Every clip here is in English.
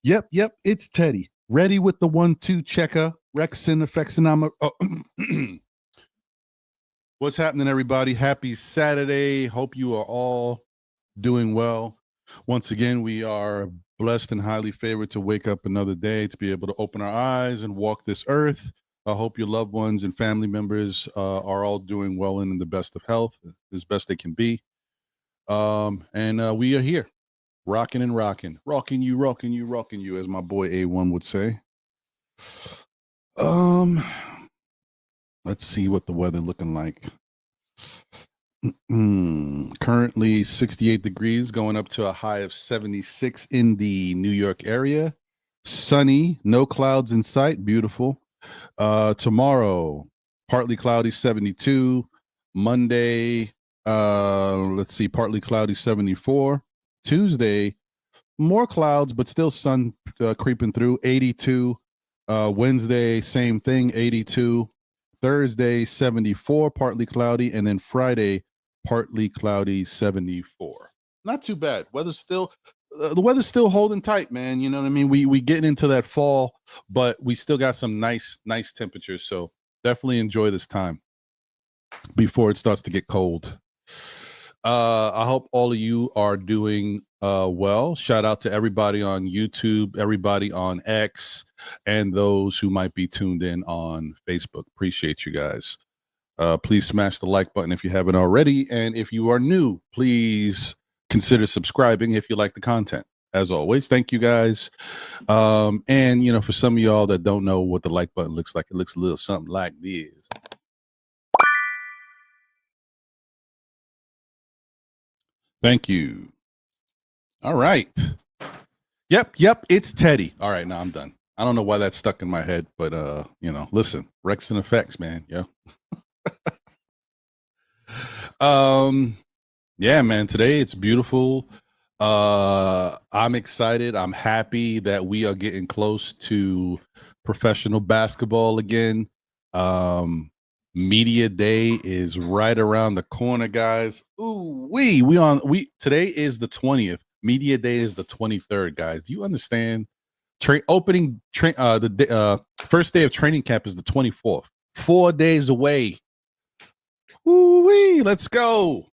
Yep. It's Teddy. Ready with the 1-2 checker. Rexin, Affexinama. What's happening, everybody? Happy Saturday. Hope you are all doing well. Once again, we are blessed and highly favored to wake up another day, to be able to open our eyes and walk this earth. I hope your loved ones and family members are all doing well and in the best of health, as best they can be. And we are here, rocking and rocking you, as my boy A1 would say. Let's see what the weather looking like. Currently 68 degrees, going up to a high of 76 in the New York area. Sunny, no clouds in sight. Beautiful. Tomorrow, partly cloudy, 72. Monday, partly cloudy, 74. Tuesday, more clouds, but still sun creeping through, 82. Wednesday, same thing, 82. Thursday, 74, partly cloudy, and then Friday, partly cloudy, 74. Not too bad. The weather's still holding tight, man. You know what I mean? We getting into that fall, but we still got some nice temperatures. So definitely enjoy this time before it starts to get cold. I hope all of you are doing well. Shout out to everybody on YouTube, everybody on X, and those who might be tuned in on Facebook. Appreciate you guys. Please smash the like button if you haven't already. And if you are new, please consider subscribing if you like the content. As always, thank you guys. And, for some of y'all that don't know what the like button looks like, it looks a little something like this. Thank you. All right. Yep. It's Teddy. All right, now I'm done. I don't know why that's stuck in my head, but listen, Rex and Effects, man. Yeah. Yeah, man. Today it's beautiful. I'm excited. I'm happy that we are getting close to professional basketball again. Media day is right around the corner, guys. Ooh, today is the 20th. Media day is the 23rd, guys. Do you understand? The first day of training camp is the 24th. 4 days away. Ooh-wee, let's go.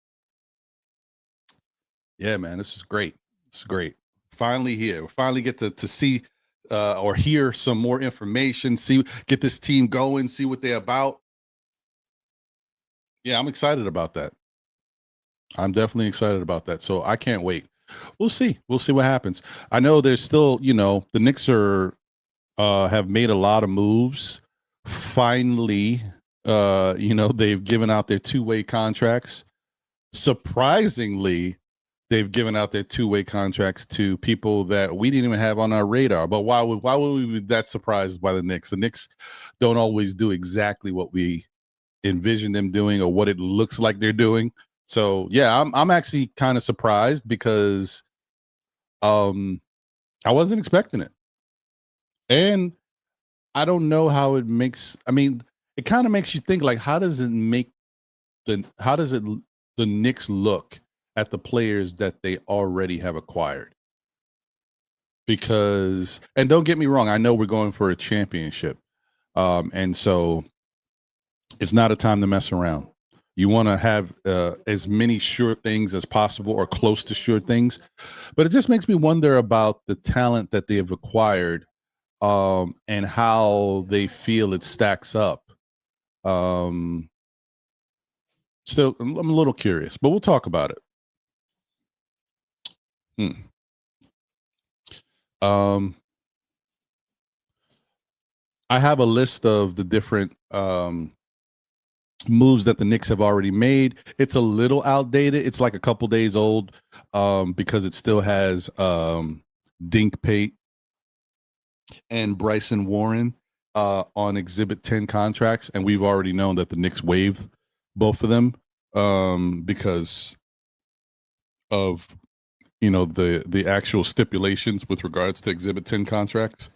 Yeah, man, this is great. It's great. Finally here. We finally get to see or hear some more information, get this team going, see what they're about. Yeah, I'm excited about that. I'm definitely excited about that. So I can't wait. We'll see. We'll see what happens. I know there's still, the Knicks have made a lot of moves. Finally, they've given out their two-way contracts. Surprisingly, they've given out their two-way contracts to people that we didn't even have on our radar. But why would we be that surprised by the Knicks? The Knicks don't always do exactly what we envision them doing or what it looks like they're doing. So yeah, I'm actually kind of surprised because I wasn't expecting it. And I don't know how it it kind of makes you think, like, how does the Knicks look at the players that they already have acquired? Because, and don't get me wrong, I know we're going for a championship. And so it's not a time to mess around. You want to have as many sure things as possible or close to sure things. But it just makes me wonder about the talent that they have acquired and how they feel it stacks up. Still, I'm a little curious, but we'll talk about it. I have a list of the different moves that the Knicks have already made. It's a little outdated. It's like a couple days old because it still has Dink Pate and Bryson Warren on Exhibit 10 contracts, and we've already known that the Knicks waived both of them because of the actual stipulations with regards to Exhibit 10 contracts.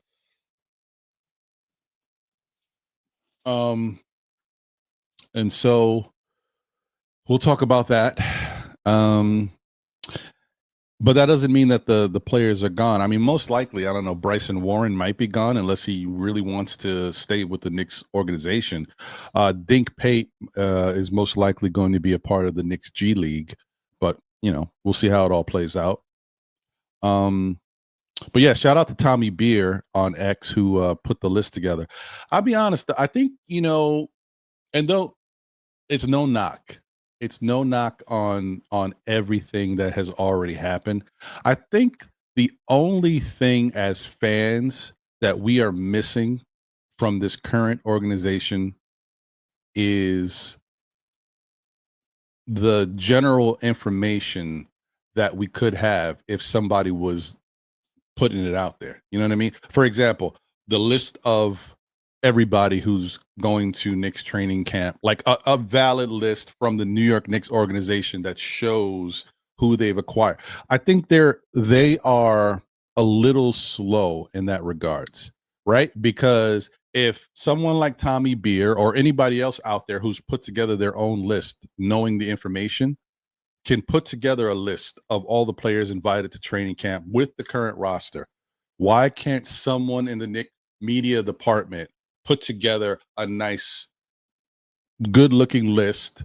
And so we'll talk about that. But that doesn't mean that the players are gone. I mean, most likely, I don't know, Bryson Warren might be gone unless he really wants to stay with the Knicks organization. Dink Pate is most likely going to be a part of the Knicks G League, but we'll see how it all plays out. But yeah, shout out to Tommy Beer on X who put the list together. I'll be honest, I think and though it's no knock. It's no knock on everything that has already happened. I think the only thing as fans that we are missing from this current organization is the general information that we could have if somebody was putting it out there. You know what I mean? For example, the list of everybody who's going to Knicks training camp, like a valid list from the New York Knicks organization that shows who they've acquired. I think they are a little slow in that regards, right? Because if someone like Tommy Beer or anybody else out there who's put together their own list, knowing the information, can put together a list of all the players invited to training camp with the current roster, why can't someone in the Knicks media department put together a nice, good-looking list,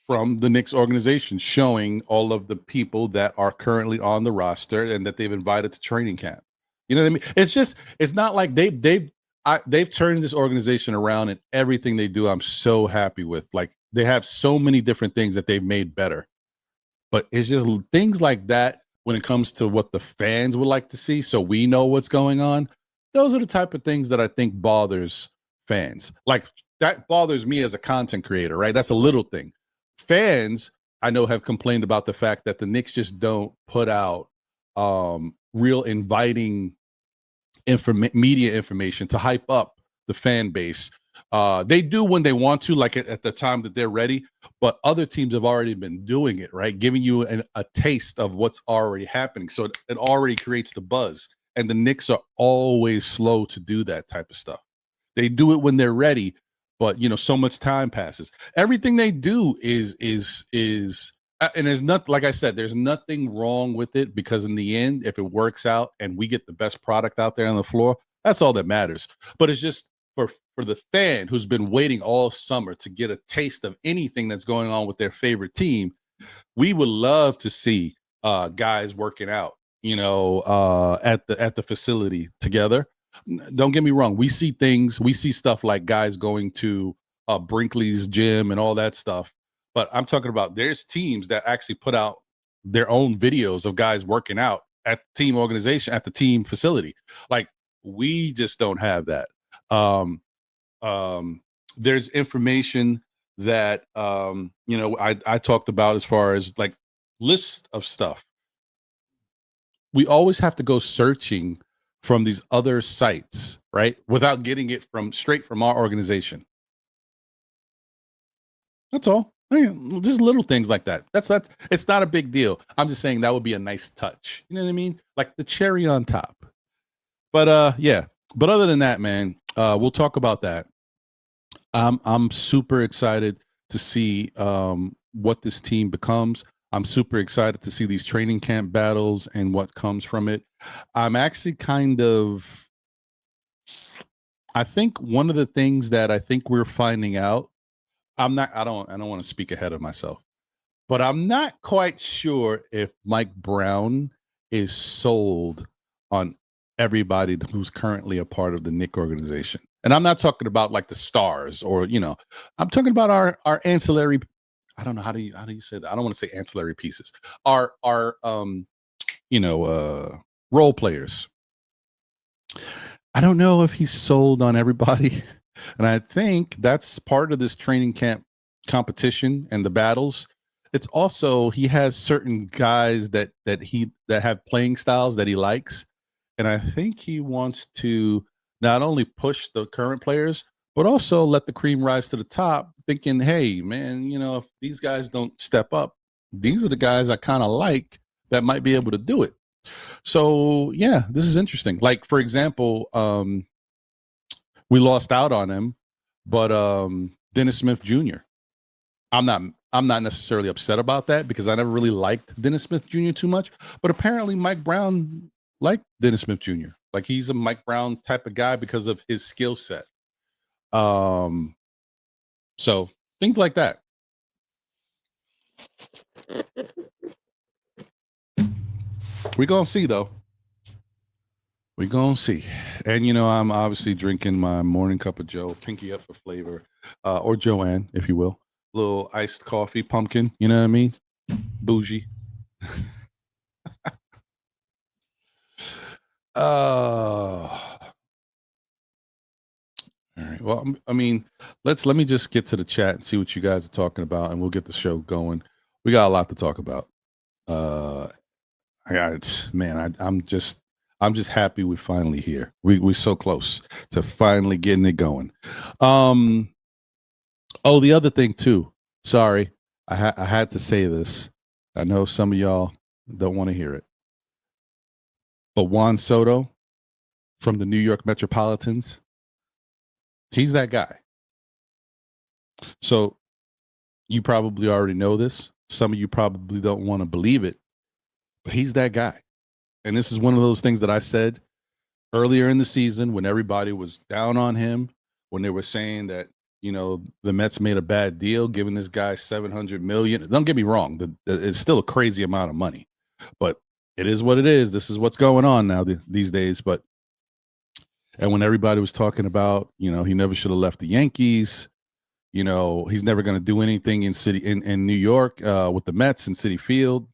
from the Knicks organization showing all of the people that are currently on the roster and that they've invited to training camp? You know what I mean? It's not like they've turned this organization around, and everything they do, I'm so happy with. Like, they have so many different things that they've made better, but it's just things like that when it comes to what the fans would like to see, so we know what's going on. Those are the type of things that I think bothers fans. Like, that bothers me as a content creator, right? That's a little thing. Fans, I know, have complained about the fact that the Knicks just don't put out real inviting media information to hype up the fan base. They do when they want to, like at the time that they're ready, but other teams have already been doing it, right? Giving you a taste of what's already happening. So it already creates the buzz. And the Knicks are always slow to do that type of stuff. They do it when they're ready, but so much time passes. Everything they do is and there's not, like I said, there's nothing wrong with it, because in the end, if it works out and we get the best product out there on the floor, that's all that matters. But it's just for the fan who's been waiting all summer to get a taste of anything that's going on with their favorite team, we would love to see guys working out, at the facility together. Don't get me wrong. We see stuff like guys going to Brinkley's gym and all that stuff. But I'm talking about, there's teams that actually put out their own videos of guys working out at the team organization, at the team facility. Like, we just don't have that. There's information that I talked about as far as like list of stuff. We always have to go searching from these other sites, right? Without getting it straight from our organization. That's all. Just little things like that. That's it's not a big deal. I'm just saying that would be a nice touch. You know what I mean? Like the cherry on top. But yeah. But other than that, man, we'll talk about that. I'm super excited to see what this team becomes. I'm super excited to see these training camp battles and what comes from it. I'm actually I think one of the things that I think we're finding out, I don't want to speak ahead of myself, but I'm not quite sure if Mike Brown is sold on everybody who's currently a part of the Knicks organization. And I'm not talking about like the stars or, I'm talking about our ancillary. I don't know, how do you say that? I don't want to say ancillary pieces. Our role players. I don't know if he's sold on everybody. And I think that's part of this training camp competition and the battles. It's also, he has certain guys that have playing styles that he likes. And I think he wants to not only push the current players, but also let the cream rise to the top, thinking, hey, man, if these guys don't step up, these are the guys I kind of like that might be able to do it. So, yeah, this is interesting. Like, for example, we lost out on him, but Dennis Smith Jr., I'm not I'm not necessarily upset about that because I never really liked Dennis Smith Jr. too much. But apparently Mike Brown liked Dennis Smith Jr. Like he's a Mike Brown type of guy because of his skill set. So things like that. We're going to see, though. We're going to see. And, I'm obviously drinking my morning cup of Joe, pinky up for flavor, or Joanne, if you will. Little iced coffee, pumpkin, you know what I mean? Bougie. All right. Well, I mean, let me just get to the chat and see what you guys are talking about, and we'll get the show going. We got a lot to talk about. I'm just happy we're finally here. We're so close to finally getting it going. Oh, the other thing too. Sorry, I had to say this. I know some of y'all don't want to hear it, but Juan Soto from the New York Metropolitans, he's that guy. So you probably already know this. Some of you probably don't want to believe it, but he's that guy. And this is one of those things that I said earlier in the season when everybody was down on him, when they were saying that, the Mets made a bad deal giving this guy $700 million. Don't get me wrong. It's still a crazy amount of money, but it is what it is. This is what's going on now these days. And when everybody was talking about, he never should have left the Yankees, he's never going to do anything in New York with the Mets and Citi Field,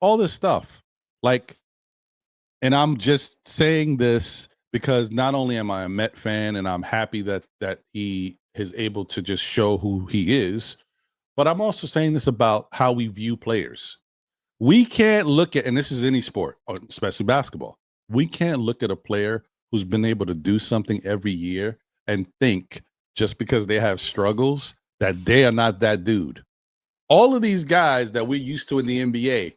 all this stuff. And I'm just saying this because not only am I a Met fan and I'm happy that he is able to just show who he is, but I'm also saying this about how we view players. We can't look at, and this is any sport, especially basketball, we can't look at a player who's been able to do something every year and think just because they have struggles that they are not that dude. All of these guys that we're used to in the NBA,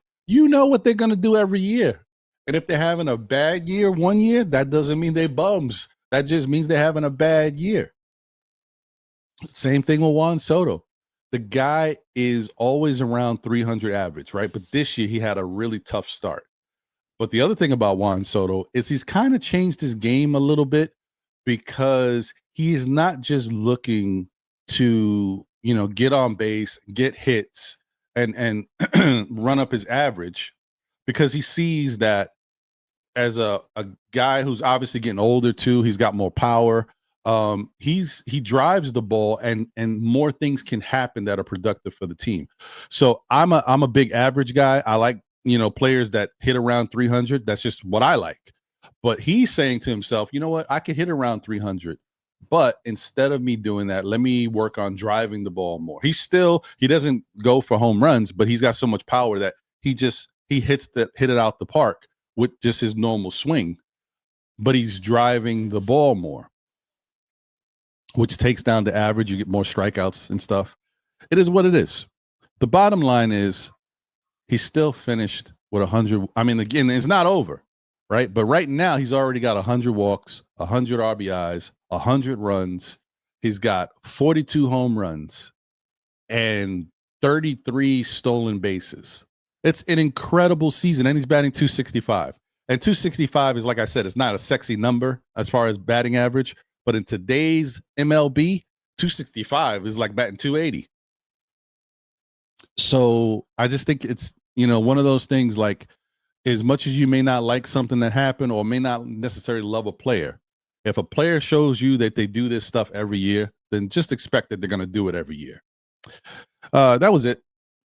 what they're going to do every year. And if they're having a bad year one year, that doesn't mean they bums. That just means they're having a bad year. Same thing with Juan Soto. The guy is always around 300 average, right? But this year he had a really tough start. But the other thing about Juan Soto is he's kind of changed his game a little bit because he is not just looking to, get on base, get hits, and run up his average, because he sees that as a guy who's obviously getting older too. He's got more power. He drives the ball, and more things can happen that are productive for the team. So I'm a big average guy. I like, players that hit around 300. That's just what I like. But he's saying to himself, you know what? I could hit around 300. But instead of me doing that, let me work on driving the ball more. He doesn't go for home runs, but he's got so much power that he hit it out the park with just his normal swing, but he's driving the ball more, which takes down the average. You get more strikeouts and stuff. It is what it is. The bottom line is he still finished with 100. I mean, again, it's not over, right? But right now he's already got 100 walks, 100 RBIs, 100 runs. He's got 42 home runs and 33 stolen bases. It's an incredible season, and he's batting 265. And 265 is, like I said, it's not a sexy number as far as batting average, but in today's MLB, 265 is like batting 280. So I just think it's, one of those things, like, as much as you may not like something that happened or may not necessarily love a player, if a player shows you that they do this stuff every year, then just expect that they're going to do it every year. That was it.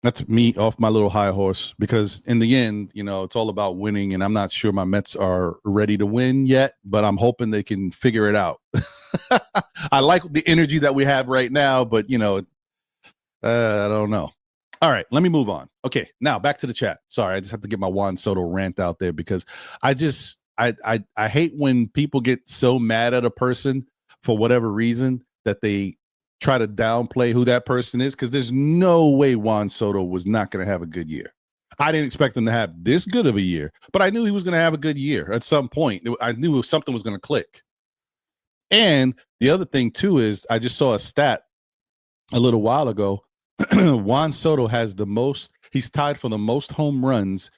That's me off my little high horse, because in the end, it's all about winning, and I'm not sure my Mets are ready to win yet, but I'm hoping they can figure it out. I like the energy that we have right now, but I don't know. All right, let me move on. Okay, now back to the chat. Sorry, I just have to get my Juan Soto rant out there because I hate when people get so mad at a person for whatever reason that they try to downplay who that person is, because there's no way Juan Soto was not going to have a good year. I didn't expect him to have this good of a year, but I knew he was going to have a good year at some point. I knew something was going to click. And the other thing too is I just saw a stat a little while ago Juan Soto has the most. He's tied for the most home runs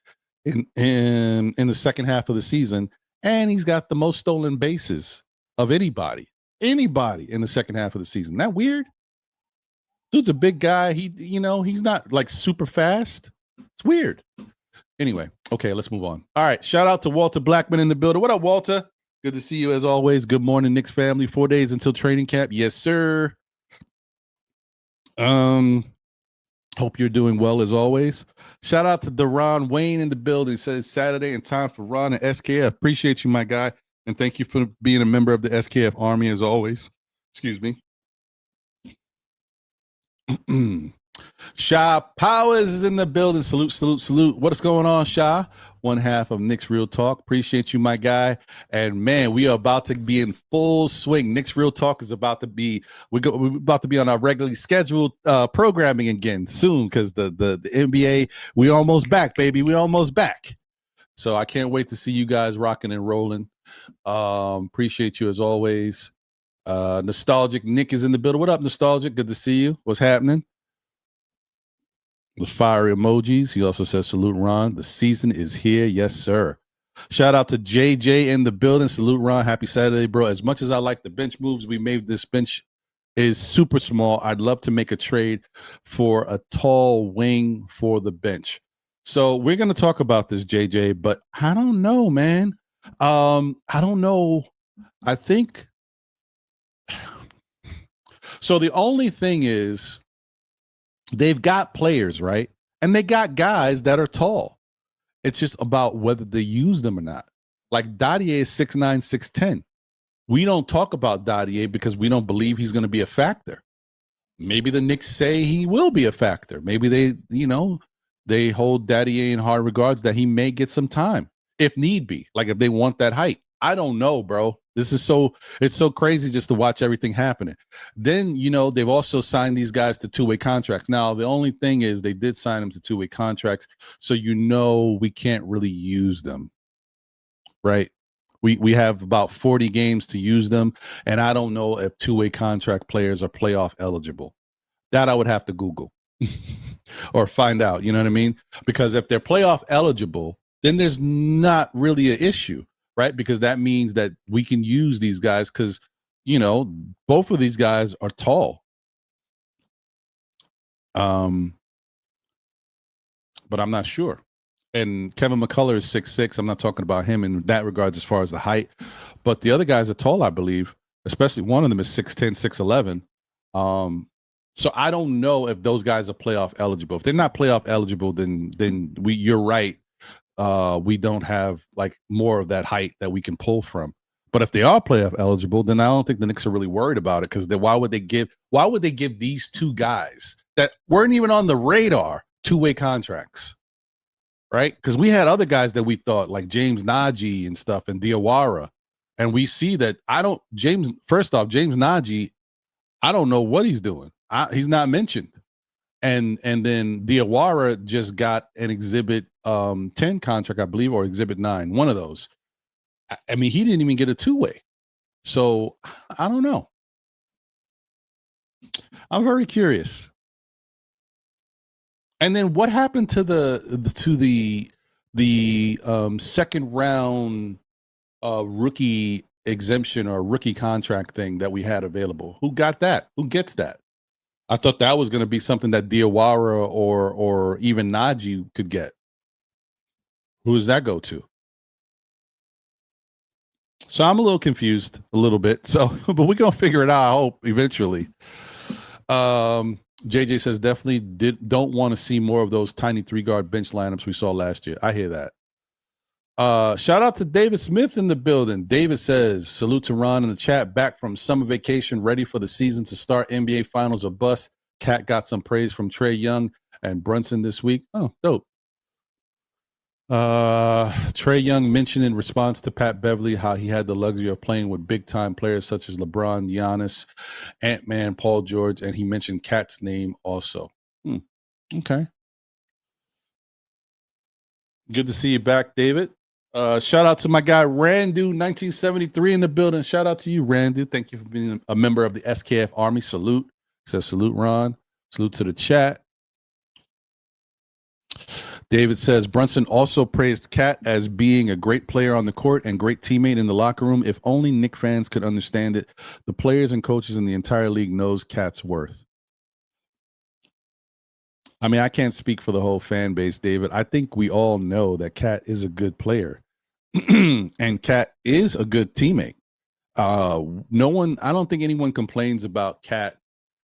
in the second half of the season, and he's got the most stolen bases of anybody in the second half of the season. Isn't that weird? Dude's a big guy. He's not like super fast. It's weird. Anyway, okay, let's move on. All right, shout out to Walter Blackman in the building. What up, Walter? Good to see you as always. Good morning, Knicks family. 4 days until training camp. Yes, sir. Hope you're doing well as always. Shout out to Deron Wayne in the building. Says Saturday and time for Ron and SKF. Appreciate you, my guy. And thank you for being a member of the SKF Army as always. Excuse me. Sha Powers is in the building. Salute, salute, salute. What is going on, Sha? One half of Knicks Real Talk. Appreciate you, my guy. And man, we are about to be in full swing. Knicks Real Talk is about to be. We're about to be on our regularly scheduled programming again soon because the NBA. We almost back, baby. We almost back. So I can't wait to see you guys rocking and rolling. Appreciate you as always. Nostalgic Nick is in the building. What up, Nostalgic? Good to see you. What's happening? The fire emojis. He also says, salute, Ron. The season is here. Yes, sir. Shout out to JJ in the building. Salute, Ron. Happy Saturday, bro. As much as I like the bench moves we made, this bench is super small. I'd love to make a trade for a tall wing for the bench. So we're going to talk about this, JJ, but I don't know, man. I don't know. I think. So the only thing is, they've got players, right? And they got guys that are tall. It's just about whether they use them or not. Like Dadier is 6'9", 6'10". We don't talk about Dadier because we don't believe he's going to be a factor. Maybe the Knicks say he will be a factor. Maybe they hold Dadier in high regards that he may get some time if need be. Like if they want that height. I don't know, bro. It's so crazy just to watch everything happening. Then, they've also signed these guys to two-way contracts. Now, the only thing is they did sign them to two-way contracts. So, we can't really use them, right? We have about 40 games to use them. And I don't know if two-way contract players are playoff eligible. That I would have to Google or find out, you know what I mean? Because if they're playoff eligible, then there's not really an issue. Right, because that means that we can use these guys because, both of these guys are tall. But I'm not sure. And Kevin McCullough is 6'6". I'm not talking about him in that regards as far as the height. But the other guys are tall, I believe. Especially one of them is 6'10", 6'11". So I don't know if those guys are playoff eligible. If they're not playoff eligible, then you're right. We don't have like more of that height that we can pull from. But if they are playoff eligible, then I don't think the Knicks are really worried about it because why would they give these two guys that weren't even on the radar two-way contracts, right? Because we had other guys that we thought like James Najee and stuff and Diawara, and we see that James Najee, I don't know what he's doing. He's not mentioned. And then Diawara just got an Exhibit 10 contract, I believe, or Exhibit 9, one of those. I mean, he didn't even get a two-way. So I don't know. I'm very curious. And then what happened to the second round rookie exemption or rookie contract thing that we had available? Who got that? Who gets that? I thought that was going to be something that Diawara or even Najee could get. Who does that go to? So I'm a little confused a little bit. So, but we're going to figure it out, I hope, eventually. JJ says definitely don't want to see more of those tiny three-guard bench lineups we saw last year. I hear that. Shout out to David Smith in the building. David says, salute to Ron in the chat, back from summer vacation, ready for the season to start. NBA Finals or bust. Cat got some praise from Trae Young and Brunson this week. Oh, dope. Trae Young mentioned in response to Pat Beverly how he had the luxury of playing with big-time players such as LeBron, Giannis, Ant-Man, Paul George, and he mentioned Cat's name also. Okay. Good to see you back, David. Shout out to my guy Randu 1973 in the building. Shout out to you, Randu. Thank you for being a member of the SKF Army. Salute. Says salute, Ron. Salute to the chat. David says Brunson also praised Cat as being a great player on the court and great teammate in the locker room. If only Knick fans could understand it. The players and coaches in the entire league knows Cat's worth. I mean, I can't speak for the whole fan base, David. I think we all know that Cat is a good player and Cat is a good teammate. I don't think anyone complains about Cat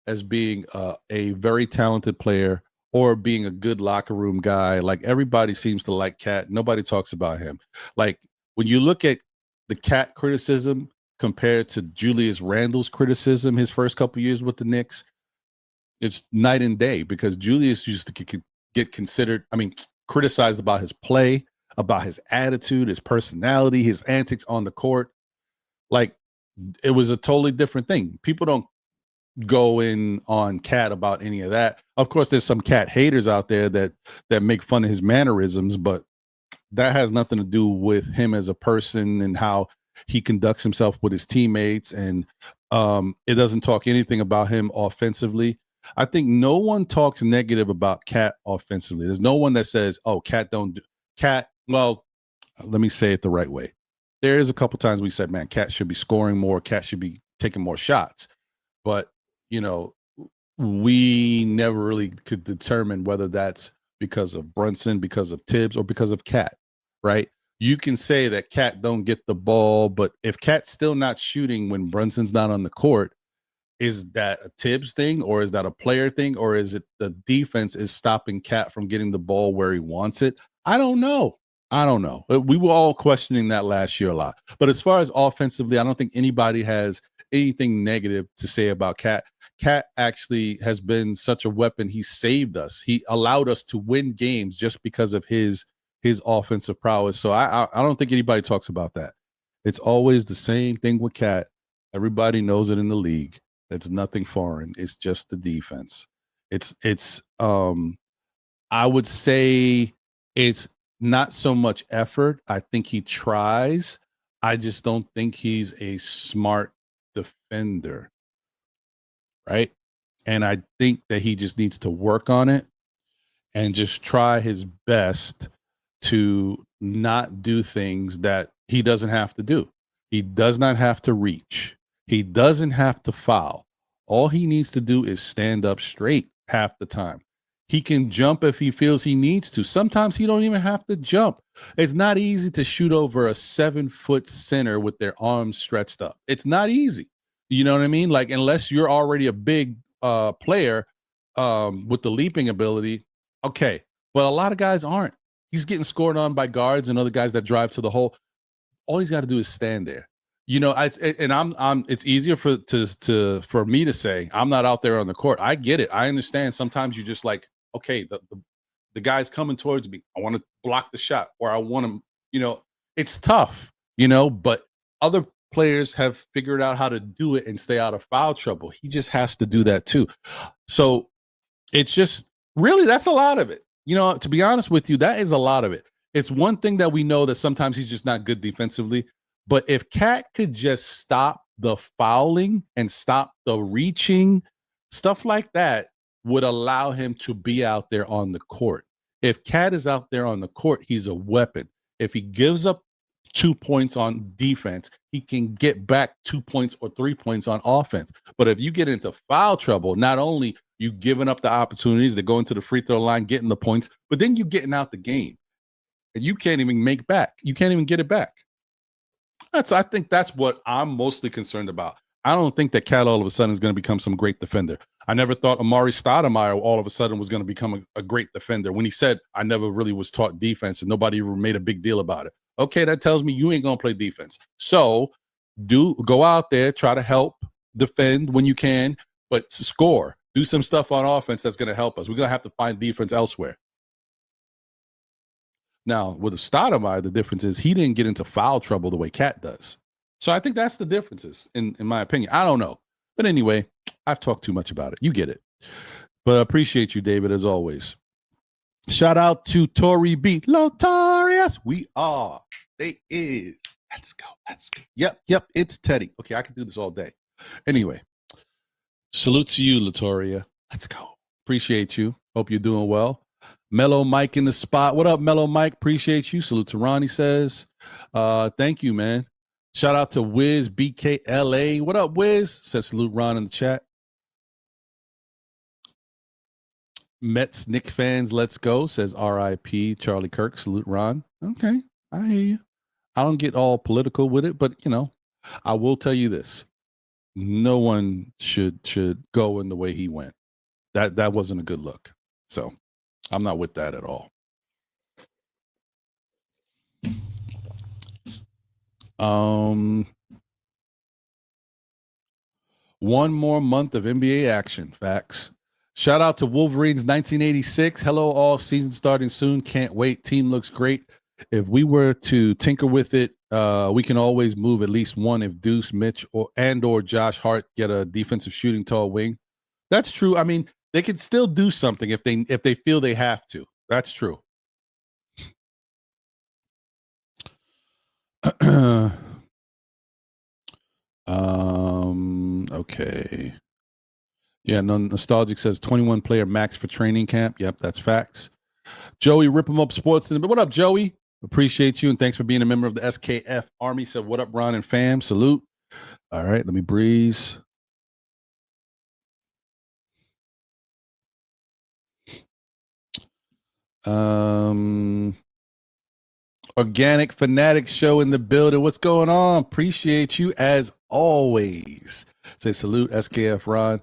as being a very talented player or being a good locker room guy. Like, everybody seems to like Cat. Nobody talks about him. Like, when you look at the Cat criticism compared to Julius Randle's criticism his first couple years with the Knicks, it's night and day, because Julius used to get considered, criticized about his play, about his attitude, his personality, his antics on the court. Like, it was a totally different thing. People don't go in on Cat about any of that. Of course, there's some Cat haters out there that make fun of his mannerisms, but that has nothing to do with him as a person and how he conducts himself with his teammates. And it doesn't talk anything about him offensively. I think no one talks negative about Cat offensively. There's no one that says, "Oh, Cat don't do Cat." Well, let me say it the right way. There is a couple times we said, "Man, Cat should be scoring more. Cat should be taking more shots," but we never really could determine whether that's because of Brunson, because of Tibbs, or because of Cat. Right? You can say that Cat don't get the ball, but if Cat's still not shooting when Brunson's not on the court, is that a Tibbs thing, or is that a player thing, or is it the defense is stopping Cat from getting the ball where he wants it? I don't know. We were all questioning that last year a lot. But as far as offensively, I don't think anybody has anything negative to say about Cat. Cat actually has been such a weapon. He saved us. He allowed us to win games just because of his offensive prowess. So I don't think anybody talks about that. It's always the same thing with Cat. Everybody knows it in the league. It's nothing foreign. It's just the defense. It's I would say it's not so much effort. I think he tries. I just don't think he's a smart defender. Right? And I think that he just needs to work on it and just try his best to not do things that he doesn't have to do. He does not have to reach. He doesn't have to foul. All he needs to do is stand up straight half the time. He can jump if he feels he needs to. Sometimes he don't even have to jump. It's not easy to shoot over a 7-foot center with their arms stretched up. It's not easy. You know what I mean? Like, unless you're already a big player with the leaping ability, okay. But a lot of guys aren't. He's getting scored on by guards and other guys that drive to the hole. All he's got to do is stand there. It's easier for me to say I'm not out there on the court. I get it. I understand. Sometimes you're just like, okay, the guy's coming towards me. I want to block the shot, or I want to, it's tough, but other players have figured out how to do it and stay out of foul trouble. He just has to do that too. So it's just really, that's a lot of it. To be honest with you, that is a lot of it. It's one thing that we know that sometimes he's just not good defensively. But if Cat could just stop the fouling and stop the reaching, stuff like that would allow him to be out there on the court. If Cat is out there on the court, he's a weapon. If he gives up 2 points on defense, he can get back 2 points or 3 points on offense. But if you get into foul trouble, not only you giving up the opportunities to go into the free throw line, getting the points, but then you getting out the game. And you can't even make back. You can't even get it back. I think that's what I'm mostly concerned about. I don't think that Cat all of a sudden is going to become some great defender. I never thought Amari Stoudemire all of a sudden was going to become a great defender. When he said, I never really was taught defense and nobody ever made a big deal about it. Okay, that tells me you ain't going to play defense. So go out there, try to help defend when you can, but score. Do some stuff on offense that's going to help us. We're going to have to find defense elsewhere. Now, with Stoudemire, the difference is he didn't get into foul trouble the way Cat does. So I think that's the differences, in my opinion. I don't know. But anyway, I've talked too much about it. You get it. But I appreciate you, David, as always. Shout out to Tori B. Lotorious. We are. They is. Let's go. Yep. It's Teddy. Okay, I can do this all day. Anyway, salute to you, Latoria. Let's go. Appreciate you. Hope you're doing well. Mellow Mike in the spot. What up, Mellow Mike? Appreciate you. Salute to Ronnie says. Thank you, man. Shout out to Wiz BKLA. What up, Wiz? Says salute Ron in the chat. Mets Knicks fans, let's go. Says RIP Charlie Kirk. Salute Ron. Okay, I hear you. I don't get all political with it, but I will tell you this: no one should go in the way he went. That wasn't a good look. So I'm not with that at all. One more month of NBA action. Facts. Shout out to Wolverines 1986. Hello, all. Season starting soon. Can't wait. Team looks great. If we were to tinker with it, we can always move at least one if Deuce, Mitch, or Josh Hart get a defensive shooting tall wing. That's true. I mean, they could still do something if they feel they have to. That's true. Okay. Yeah, no, Nostalgic says 21 player max for training camp. Yep, that's facts. Joey, Rip 'em Up Sports. But what up, Joey? Appreciate you, and thanks for being a member of the SKF Army. Said, what up, Ron and fam? Salute. All right, let me breeze. Organic Fanatics show in the building. What's going on? Appreciate you as always. Say salute, SKF Ron.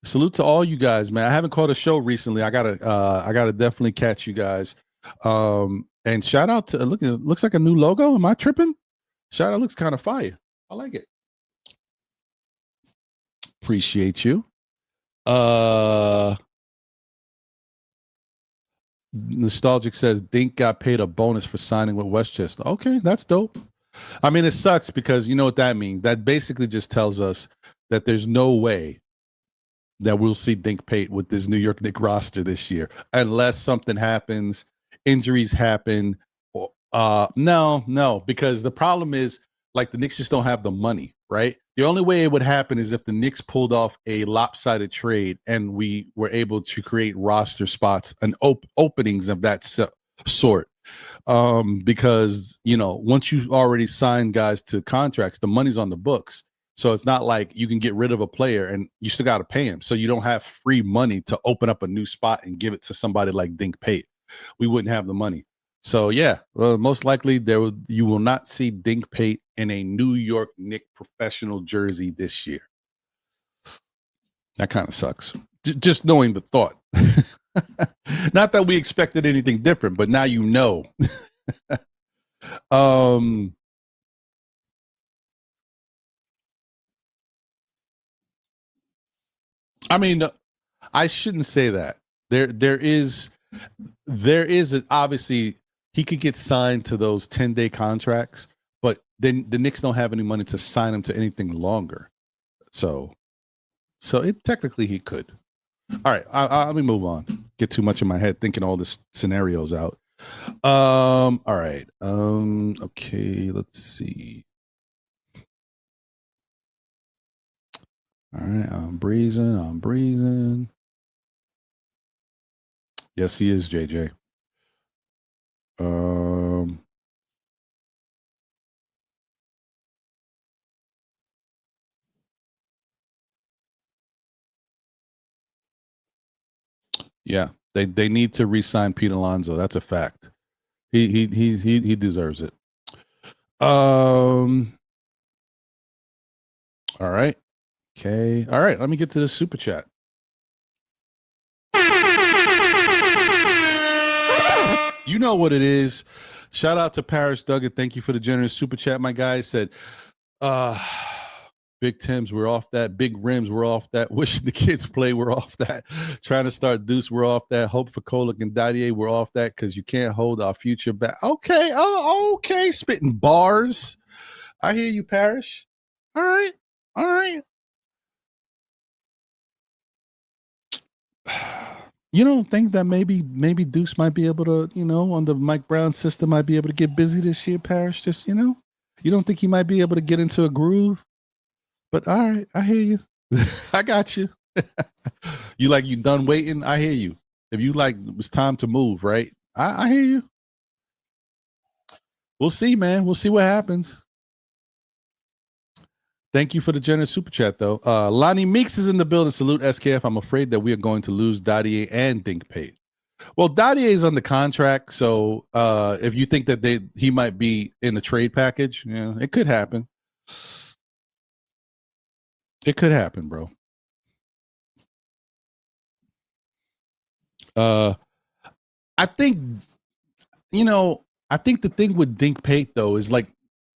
Salute to all you guys, man. I haven't caught a show recently. I gotta definitely catch you guys. And shout out to it looks like a new logo. Am I tripping? Shout out looks kind of fire. I like it. Appreciate you. Nostalgic says Dink got paid a bonus for signing with Westchester. Okay, that's dope. I mean, it sucks because you know what that means. That basically just tells us that there's no way that we'll see Dink Pate with this New York Knicks roster this year, unless something happens, injuries happen. No, because the problem is like the Knicks just don't have the money, right? The only way it would happen is if the Knicks pulled off a lopsided trade and we were able to create roster spots and openings of that sort. Because, once you already signed guys to contracts, the money's on the books. So it's not like you can get rid of a player and you still got to pay him. So you don't have free money to open up a new spot and give it to somebody like Dink Pate. We wouldn't have the money. So yeah, most likely you will not see Dink Pate in a New York Knicks professional jersey this year. That kind of sucks. Just knowing the thought. Not that we expected anything different, but now you know. I mean, I shouldn't say that. There is obviously he could get signed to those 10-day contracts, but then the Knicks don't have any money to sign him to anything longer. So it technically he could. All right, let me move on. Get too much in my head thinking all this scenarios out. All right. Okay, let's see. All right, I'm breezing. Yes, he is, JJ. Yeah, they need to re-sign Pete Alonso. That's a fact. He deserves it. All right. Okay. All right. Let me get to the super chat. You know what it is. Shout out to Paris Duggan. Thank you for the generous super chat. My guy said, Big Tims, we're off that. Big Rims, we're off that. Wishing the kids play, we're off that. Trying to start Deuce, we're off that. Hope for Kolek and Diawara, we're off that because you can't hold our future back. Okay. Oh, okay. Spitting bars. I hear you, Parrish. All right. You don't think that maybe Deuce might be able to, on the Mike Brown system, might be able to get busy this year, Parrish? Just, you don't think he might be able to get into a groove? But all right, I hear you. I got you. You done waiting? I hear you. If you like, it's time to move, right? I hear you. We'll see, man. We'll see what happens. Thank you for the generous super chat, though. Lonnie Meeks is in the building. Salute SKF. I'm afraid that we are going to lose Dadier and Dinkpate. Well, Dadier is on the contract, so if you think that he might be in a trade package, yeah, it could happen. It could happen, bro. I think I think the thing with Dink Pate though is like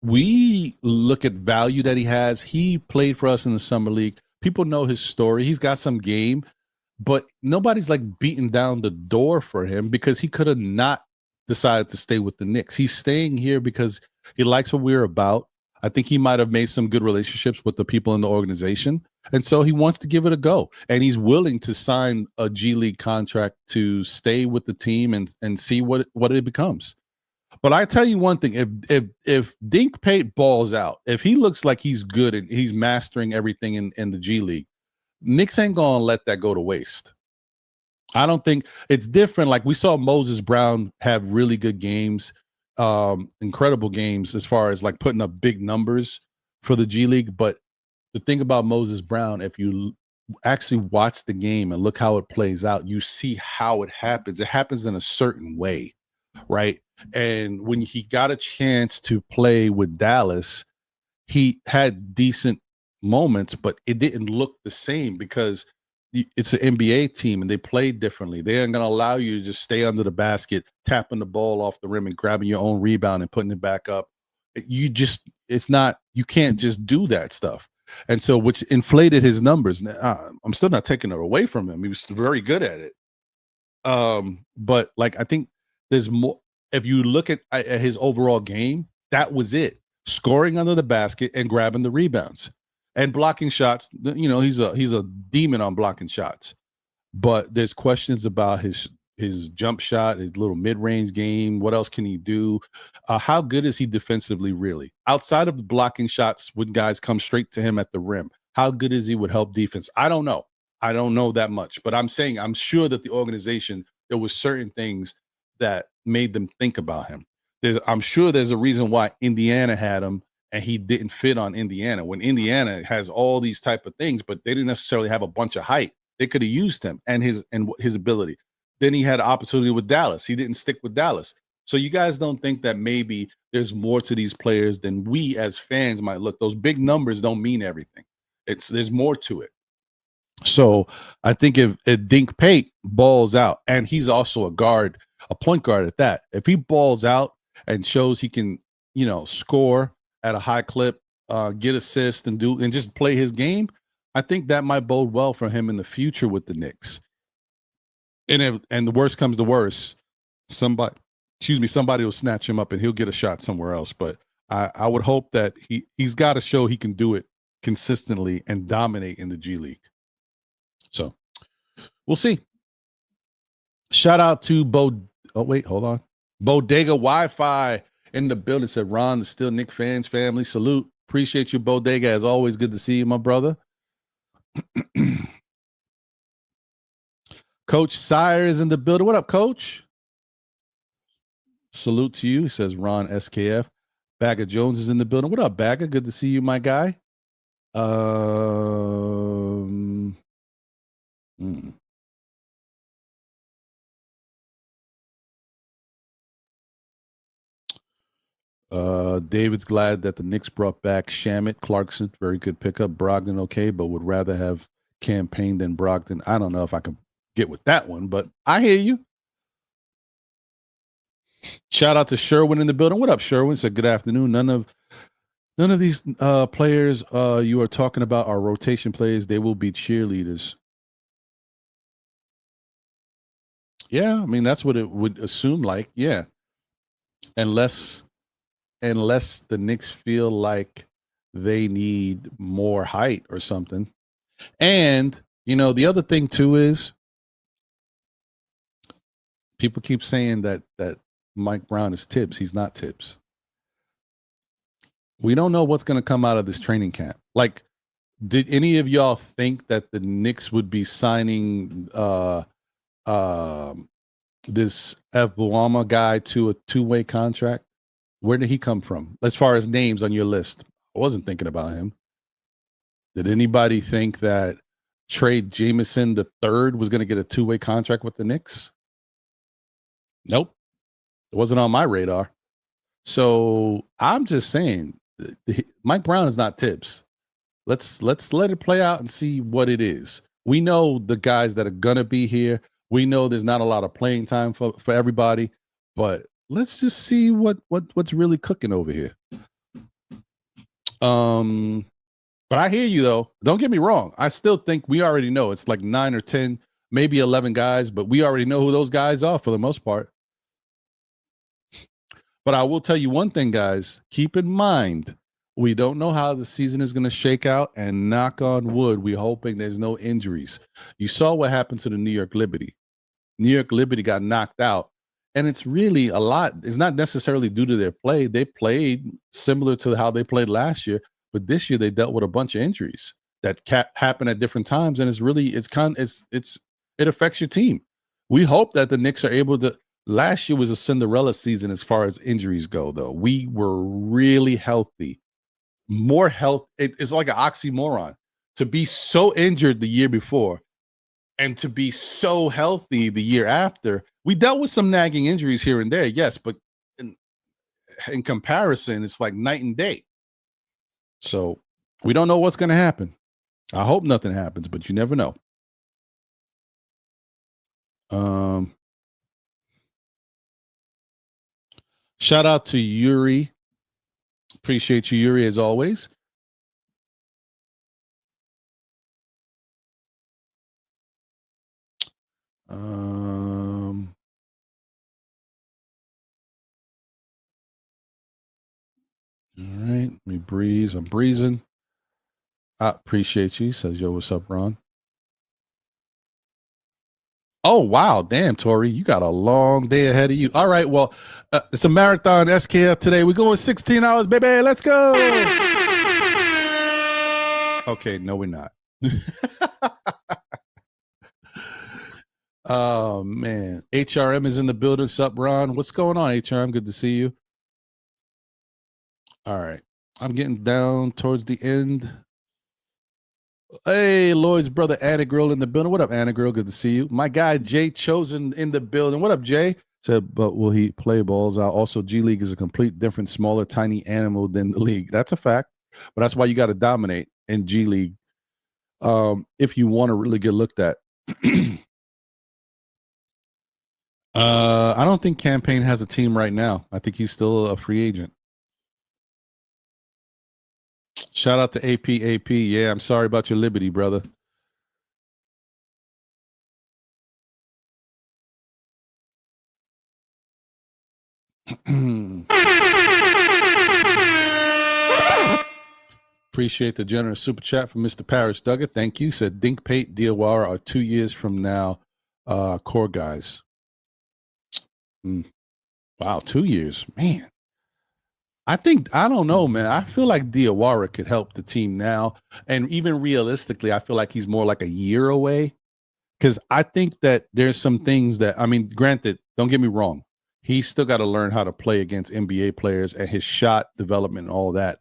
we look at value that he has. He played for us in the summer league. People know his story. He's got some game, but nobody's like beating down the door for him because he could have not decided to stay with the Knicks. He's staying here because he likes what we're about. I think he might have made some good relationships with the people in the organization. And so he wants to give it a go. And he's willing to sign a G League contract to stay with the team and see what it becomes. But I tell you one thing: if Dink Pate balls out, if he looks like he's good and he's mastering everything in the G League, Knicks ain't gonna let that go to waste. I don't think it's different. Like we saw Moses Brown have really good games, incredible games as far as like putting up big numbers for the G League. But the thing about Moses Brown, if you actually watch the game and look how it plays out, you see how it happens. It happens in a certain way, right? And when he got a chance to play with Dallas, he had decent moments, but it didn't look the same because it's an NBA team and they play differently. They aren't going to allow you to just stay under the basket, tapping the ball off the rim and grabbing your own rebound and putting it back up. You can't just do that stuff. And so, which inflated his numbers. I'm still not taking it away from him. He was very good at it. But like, I think there's more. If you look at his overall game, that was it: scoring under the basket and grabbing the rebounds and blocking shots. He's a demon on blocking shots. But there's questions about his jump shot, his little mid-range game. What else can he do? How good is he defensively, really? Outside of the blocking shots, when guys come straight to him at the rim, how good is he with help defense? I don't know. I don't know that much, but I'm sure that the organization, there was certain things that made them think about him. I'm sure there's a reason why Indiana had him and he didn't fit on Indiana, when Indiana has all these type of things, but they didn't necessarily have a bunch of height. They could have used him and his ability. Then he had an opportunity with Dallas. He didn't stick with Dallas. So you guys don't think that maybe there's more to these players than we as fans might look. Those big numbers don't mean everything. There's more to it. So I think if Dink Pate balls out, and he's also a point guard at that, if he balls out and shows he can, score at a high clip, get assists and just play his game, I think that might bode well for him in the future with the Knicks. And the worst comes to worst, somebody will snatch him up and he'll get a shot somewhere else. But I would hope that he's got to show he can do it consistently and dominate in the G League. So we'll see. Shout out to Bodega Wi-Fi in the building. Said Ron, the Still Knick fans family. Salute. Appreciate you, Bodega. As always, good to see you, my brother. Coach Sire is in the building. What up, Coach? Salute to you. He says Ron SKF. Bagger Jones is in the building. What up, Bagger? Good to see you, my guy. David's glad that the Knicks brought back Shamet. Clarkson, very good pickup. Brogdon, okay, but would rather have campaigned than Brogdon. I don't know if I can get with that one, but I hear you. Shout out to Sherwin in the building. What up, Sherwin? Said good afternoon. None of these players you are talking about are rotation players. They will be cheerleaders. Yeah, I mean that's what it would assume. Like, yeah, unless the Knicks feel like they need more height or something. And the other thing too is people keep saying that Mike Brown is Tibbs. He's not Tibbs. We don't know what's going to come out of this training camp. Like, Did any of y'all think that the Knicks would be signing this Diawara guy to a two-way contract? Where did he come from? As far as names on your list, I wasn't thinking about him. Did anybody think that Trey Jameson the third was going to get a two-way contract with the Knicks? Nope, it wasn't on my radar. So I'm just saying, Mike Brown is not Tibbs. Let's let it play out and see what it is. We know the guys that are gonna be here. We know there's not a lot of playing time for everybody, but let's just see what's really cooking over here. But I hear you though. Don't get me wrong. I still think we already know it's like 9 or 10, maybe 11 guys, but we already know who those guys are for the most part. But I will tell you one thing, guys. Keep in mind, we don't know how the season is going to shake out, and knock on wood, we're hoping there's no injuries. You saw what happened to the New York Liberty. New York Liberty got knocked out, and it's really a lot. It's not necessarily due to their play. They played similar to how they played last year, but this year they dealt with a bunch of injuries that happen at different times, and it affects your team. We hope that the Knicks are able to. Last year was a Cinderella season as far as injuries go, though. We were really healthy. More health. It's like an oxymoron to be so injured the year before and to be so healthy the year after. We dealt with some nagging injuries here and there, yes, but in comparison, it's like night and day. So we don't know what's going to happen. I hope nothing happens, but you never know. Shout out to Yuri. Appreciate you, Yuri, as always. All right, let me breeze. I'm breezing. I appreciate you. Says, yo, what's up, Ron? Oh, wow. Damn, Tori, you got a long day ahead of you. All right, well, it's a marathon SKF today. We're going 16 hours, baby. Let's go. Okay, no, we're not. Oh, man. HRM is in the building. Sup, Ron? What's going on, HRM? Good to see you. All right. I'm getting down towards the end. Hey, Lloyd's brother, Anna Girl in the building. What up, Anna Girl? Good to see you. My guy, Jay Chosen in the building. What up, Jay? Said, but will he play balls out? Also, G League is a complete different, smaller, tiny animal than the league. That's a fact. But that's why you got to dominate in G League if you want to really get looked at. I don't think Campaign has a team right now. I think he's still a free agent. Shout out to AP. Yeah, I'm sorry about your Liberty, brother. Appreciate the generous super chat from Mr. Parrish Duggar. Thank you. Said Dink Pate, Diawara are 2 years from now core guys. Wow, 2 years. Man. I don't know, man. I feel like Diawara could help the team now. And even realistically, I feel like he's more like a year away. Because I think that there's some things that, I mean, granted, don't get me wrong. He's still got to learn how to play against NBA players and his shot development and all that.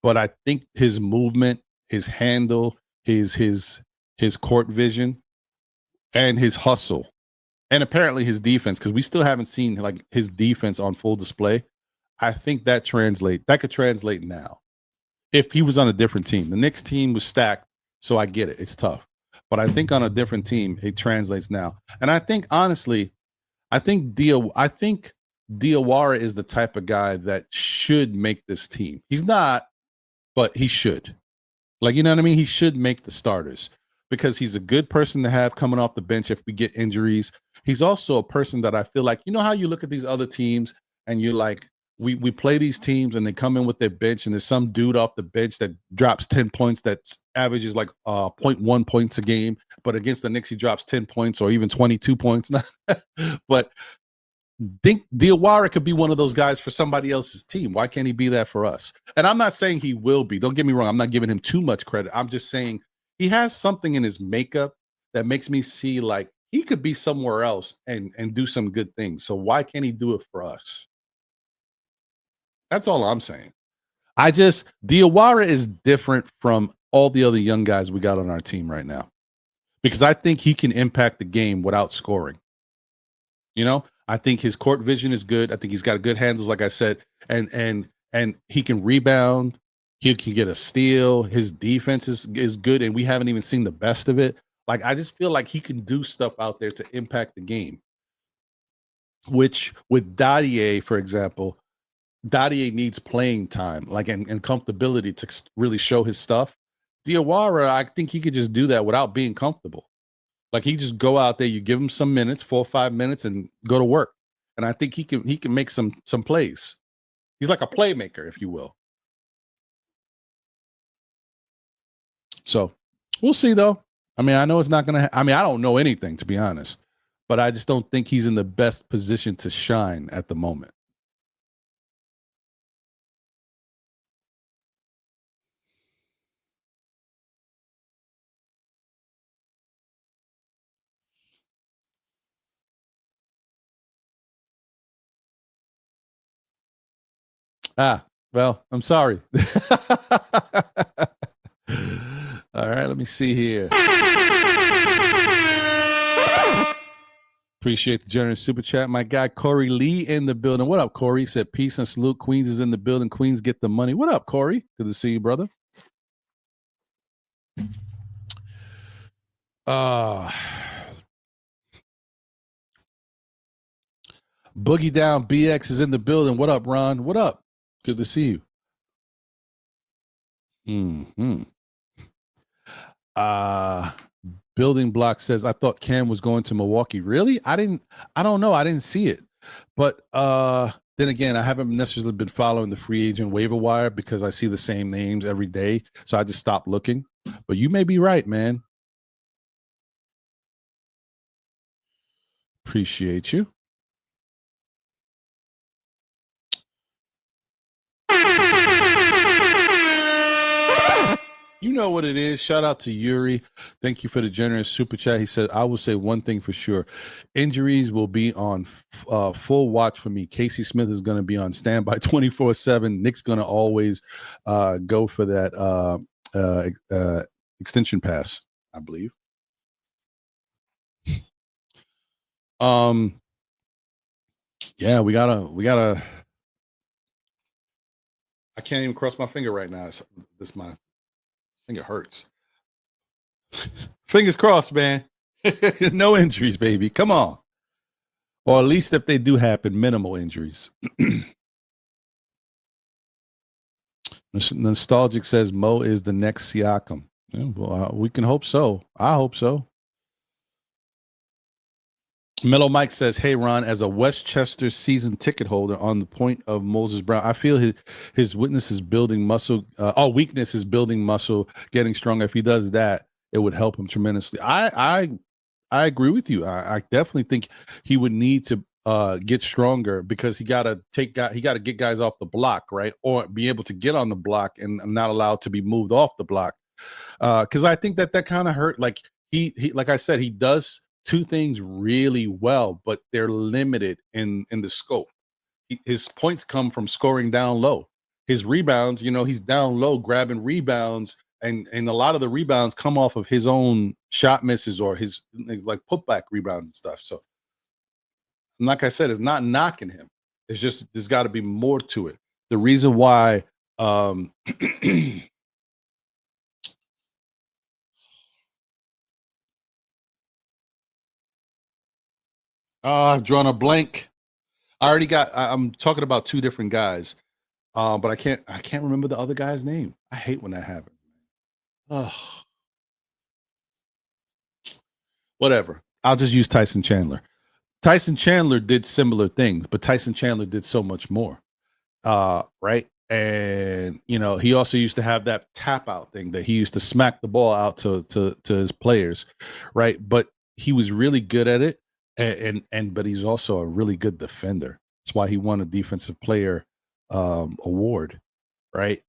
But I think his movement, his handle, his court vision, and his hustle, and apparently his defense, because we still haven't seen like his defense on full display. I think that could translate now. If he was on a different team, the Knicks team was stacked, so I get it. It's tough. But I think on a different team, it translates now. And I think honestly, I think Diawara is the type of guy that should make this team. He's not, but he should. Like, you know what I mean? He should make the starters because he's a good person to have coming off the bench if we get injuries. He's also a person that I feel like, you know how you look at these other teams and you're like, we play these teams and they come in with their bench and there's some dude off the bench that drops 10 points that averages like 0.1 points a game, but against the Knicks he drops 10 points or even 22 points. But think Diawara could be one of those guys for somebody else's team. Why can't he be that for us? And I'm not saying he will be. Don't get me wrong. I'm not giving him too much credit. I'm just saying he has something in his makeup that makes me see like he could be somewhere else and do some good things. So why can't he do it for us? That's all I'm saying. Diawara is different from all the other young guys we got on our team right now because I think he can impact the game without scoring. You know, I think his court vision is good. I think he's got good handles, like I said, and he can rebound. He can get a steal. His defense is good, and we haven't even seen the best of it. Like I just feel like he can do stuff out there to impact the game. Which with Dadier, for example, Dadier needs playing time, like and comfortability to really show his stuff. Diawara, I think he could just do that without being comfortable. Like he just go out there, you give him some minutes, 4 or 5 minutes, and go to work. And I think he can make some plays. He's like a playmaker, if you will. So we'll see, though. I mean, I know it's not gonna. I mean, I don't know anything, to be honest, but I just don't think he's in the best position to shine at the moment. Well, I'm sorry. All right, let me see here. Appreciate the generous super chat. My guy Corey Lee in the building. What up, Corey? He said peace and salute. Queens is in the building. Queens get the money. What up, Corey? Good to see you, brother. Boogie Down BX is in the building. What up, Ron? What up? Good to see you. Building Block says, I thought Cam was going to Milwaukee. Really? I don't know. I didn't see it. But then again, I haven't necessarily been following the free agent waiver wire because I see the same names every day. So I just stopped looking. But you may be right, man. Appreciate you. You know what it is. Shout out to Yuri. Thank you for the generous super chat. He said, I will say one thing for sure. Injuries will be on full watch for me. Casey Smith is going to be on standby 24/7. Nick's going to always go for that extension pass, I believe. Yeah, we gotta. I can't even cross my finger right now. My finger hurts. Fingers crossed, man. No injuries, baby. Come on. Or at least if they do happen, minimal injuries. Nostalgic says Mo is the next Siakam. Yeah, well, we can hope so. I hope so. Mellow Mike says, hey, Ron, as a Westchester season ticket holder on the point of Moses Brown, I feel his weakness is building muscle. Weakness is building muscle, getting stronger. If he does that, it would help him tremendously. I agree with you. I definitely think he would need to get stronger because he got to get guys off the block, right? Or be able to get on the block and not allowed to be moved off the block. Because I think that kind of hurt. Like he, like I said, he does two things really well, but they're limited in the scope. His points come from scoring down low. His rebounds, he's down low grabbing rebounds, and a lot of the rebounds come off of his own shot misses or his like putback rebounds and stuff. So, like I said, it's not knocking him. It's just there's got to be more to it. The reason why I've drawn a blank. I'm talking about two different guys. But I can't remember the other guy's name. I hate when that happens. Ugh. Whatever. I'll just use Tyson Chandler. Tyson Chandler did similar things, but Tyson Chandler did so much more. Right? And he also used to have that tap out thing that he used to smack the ball out to his players, right? But he was really good at it. But he's also a really good defender. That's why he won a defensive player award, right?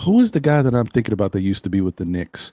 Who is the guy that I'm thinking about that used to be with the Knicks?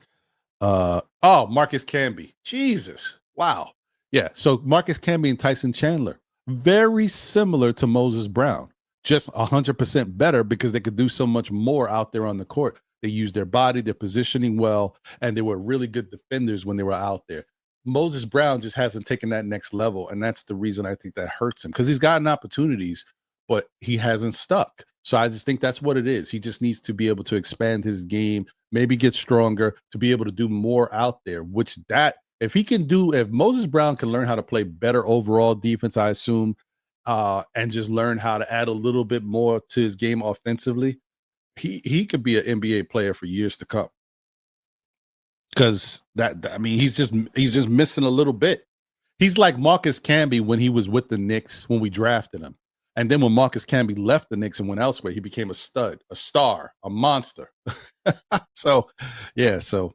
Marcus Camby. Jesus. Wow. Yeah. So Marcus Camby and Tyson Chandler, very similar to Moses Brown, just 100% better because they could do so much more out there on the court. They used their body, their positioning well, and they were really good defenders when they were out there. Moses Brown just hasn't taken that next level, and that's the reason I think that hurts him because he's gotten opportunities, but he hasn't stuck. So I just think that's what it is. He just needs to be able to expand his game, maybe get stronger to be able to do more out there, which that if Moses Brown can learn how to play better overall defense, I assume, and just learn how to add a little bit more to his game offensively, he could be an NBA player for years to come. Because he's just missing a little bit. He's like Marcus Camby when he was with the Knicks when we drafted him. And then when Marcus Camby left the Knicks and went elsewhere, he became a stud, a star, a monster. So, yeah. So,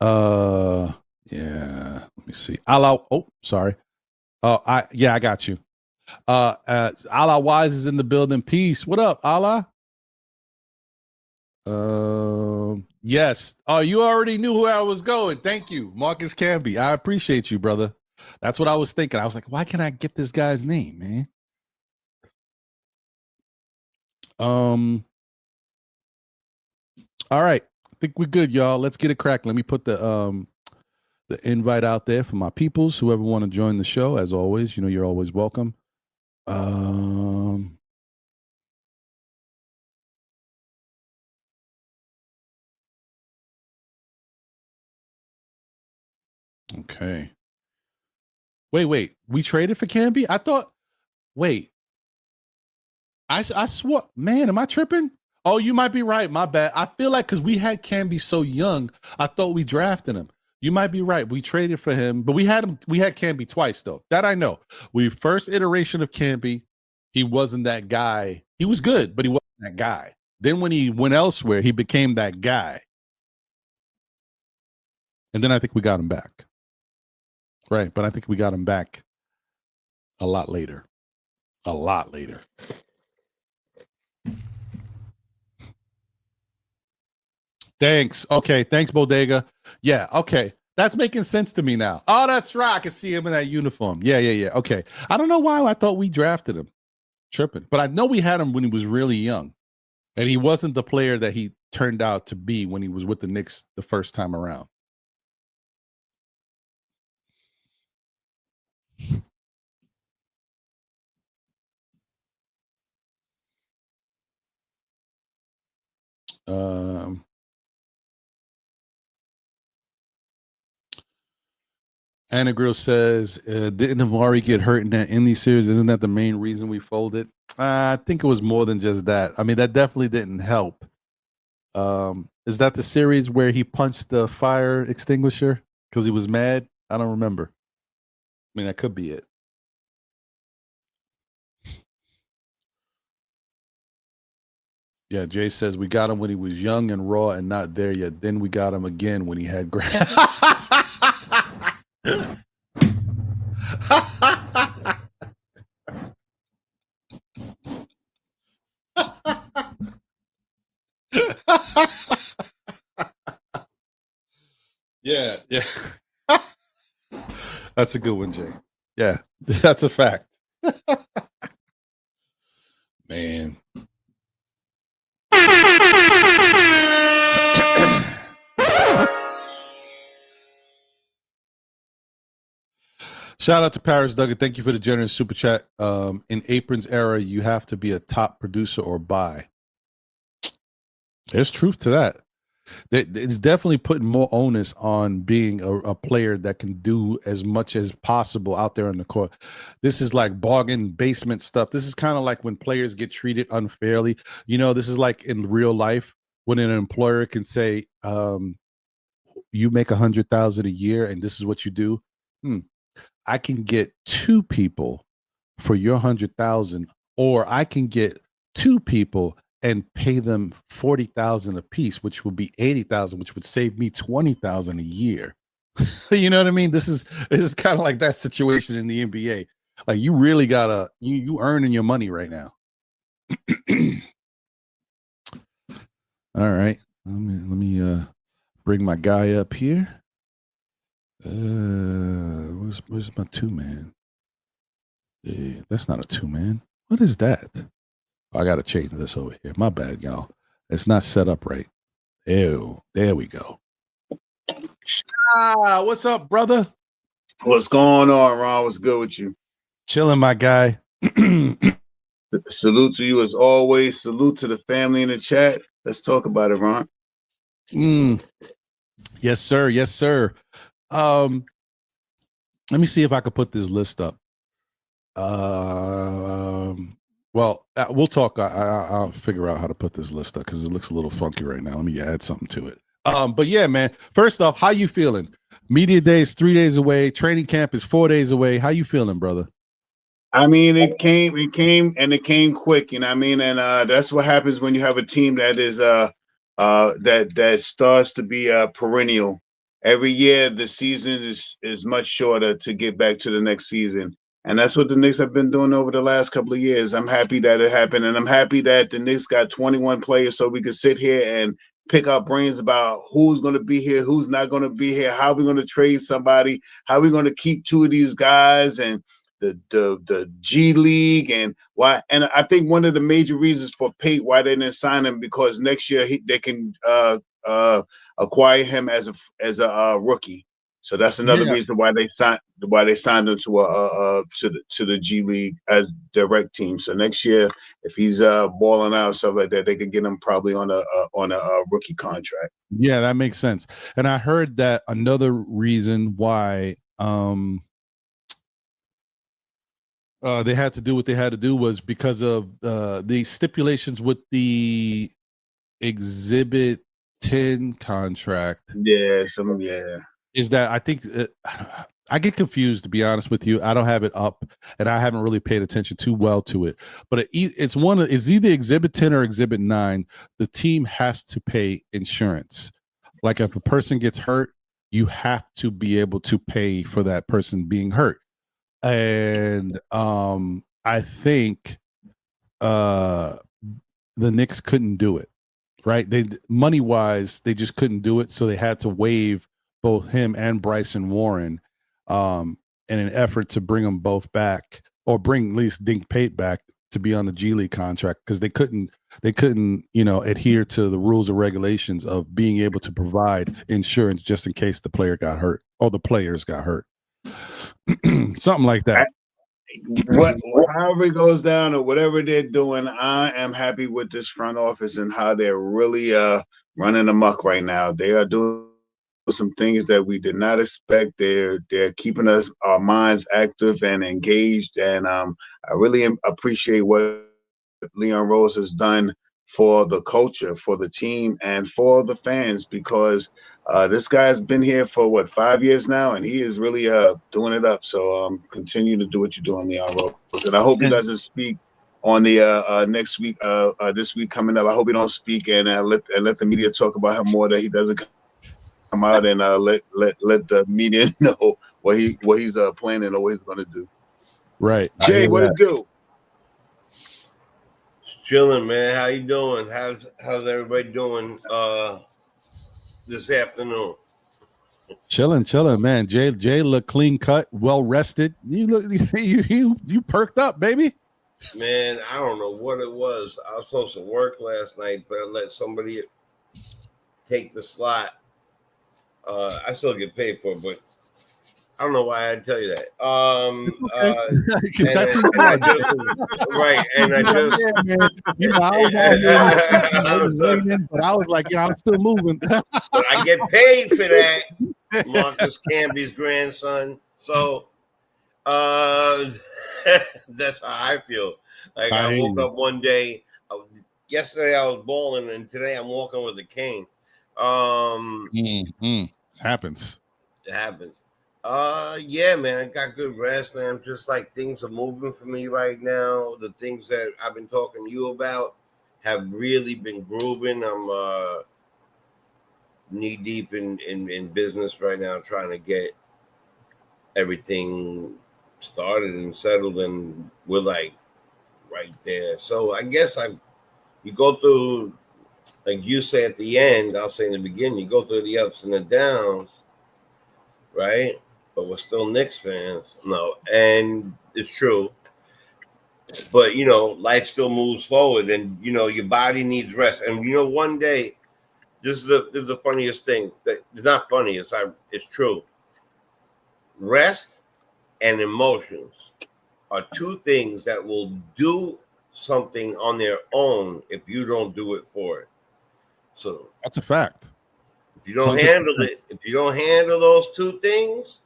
yeah. Let me see. Sorry. I got you. Allah Wise is in the building. Peace. What up, Allah? Yes. Oh, you already knew where I was going. Thank you, Marcus Camby. I appreciate you, brother. That's what I was thinking. I was like, why can't I get this guy's name, man? All right. I think we're good, y'all. Let's get it cracked. Let me put the invite out there for my peoples, whoever want to join the show. As always, you're always welcome. Okay. Wait. We traded for Camby? I thought. Wait. I swore. Man, am I tripping? Oh, you might be right. My bad. I feel like because we had Camby so young, I thought we drafted him. You might be right. We traded for him, but we had Camby twice though. That I know. We first iteration of Camby, he wasn't that guy. He was good, but he wasn't that guy. Then when he went elsewhere, he became that guy. And then I think we got him back. Right, but I think we got him back a lot later. A lot later. Thanks. Okay. Thanks, Bodega. Yeah. Okay. That's making sense to me now. Oh, that's right. I can see him in that uniform. Yeah. Okay. I don't know why I thought we drafted him. Tripping. But I know we had him when he was really young. And he wasn't the player that he turned out to be when he was with the Knicks the first time around. Anna Grill says, didn't Amari get hurt in that Indy series? Isn't that the main reason we folded? I think it was more than just that. I mean, that definitely didn't help. Is that the series where he punched the fire extinguisher because he was mad? I don't remember. I mean, that could be it. Yeah, Jay says we got him when he was young and raw and not there yet. Then we got him again when he had grass. Yeah. That's a good one, Jay. Yeah, that's a fact. Man. Shout out to Paris Duggan. Thank you for the generous super chat. In Apron's era, you have to be a top producer or buy. There's truth to that. It's definitely putting more onus on being a player that can do as much as possible out there on the court. This is like bargain basement stuff. This is kind of like when players get treated unfairly. This is like in real life when an employer can say, you make $100,000 a year and this is what you do. I can get two people for your 100,000, or I can get two people and pay them $40,000 a piece, which would be $80,000, which would save me $20,000 a year. You know what I mean? This is kind of like that situation in the NBA. Like you really gotta you earning your money right now. All right, let me bring my guy up here. Where's my 2-man? That's not a 2-man. What is that? I gotta change this over here. My bad, y'all. It's not set up right. Ew, there we go. What's up, brother? What's going on, Ron? What's good with you? Chilling, my guy. Salute to you as always. Salute to the family in the chat. Let's talk about it, Ron. Yes, sir. Yes, sir. Let me see if I could put this list up. Well, we'll talk. I'll figure out how to put this list up because it looks a little funky right now. Let me add something to it. But yeah, man. First off, how you feeling? Media day is 3 days away. Training camp is 4 days away. How you feeling, brother? I mean, it came quick, you know what I mean? And that's what happens when you have a team that is that starts to be perennial. Every year the season is much shorter to get back to the next season. And that's what the Knicks have been doing over the last couple of years. I'm happy that it happened. And I'm happy that the Knicks got 21 players so we could sit here and pick our brains about who's going to be here, who's not going to be here, how we're going to trade somebody, how we're going to keep two of these guys, and the G League and why. And I think one of the major reasons for Pate why they didn't sign him because next year they can acquire him as a rookie. So that's another reason why they signed him to the G League as direct team. So next year, if he's balling out and stuff like that, they could get him probably on a rookie contract. Yeah, that makes sense. And I heard that another reason why they had to do what they had to do was because of the stipulations with the Exhibit 10 contract. Yeah. Is that I think I get confused, to be honest with you. I don't have it up, and I haven't really paid attention too well to it. But it's either Exhibit 10 or Exhibit 9. The team has to pay insurance. Like if a person gets hurt, you have to be able to pay for that person being hurt. And I think the Knicks couldn't do it, right? They money wise, they just couldn't do it, so they had to waive both him and Bryson Warren in an effort to bring them both back, or bring at least Dink Pate back to be on the G League contract, because they couldn't adhere to the rules and regulations of being able to provide insurance just in case the player got hurt or the players got hurt. Something like that. However it goes down or whatever they're doing, I am happy with this front office and how they're really running amok right now. They are doing some things that we did not expect. They're keeping our minds active and engaged, and I really appreciate what Leon Rose has done for the culture, for the team, and for the fans, because this guy's been here for 5 years now, and he is really doing it up. So continue to do what you're doing, Leon Rose, and I hope he doesn't speak on the next week, this week coming up. I hope he don't speak and let the media talk about him more. That he doesn't come out and let the media know what he's planning or what he's going to do. Right, Jay, what it do? Chilling, man. How you doing? How's everybody doing this afternoon? Chilling, man. Jay look clean cut, well rested. You look you perked up, baby. Man, I don't know what it was. I was supposed to work last night, but I let somebody take the slot. I still get paid for it, but I don't know why I had to tell you that. That's right. And I just, I was waiting, but I was like, I'm still moving. But I get paid for that, Marcus Camby's grandson. So that's how I feel. Like I woke up one day. Yesterday I was balling, and today I'm walking with a cane. Happens. It happens. Yeah, man, I got good rest, man. Just like things are moving for me right now. The things that I've been talking to you about have really been grooving. I'm knee deep in business right now, trying to get everything started and settled, and we're like right there. So I guess you go through, like you say at the end, I'll say in the beginning, you go through the ups and the downs, right? But we're still Knicks fans. No, and it's true. But life still moves forward, and your body needs rest. And one day, this is the funniest thing. That it's not funny. It's true. Rest and emotions are two things that will do something on their own if you don't do it for it. So that's a fact. If you don't 100%. Handle it, if you don't handle those two things,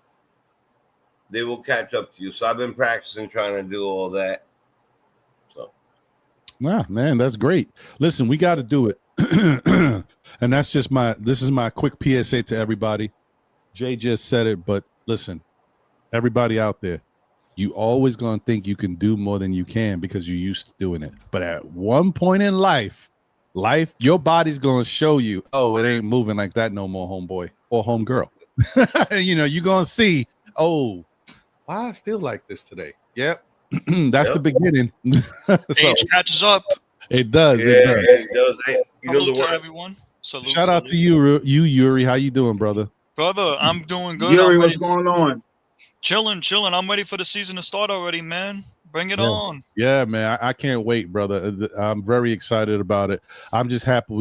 they will catch up to you. So I've been practicing trying to do all that. So, nah, man, that's great. Listen, we got to do it, and that's just this is my quick PSA to everybody. Jay just said it, but listen, everybody out there, you always gonna think you can do more than you can because you're used to doing it. But at one point in life, your body's gonna show you, oh, it ain't moving like that no more, homeboy or homegirl. You're gonna see, oh, I feel like this today. Yep. That's the beginning. So, age catches up. It does. Yeah, it does. Salute to everyone. Salute. Shout out to you, Yuri. How you doing, brother? Brother, I'm doing good. Yuri, what's going on? Chilling. I'm ready for the season to start already, man. Bring it on. Yeah, man. I can't wait, brother. I'm very excited about it. I'm just happy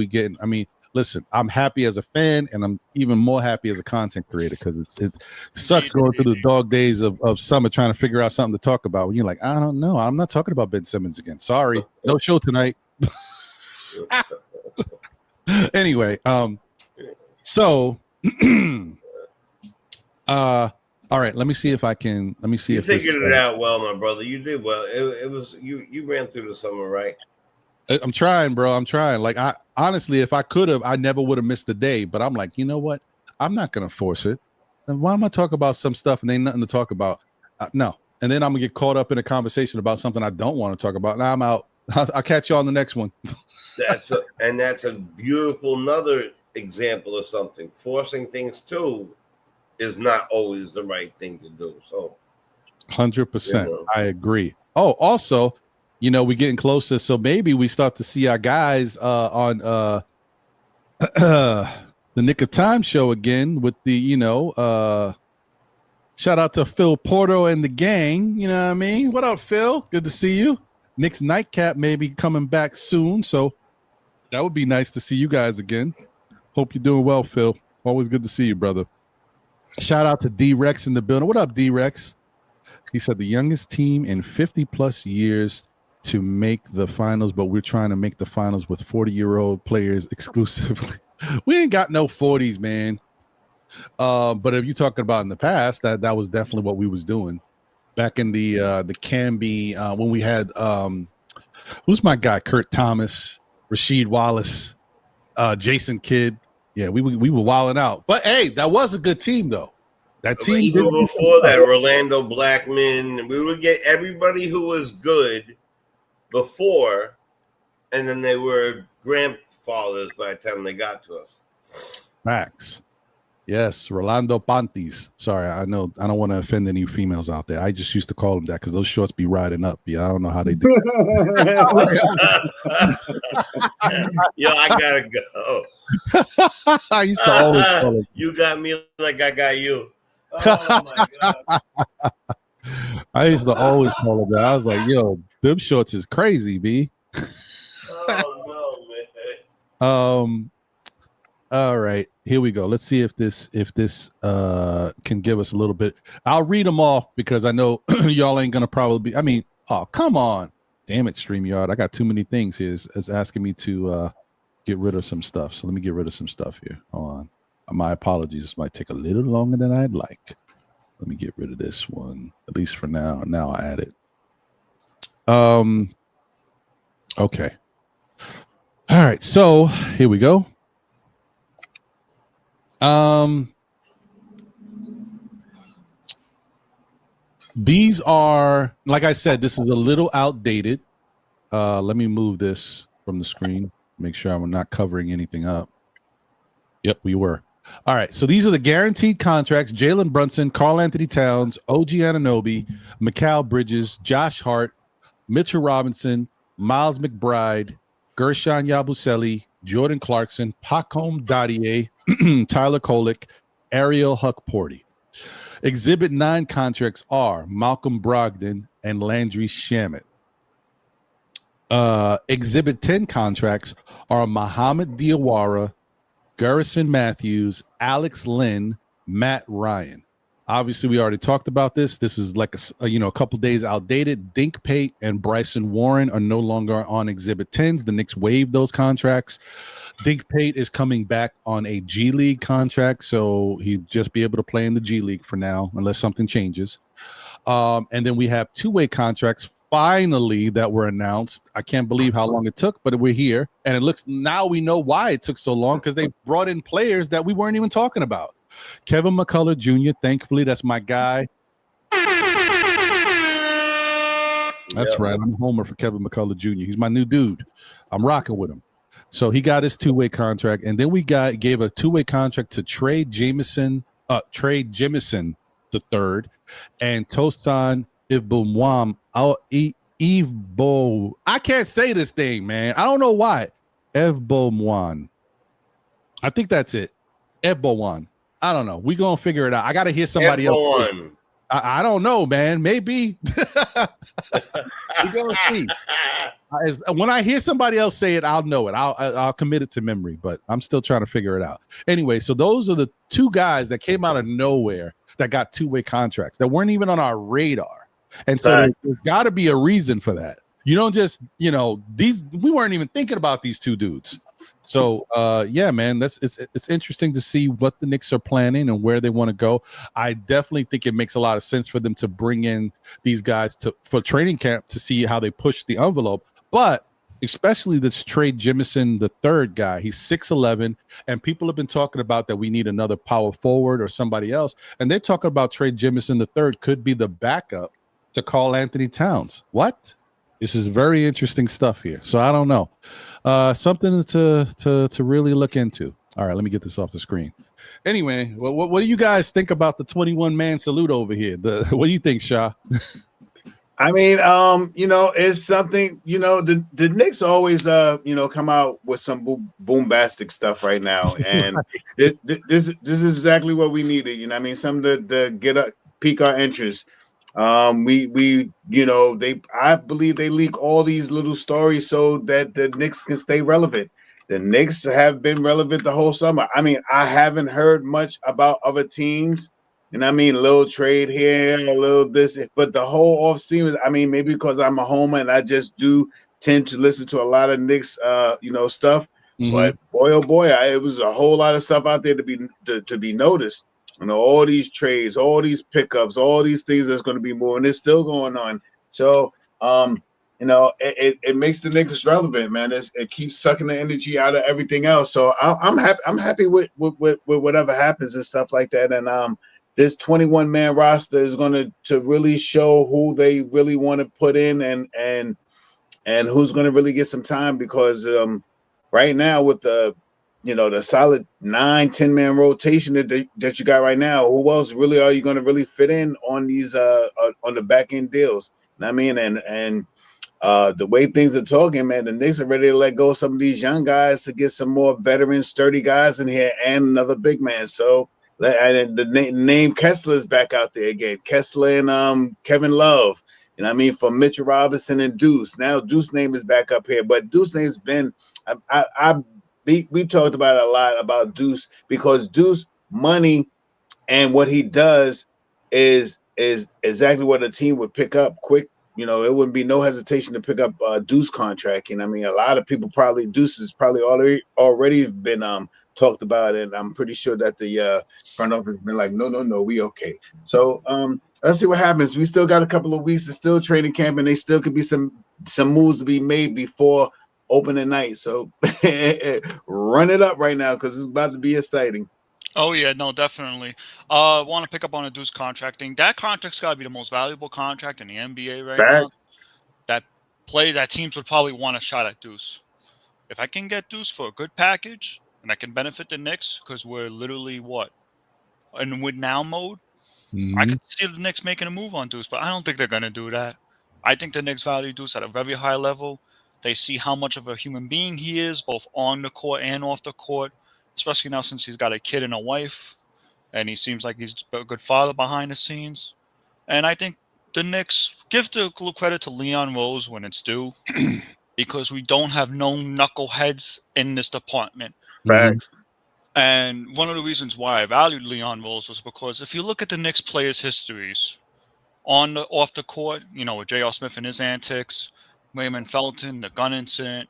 listen, I'm happy as a fan, and I'm even more happy as a content creator because it sucks going through the dog days of summer trying to figure out something to talk about. When you're like, I don't know. I'm not talking about Ben Simmons again. Sorry. No show tonight. Anyway, so all right, let me see if I can. Let me see if you figured it out well, my brother. You did well. It was you ran through the summer, right? I'm trying, bro. I'm trying. Like, I honestly, if I could have, I never would have missed a day. But I'm like, you know what? I'm not gonna force it. And why am I talking about some stuff and ain't nothing to talk about? No. And then I'm gonna get caught up in a conversation about something I don't want to talk about. Now I'm out. I'll catch you on the next one. That's a beautiful another example of something. Forcing things too is not always the right thing to do. So 100%. I agree. Oh, also, we're getting closer. So maybe we start to see our guys on the Nick of Time show again with the, shout out to Phil Porto and the gang. You know what I mean? What up, Phil? Good to see you. Nick's Nightcap may be coming back soon. So that would be nice to see you guys again. Hope you're doing well, Phil. Always good to see you, brother. Shout out to D-Rex in the building. What up, D-Rex? He said the youngest team in 50 plus years to make the finals, but we're trying to make the finals with 40-year-old players exclusively. We ain't got no 40s, man. But if you're talking about in the past, that was definitely what we was doing back in the Canby when we had who's my guy? Kurt Thomas, Rasheed Wallace, Jason Kidd. Yeah, we were wilding out. But hey, that was a good team though. That team even before that, Orlando Blackman, we would get everybody who was good before, and then they were grandfathers by the time they got to us. Max. Yes, Rolando Panties. Sorry, I know I don't want to offend any females out there. I just used to call them that because those shorts be riding up. Yeah, I don't know how they do. Yo, I gotta go. I used to always call them. You got me like I got you. Oh my god. I used to always call them that. I was like, yo, them shorts is crazy, B. Oh no, man. All right, here we go. Let's see if this can give us a little bit. I'll read them off because I know y'all ain't gonna probably. Oh, come on, damn it, StreamYard. I got too many things here. It's asking me to get rid of some stuff. So let me get rid of some stuff here. Hold on. My apologies. This might take a little longer than I'd like. Let me get rid of this one, at least for now. Now I'll add it. Okay. All right. So here we go. These are, like I said, this is a little outdated. Let me move this from the screen. Make sure I'm not covering anything up. Yep, we were. All right, so these are the guaranteed contracts: Jalen Brunson, Karl-Anthony Towns, OG Anunoby, Mikal Bridges, Josh Hart, Mitchell Robinson, Miles McBride, Gershon Yabusele, Jordan Clarkson, Pacome Dadier, Tyler Kolek, Ariel Huck-Porty. Exhibit 9 contracts are Malcolm Brogdon and Landry Shamet. Exhibit 10 contracts are Muhammad Diawara, Garrison Matthews, Alex Lynn, Matt Ryan. Obviously, we already talked about this. This is like a couple days outdated. Dink Pate and Bryson Warren are no longer on Exhibit 10s. The Knicks waived those contracts. Dink Pate is coming back on a G League contract, so he'd just be able to play in the G League for now, unless something changes. And then we have two-way contracts finally that were announced. I can't believe how long it took, but we're here. And it looks now we know why it took so long, because they brought in players that we weren't even talking about. Kevin McCullough Jr., thankfully, that's my guy. That's right. I'm a homer for Kevin McCullough Jr. He's my new dude. I'm rocking with him. So he got his two-way contract. And then we gave a two-way contract to Trey Jemison the third, and Tosan Ibumwam Evbo. I can't say this thing, man. I don't know why. Evbomwan. I think that's it. Evbowan. I don't know. We're going to figure it out. I got to hear somebody else. I don't know, man. Maybe. We're going to see. When I hear somebody else say it, I'll know it. I'll commit it to memory, but I'm still trying to figure it out. Anyway, so those are the two guys that came out of nowhere that got two-way contracts that weren't even on our radar. And so there's got to be a reason for that. You don't just, we weren't even thinking about these two dudes. So, yeah, man, it's interesting to see what the Knicks are planning and where they want to go. I definitely think it makes a lot of sense for them to bring in these guys for training camp to see how they push the envelope. But especially this Trey Jemison, the third guy, he's 6'11", and people have been talking about that we need another power forward or somebody else. And they're talking about Trey Jemison the third could be the backup to Karl-Anthony Towns. What? This is very interesting stuff here. So I don't know. Something to really look into. All right, let me get this off the screen. Anyway, what do you guys think about the 21-man salute over here? What do you think, Shah? I mean, it's something, the Knicks always, come out with some boombastic stuff right now. And this is exactly what we needed. I mean, something to pique our interest. I believe they leak all these little stories so that the Knicks can stay relevant. The Knicks have been relevant the whole summer. I mean, I haven't heard much about other teams. And I mean, a little trade here, a little this, but the whole offseason, I mean, maybe because I'm a homer and I just do tend to listen to a lot of Knicks, stuff. Mm-hmm. But boy, oh boy, it was a whole lot of stuff out there to be noticed. All these trades, all these pickups, all these things that's going to be more, and it's still going on. So, it makes the Knicks relevant, man. It keeps sucking the energy out of everything else. So I'm happy. I'm happy with whatever happens and stuff like that. And this 21-man roster is going to really show who they really want to put in and who's going to really get some time, because right now with the solid 9-10-man rotation that you got right now, who else really are you going to really fit in on these on the back end deals? I mean, and the way things are talking, man, the Knicks are ready to let go of some of these young guys to get some more veteran, sturdy guys in here and another big man. So. And the name Kessler is back out there again. Kessler and Kevin Love. For Mitchell Robinson and Deuce. Now Deuce's name is back up here, but Deuce's name's been. We talked about it a lot about Deuce, because Deuce money and what he does is exactly what a team would pick up quick. It wouldn't be no hesitation to pick up Deuce contract. And I mean, a lot of people Deuce has probably already been talked about, and I'm pretty sure that the front office has been like, no, we okay. So let's see what happens. We still got a couple of weeks. It's still training camp, and they still could be some moves to be made before opening night. So run it up right now, because it's about to be exciting. Oh, yeah, no, definitely. Want to pick up on a Deuce contracting. That contract's got to be the most valuable contract in the NBA right now. That teams would probably want a shot at Deuce. if I can get Deuce for a good package and I can benefit the Knicks because we're literally what in win now mode, I Mhm. could see the Knicks making a move on Deuce, but I don't think they're gonna do that. I think the Knicks value Deuce at a very high level. They see how much of a human being he is, both on the court and off the court, especially now since he's got a kid and a wife, and he seems like he's a good father behind the scenes. And I think the Knicks give the credit to Leon Rose when it's due, because we don't have no knuckleheads in this department. Mhm. Facts. And one of the reasons why I valued Leon Rose was because if you look at the Knicks players' histories on the off the court, with J.R. Smith and his antics, Raymond Felton, the gun incident,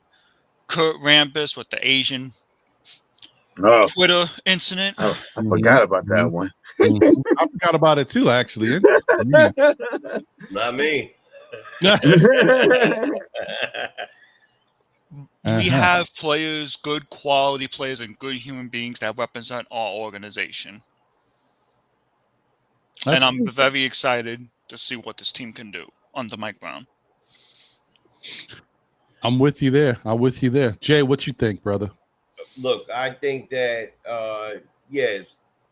Kurt Rambis with the Asian Oh, Twitter incident. I Mhm. forgot about that Mhm. one. Mhm. I forgot about it too, actually. Interesting. Not me. We Uh-huh. have players, good quality players, and good human beings that represent our organization. And I'm Absolutely. very excited to see what this team can do under Mike Brown. I'm with you there. I'm with you there. Jay, what you think, brother? Look, I think that yeah,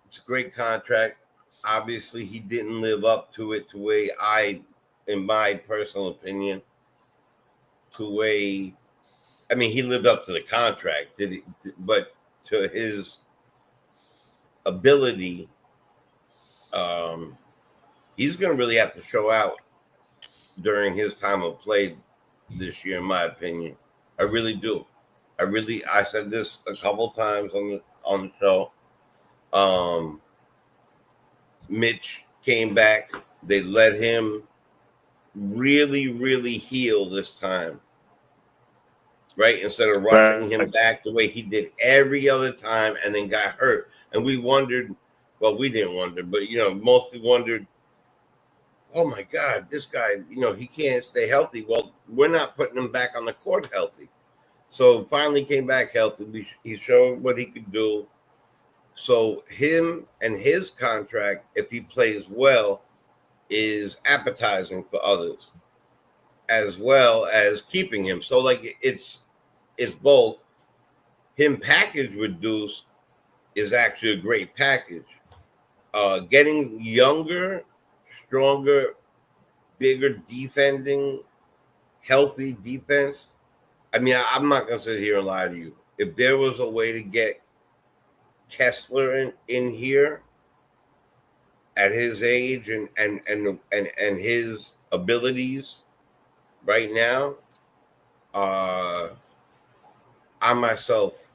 it's a great contract. Obviously, he didn't live up to it to way in my personal opinion, I mean, he lived up to the contract, did he? But to his ability, he's going to really have to show out during his time of play this year, in my opinion. I really do. I said this a couple times on the show. Mitch came back. They let him really, really heal this time, right? Instead of rushing him back the way he did every other time and then got hurt. And we wondered, well, we didn't wonder, but, mostly wondered, oh my God, this guy, he can't stay healthy. Well, we're not putting him back on the court healthy. So finally came back healthy. He showed what he could do. So him and his contract, if he plays well, is appetizing for others, as well as keeping him. So like it's both. Him package with Deuce is actually a great package. Getting younger, stronger, bigger defending, healthy defense. I mean, I'm not gonna sit here and lie to you. If there was a way to get Kessler in here at his age and his abilities right now, I myself,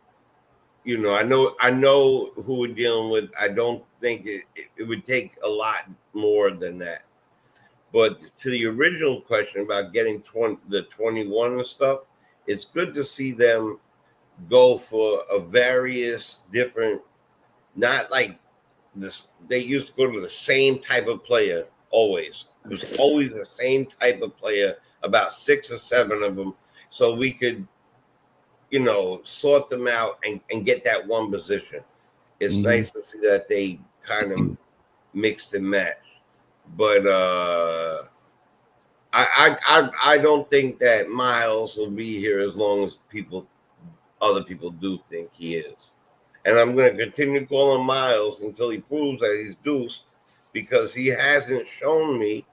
I know who we're dealing with. I don't think it would take a lot more than that. But to the original question about getting the 21 and stuff, it's good to see them go for a various different, not like this. They used to go to the same type of player always. It was always the same type of player, about 6 or 7 of them, so we could, sort them out and get that one position. It's nice to see that they kind of mixed and matched. But I don't think that Miles will be here as long as other people do think he is. And I'm going to continue calling Miles until he proves that he's Deuce, because he hasn't shown me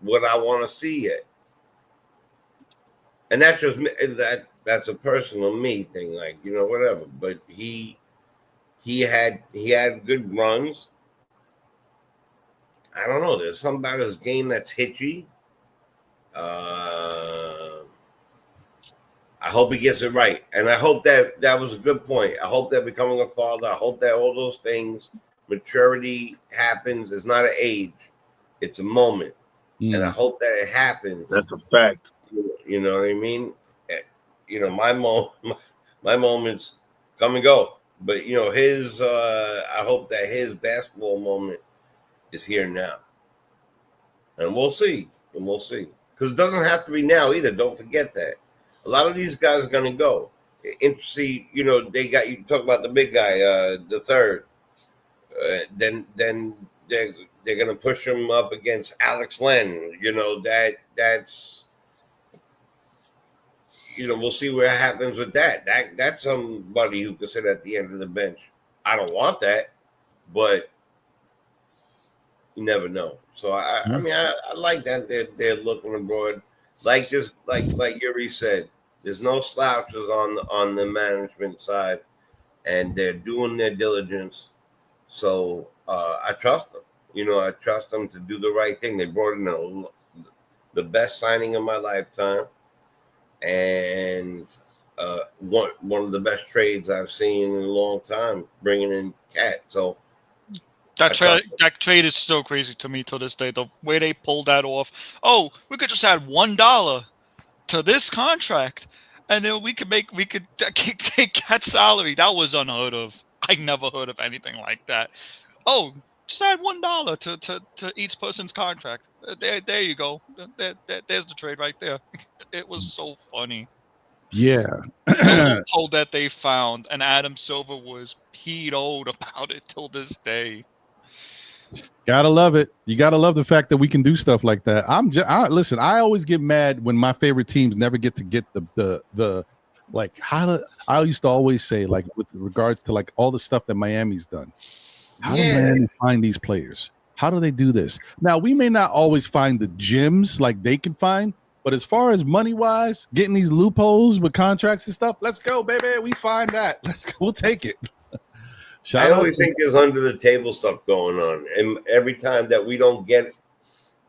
what I want to see yet. And that's just that's a personal me thing, like, whatever. But he had good runs. I don't know. There's something about his game that's hitchy. I hope he gets it right, and I hope that was a good point. I hope that becoming a father, I hope that all those things, maturity happens. It's not an age; it's a moment, and I hope that it happens. That's a fact. You know what I mean? My moments come and go, but his. I hope that his basketball moment is here now, and we'll see. Because it doesn't have to be now either. Don't forget that. A lot of these guys are going to go. Interesting, they got, you talk about the big guy, the third. Then they're going to push him up against Alex Len. That's we'll see what happens with that. That's somebody who could sit at the end of the bench. I don't want that, but you never know. So I mean, I like that they're looking abroad. Like this, like Yuri said, there's no slouches on the management side, and they're doing their diligence. So I trust them. I trust them to do the right thing. They brought in the best signing of my lifetime, and one of the best trades I've seen in a long time, bringing in Cat. So that trade is still crazy to me till this day. The way they pulled that off. Oh, we could just add $1 to this contract, and then we could take Cat's salary. That was unheard of. I never heard of anything like that. Oh, just add $1 to each person's contract. There you go. There's the trade right there. It was so funny. Yeah. The loophole that they found, and Adam Silver was peed-old about it till this day. Gotta love it. You gotta love the fact that we can do stuff like that. Listen. I always get mad when my favorite teams never get to get the like. I used to always say, like, with regards to like all the stuff that Miami's done. How do Miami find these players? How do they do this? Now, we may not always find the gems like they can find, but as far as money wise, getting these loopholes with contracts and stuff, let's go, baby. We find that. Let's go. We'll take it. I always think there's under the table stuff going on, and every time that we don't get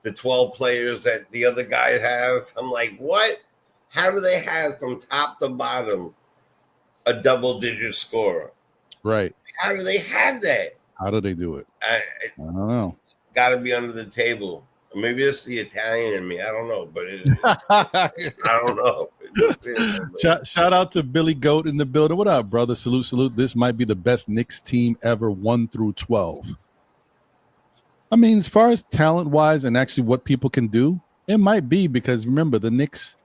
the 12 players that the other guys have, I'm like, what? How do they have from top to bottom a double-digit scorer? Right. How do they have that? How do they do it? I don't know. Got to be under the table. Maybe it's the Italian in me. I don't know, but I don't know. Shout out to Billy Goat in the building. What up, brother? Salute. This might be the best Knicks team ever, 1 through 12. I mean, as far as talent-wise and actually what people can do, it might be, because remember, the Knicks,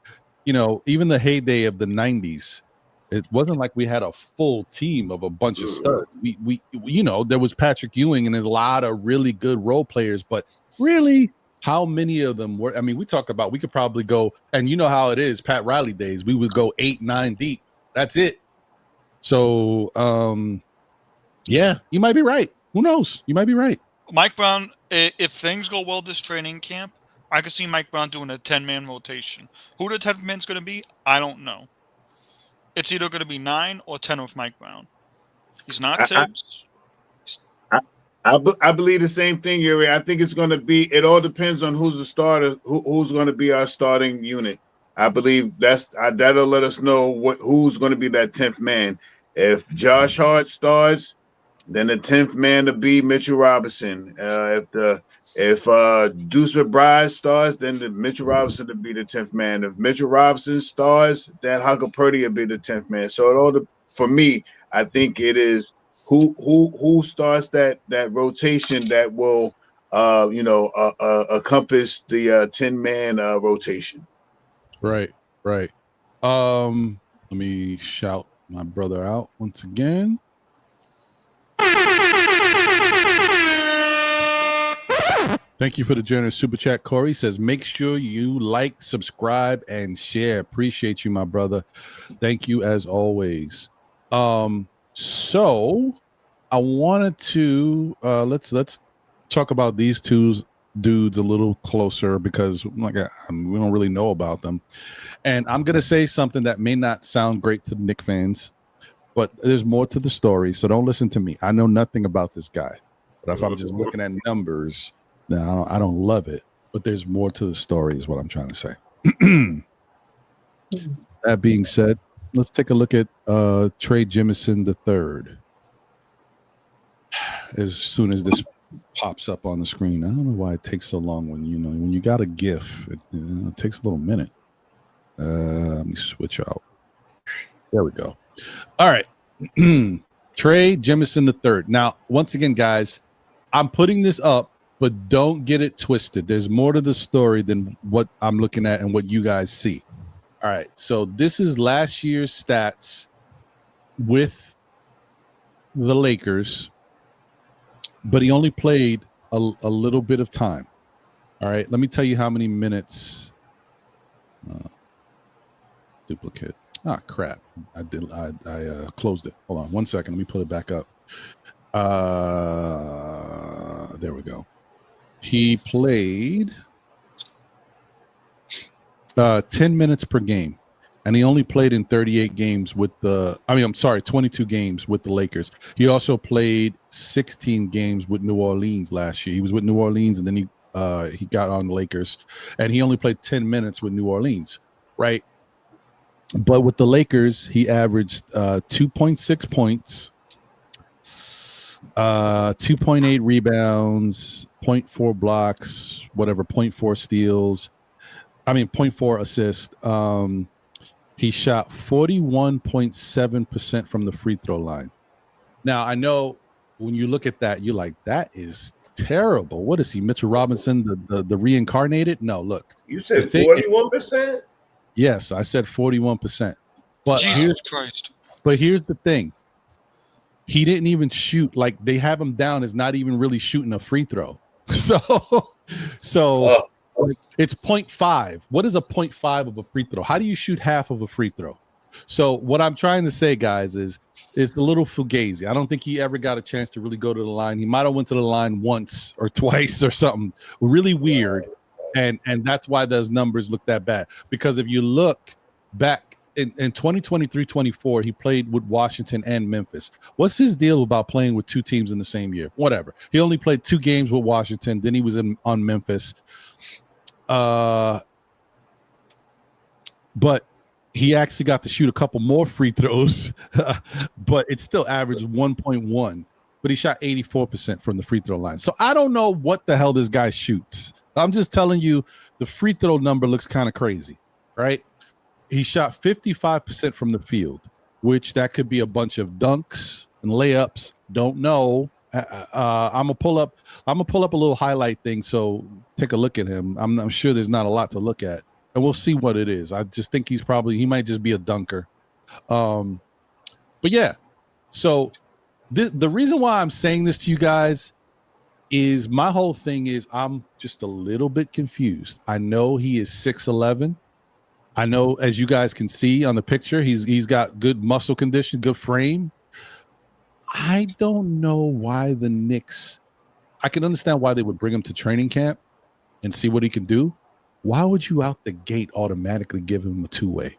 even the heyday of the 90s, it wasn't like we had a full team of a bunch of studs. We there was Patrick Ewing and a lot of really good role players, but really, how many of them were? I mean, we could probably go, and you know how it is, Pat Riley days, we would go 8, 9 deep. That's it. So, yeah, you might be right. Who knows? You might be right. Mike Brown, if things go well this training camp, I could see Mike Brown doing a 10-man rotation. Who the 10th man's going to be, I don't know. It's either going to be 9 or 10 with Mike Brown. He's not Tibbs. I believe the same thing, Yuri. I think it's going to be. It all depends on who's the starter, who's going to be our starting unit. I believe that'll let us know who's going to be that 10th man. If Josh Hart starts, then the 10th man to be Mitchell Robinson. If Deuce McBride starts, then Mitchell Robinson to be the 10th man. If Mitchell Robinson starts, then Hunter Purdy will be the 10th man. So for me, I think it is who starts that rotation that will encompass the 10-man rotation. Right. Let me shout my brother out once again. Thank you for the generous super chat. Corey says, make sure you like, subscribe, and share. Appreciate you, my brother. Thank you as always. So I wanted to let's talk about these two dudes a little closer, because we don't really know about them. And I'm gonna say something that may not sound great to the Knicks fans, but there's more to the story. So don't listen to me. I know nothing about this guy. But if I'm just looking at numbers, then I don't love it. But there's more to the story, is what I'm trying to say. That being said, let's take a look at Trey Jemison III. As soon as this pops up on the screen, I don't know why it takes so long when you got a GIF. It takes a little minute. Let me switch out. There we go. All right. Trey Jemison III. Now, once again, guys, I'm putting this up, but don't get it twisted. There's more to the story than what I'm looking at and what you guys see. All right. So this is last year's stats with the Lakers, but he only played a little bit of time. All right. Let me tell you how many minutes. Duplicate. Ah, crap. I closed it. Hold on 1 second. Let me put it back up. There we go. He played 10 minutes per game, and he only played in 38 games with 22 games with the Lakers. He also played 16 games with New Orleans last year. He was with New Orleans, and then he got on the Lakers, and he only played 10 minutes with New Orleans, right? But with the Lakers, he averaged 2.6 points, 2.8 rebounds, 0.4 blocks, 0.4 steals. 0.4 assists. He shot 41.7% from the free throw line. Now, I know when you look at that, you're like, that is terrible. What is he, Mitchell Robinson, the reincarnated? No, look. You said 41%? Yes, I said 41%. But Jesus Christ. But here's the thing. He didn't even shoot. Like, they have him down as not even really shooting a free throw. So like, it's 0.5. What is a 0.5 of a free throw? How do you shoot half of a free throw? So what I'm trying to say, guys, is it's a little fugazi. I don't think he ever got a chance to really go to the line. He might have went to the line once or twice or something really weird. And that's why those numbers look that bad. Because if you look back in 2023-24, he played with Washington and Memphis. What's his deal about playing with two teams in the same year? Whatever. He only played 2 games with Washington. Then he was on Memphis. But he actually got to shoot a couple more free throws, but it still averaged 1.1. But he shot 84% from the free throw line. So I don't know what the hell this guy shoots. I'm just telling you, the free throw number looks kind of crazy, right? He shot 55% from the field, which that could be a bunch of dunks and layups. Don't know. I'm gonna pull up a little highlight thing. So take a look at him. I'm sure there's not a lot to look at, and we'll see what it is. I just think he might just be a dunker. But yeah. So the reason why I'm saying this to you guys is my whole thing is I'm just a little bit confused. I know he is 6'11". I know, as you guys can see on the picture, he's got good muscle condition, good frame. I don't know why the Knicks. I can understand why they would bring him to training camp and see what he can do. Why would you out the gate automatically give him a two-way?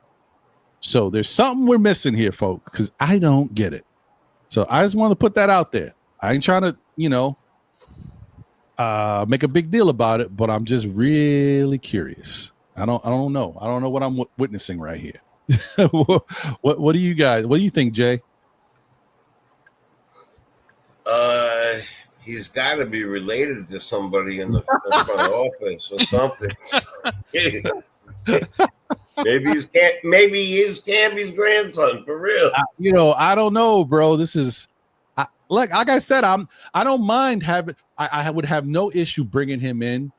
So there's something we're missing here, folks, because I don't get it. So I just want to put that out there. I ain't trying to, make a big deal about it, but I'm just really curious. I don't know. I don't know what I'm witnessing right here. What do you guys? What do you think, Jay? He's got to be related to somebody in the front office or something. Maybe he is Campy's grandson for real. I don't know, bro. This is like I said, I don't mind having. I would have no issue bringing him in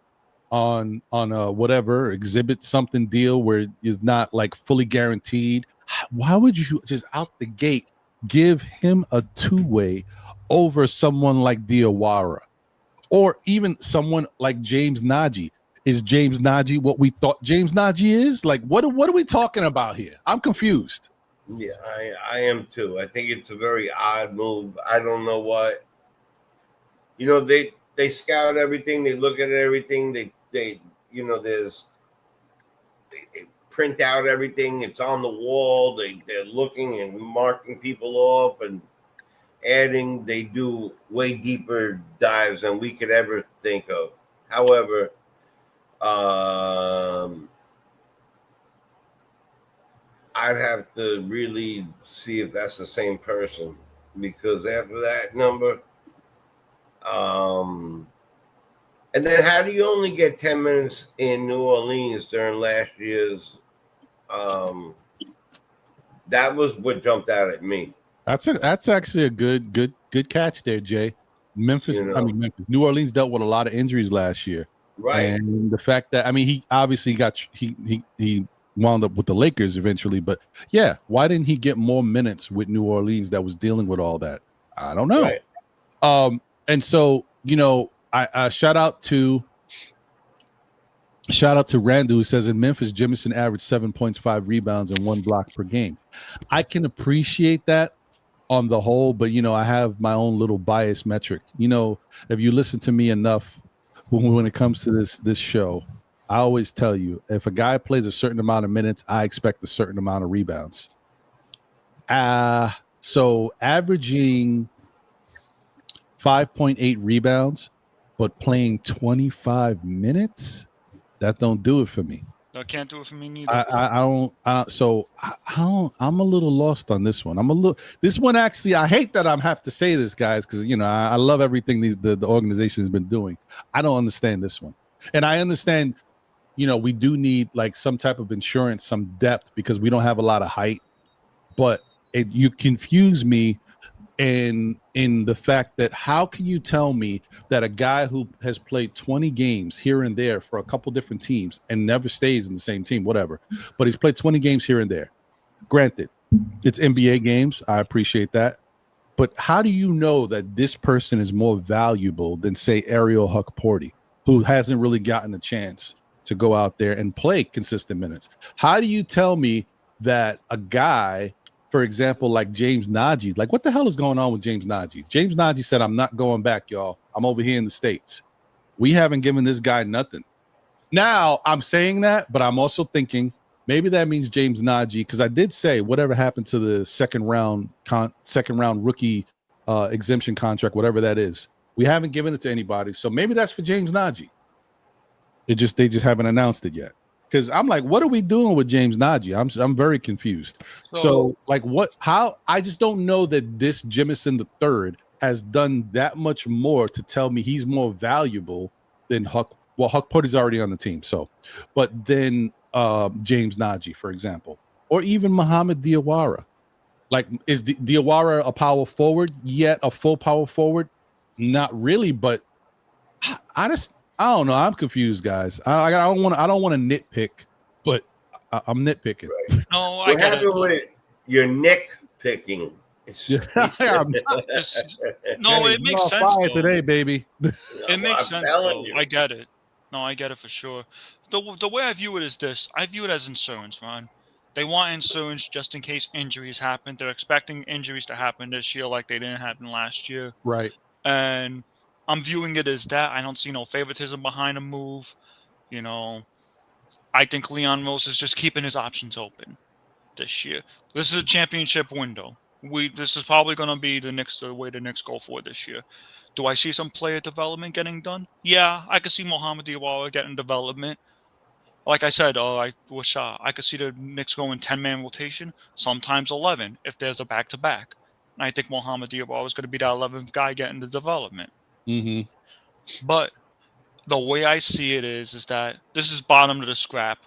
on a whatever exhibit something deal where it's not like fully guaranteed. Why would you just out the gate give him a two-way over someone like Diawara or even someone like James Nagy? Is James Nagy what we thought James Nagy is? Like, what are we talking about here? I'm confused. Yeah, I am too. I think it's a very odd move. I don't know what. They scout everything. They look at everything. They print out everything. It's on the wall. They're looking and marking people off and adding. They do way deeper dives than we could ever think of. However, I'd have to really see if that's the same person, because after that number, and then how do you only get 10 minutes in New Orleans during last year's? That was what jumped out at me. That's actually a good catch there, Jay. Memphis. New Orleans dealt with a lot of injuries last year, right? And the fact that he obviously he wound up with the Lakers eventually, but yeah, why didn't he get more minutes with New Orleans that was dealing with all that? I don't know. Right. And so I shout out to Shout out to Randu, who says in Memphis, Jimison averaged 7 points, 5 rebounds, and 1 block per game. I can appreciate that on the whole, but I have my own little bias metric. If you listen to me enough when it comes to this show, I always tell you, if a guy plays a certain amount of minutes, I expect a certain amount of rebounds. So averaging 5.8 rebounds, but playing 25 minutes, that don't do it for me. That can't do it for me neither. I don't. I'm a little lost on this one. This one actually. I hate that I have to say this, guys, because I love everything the organization has been doing. I don't understand this one, and I understand. We do need like some type of insurance, some depth, because we don't have a lot of height. But you confuse me in the fact that how can you tell me that a guy who has played 20 games here and there for a couple different teams and never stays in the same team, whatever, but he's played 20 games here and there. Granted, it's NBA games. I appreciate that. But how do you know that this person is more valuable than, say, Ariel Huckporty, who hasn't really gotten a chance to go out there and play consistent minutes? How do you tell me that a guy, for example, like James Nagy, like what the hell is going on with James Nagy? James Nagy said, I'm not going back, y'all. I'm over here in the States. We haven't given this guy nothing. Now, I'm saying that, but I'm also thinking maybe that means James Nagy, because I did say whatever happened to the second round rookie exemption contract, whatever that is. We haven't given it to anybody. So maybe that's for James Nagy. They just haven't announced it yet. Because I'm like, what are we doing with James Nagy? I'm very confused. So like how I just don't know that this Jimison III has done that much more to tell me he's more valuable than Huck. Well, Huckporty's already on the team. So, but then James Nagy, for example, or even Mohamed Diawara. Like, is Diawara a power forward yet? A full power forward? Not really, but I don't know. I'm confused, guys. I don't want to nitpick, but I'm nitpicking. Right. No, what happened with your neck picking? No, it makes sense today, baby. It makes sense, though. I get it. No, I get it for sure. The way I view it is this. I view it as insurance, Ron. They want insurance just in case injuries happen. They're expecting injuries to happen this year like they didn't happen last year. Right. And I'm viewing it as that. I don't see no favoritism behind a move. I think Leon Rose is just keeping his options open this year. This is a championship window. This is probably going to be the way the Knicks go for this year. Do I see some player development getting done? Yeah, I could see Mohamed Diawara getting development. Like I said, I could see the Knicks going 10-man rotation, sometimes 11 if there's a back-to-back. And I think Mohamed Diawara is going to be that 11th guy getting the development. Mm-hmm. But the way I see it is that this is bottom of the scrap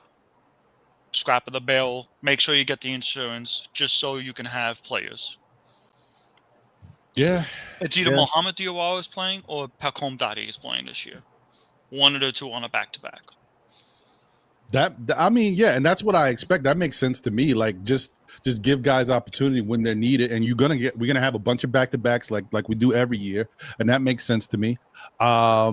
of the bale. Make sure you get the insurance just so you can have players. Yeah. It's either Mohamed Diawara is playing or Pacom Dadi is playing this year. One of the two on a back-to-back. And that's what I expect. That makes sense to me. Like just give guys opportunity when they're needed, and we're gonna have a bunch of back-to-backs like we do every year, and that makes sense to me. I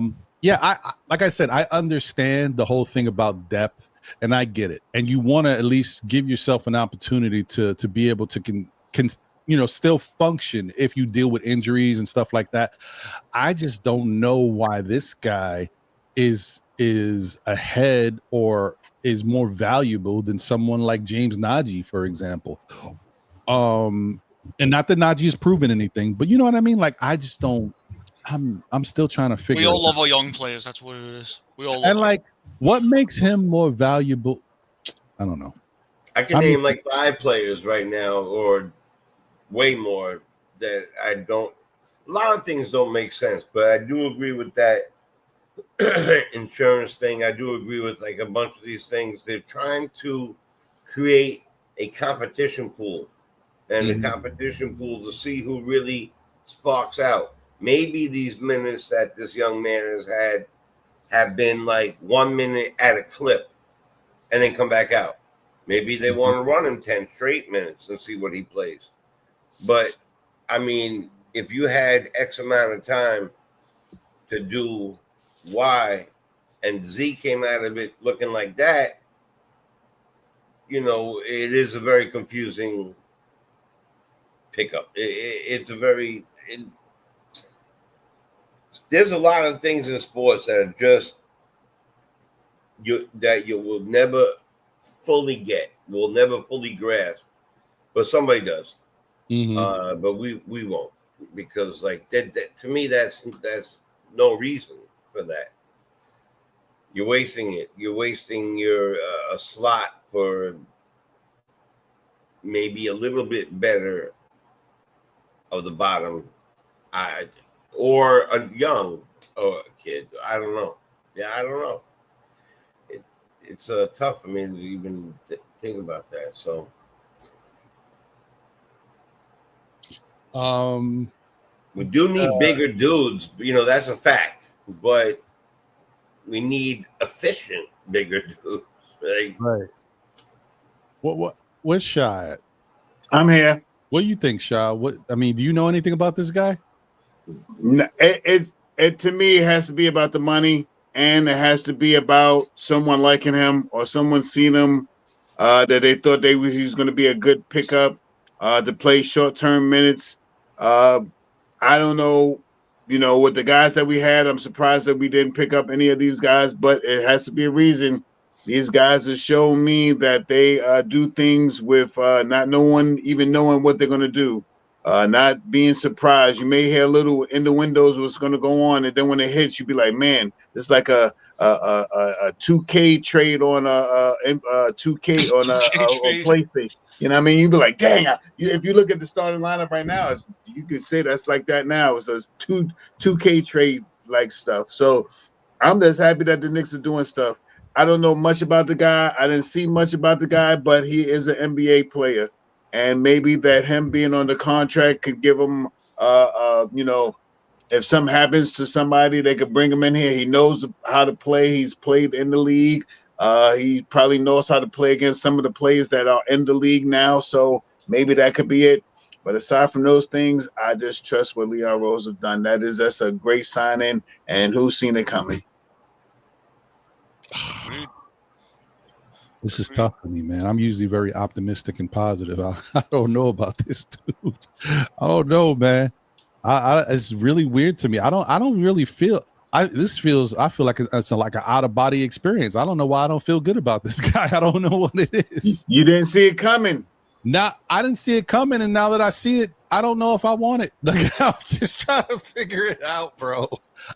like I said, I understand the whole thing about depth, and I get it. And you want to at least give yourself an opportunity to be able to still function if you deal with injuries and stuff like that. I just don't know why this guy is ahead or is more valuable than someone like James Nagy, for example. And not that Nagy has proven anything, but you know what I mean? Like, I just don't. I'm still trying to figure. We all love our young players. That's what it is. We all. And like, what makes him more valuable? I don't know. I can name like 5 players right now, or way more, that I don't. A lot of things don't make sense, but I do agree with that insurance thing. I do agree with like a bunch of these things. They're trying to create a competition pool, and the competition pool to see who really sparks out. Maybe these minutes that this young man has had have been like 1 minute at a clip and then come back out. Maybe they want to run him 10 straight minutes and see what he plays. But I mean, if you had X amount of time to do Y, and Z came out of it looking like that, you know, it is a very confusing pickup. It's a very there's a lot of things in sports that are just you will never fully get, will never fully grasp, but somebody does. But we won't, because like that to me that's no reason for that. You're wasting it. You're wasting your a slot for maybe a little bit better of the bottom, or a young or a kid. I don't know. Yeah, I don't know. It's tough for me to even think about that. So, we do need bigger dudes. You know, that's a fact. But we need efficient bigger dudes. Right. What's Shy at? I'm here. What do you think, Shy? Do you know anything about this guy? It to me, it has to be about the money, and it has to be about someone liking him or someone seen him that they thought he was going to be a good pickup to play short-term minutes. I don't know, with the guys that we had, I'm surprised that we didn't pick up any of these guys, but it has to be a reason. These guys have shown me that they do things with not even knowing what they're going to do. Not being surprised. You may hear a little in the windows what's going to go on, and then when it hits, you be like, "Man, it's like a 2K trade on a 2K on a PlayStation." You know what I mean? You be like, "Dang!" If you look at the starting lineup right now, you could say that's like that now. It's a 2K trade like stuff. So I'm just happy that the Knicks are doing stuff. I don't know much about the guy. I didn't see much about the guy, but he is an NBA player. And maybe that him being on the contract could give him, if something happens to somebody, they could bring him in here. He knows how to play. He's played in the league. He probably knows how to play against some of the players that are in the league now. So maybe that could be it. But aside from those things, I just trust what Leon Rose has done. That's a great signing, and who's seen it coming? This is tough for me, man. I'm usually very optimistic and positive. I don't know about this dude. I don't know, man. It's really weird to me. I don't really feel. I feel like it's like an out of body experience. I don't know why I don't feel good about this guy. I don't know what it is. You didn't see it coming. I didn't see it coming, and now that I see it, I don't know if I want it. Like, I'm just trying to figure it out, bro.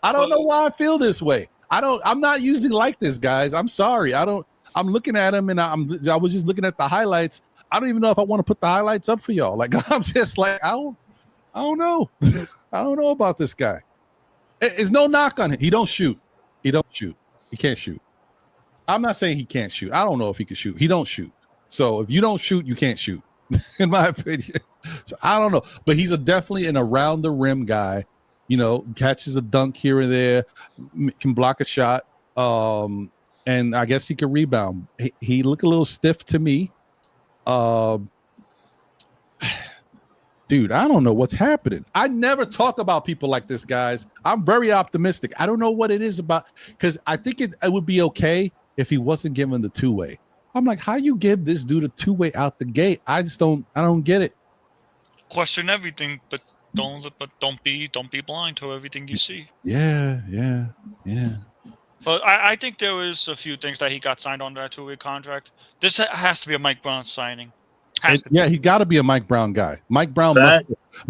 I don't know why I feel this way. I'm not usually like this, guys. I'm sorry. I'm looking at him, and I was just looking at the highlights. I don't even know if I want to put the highlights up for y'all. Like, I'm just like, I don't know. I don't know about this guy. It's no knock on him. He don't shoot. He can't shoot. I'm not saying he can't shoot. I don't know if he can shoot. He don't shoot. So if you don't shoot, you can't shoot, in my opinion. So I don't know. But he's definitely an around the rim guy. Catches a dunk here or there, can block a shot. And I guess he could rebound. He looked a little stiff to me. Dude, I don't know what's happening. I never talk about people like this, guys. I'm very optimistic. I don't know what it is about, because I think it would be okay if he wasn't given the two-way. I'm like, how you give this dude a two-way out the gate? I don't get it. Question everything, but don't be blind to everything you see. Yeah. But I think there was a few things that he got signed on that two-way contract. This has to be a Mike Brown signing. He's got to be a Mike Brown guy. Mike Brown might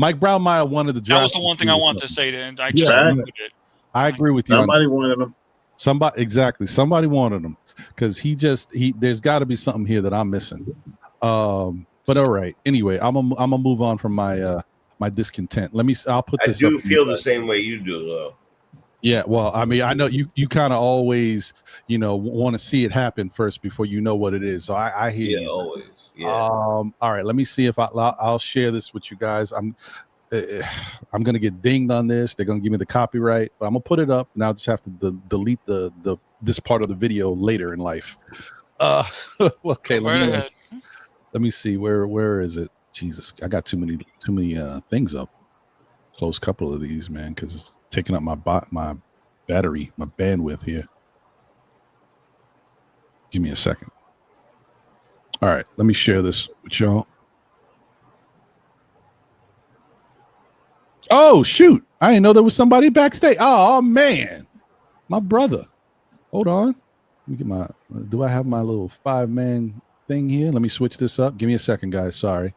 have wanted the job. That was the one thing I wanted to say, and I just remembered it. I agree with you. Somebody wanted him. Somebody wanted him, because there's got to be something here that I'm missing. But all right. Anyway, I'm gonna move on from my my discontent. I'll put this. I do feel the same way you do, though. Yeah, well, I mean, I know you kind of always, want to see it happen first before you know what it is. So I hear you. Always. Yeah. All right, let me see if I'll share this with you guys. I'm gonna get dinged on this. They're gonna give me the copyright, but I'm gonna put it up, and I'll just have to delete this part of the video later in life. Okay, let me see where is it? Jesus, I got too many things up. Close couple of these, man, because it's taking up my battery, my bandwidth here. Give me a second. All right, let me share this with y'all. Oh, shoot. I didn't know there was somebody backstage. Oh, man. My brother. Hold on. Let me get my, do I have my little 5-man thing here? Let me switch this up. Give me a second, guys. Sorry.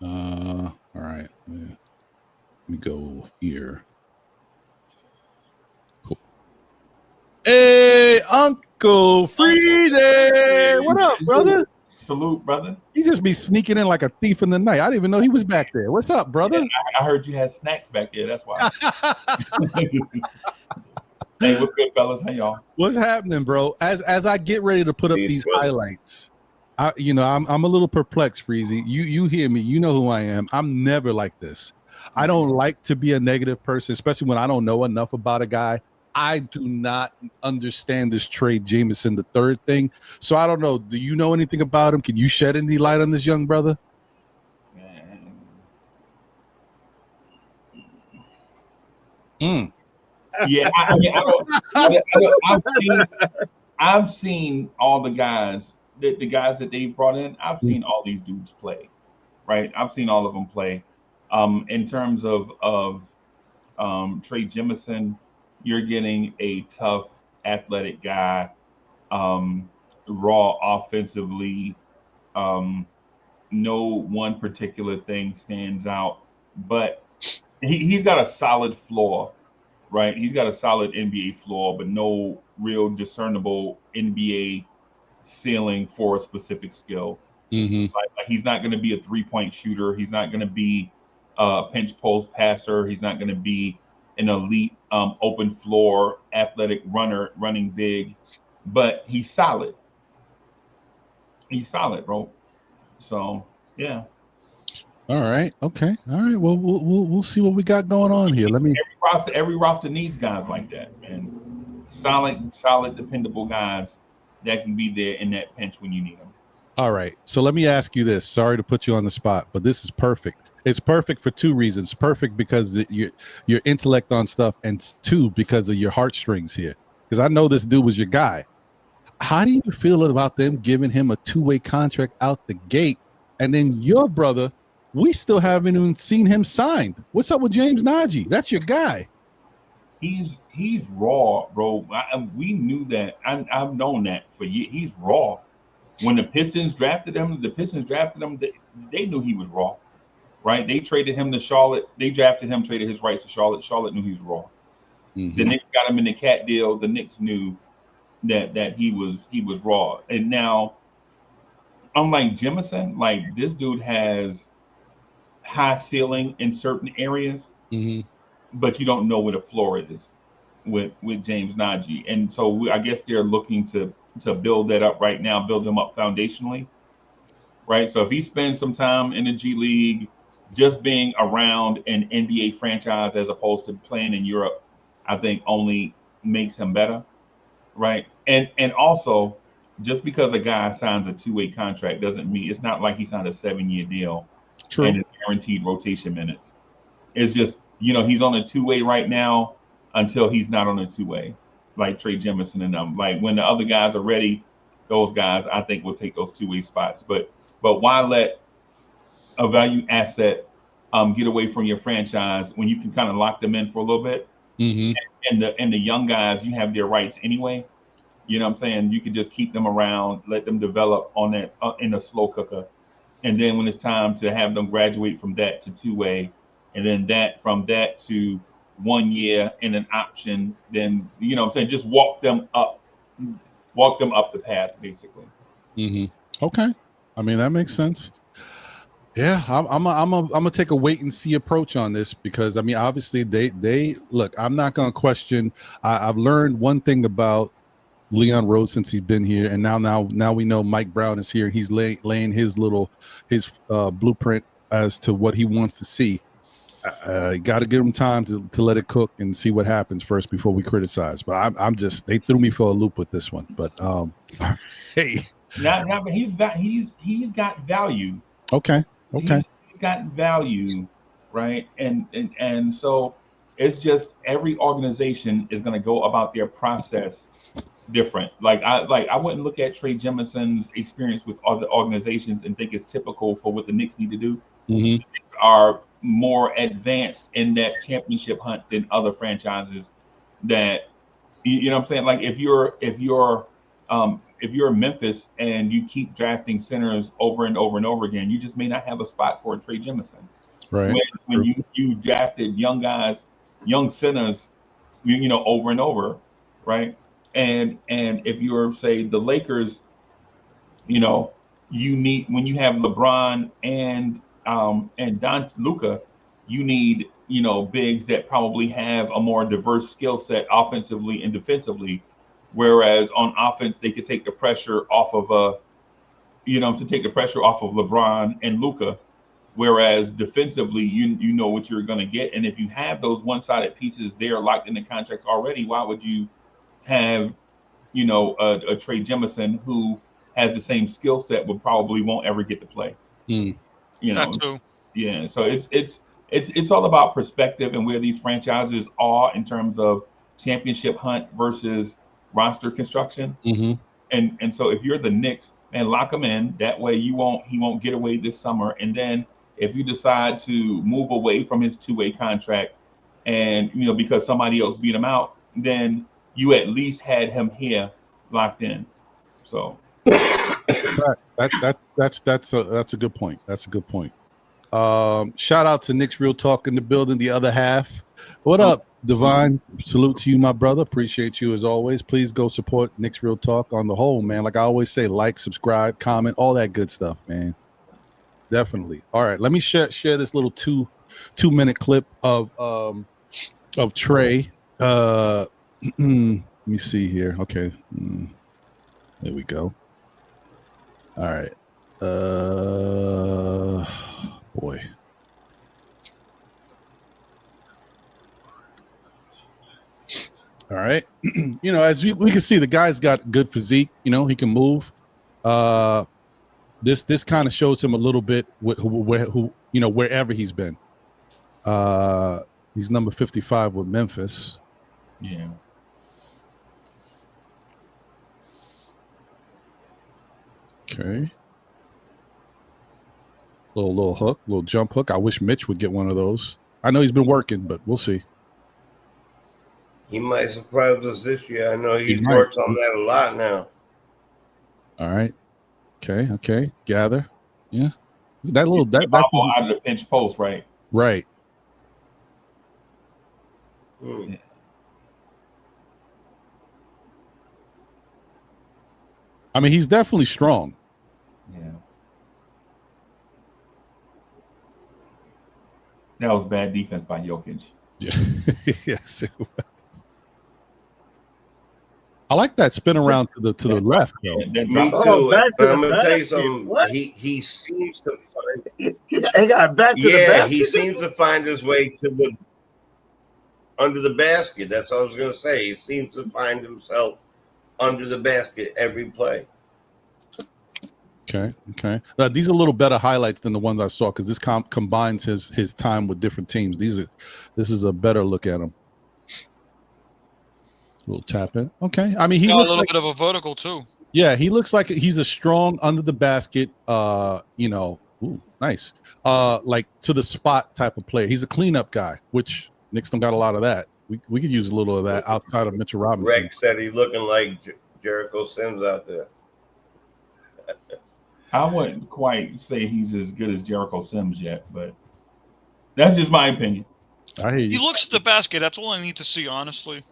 All right. Let me go here. Cool. Hey, Uncle Freezy. What up, brother? Salute, brother. He just be sneaking in like a thief in the night. I didn't even know he was back there. What's up, brother? Yeah, I heard you had snacks back there. That's why. Hey, what's good, fellas? How y'all? What's happening, bro? As I get ready to put up these highlights, I'm a little perplexed, Freezy. You hear me? You know who I am. I'm never like this. I don't like to be a negative person, especially when I don't know enough about a guy. I do not understand this trade Jameson the third thing. So I don't know. Do you know anything about him? Can you shed any light on this young brother? Yeah, I've seen all the guys, the guys that they brought in. I've seen all these dudes play, right? I've seen all of them play. In terms of Trey Jemison, you're getting a tough, athletic guy, raw offensively. No one particular thing stands out, but he's got a solid floor, right? He's got a solid NBA floor, but no real discernible NBA ceiling for a specific skill. Like he's not going to be a 3-point shooter. He's not going to be a pinch post passer. He's not going to be an elite open floor athletic runner running big, but he's solid. He's solid, bro. So yeah. All right. Okay. All right. Well, we'll see what we got going on here. Let me. Every roster needs guys like that, man. Solid, dependable guys that can be there in that pinch when you need them. All right. So let me ask you this. Sorry to put you on the spot, but this is perfect. It's perfect for 2 reasons. Perfect because your intellect on stuff, and 2 because of your heartstrings here. Because I know this dude was your guy. How do you feel about them giving him a 2-way contract out the gate, and then your brother? We still haven't even seen him signed. What's up with James Najee? That's your guy. He's raw, bro. We knew that. I've known that for years. He's raw. When the Pistons drafted him, they knew he was raw, right? They traded him to Charlotte. They drafted him, traded his rights to Charlotte. Charlotte knew he was raw. The Knicks got him in the cat deal. The Knicks knew that he was raw. And now, unlike Jemison, like this dude has high ceiling in certain areas, but you don't know where the floor is with James Najee. And so I guess they're looking to build that up right now, build him up foundationally, right? So if he spends some time in the G League, just being around an NBA franchise as opposed to playing in Europe, I think only makes him better, right? And also, just because a guy signs a 2-way contract doesn't mean it's not like he signed a 7-year deal. True. And guaranteed rotation minutes. It's just, he's on a 2-way right now until he's not on a 2-way, like Trey Jemison and them. Like when the other guys are ready, those guys I think will take those 2-way spots. But why let a value asset get away from your franchise when you can kind of lock them in for a little bit? And the young guys, you have their rights anyway. You know what I'm saying? You can just keep them around, let them develop on that in a slow cooker. And then when it's time to have them graduate from that to 2-way, and then from that to 1 year and an option, then just walk them up the path, basically. Okay. I mean, that makes sense. Yeah, I'm gonna take a wait and see approach on this, because I mean, obviously they look. I'm not gonna question. I've learned one thing about Leon Rose since he's been here, and now we know Mike Brown is here, and he's laying his blueprint as to what he wants to see. Got to give him time to let it cook and see what happens first before we criticize. But I'm just, they threw me for a loop with this one. But hey, but he's got value. Okay. He's got value, right? And so It's just every organization is going to go about their process different. I wouldn't look at Trey Jeminson's experience with other organizations and think it's typical for what the Knicks need to do. Mm-hmm. Knicks are more advanced in that championship hunt than other franchises. That you know what I'm saying? Like if you're Memphis and you keep drafting centers over and over and over again, you just may not have a spot for a Trey Jemison. Right. When you drafted young guys, young centers, over and over, right? And if you're, say, the Lakers, you need, when you have LeBron and Luka, you need, bigs that probably have a more diverse skill set offensively and defensively. Whereas on offense, they could take the pressure off of LeBron and Luka. Whereas defensively, you know what you're going to get. And if you have those one-sided pieces there locked in the contracts already, why would you have, a Trey Jemison who has the same skill set but probably won't ever get to play? That too. Yeah. So it's all about perspective and where these franchises are in terms of championship hunt versus roster construction. Mm-hmm. And so if you're the Knicks, and lock him in, that way he won't get away this summer. And then if you decide to move away from his two-way contract and, because somebody else beat him out, then you at least had him here locked in. So that's a good point. That's a good point. Shout out to Knicks Real Talk in the building, the other half. What up, Divine? Salute to you, my brother. Appreciate you as always. Please go support Knicks Real Talk on the whole, man. Like I always say, like, subscribe, comment, all that good stuff, man. Definitely. All right, let me share this little two-minute clip of Trey. Let me see here. Okay, there we go. All right. Boy. All right. As we can see, the guy's got good physique. He can move. This kind of shows him a little bit wherever he's been. He's number 55 with Memphis. Yeah. Okay. Little hook, little jump hook. I wish Mitch would get one of those. I know he's been working, but we'll see. He might surprise us this year. I know he works on that a lot now. All right. Okay. Gather. Yeah. That's out of the pinch post, right? Right. Yeah. I mean, he's definitely strong. Yeah. That was bad defense by Jokic. Yeah. Yes. I like that spin around to the left, though. Me too. I'm gonna tell you something. He seems to find. He got back to the basket. He seems to find his way to under the basket. That's all I was gonna say. He seems to find himself under the basket every play. Okay. These are a little better highlights than the ones I saw because this combines his time with different teams. This is a better look at him. A little tap in. Okay. I mean, he got looks a little like, bit of a vertical too. Yeah, he looks like he's a strong under the basket. Ooh, nice. Like to the spot type of player. He's a cleanup guy, which Knicks don't got a lot of that. We could use a little of that outside of Mitchell Robinson. Rex said he's looking like Jericho Sims out there. I wouldn't quite say he's as good as Jericho Sims yet, but that's just my opinion. I hear you. He looks at the basket. That's all I need to see, honestly.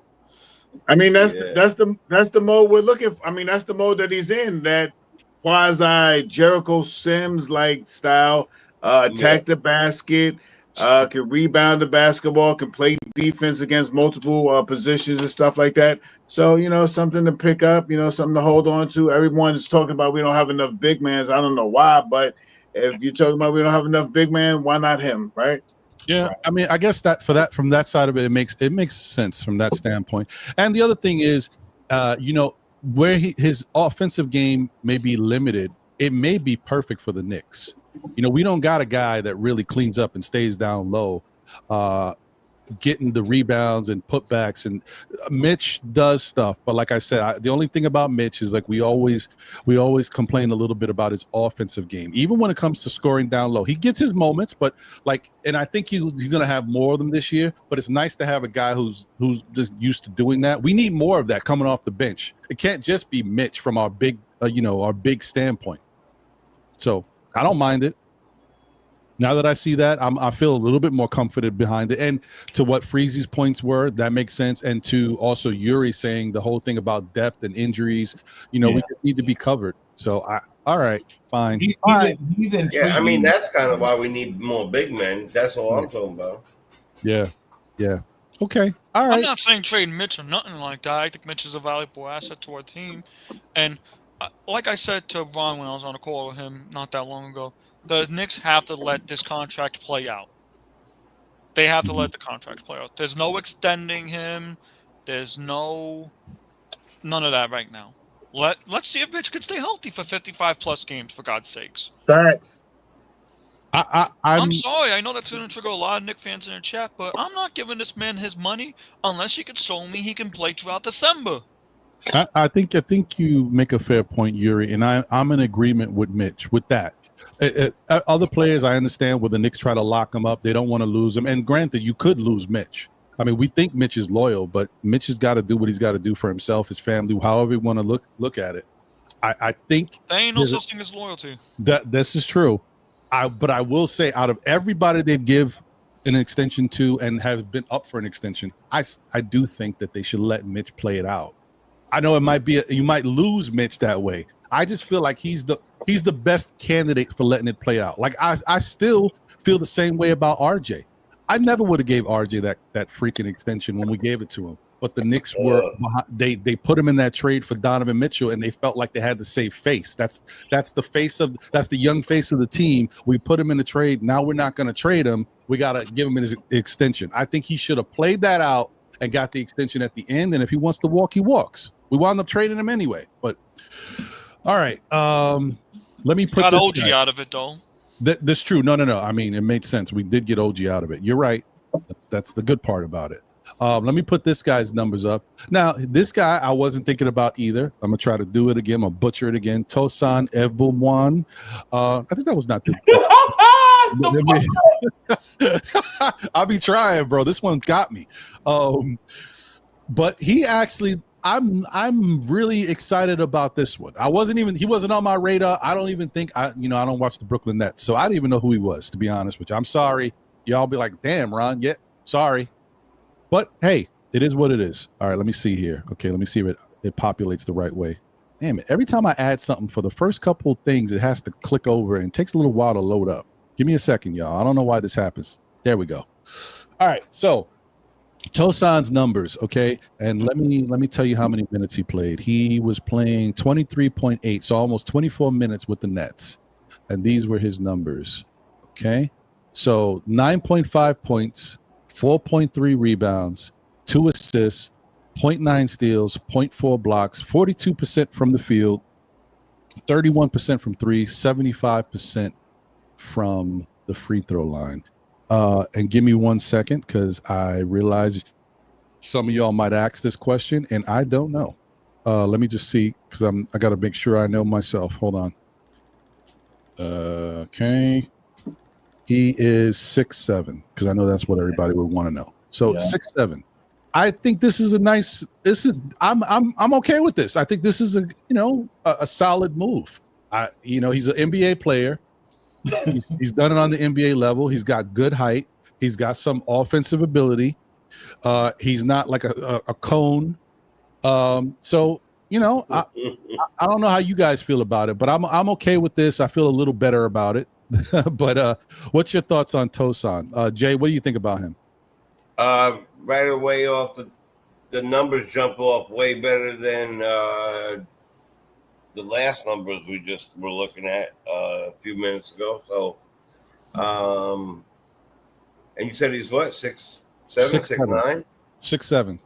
I mean, that's the mode we're looking for. I mean, that's the mode that he's in. That quasi Jericho Sims like style, attack the basket, can rebound the basketball, can play defense against multiple positions and stuff like that. So, something to pick up, something to hold on to. Everyone's talking about we don't have enough big mans. I don't know why, but if you're talking about we don't have enough big man, why not him, right? Yeah, I mean, I guess from that side of it, it makes sense from that standpoint. And the other thing is, where his offensive game may be limited, it may be perfect for the Knicks. We don't got a guy that really cleans up and stays down low. getting the rebounds and putbacks, and Mitch does stuff. But like I said, the only thing about Mitch is like we always complain a little bit about his offensive game. Even when it comes to scoring down low, he gets his moments, but like, and I think he's going to have more of them this year. But it's nice to have a guy who's just used to doing that. We need more of that coming off the bench. It can't just be Mitch from our big, our big standpoint. So I don't mind it. Now that I see that, I feel a little bit more comforted behind it. And to what Freezy's points were, that makes sense. And to also Yuri saying the whole thing about depth and injuries, we just need to be covered. So, all right, fine. He's intriguing. Yeah, I mean, that's kind of why we need more big men. That's all I'm talking about. Yeah. Okay, all right. I'm not saying trade Mitch or nothing like that. I think Mitch is a valuable asset to our team. And like I said to Ron when I was on a call with him not that long ago, the Knicks have to let this contract play out. They have to let the contract play out. There's no extending him. There's none of that right now. Let's see if Mitch can stay healthy for 55-plus games, for God's sakes. Facts. I'm sorry. I know that's going to trigger a lot of Knicks fans in the chat, but I'm not giving this man his money unless he can show me he can play throughout December. I think you make a fair point, Yuri, and I'm in agreement with Mitch with that. Other players, I understand where the Knicks try to lock him up. They don't want to lose him. And granted, you could lose Mitch. I mean, we think Mitch is loyal, but Mitch has got to do what he's got to do for himself, his family, however you want to look at it. I think there ain't no such thing as loyalty. This is true. But I will say, out of everybody they've give an extension to and have been up for an extension, I do think that they should let Mitch play it out. I know it might be you might lose Mitch that way. I just feel like he's the best candidate for letting it play out. Like I still feel the same way about RJ. I never would have gave RJ that freaking extension when we gave it to him. But the Knicks they put him in that trade for Donovan Mitchell, and they felt like they had to save face. That's the young face of the team. We put him in the trade. Now we're not going to trade him. We got to give him his extension. I think he should have played that out and got the extension at the end. And if he wants to walk, he walks. We wound up trading him anyway. But all right, let me put got OG out of it though. That's true. No. I mean, it made sense. We did get OG out of it. You're right. That's the good part about it. Let me put this guy's numbers up. Now, this guy I wasn't thinking about either. I'm gonna try to do it again. I'm gonna butcher it again. Tosan Evbumwan. I think that was not the. I'll be trying, bro. This one got me. But he actually, I'm really excited about this one. He wasn't on my radar. I don't even think I don't watch the Brooklyn Nets, so I didn't even know who he was, to be honest with you. I'm sorry. Y'all be like, damn, Ron. Yeah, sorry. But hey, it is what it is. All right, let me see here. Okay, let me see if it populates the right way. Damn it. Every time I add something for the first couple of things, it has to click over and it takes a little while to load up. Give me a second, y'all. I don't know why this happens. There we go. All right, so Tosan's numbers, okay? And let me tell you how many minutes he played. He was playing 23.8, so almost 24 minutes with the Nets. And these were his numbers, okay? So 9.5 points, 4.3 rebounds, 2 assists, 0.9 steals, 0.4 blocks, 42% from the field, 31% from three, 75% from the free throw line. And give me 1 second, because I realize some of y'all might ask this question, and I don't know. Let me just see, because I got to make sure I know myself. Hold on. Okay. He is 6'7", because I know that's what everybody would want to know. So 6'7". I think this is I'm okay with this. I think this is a solid move. He's an NBA player. He's done it on the NBA level. He's got good height. He's got some offensive ability. He's not like a cone. So I don't know how you guys feel about it, but I'm okay with this. I feel a little better about it. But what's your thoughts on Tosan? Jay, what do you think about him? Right away off the numbers jump off way better than the last numbers we just were looking at a few minutes ago. So, and you said he's what, 6'7", 6'9"? 6'7".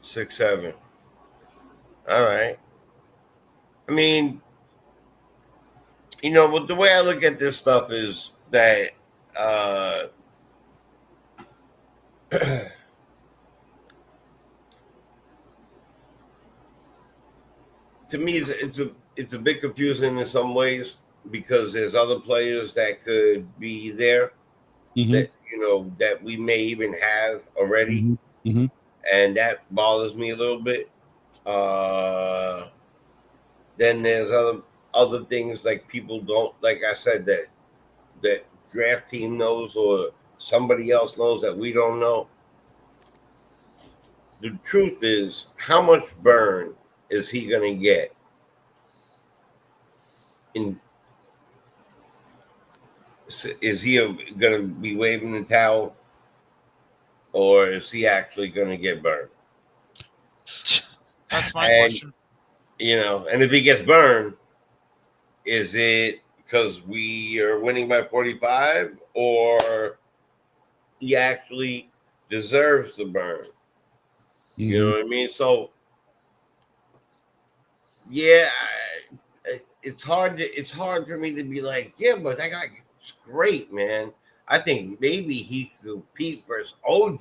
6'7". All right. I mean, the way I look at this stuff is that To me, it's a bit confusing in some ways because there's other players that could be there that that we may even have already, and that bothers me a little bit. Then there's other things like people don't, like I said, that draft team knows or somebody else knows that we don't know. The truth is, how much burn is he going to get? Is he going to be waving the towel, or is he actually going to get burned? That's my question. And if he gets burned, is it because we are winning by 45, or he actually deserves the burn? You know what I mean? So, yeah, it's hard for me to be like, yeah, but that guy's great, man. I think maybe he could compete versus OG.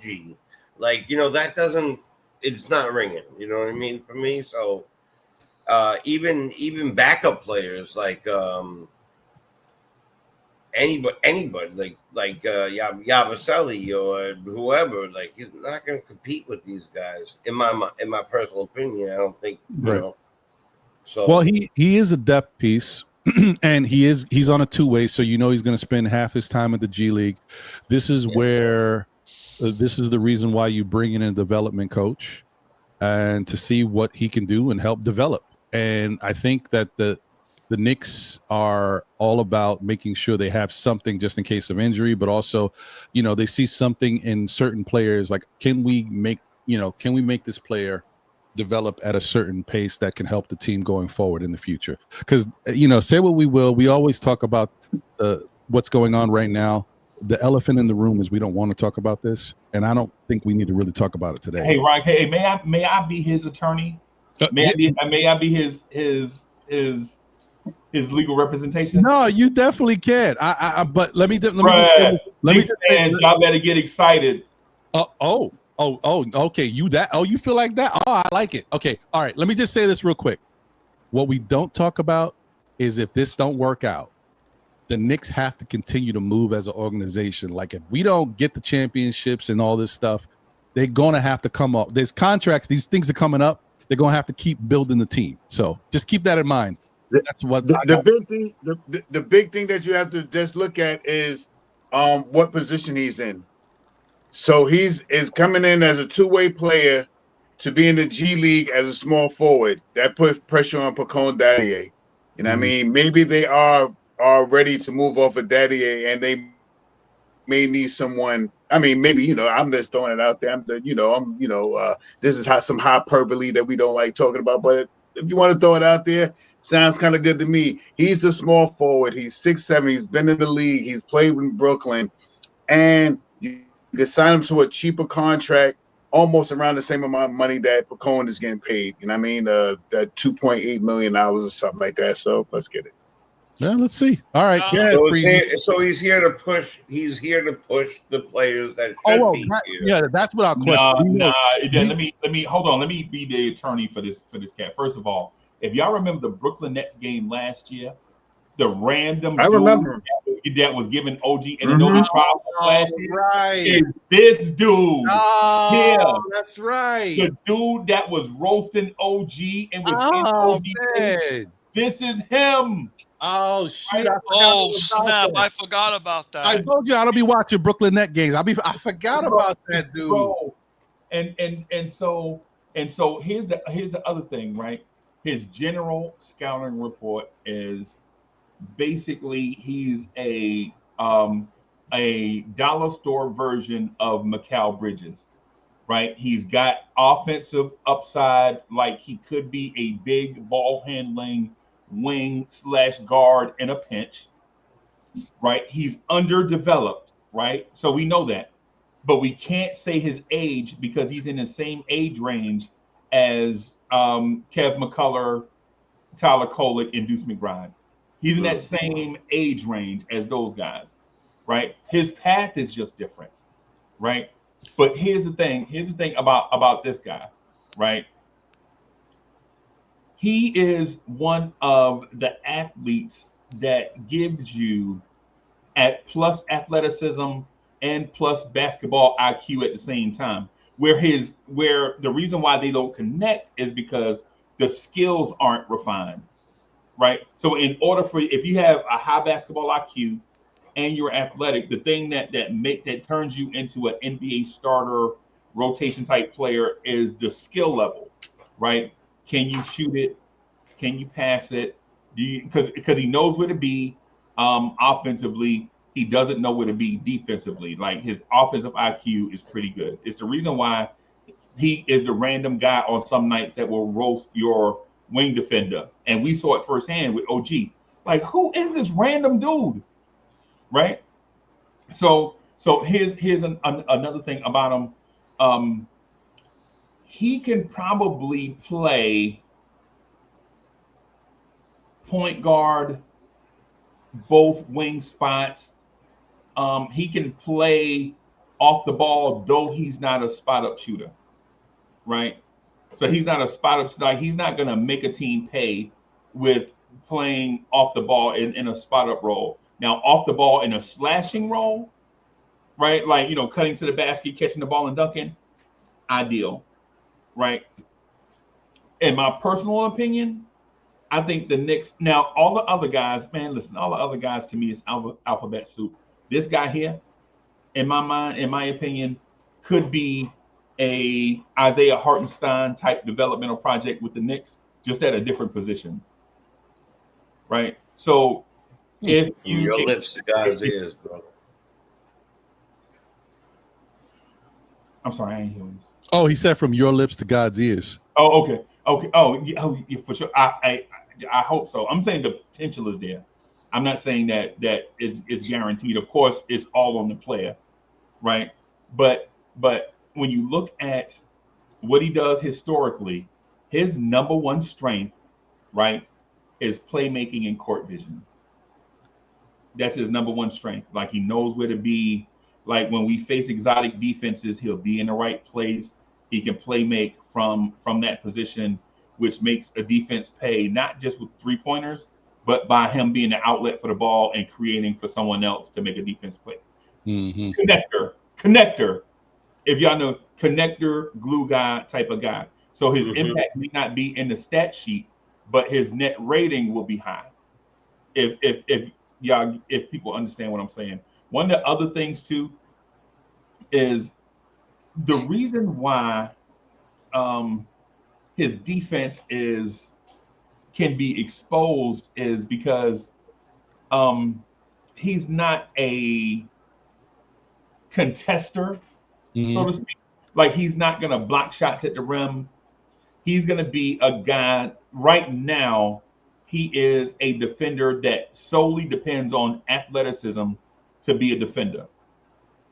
Like, that doesn't. It's not ringing. You know what I mean? For me, so even backup players like anybody like Yabusele or whoever, like, he's not going to compete with these guys. In my personal opinion, I don't think. So, well, he is a depth piece. And he's on a two-way, so he's going to spend half his time at the G League. This is where this is the reason why you bring in a development coach and to see what he can do and help develop. And I think that the Knicks are all about making sure they have something just in case of injury, but also, they see something in certain players. Like, can we make this player develop at a certain pace that can help the team going forward in the future? Because say what we will, we always talk about what's going on right now. The elephant in the room is we don't want to talk about this, and I don't think we need to really talk about it today. Hey, Ryan, hey, may I be his attorney? May I be his legal representation? No, you definitely can. But let me y'all better get excited. Okay. You feel like that? Oh, I like it. Okay. All right. Let me just say this real quick. What we don't talk about is if this don't work out, the Knicks have to continue to move as an organization. Like, if we don't get the championships and all this stuff, they're going to have to come up. There's contracts. These things are coming up. They're going to have to keep building the team. So just keep that in mind. That's what the big thing. The big thing that you have to just look at is what position he's in. So is coming in as a two-way player to be in the G League as a small forward. That puts pressure on Pacone Daddier. I mean, maybe they are ready to move off of Daddier, and they may need someone. I mean, maybe, I'm just throwing it out there. This is some hyperbole that we don't like talking about, but if you want to throw it out there, sounds kind of good to me. He's a small forward. He's 6'7". He's been in the league. He's played in Brooklyn, and you can sign him to a cheaper contract, almost around the same amount of money that Pacone is getting paid. I mean, that $2.8 million or something like that. So let's get it. Yeah, let's see. All right, so he's here to push. He's here to push the players that should be here. Yeah, that's what our question. Let me hold on. Let me be the attorney for this cat. First of all, if y'all remember the Brooklyn Nets game last year, the random dude that was giving OG and no problem last year is this dude. Oh, that's right. The dude that was roasting OG and was in OG. This is him. Oh shit! Snap! I forgot about that. I told you I don't be watching Brooklyn Net games. I forgot about that dude. Bro. And so here's the other thing, right? His general scouting report is basically he's a dollar store version of Mikal Bridges, right? He's got offensive upside, like he could be a big ball handling wing / guard in a pinch, right? He's underdeveloped, right? So we know that, but we can't say his age because he's in the same age range as Kev McCullough, Tyler Kolek, and Deuce McBride. He's in that same age range as those guys, right? His path is just different, right? But here's the thing. Here's the thing about this guy, right? He is one of the athletes that gives you at plus athleticism and plus basketball IQ at the same time. Where the reason why they don't connect is because the skills aren't refined, right? So in order for if you have a high basketball IQ and you're athletic, the thing that turns you into an NBA starter rotation type player is the skill level, right? Can you shoot it? Can you pass it? Do you because he knows where to be offensively. He doesn't know where to be defensively. Like his offensive IQ is pretty good. It's the reason why he is the random guy on some nights that will roast your wing defender. And we saw it firsthand with OG. Like, who is this random dude? Right? So here's another thing about him. He can probably play point guard, both wing spots. He can play off the ball, though he's not a spot up shooter, right? So he's not a spot up shooter. He's not going to make a team pay with playing off the ball in a spot up role. Now, off the ball in a slashing role, right? Like, cutting to the basket, catching the ball and dunking, ideal, right? In my personal opinion, I think the Knicks, now all the other guys, man, listen, all the other guys to me is alphabet soup. This guy here, in my mind, in my opinion, could be a Isaiah Hartenstein type developmental project with the Knicks, just at a different position, right? So if From your lips to God's ears, bro. I'm sorry, I ain't hearing you. Oh, he said from your lips to God's ears. Oh, okay. Oh, yeah, for sure. I hope so. I'm saying the potential is there. I'm not saying that it's guaranteed. Of course, it's all on the player, right? But when you look at what he does historically, his number one strength, right, is playmaking and court vision. That's his number one strength. Like, he knows where to be. Like, when we face exotic defenses, he'll be in the right place. He can play make from that position, which makes a defense pay, not just with 3-pointers, but by him being the outlet for the ball and creating for someone else to make a defense play. Mm-hmm. Connector. If y'all know, connector, glue guy type of guy. So his impact may not be in the stat sheet, but his net rating will be high. If people understand what I'm saying. One of the other things too is the reason why his defense can be exposed is because he's not a contester, so to speak. Like, he's not going to block shots at the rim. He's going to be a guy right now. He is a defender that solely depends on athleticism to be a defender,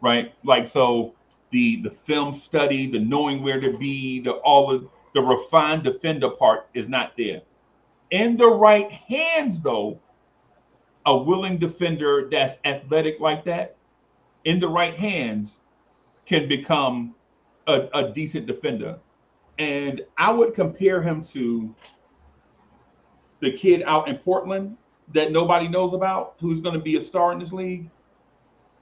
right? Like, so the film study, the knowing where to be, the refined defender part is not there. In the right hands, though, a willing defender that's athletic like that, in the right hands, can become a decent defender. And I would compare him to the kid out in Portland that nobody knows about, who's going to be a star in this league.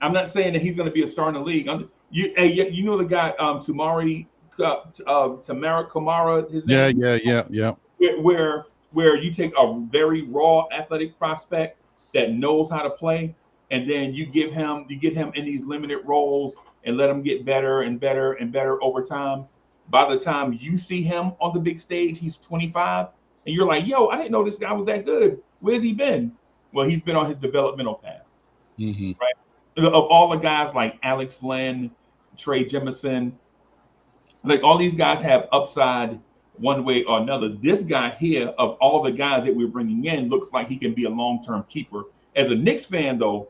I'm not saying that he's going to be a star in the league. You know the guy, Tamara Kamara, his name? Yeah. Where you take a very raw athletic prospect that knows how to play, and then you get him in these limited roles and let him get better and better and better over time. By the time you see him on the big stage, he's 25, and you're like, yo, I didn't know this guy was that good. Where's he been? Well, he's been on his developmental path, right? Of all the guys like Alex Len, Trey Jemison, like, all these guys have upside one way or another. This guy here, of all the guys that we're bringing in, looks like he can be a long-term keeper. As a Knicks fan, though,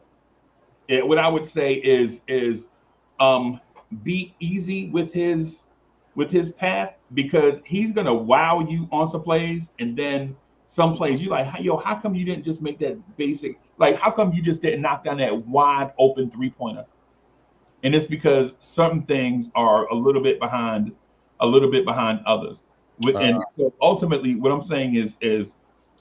what I would say is be easy with his path, because he's gonna wow you on some plays, and then some plays you're like, yo, how come you didn't just make that basic? Like, how come you just didn't knock down that wide open 3-pointer? and it's because some things are a little bit behind others. And so ultimately, what I'm saying is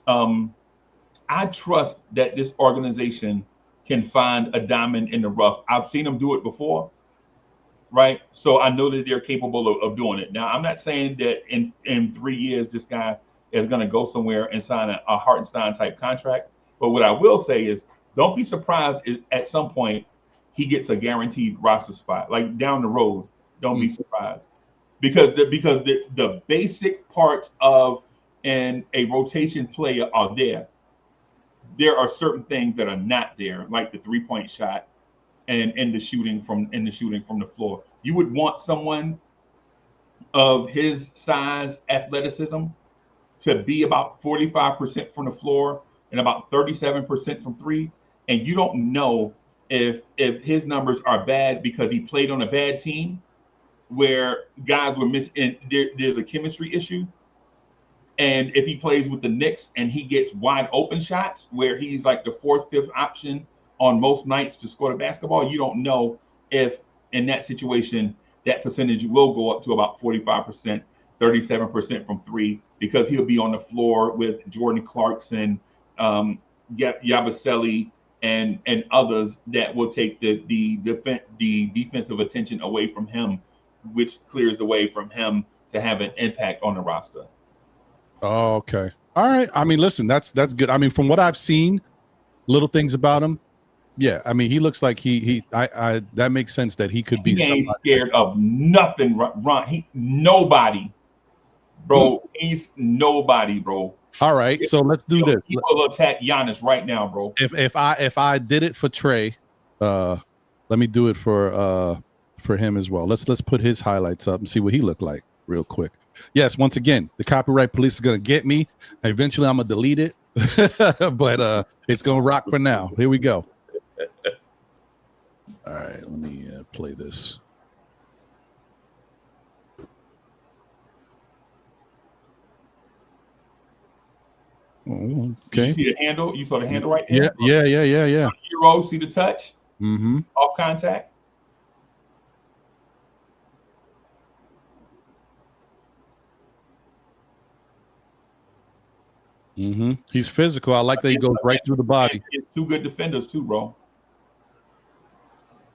I trust that this organization can find a diamond in the rough. I've seen them do it before, right? So I know that they're capable of doing it. Now, I'm not saying that in 3 years this guy is going to go somewhere and sign a Hartenstein type contract. But what I will say is, don't be surprised if at some point he gets a guaranteed roster spot, like down the road. Don't be surprised, because the basic parts of a rotation player are there. There are certain things that are not there, like the 3-point shot and the shooting from the floor. You would want someone of his size, athleticism, to be about 45% from the floor and about 37% from three. And you don't know if his numbers are bad because he played on a bad team where guys were missing. There's a chemistry issue. And if he plays with the Knicks and he gets wide open shots where he's like the fourth, fifth option on most nights to score the basketball, you don't know if in that situation that percentage will go up to about 45%, 37% from three, because he'll be on the floor with Jordan Clarkson, Yabusele, and others that will take the defensive attention away from him, which clears the way from him to have an impact on the roster. Oh, okay. All right. I mean, listen, that's good. I mean, from what I've seen, little things about him. Yeah. I mean, he looks like I that makes sense that he could be He ain't somebody. scared of nothing, Ron. Nobody, bro. He's nobody, bro. All right. So let's do this. He will attack Giannis right now, bro. If I did it for Trey, let me do it for him as well. Let's put his highlights up and see what he looked like real quick. Yes, once again, the copyright police is gonna get me. Eventually, I'm gonna delete it, but it's gonna rock for now. Here we go. All right, let me play this. Oh, okay. You see the handle? You saw the handle right there? Yeah. Hero, see the touch? Mm-hmm. Off contact? Mm-hmm. He's physical. I like that he goes right through the body. It's two good defenders too, bro.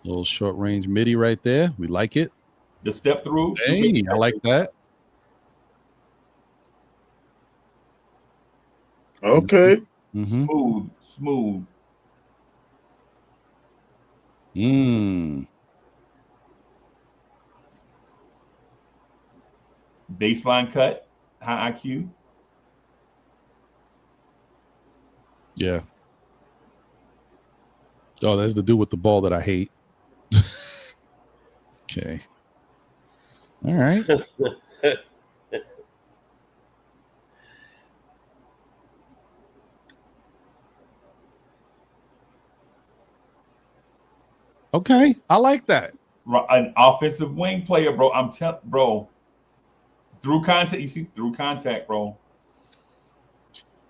Little short range midi right there. We like it. The step through. Hey, I like that. Okay. Mm-hmm. Smooth. Baseline cut, high IQ. Yeah. Oh, there's the dude with the ball that I hate. Okay. All right. Okay. I like that. An offensive wing player, bro. I'm telling, bro. Through contact, you see through contact, bro.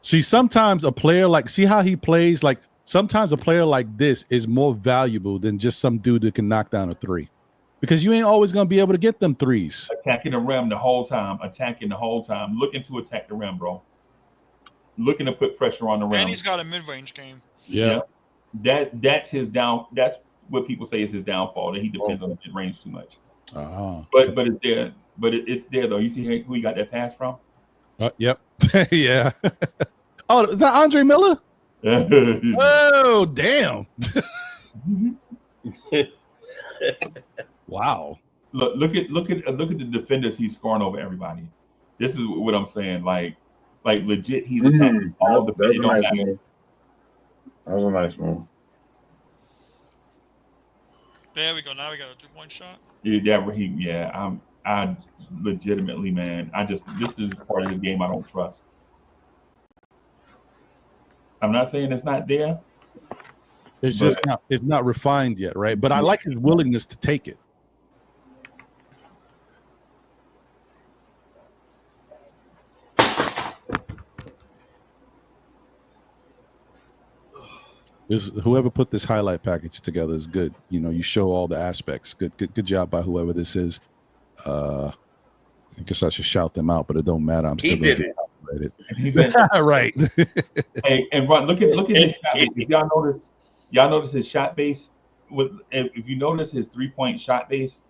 See, sometimes a player see how he plays. Like sometimes a player like this is more valuable than just some dude that can knock down a three, because you ain't always gonna be able to get them threes. Attacking the rim the whole time, looking to attack the rim, bro. Looking to put pressure on the rim. And he's got a mid-range game. Yeah. That's his down. That's what people say is his downfall. That he depends on the mid range too much. But it's there. But it's there though. You see who he got that pass from? Yep. Yeah. Oh, is that Andre Miller? Oh, damn. Wow. Look at the defenders he's scoring over everybody. This is what I'm saying. Like legit, he's a top all the nice move. That was a nice move. There we go. Now we got a 2-point shot. I legitimately, man. This is part of this game I don't trust. I'm not saying it's not there. It's just not refined yet, right? But I like his willingness to take it. Whoever put this highlight package together is good. You know, you show all the aspects. Good job by whoever this is. I guess I should shout them out, but it don't matter. I'm still going to get copyrighted. Right. Hey, and Ron, look at his shot base. If y'all notice his shot base. If you notice his 3-point shot base,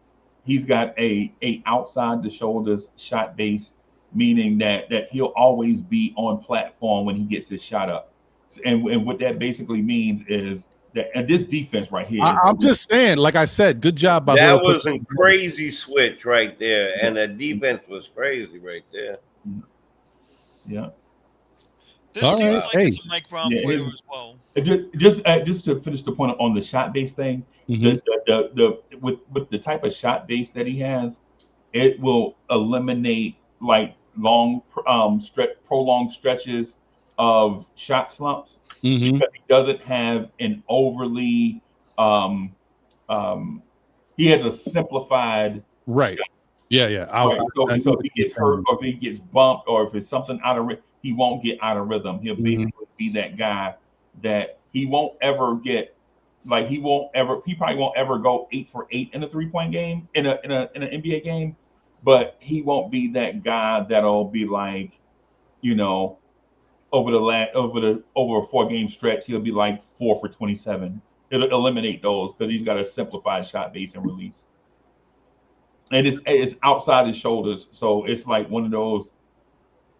he's got a outside the shoulders shot base, meaning that he'll always be on platform when he gets his shot up. And what that basically means is that this defense right here. I'm just saying, like I said, good job by that was a crazy switch right there, and the defense was crazy right there. Yeah. This seems like it's a Mike Brown player as well. Just to finish the point on the shot base thing, with the type of shot base that he has, it will eliminate like prolonged stretches of shot slumps because he doesn't have an overly he has a simplified right. Shot. Yeah. So if he gets hurt or if he gets bumped or if it's something out of he won't get out of rhythm. He'll basically be that guy that he won't ever get he probably won't ever go 8 for 8 in a 3-point game in an NBA game, but he won't be that guy that'll be like, you know, over a 4-game stretch, he'll be like 4 for 27. It'll eliminate those because he's got a simplified shot base and release. And it's outside his shoulders. So it's like one of those,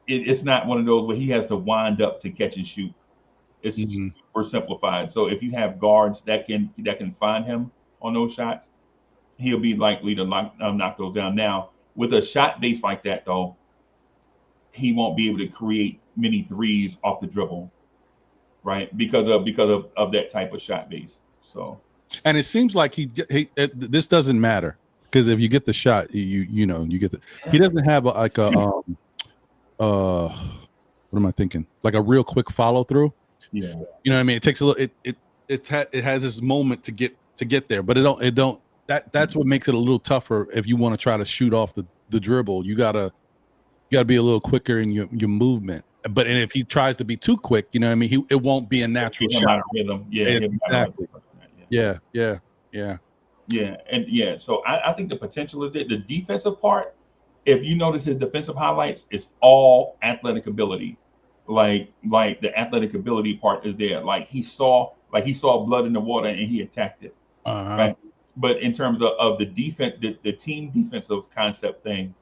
it's not one of those where he has to wind up to catch and shoot. It's super simplified. So if you have guards that can find him on those shots, he'll be likely to knock those down. Now, with a shot base like that, though, he won't be able to create many threes off the dribble, right? Because of that type of shot base. So, and it seems like this doesn't matter because if you get the shot, you know you get the. He doesn't have what am I thinking? Like a real quick follow through. Yeah, you know what I mean. It takes a little. It has this moment to get there, but it don't. That's what makes it a little tougher if you want to try to shoot off the dribble. You gotta be a little quicker in your movement. But if he tries to be too quick, you know what I mean, it won't be a natural shot. Rhythm. Yeah, exactly. Yeah. And so I think the potential is that the defensive part. If you notice his defensive highlights, it's all athletic ability. Like the athletic ability part is there. Like he saw blood in the water and he attacked it. Right. But in terms of the defense, the team defensive concept thing,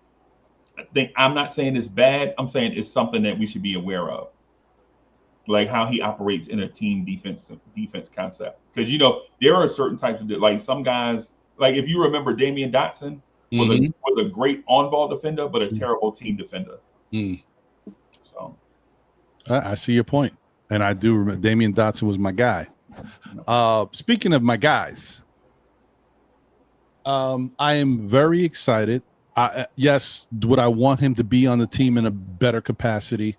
I'm not saying it's bad. I'm saying it's something that we should be aware of, like how he operates in a team defense concept. Because you know there are certain types of like some guys. Like if you remember, Damian Dotson was a great on-ball defender, but a terrible team defender. So I see your point, and I do remember Damian Dotson was my guy. Speaking of my guys. I am very excited. Yes, would I want him to be on the team in a better capacity?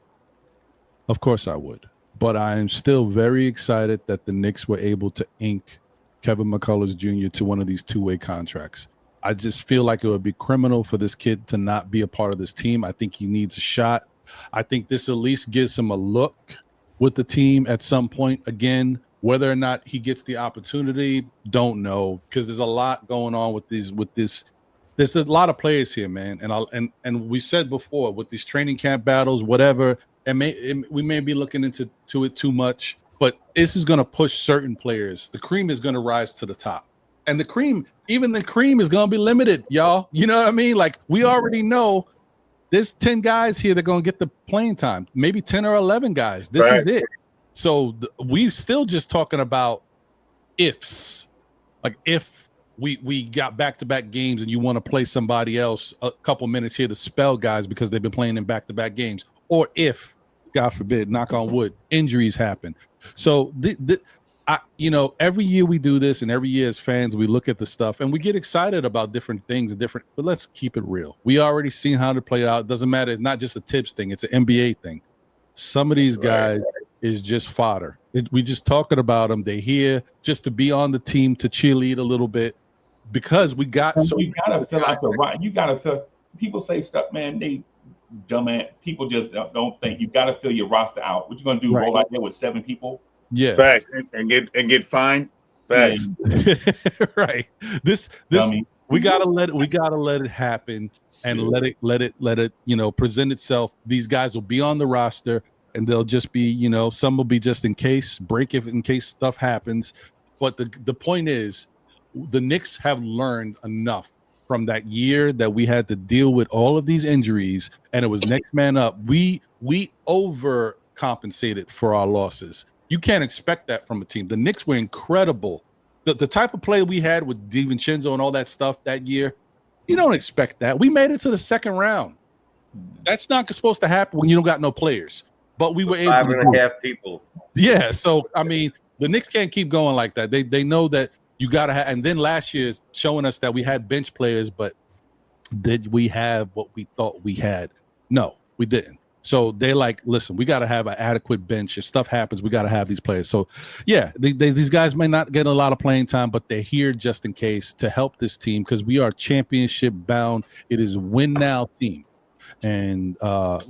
Of course I would. But I am still very excited that the Knicks were able to ink Kevin McCullough Jr. to one of these two-way contracts. I just feel like it would be criminal for this kid to not be a part of this team. I think he needs a shot. I think this at least gives him a look with the team at some point. Again, whether or not he gets the opportunity, don't know, because there's a lot going on with this. There's a lot of players here, man, and we said before with these training camp battles, whatever, we may be looking into it too much, but this is going to push certain players. The cream is going to rise to the top, and the cream is going to be limited, y'all. You know what I mean? Like we already know there's 10 guys here that are going to get the playing time, maybe 10 or 11 guys. This is it. So we still just talking about ifs, like if we got back-to-back games and you want to play somebody else a couple minutes here to spell guys because they've been playing in back-to-back games, or if, God forbid, knock on wood, injuries happen. So every year we do this, and every year as fans we look at the stuff and we get excited about different things but let's keep it real. We already seen how to play it out. It doesn't matter. It's not just a Tibbs thing. It's an NBA thing. Some of these guys is just fodder. We just talking about them. They're here just to be on the team, to cheerlead a little bit, because we got. So you gotta fill out the right. You gotta fill. People say stuff, man. They dumbass. People just don't think. You gotta fill your roster out. What you gonna do? Roll out there with 7 people? Yes. Facts. And get fined. Facts. Right. This Dummy. we gotta let it happen and let it present itself. These guys will be on the roster and they'll just be, some will be just in case, break if in case stuff happens. But the point is, the Knicks have learned enough from that year that we had to deal with all of these injuries, and it was next man up. We overcompensated for our losses. You can't expect that from a team. The Knicks were incredible. The type of play we had with DiVincenzo and all that stuff that year, you don't expect that. We made it to the second round. That's not supposed to happen when you don't got no players. But we were able to 5.5 people. Yeah, so I mean, the Knicks can't keep going like that. They know that you got to have. And then last year is showing us that we had bench players, but did we have what we thought we had? No, we didn't. So they're like, listen, we got to have an adequate bench. If stuff happens, we got to have these players. So, yeah, these guys may not get a lot of playing time, but they're here just in case to help this team because we are championship bound. It is a win now team, and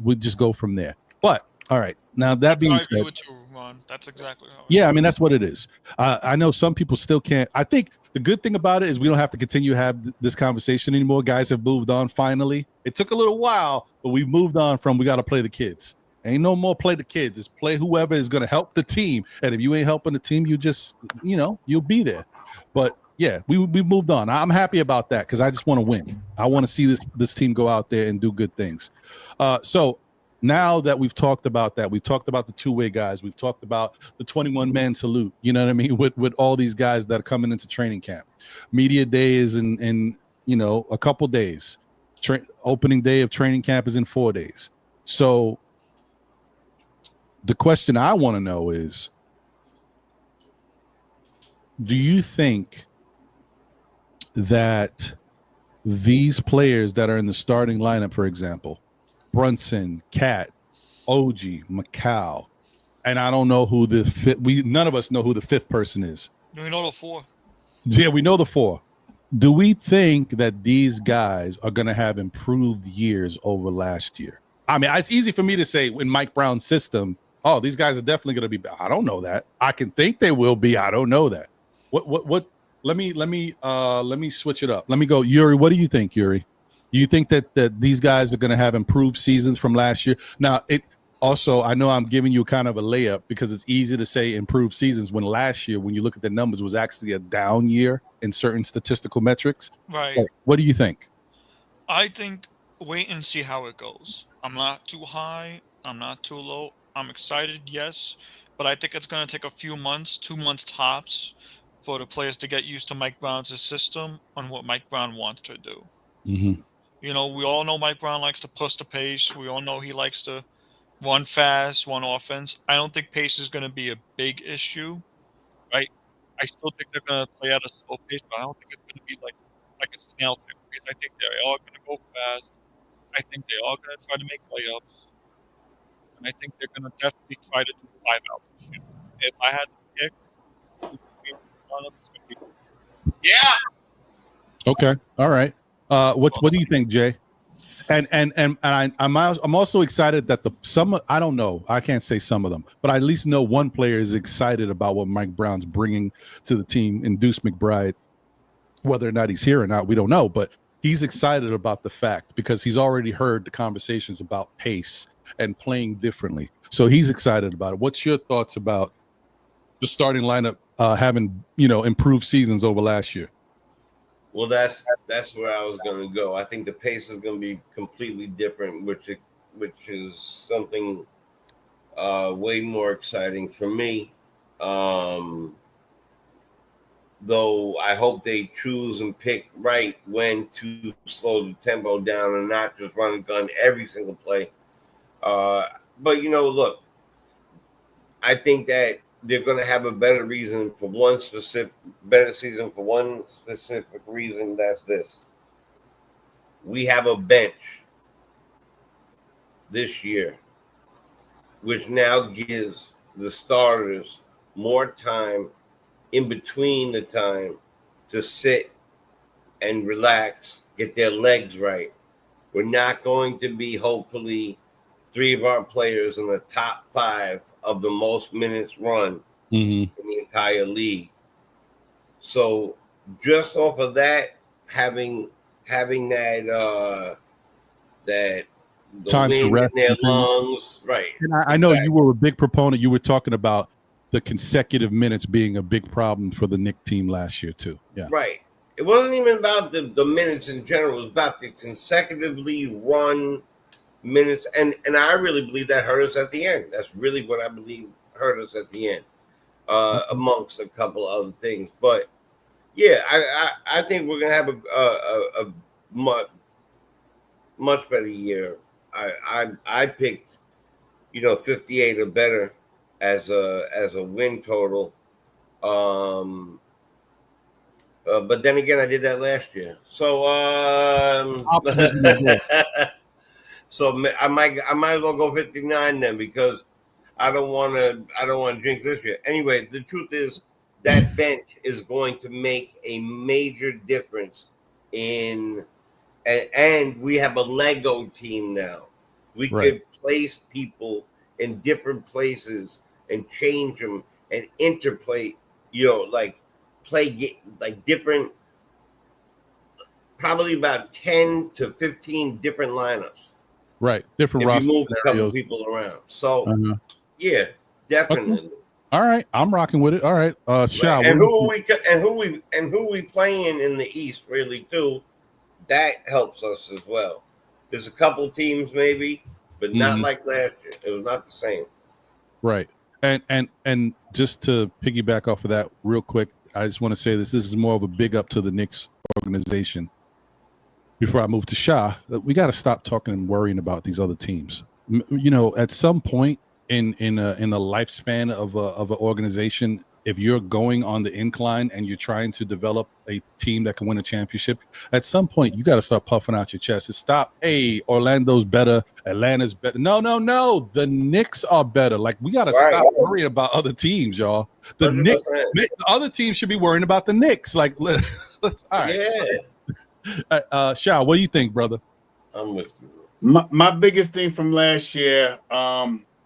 we just go from there. But all right, now that being said, with you, Ron. That's exactly how. Yeah, I mean that's what it is. I know some people still can't. I think the good thing about it is we don't have to continue to have this conversation anymore. Guys have moved on finally. It took a little while, but we've moved on from we got to play the kids. Ain't no more play the kids. It's play whoever is going to help the team. And if you ain't helping the team, you just you'll be there. But yeah, we've moved on. I'm happy about that because I just want to win. I want to see this team go out there and do good things. So. Now that we've talked about that, we've talked about the two-way guys, we've talked about the 21-man salute, you know what I mean, with all these guys that are coming into training camp. Media day is in a couple days. Opening day of training camp is in 4 days. So the question I want to know is, do you think that these players that are in the starting lineup, for example, Brunson, Cat, OG, Macau, and I don't know who the fifth. None of us know who the fifth person is. We know the four. Yeah, we know the four. Do we think that these guys are going to have improved years over last year? I mean, it's easy for me to say in Mike Brown's system, oh, these guys are definitely going to be. I don't know that. I can think they will be. I don't know that. What? Let me switch it up. Let me go, Yuri. What do you think, Yuri? You think that these guys are going to have improved seasons from last year? Now, I know I'm giving you kind of a layup because it's easy to say improved seasons when last year, when you look at the numbers, was actually a down year in certain statistical metrics. Right. So what do you think? I think wait and see how it goes. I'm not too high. I'm not too low. I'm excited, yes, but I think it's going to take a few months, 2 months tops, for the players to get used to Mike Brown's system and what Mike Brown wants to do. Mm-hmm. We all know Mike Brown likes to push the pace. We all know he likes to run fast, run offense. I don't think pace is going to be a big issue, right? I still think they're going to play at a slow pace, but I don't think it's going to be like a snail type pace. I think they're all going to go fast. I think they're all going to try to make layups. And I think they're going to definitely try to do 5 out this year. If I had to pick, yeah. Okay. All right. What do you think, Jay? And I'm also excited that I don't know, I can't say some of them, but I at least know one player is excited about what Mike Brown's bringing to the team in Deuce McBride. Whether or not he's here or not, we don't know, but he's excited about the fact because he's already heard the conversations about pace and playing differently. So he's excited about it. What's your thoughts about the starting lineup having improved seasons over last year? Well, that's where I was going to go. I think the pace is going to be completely different, which is something way more exciting for me. Though I hope they choose and pick right when to slow the tempo down and not just run and gun every single play. But look, I think that they're going to have a better season for one specific reason. That's this. We have a bench this year, which now gives the starters more time in between the time to sit and relax, get their legs right. We're not going to be, hopefully, 3 of our players in the top 5 of the most minutes run Mhm. in the entire league. So just off of that, having that the Time to wind in rest their and things. lungs, right? And I know you were a big proponent. You were talking about the consecutive minutes being a big problem for the Knicks team last year too. Yeah. Right. It wasn't even about the minutes in general. It was about the consecutively run minutes, and I really believe that hurt us at the end. That's really what I believe hurt us at the end, amongst a couple other things. But yeah, I think we're gonna have a much better year. I picked 58 or better as a win total. But then again, I did that last year. So Optimism is there. so I might as well go 59 then, because I don't want to drink this year. Anyway, the truth is that bench is going to make a major difference in, and we have a Lego team now. We Right. could place people in different places and change them and interplay, like play like different, probably about 10 to 15 different lineups. Right. Different If you roster move a couple scenarios. people around. So Uh-huh. yeah, definitely. All right. I'm rocking with it. All right. Sha, And who we playing in the East really too, that helps us as well. There's a couple teams maybe, but not like last year. It was not the same. Right. And just to piggyback off of that real quick, I just want to say this is more of a big up to the Knicks organization. Before I move to Sha, we got to stop talking and worrying about these other teams. At some point in the lifespan of an organization, if you're going on the incline and you're trying to develop a team that can win a championship, at some point you got to start puffing out your chest and stop. Hey, Orlando's better, Atlanta's better. No. The Knicks are better. Like, we got to stop worrying about other teams, y'all. The 100%. Knicks, the other teams should be worrying about the Knicks. Like, let's all right. Yeah. Sha, what do you think, brother? I'm with you. My biggest thing from last year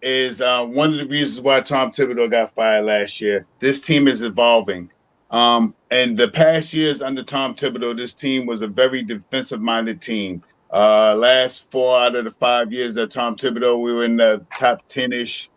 is one of the reasons why Tom Thibodeau got fired last year. This team is evolving. And the past years under Tom Thibodeau, this team was a very defensive-minded team. Last 4 out of the 5 years that Tom Thibodeau, we were in the top 10-ish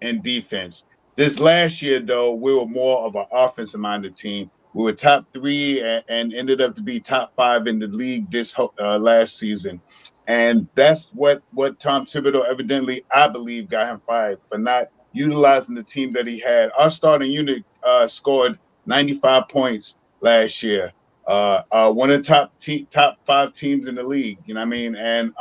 in defense. This last year, though, we were more of an offensive-minded team. We were top 3 and ended up to be top 5 in the league this last season. And that's what Tom Thibodeau evidently, I believe, got him fired for not utilizing the team that he had. Our starting unit scored 95 points last year. One of the top 5 teams in the league, you know what I mean? And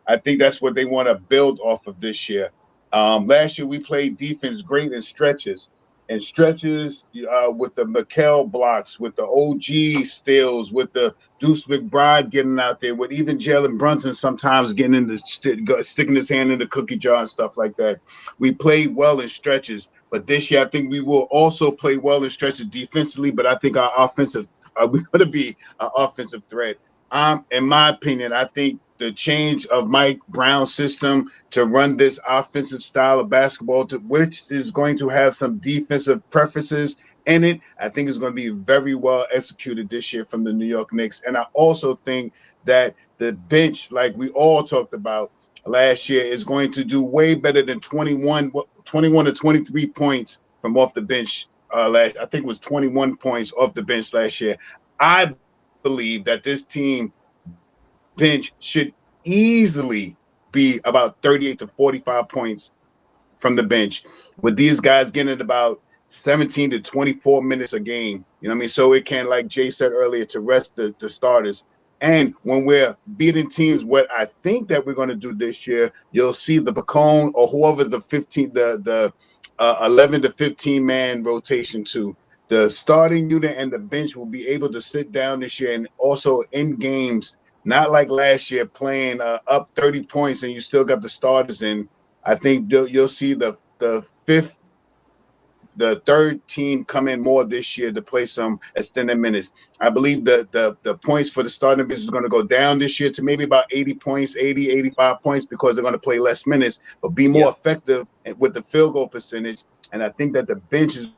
I think that's what they want to build off of this year. Last year, we played defense great in stretches. And stretches with the McHale blocks, with the OG steals, with the Deuce McBride getting out there, with even Jalen Brunson sometimes getting in sticking his hand in the cookie jar and stuff like that. We played well in stretches, but this year I think we will also play well in stretches defensively. But I think our offensive, we're going to be an offensive threat. In my opinion, I think the change of Mike Brown's system to run this offensive style of basketball, which is going to have some defensive preferences in it, I think is going to be very well executed this year from the New York Knicks. And I also think that the bench, like we all talked about last year, is going to do way better than 21 to 23 points from off the bench. I think it was 21 points off the bench last year. I believe that this team bench should easily be about 38 to 45 points from the bench, with these guys getting about 17 to 24 minutes a game. You know what I mean? So it can, like Jay said earlier, to rest the starters. And when we're beating teams, what I think that we're going to do this year, you'll see the Bacone or whoever the 11 to 15 man rotation to. The starting unit and the bench will be able to sit down this year and also in games, not like last year playing up 30 points and you still got the starters in. I think you'll see the fifth the third team come in more this year to play some extended minutes. I believe the points for the starting business is going to go down this year to maybe about 80 points, 80, 85 points, because they're going to play less minutes, but be more effective with the field goal percentage. And I think that the bench is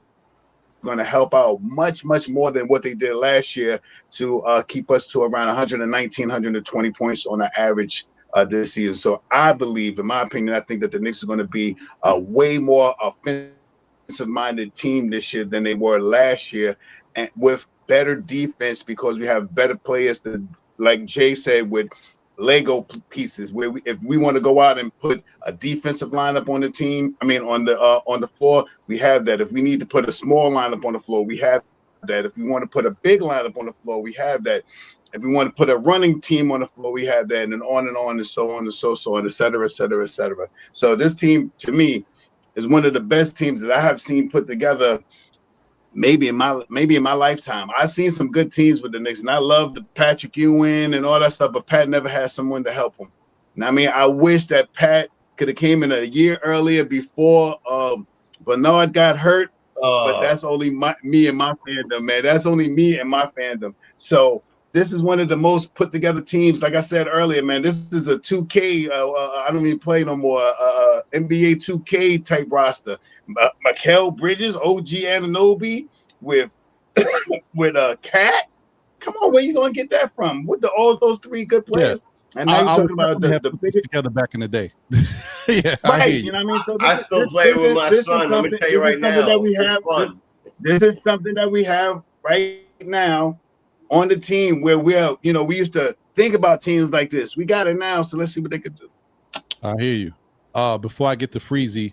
going to help out much more than what they did last year to keep us to around 119, 120 points on an average this season. So I believe, in my opinion, I think that the Knicks are going to be a way more offensive-minded team this year than they were last year, and with better defense, because we have better players that, like Jay said, with Lego pieces, where if we want to go out and put a defensive lineup on the team, on the floor, we have that. If we need to put a small lineup on the floor, we have that. If we want to put a big lineup on the floor, we have that. If we want to put a running team on the floor, we have that, and on and so on and so on, et cetera, et cetera, et cetera. So this team, to me, is one of the best teams that I have seen put together maybe in my lifetime. I've seen some good teams with the Knicks, and I love the Patrick Ewing and all that stuff, but Pat never had someone to help him. And I wish that Pat could have came in a year earlier before Bernard got hurt, but that's only me and my fandom, man. That's only me and my fandom. So this is one of the most put together teams. Like I said earlier, man, this is a 2K. I don't even play no more. NBA 2K type roster. Mikal Bridges, OG Anunoby with Cat. Come on, where you gonna get that from? With all those three good players. Yeah. And now you're talking about the biggest together back in the day. Yeah, right. You know what I mean? So I still play with my son. Let me tell you right now, it's fun. This is something that we have right now on the team, where we used to think about teams like this. We got it now, so let's see what they could do. I hear you. Before I get to Freezy,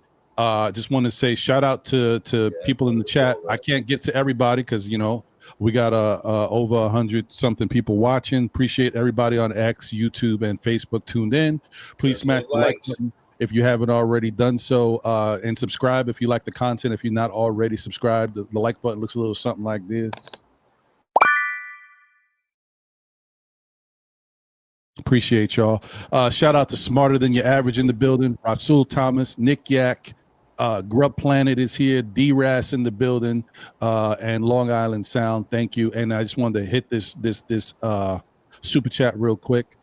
just want to say shout out to people in the chat. I can't get to everybody because we got over 100 something people watching. Appreciate everybody on X, YouTube, and Facebook tuned in. Please smash the like button if you haven't already done so, and subscribe if you like the content. If you're not already subscribed, the like button looks a little something like this. Appreciate y'all. Shout out to Smarter Than Your Average in the building. Rasul Thomas, Nick Yak, Grub Planet is here. D-Ras in the building, and Long Island Sound. Thank you. And I just wanted to hit this super chat real quick.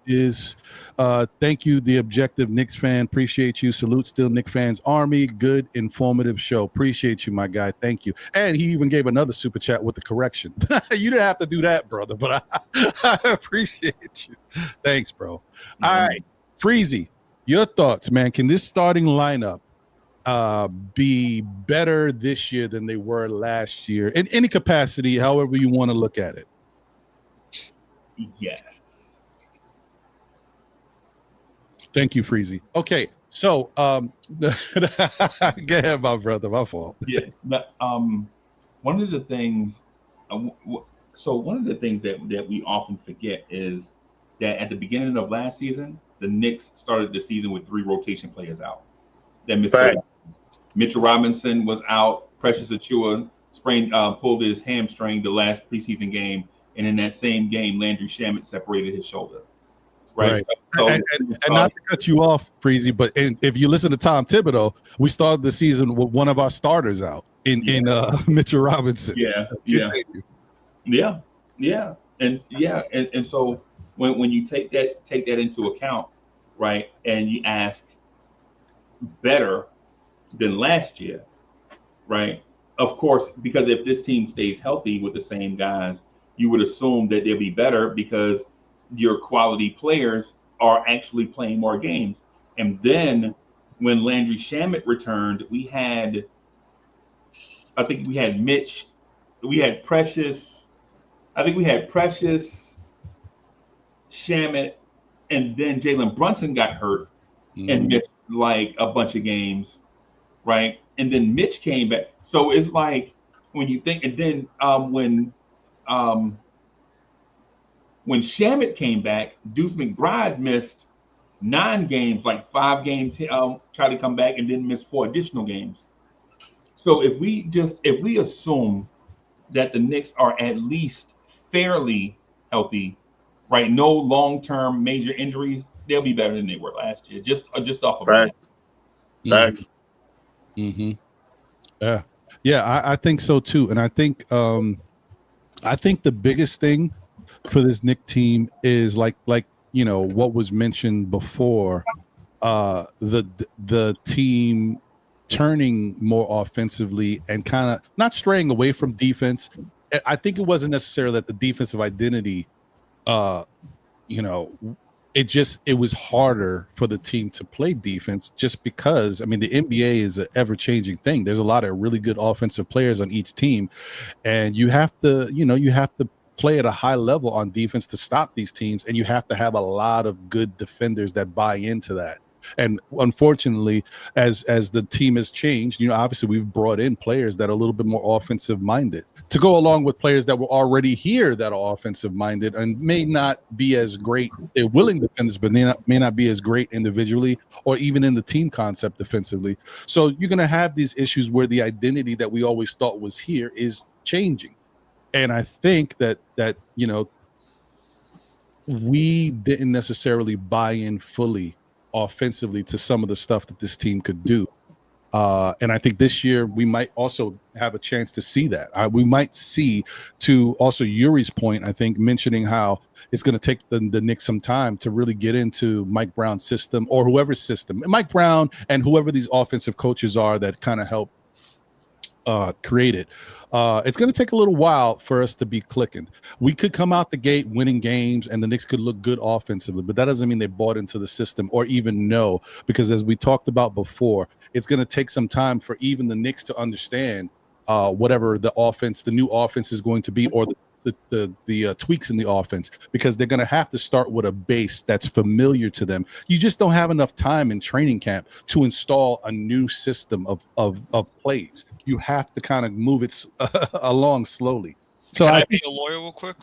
Thank you, the objective Knicks fan. Appreciate you. Salute Still Knicks fans Army. Good, informative show. Appreciate you, my guy. Thank you. And he even gave another super chat with the correction. You didn't have to do that, brother, but I appreciate you. Thanks, bro. All right, Freezy, your thoughts, man. Can this starting lineup be better this year than they were last year in any capacity, however you want to look at it? Yes. Thank you, Freezy. Okay, so go ahead, my brother. My fault. Yeah, but one of the things, that we often forget is that at the beginning of last season, the Knicks started the season with 3 rotation players out. That Mitchell Robinson was out. Precious Achiuwa pulled his hamstring the last preseason game, and in that same game, Landry Shamet separated his shoulder. Right. So, and not to cut you off, Freezy, but if you listen to Tom Thibodeau, we started the season with one of our starters out in Mitchell Robinson. Yeah. And so when you take that into account, right, and you ask better than last year, right? Of course, because if this team stays healthy with the same guys, you would assume that they'll be better because your quality players are actually playing more games. And then when Landry Shamet returned, we had Mitch, we had Precious, Shamet, and then Jalen Brunson got hurt and missed like a bunch of games, right? And then Mitch came back. So it's like when you think, and then when Shamet came back, Deuce McBride missed 9 games, like 5 games, tried to come back and then missed 4 additional games. So if we assume that the Knicks are at least fairly healthy, right? No long-term major injuries, they'll be better than they were last year, just off of that. Facts. Mm-hmm. Yeah, I think so too, and I think the biggest thing for this Knicks team is like what was mentioned before, the team turning more offensively and kind of not straying away from defense. I think it wasn't necessarily that the defensive identity, you know, it was harder for the team to play defense just because, I mean, the NBA is an ever-changing thing. There's a lot of really good offensive players on each team, and you have to play at a high level on defense to stop these teams, and you have to have a lot of good defenders that buy into that. And unfortunately, as the team has changed, obviously we've brought in players that are a little bit more offensive minded to go along with players that were already here that are offensive minded and may not be as great. They're willing defenders, but may not be as great individually or even in the team concept defensively. So you're going to have these issues where the identity that we always thought was here is changing. And I think that we didn't necessarily buy in fully offensively to some of the stuff that this team could do. And I think this year we might also have a chance to see that. We might see, to also Yuri's point, I think, mentioning how it's going to take the Knicks some time to really get into Mike Brown's system or whoever's system. Mike Brown and whoever these offensive coaches are that kind of help create it. It's going to take a little while for us to be clicking. We could come out the gate winning games and the Knicks could look good offensively, but that doesn't mean they bought into the system or even know, because as we talked about before, it's going to take some time for even the Knicks to understand whatever the new offense is going to be, or the tweaks in the offense, because they're going to have to start with a base that's familiar to them. You just don't have enough time in training camp to install a new system of plays. You have to kind of move it along slowly. So Can I be a lawyer real quick?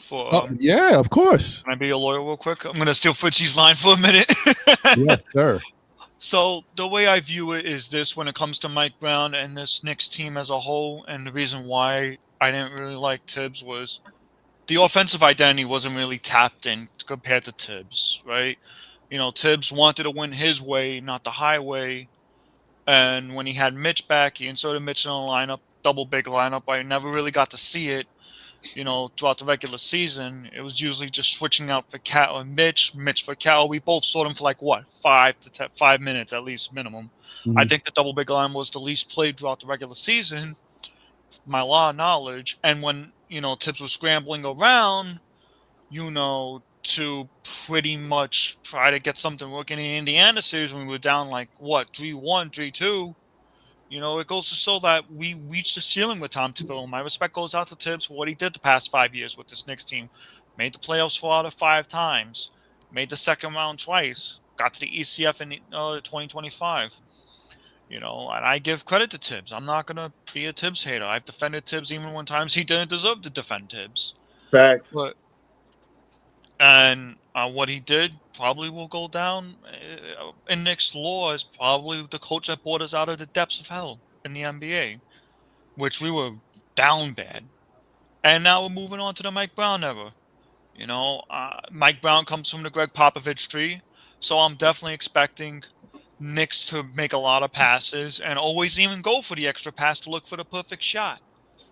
Yeah, of course. Can I be a lawyer real quick? I'm going to steal Fritzy's line for a minute. Yes, sir. So the way I view it is this: when it comes to Mike Brown and this Knicks team as a whole, and the reason why I didn't really like Tibbs was the offensive identity wasn't really tapped in compared to Tibbs, right? Tibbs wanted to win his way, not the highway. And when he had Mitch back, he inserted Mitch in the lineup, double big lineup. I never really got to see it, throughout the regular season. It was usually just switching out for Cal and Mitch for Cal. We both saw him for 5 minutes at least minimum. Mm-hmm. I think the double big line was the least played throughout the regular season, my law knowledge. And when Tibbs was scrambling around, to pretty much try to get something working in the Indiana series when we were down 3-1, 3-2. It goes to show that we reached the ceiling with Tom Thibodeau. My respect goes out to Tibbs for what he did the past 5 years with this Knicks team. Made the playoffs 4 out of 5 times. Made the second round twice. Got to the ECF in 2025. And I give credit to Tibbs. I'm not going to be a Tibbs hater. I've defended Tibbs even when times he didn't deserve to defend Tibbs. Fact. And what he did probably will go down in Knicks law as probably the coach that brought us out of the depths of hell in the NBA, which we were down bad. And now we're moving on to the Mike Brown era. Mike Brown comes from the Greg Popovich tree, so I'm definitely expecting Knicks to make a lot of passes and always even go for the extra pass to look for the perfect shot.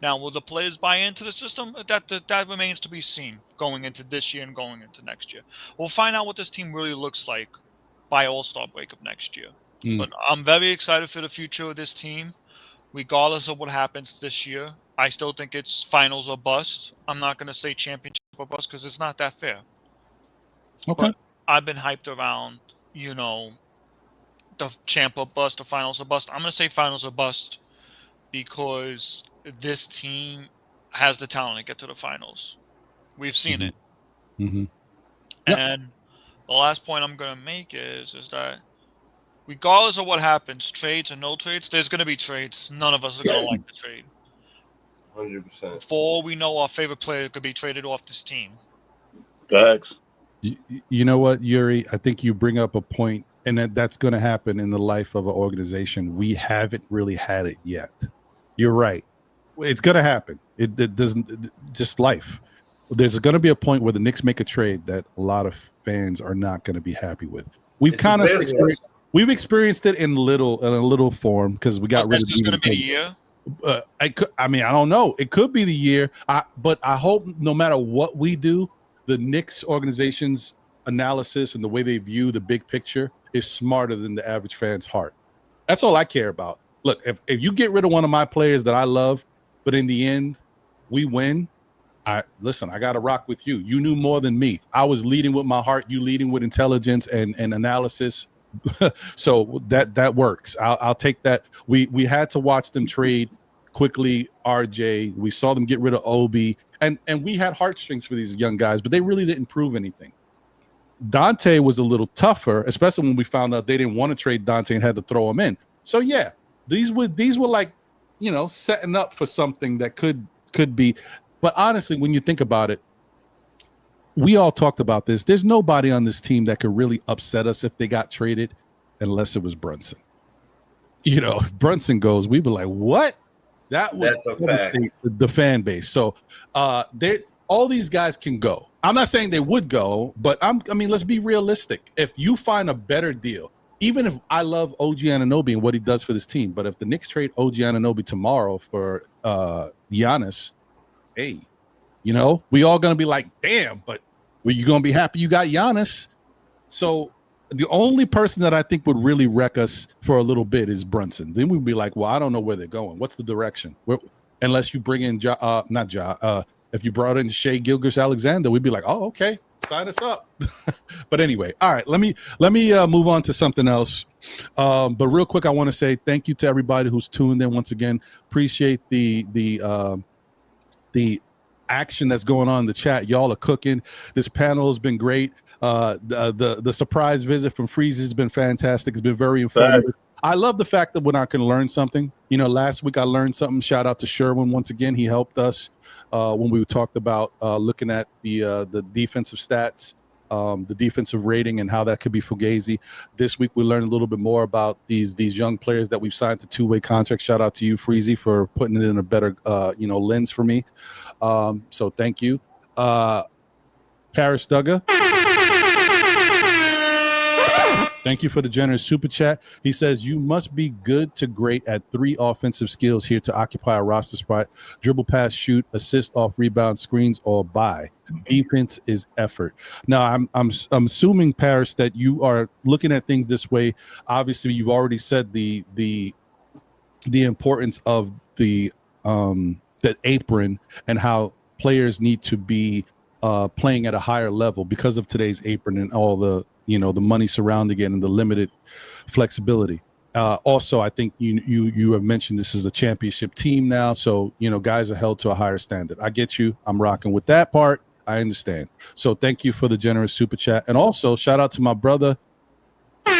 Now, will the players buy into the system? That remains to be seen going into this year and going into next year. We'll find out what this team really looks like by All-Star break of next year. But I'm very excited for the future of this team, regardless of what happens this year. I still think it's finals or bust. I'm not going to say championship or bust because it's not that fair. Okay. But I've been hyped around, the champ or bust, the finals or bust. I'm going to say finals or bust because this team has the talent to get to the finals. We've seen it. Mm-hmm. And the last point I'm going to make is that regardless of what happens, trades or no trades, there's going to be trades. None of us are going to like the trade. 100%. For all we know, our favorite player could be traded off this team. Facts. You know what, Yuri? I think you bring up a point, and that's going to happen in the life of an organization. We haven't really had it yet. You're right. It's going to happen. It doesn't, just life. There's going to be a point where the Knicks make a trade that a lot of fans are not going to be happy with. We've kind of experienced. We've experienced it in a little form because we got rid of. This is going to be the year. I mean, I don't know. It could be the year. But I hope no matter what we do, the Knicks organization's analysis and the way they view the big picture is smarter than the average fan's heart. That's all I care about. Look, if you get rid of one of my players that I love, but in the end we win, I got to rock with you. You knew more than me. I was leading with my heart. You leading with intelligence and analysis. So that works. I'll take that. We had to watch them trade quickly. RJ, we saw them get rid of Obi, and we had heartstrings for these young guys, but they really didn't prove anything. Dante was a little tougher, especially when we found out they didn't want to trade Dante and had to throw him in. So yeah, these were like, setting up for something that could be. But honestly, when you think about it, we all talked about this. There's nobody on this team that could really upset us if they got traded, unless it was Brunson. If Brunson goes, we'd be like, what? That's a fact. The fan base. So all these guys can go. I'm not saying they would go, but let's be realistic. If you find a better deal, even if I love OG Anunoby and what he does for this team, but if the Knicks trade OG Anunoby tomorrow for Giannis, hey, we all going to be like, damn, but were you going to be happy you got Giannis? So the only person that I think would really wreck us for a little bit is Brunson. Then we'd be like, well, I don't know where they're going. What's the direction? Unless you bring in if you brought in Shai Gilgeous-Alexander, we'd be like, oh, okay, sign us up. But anyway, all right, let me move on to something else. But real quick, I want to say thank you to everybody who's tuned in once again. Appreciate the action that's going on in the chat. Y'all are cooking. This panel has been great. The surprise visit from Freezy has been fantastic. It's been very informative. I love the fact that when I can learn something. Last week I learned something. Shout out to Sherwin once again. He helped us when we talked about looking at the defensive stats, the defensive rating, and how that could be fugazi. This week we learned a little bit more about these young players that we've signed to two-way contracts. Shout out to you, Freezy, for putting it in a better lens for me. So thank you. Paris Duggar, thank you for the generous super chat. He says, you must be good to great at 3 offensive skills here to occupy a roster spot: dribble, pass, shoot, assist, off rebound, screens, or buy. Defense is effort. Now, I'm assuming, Paris, that you are looking at things this way. Obviously, you've already said the importance of the apron and how players need to be playing at a higher level because of today's apron and all the the money surrounding it and the limited flexibility. Also, I think you have mentioned this is a championship team now, so guys are held to a higher standard. I get you. I'm rocking with that part. I understand. So thank you for the generous super chat, and also shout out to my brother Jay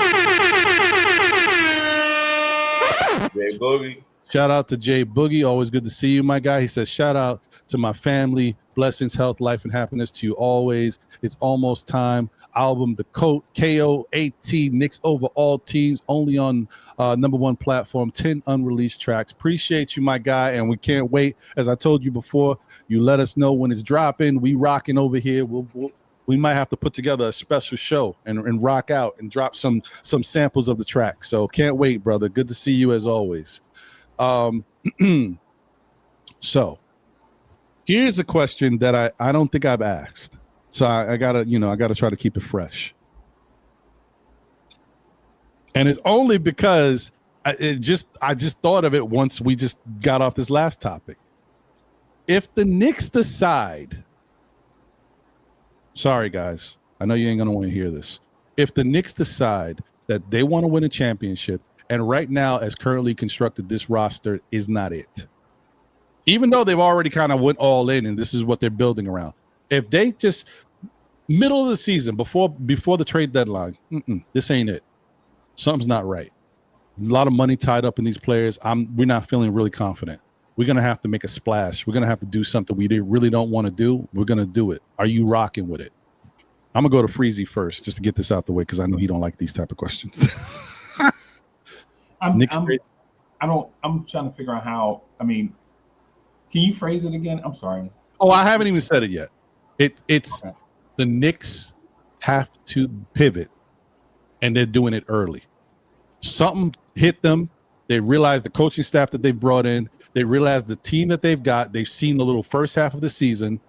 Boogie. Shout out to Jay Boogie. Always good to see you, my guy. He says, shout out to my family. Blessings, health, life, and happiness to you always. It's almost time. Album, The KOAT, Knicks over all teams, only on #1 platform, 10 unreleased tracks. Appreciate you, my guy, and we can't wait. As I told you before, you let us know when it's dropping. We rocking over here. We might have to put together a special show and rock out and drop some samples of the track. So can't wait, brother. Good to see you as always. So here's a question that I don't think I've asked. So I gotta try to keep it fresh. And it's only because I just thought of it once we just got off this last topic. If the Knicks decide, sorry guys, I know you ain't gonna want to hear this. If the Knicks decide that they want to win a championship, and right now, as currently constructed, this roster is not it. Even though they've already kind of went all in, and this is what they're building around. If they just middle of the season, before the trade deadline, this ain't it. Something's not right. A lot of money tied up in these players. We're not feeling really confident. We're gonna have to make a splash. We're gonna have to do something we really don't want to do. We're gonna do it. Are you rocking with it? I'm gonna go to Freezy first, just to get this out the way, because I know he don't like these type of questions. I'm trying to figure out how. I mean, can you phrase it again? I'm sorry. Oh, I haven't even said it yet. It's okay. The Knicks have to pivot, and they're doing it early. Something hit them. They realized the coaching staff that they brought in. They realized the team that they've got. They've seen the little first half of the season.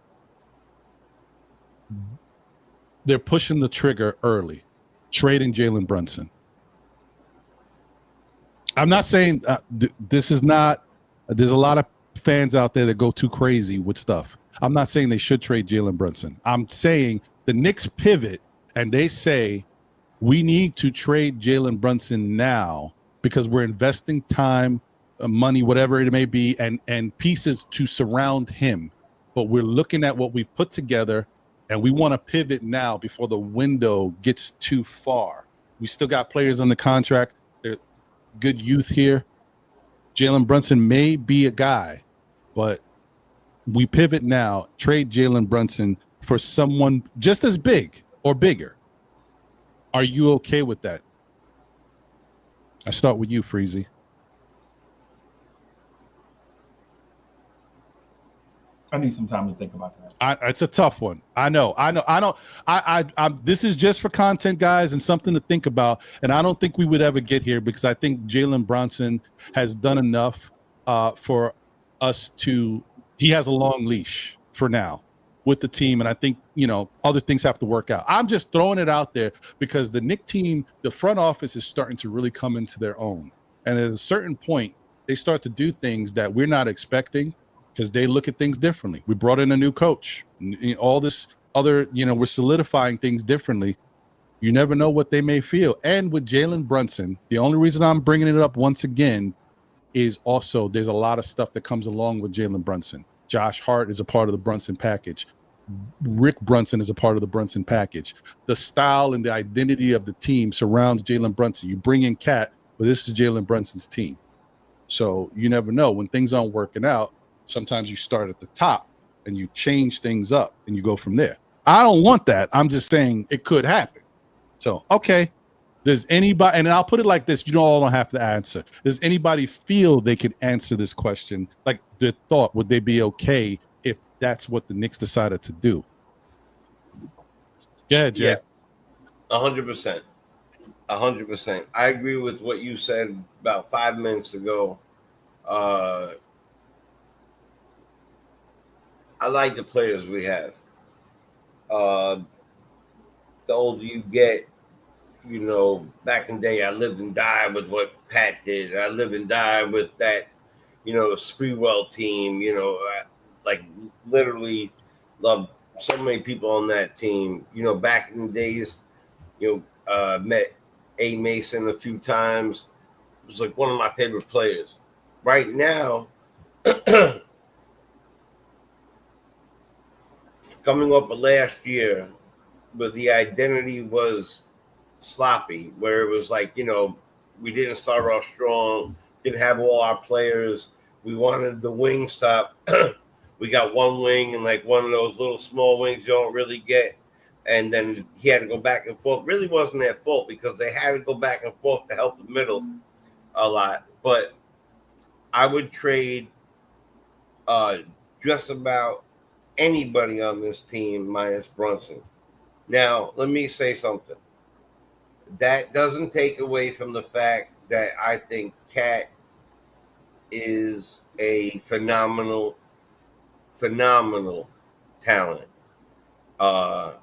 They're pushing the trigger early, trading Jalen Brunson. I'm not saying this is not. There's a lot of fans out there that go too crazy with stuff. I'm not saying they should trade Jalen Brunson. I'm saying the Knicks pivot and they say we need to trade Jalen Brunson now because we're investing time, money, whatever it may be, and pieces to surround him. But we're looking at what we've put together, and we want to pivot now before the window gets too far. We still got players on the contract. They're good youth here. Jalen Brunson may be a guy, but we pivot now, trade Jalen Brunson for someone just as big or bigger. Are you okay with that? I start with you, Freezy. I need some time to think about that. It's a tough one. I know. This is just for content, guys, and something to think about. And I don't think we would ever get here because I think Jalen Brunson has done enough for us to. He has a long leash for now with the team, and I think other things have to work out. I'm just throwing it out there because the Knicks team, the front office is starting to really come into their own, and at a certain point, they start to do things that we're not expecting. Because they look at things differently. We brought in a new coach. All this other, we're solidifying things differently. You never know what they may feel. And with Jalen Brunson, the only reason I'm bringing it up once again is also there's a lot of stuff that comes along with Jalen Brunson. Josh Hart is a part of the Brunson package. Rick Brunson is a part of the Brunson package. The style and the identity of the team surrounds Jalen Brunson. You bring in Cat, but this is Jalen Brunson's team. So you never know. When things aren't working out, sometimes you start at the top and you change things up and you go from there. I don't want that. I'm just saying it could happen. So, okay. Does anybody, and I'll put it like this, all don't have to answer. Does anybody feel they could answer this question? Like their thought, would they be okay if that's what the Knicks decided to do? Yeah, Jeff. Yeah, 100%. 100%. I agree with what you said about 5 minutes ago. I like the players we have. The older you get, back in the day, I lived and died with what Pat did. I lived and died with that, Sprewell team. I literally loved so many people on that team. Back in the days, met A. Mason a few times. It was like one of my favorite players. Right now, coming up last year, but the identity was sloppy, where it was like, we didn't start off strong, didn't have all our players. We wanted the wing stop. We got one wing and like one of those little small wings you don't really get. And then he had to go back and forth. Really wasn't their fault because they had to go back and forth to help the middle a lot. But I would trade just about anybody on this team minus Brunson. Now, let me say something. That doesn't take away from the fact that I think Cat is a phenomenal talent.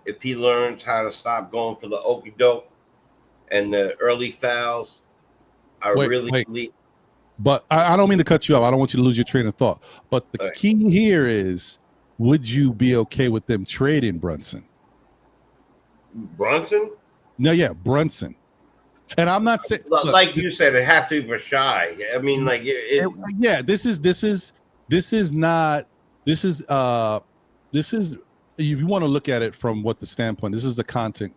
If he learns how to stop going for the okie doke and the early fouls, believe. But I don't mean to cut you off. I don't want you to lose your train of thought. But the key here is, would you be okay with them trading Brunson? Brunson? No, yeah, Brunson. And I'm not saying, like you said, it have to be for shy. I mean, like, yeah, this is if you want to look at it from what the standpoint, this is a content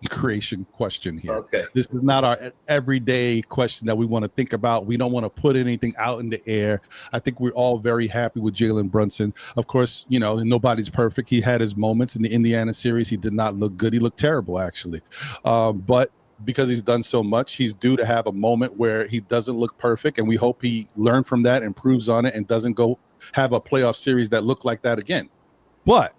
creation question here. Okay. This is not our everyday question that we want to think about. We don't want to put anything out in the air. I think we're all very happy with Jalen Brunson. Of course, nobody's perfect. He had his moments in the Indiana series. He did not look good. He looked terrible, actually. But because he's done so much, he's due to have a moment where he doesn't look perfect. And we hope he learned from that, improves on it, and doesn't go have a playoff series that look like that again. But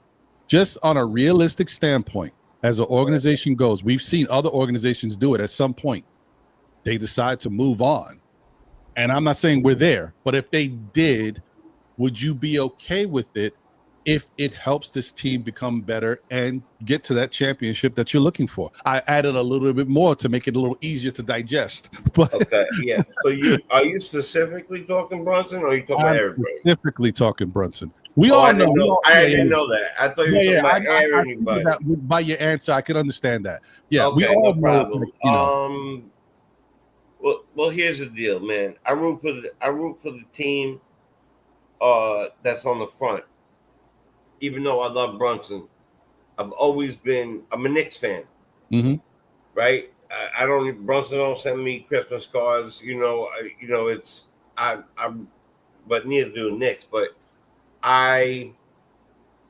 just on a realistic standpoint, as an organization goes, we've seen other organizations do it at some point. they decide to move on. And I'm not saying we're there, but if they did, would you be okay with it if it helps this team become better and get to that championship that you're looking for? I added a little bit more to make it a little easier to digest. But Okay, yeah. So are you specifically talking Brunson, or are you talking about I'm everybody? specifically talking Brunson. We Oh, all I know. didn't know. I didn't know that. I thought you were talking about I everybody. that by your answer, I could understand that. Yeah, we Okay, all no know. It's problem. like, you know, Well, here's the deal, man. I root for the team that's on the front. Even though I love Brunson, I'm a Knicks fan, Mhm. right? Brunson don't send me Christmas cards. It's I'm, but neither do Knicks. But I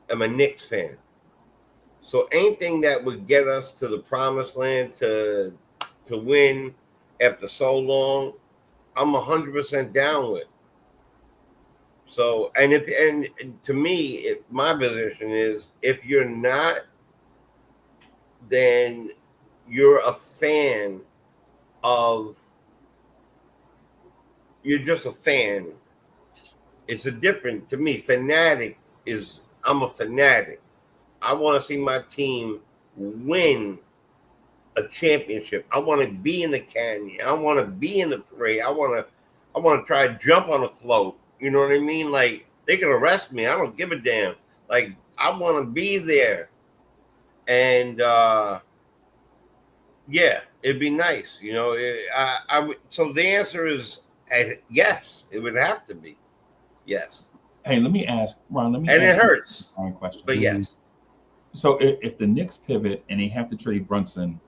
am a Knicks fan. So anything that would get us to the promised land to win after so long, I'm 100% down with. So, and to me, my position is, if you're not, then you're a fan of. You're just a fan. It's a different to me. Fanatic is. I'm a fanatic. I want to see my team win a championship. I want to be in the canyon. I want to be in the parade. I want to try to jump on a float. You know what I mean? Like, they can arrest me. I don't give a damn. Like, I want to be there. And yeah, it'd be nice. So the answer is yes. It would have to be yes. Hey, let me ask Ron. And it hurts, a question. but yes. So if the Knicks pivot and they have to trade Brunson,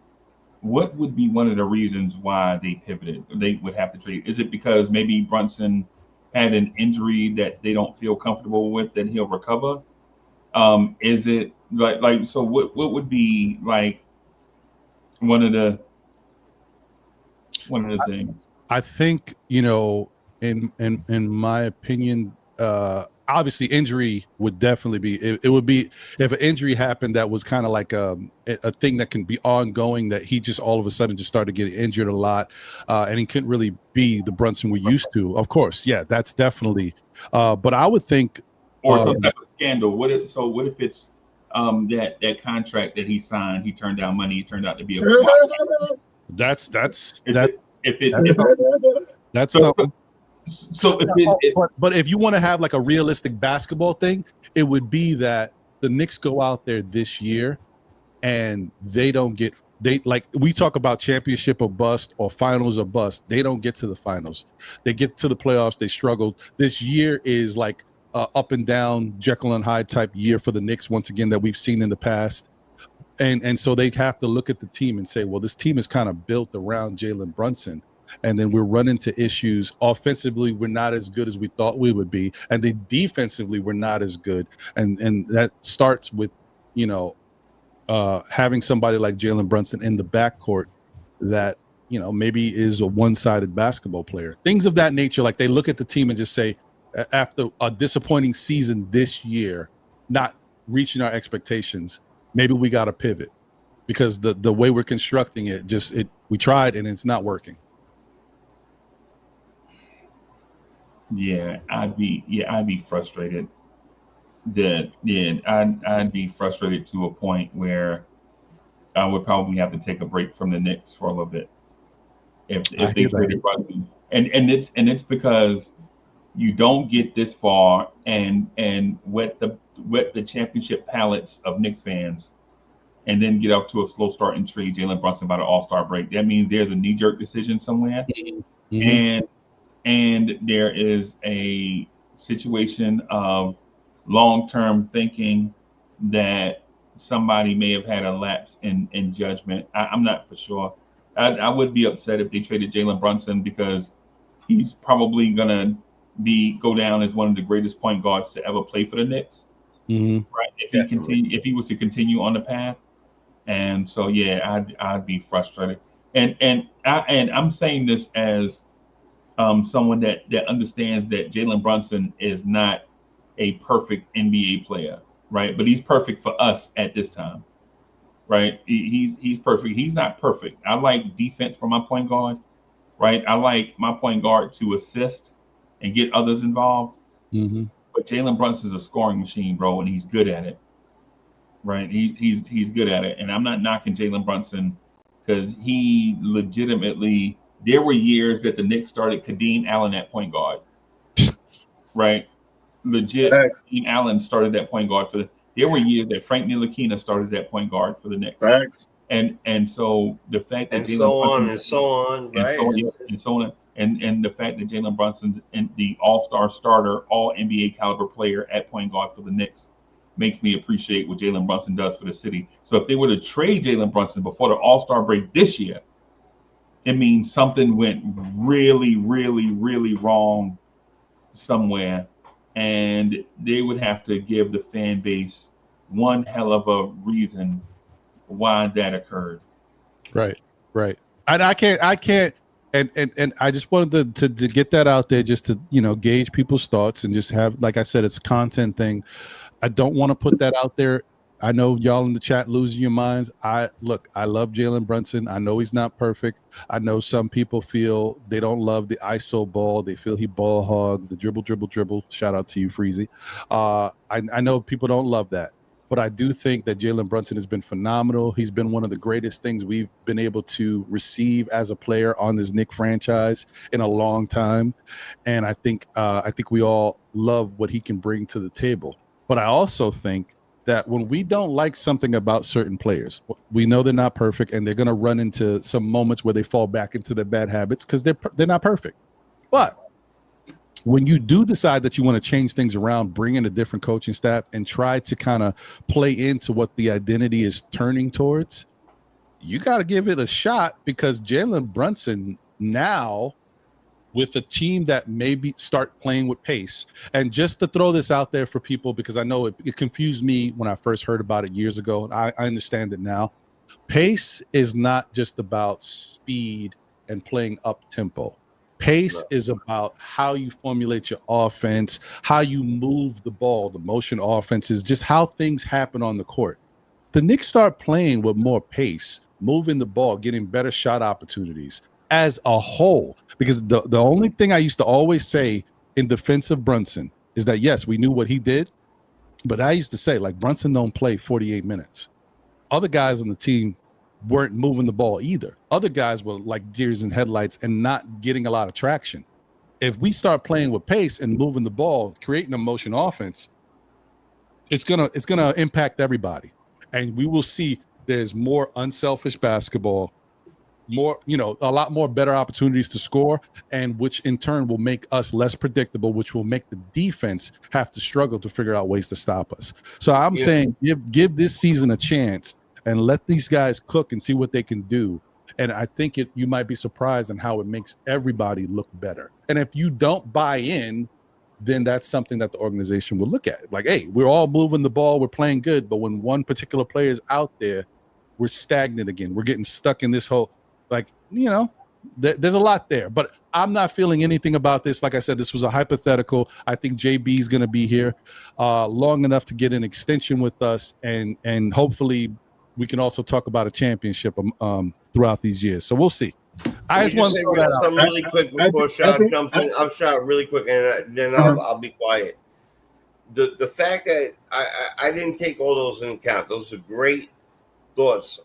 what would be one of the reasons why they pivoted? They would have to trade. Is it because maybe Brunson had an injury that they don't feel comfortable with that he'll recover? Is it like so? What would be like one of the things? I think, in my opinion, obviously injury would definitely be. It would be if an injury happened that was kind of like a thing that can be ongoing, that he just all of a sudden just started getting injured a lot, and he couldn't really be the Brunson we're used to. Of course, yeah, that's definitely. But I would think, or some type of scandal. What if it's that contract that he signed, he turned down money, it turned out to be a that's so, something. So but if you want to have like a realistic basketball thing, it would be that the Knicks go out there this year and they like we talk about championship or bust or finals or bust. They don't get to the finals. They get to the playoffs. They struggled. This year is like up and down, Jekyll and Hyde type year for the Knicks once again that we've seen in the past. And so they have to look at the team and say, well, this team is kind of built around Jalen Brunson. And then we're running into issues. Offensively, we're not as good as we thought we would be. And then defensively, we're not as good. And that starts with, having somebody like Jalen Brunson in the backcourt that, maybe is a one-sided basketball player. Things of that nature. Like, they look at the team and just say, after a disappointing season this year, not reaching our expectations, maybe we got to pivot, because the way we're constructing it, we tried and it's not working. Yeah, I'd be frustrated. I'd be frustrated to a point where I would probably have to take a break from the Knicks for a little bit if they traded Brunson. And it's because you don't get this far and wet the championship palates of Knicks fans, and then get off to a slow start and trade Jalen Brunson by the All-Star break. That means there's a knee-jerk decision somewhere, Mm-hmm. and there is a situation of long-term thinking that somebody may have had a lapse in judgment. I'm not for sure. I would be upset if they traded Jalen Brunson, because he's probably gonna go down as one of the greatest point guards to ever play for the Knicks. Mm-hmm. Right? If he was to continue on the path. And so, yeah, I'd be frustrated. And I'm saying this as someone that understands that Jalen Brunson is not a perfect NBA player, right? But he's perfect for us at this time, right? He's perfect. He's not perfect. I like defense for my point guard, right? I like my point guard to assist and get others involved. Mm-hmm. But Jalen Brunson's a scoring machine, bro, and he's good at it. Right? He's good at it. And I'm not knocking Jalen Brunson because he legitimately there were years that the Knicks started Kadeem Allen at point guard. Right? Legit Right. Kadeem Allen started that point guard for there were years that Frank Ntilikina started that point guard for the Knicks. Right. And so the fact that And Jalen so Brunson on and so on, right? and so on. And the fact that Jalen Brunson and the all-star starter, all NBA caliber player at point guard for the Knicks makes me appreciate what Jalen Brunson does for the city. So if they were to trade Jalen Brunson before the all-star break this year, it means something went really, really, really wrong somewhere. And they would have to give the fan base one hell of a reason why that occurred. Right. And I can't and I just wanted to get that out there just to, gauge people's thoughts and just have, like I said, it's a content thing. I don't want to put that out there. I know y'all in the chat losing your minds. I love Jalen Brunson. I know he's not perfect. I know some people feel they don't love the ISO ball. They feel he ball hogs, the dribble. Shout out to you, Freezy. I know people don't love that. But I do think that Jalen Brunson has been phenomenal. He's been one of the greatest things we've been able to receive as a player on this Knicks franchise in a long time. And I think we all love what he can bring to the table. But I also think that when we don't like something about certain players, we know they're not perfect and they're going to run into some moments where they fall back into their bad habits because they're not perfect. But when you do decide that you want to change things around, bring in a different coaching staff and try to kind of play into what the identity is turning towards, you got to give it a shot because Jalen Brunson now with a team that maybe start playing with pace. And just to throw this out there for people, because I know it confused me when I first heard about it years ago. And I understand it now. Pace is not just about speed and playing up tempo. Pace is about how you formulate your offense, how you move the ball. The motion offense is just how things happen on the court. The Knicks start playing with more pace, moving the ball, getting better shot opportunities as a whole. Because the only thing I used to always say in defense of Brunson is that, yes, we knew what he did, but I used to say, like, Brunson don't play 48 minutes. Other guys on the team weren't moving the ball either. Other guys were like deers in headlights and not getting a lot of traction. If we start playing with pace and moving the ball, creating a motion offense, it's gonna impact everybody. And we will see there's more unselfish basketball, more, a lot more better opportunities to score, and which in turn will make us less predictable, which will make the defense have to struggle to figure out ways to stop us. So I'm saying give this season a chance and let these guys cook and see what they can do. And I think you might be surprised in how it makes everybody look better. And if you don't buy in, then that's something that the organization will look at. Like, hey, we're all moving the ball, we're playing good, but when one particular player is out there, we're stagnant again. We're getting stuck in this whole, there's a lot there. But I'm not feeling anything about this. Like I said, this was a hypothetical. I think JB is going to be here long enough to get an extension with us, and hopefully we can also talk about a championship throughout these years. So we'll see. I just want to throw that out. Something really quick before Shah jumps in. I'll shout really quick, and then I'll be quiet. The fact that I didn't take all those into account. Those are great thoughts,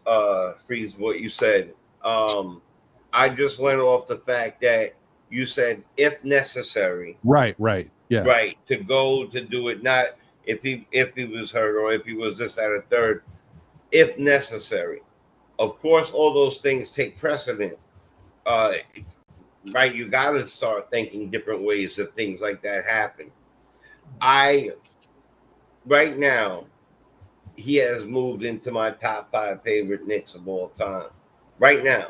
Freeze, what you said. I just went off the fact that you said if necessary. Right. Yeah. Right. To go to do it, not if he was hurt or if he was this, that, or third. If necessary. Of course, all those things take precedent. Right. You got to start thinking different ways that things like that happen. Right now, he has moved into my top 5 favorite Knicks of all time. Right now.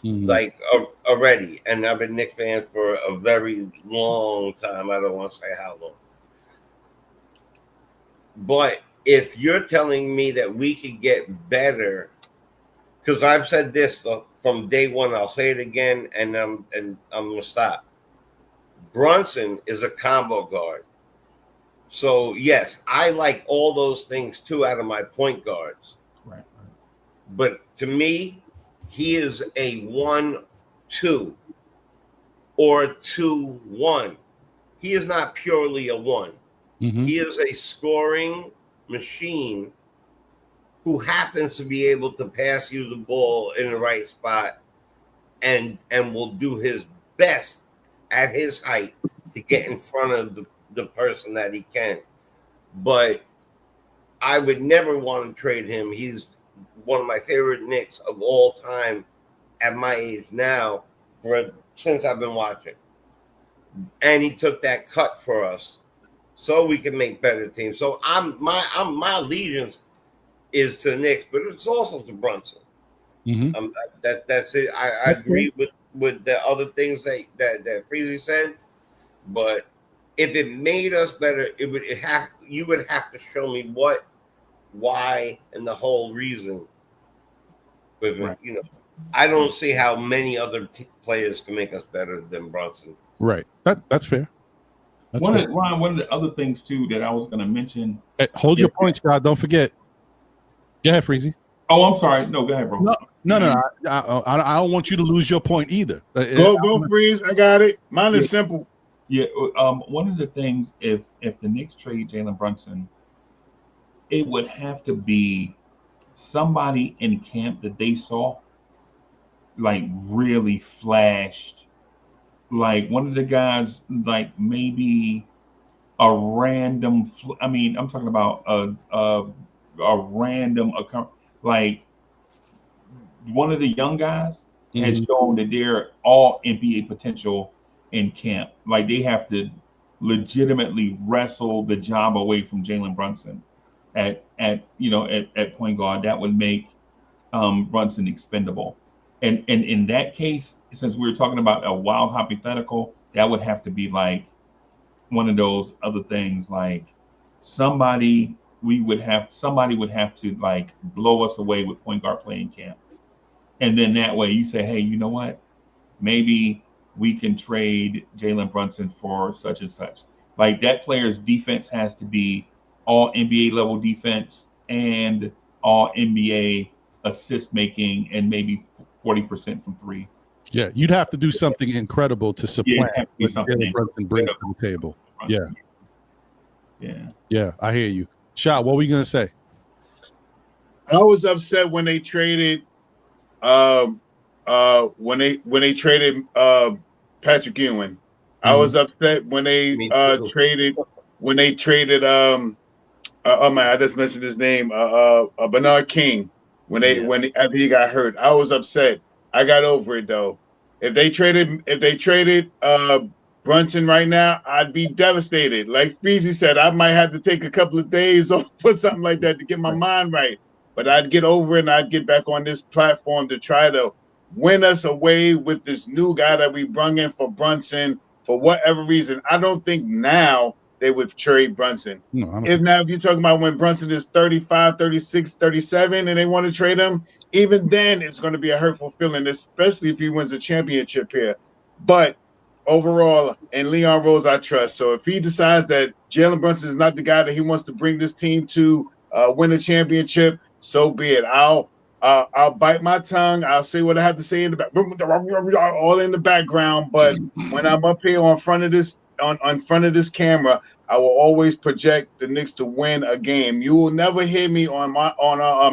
Like already. And I've been Knicks fan for a very long time. I don't want to say how long. But if you're telling me that we could get better, because I've said this from day one, I'll say it again, and I'm gonna stop. Brunson is a combo guard. So yes, I like all those things too out of my point guards. Right. But to me, he is a 1-2 or 2-1. He is not purely a 1. Mm-hmm. He is a scoring machine who happens to be able to pass you the ball in the right spot and will do his best at his height to get in front of the person that he can. But I would never want to trade him. He's one of my favorite Knicks of all time at my age now since I've been watching. And he took that cut for us so we can make better teams. So my allegiance is to the Knicks, but it's also to Brunson. Mm-hmm. That's it. I agree with the other things that Freezy said, but if it made us better, you would have to show me what, why, and the whole reason. But Right. I don't see how many other players can make us better than Brunson. Right. That's fair. Ryan, one of the other things too that I was going to mention. Hey, hold your point, Scott. Don't forget. Go ahead, Freezy. Oh, I'm sorry. No, go ahead, bro. No. I don't want you to lose your point either. Go, Freeze. I got it. Mine is simple. Yeah. One of the things, if the Knicks trade Jalen Brunson, it would have to be somebody in camp that they saw, like really flashed. Like one of the guys, like maybe a random. I'm talking about a random, like one of the young guys has shown that they're all NBA potential in camp. Like they have to legitimately wrestle the job away from Jalen Brunson at point guard. That would make Brunson expendable. And in that case, since we were talking about a wild hypothetical, that would have to be like one of those other things, like somebody would have to like blow us away with point guard play in camp. And then that way you say, hey, you know what? Maybe we can trade Jalen Brunson for such and such. Like that player's defense has to be all NBA level defense and all NBA assist making and maybe 40% from three. Yeah, you'd have to do something incredible to supplant what Jalen Brunson brings to the table. Yeah, I hear you. Shot, what were you gonna say? I was upset when they traded when they traded Patrick Ewing. I was upset when they traded oh man, I just mentioned his name, Bernard King. After he got hurt, I was upset. I got over it though. If they traded Brunson right now, I'd be devastated. Like Feezy said, I might have to take a couple of days off or something like that to get my mind right. But I'd get over it and I'd get back on this platform to try to win us away with this new guy that we brung in for Brunson for whatever reason. I don't think now they would trade Brunson. No, if you're talking about when Brunson is 35, 36, 37, and they want to trade him, even then it's going to be a hurtful feeling, especially if he wins a championship here. But overall, in Leon Rose, I trust. So if he decides that Jalen Brunson is not the guy that he wants to bring this team to win a championship, so be it. I'll bite my tongue. I'll say what I have to say in the back, all in the background. But when I'm up here on front of this camera, I will always project the Knicks to win a game. You will never hear me on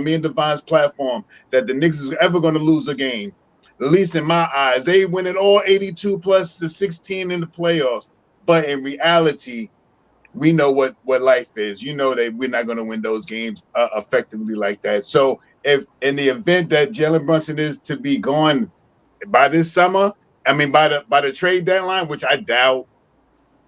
me and Divine's platform that the Knicks is ever going to lose a game. At least in my eyes, they win it all 82 plus the 16 in the playoffs. But in reality, we know what life is. You know that we're not going to win those games effectively like that. So if in the event that Jalen Brunson is to be gone by this summer, I mean by the trade deadline, which I doubt.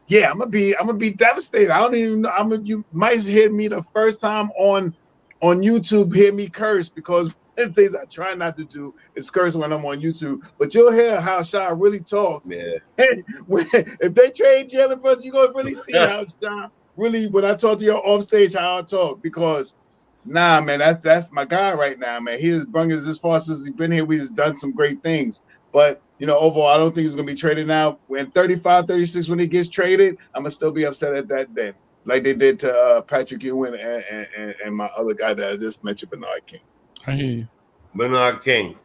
Yeah, I'm gonna be devastated. I don't even know. You might hear me the first time on YouTube hear me curse because the things I try not to do is curse when I'm on YouTube. But you'll hear how Sha really talks. Yeah. If they trade Jalen Brunson, you're gonna really see how Sha really, when I talk to you off stage, how I talk. Because nah, man, that's my guy right now, man. He has brung us as far since he's been here. We just done some great things. But, overall, I don't think he's going to be traded now. When 35, 36, when he gets traded, I'm going to still be upset at that then, like they did to Patrick Ewing and my other guy that I just mentioned, Bernard King. I hear you. Bernard King.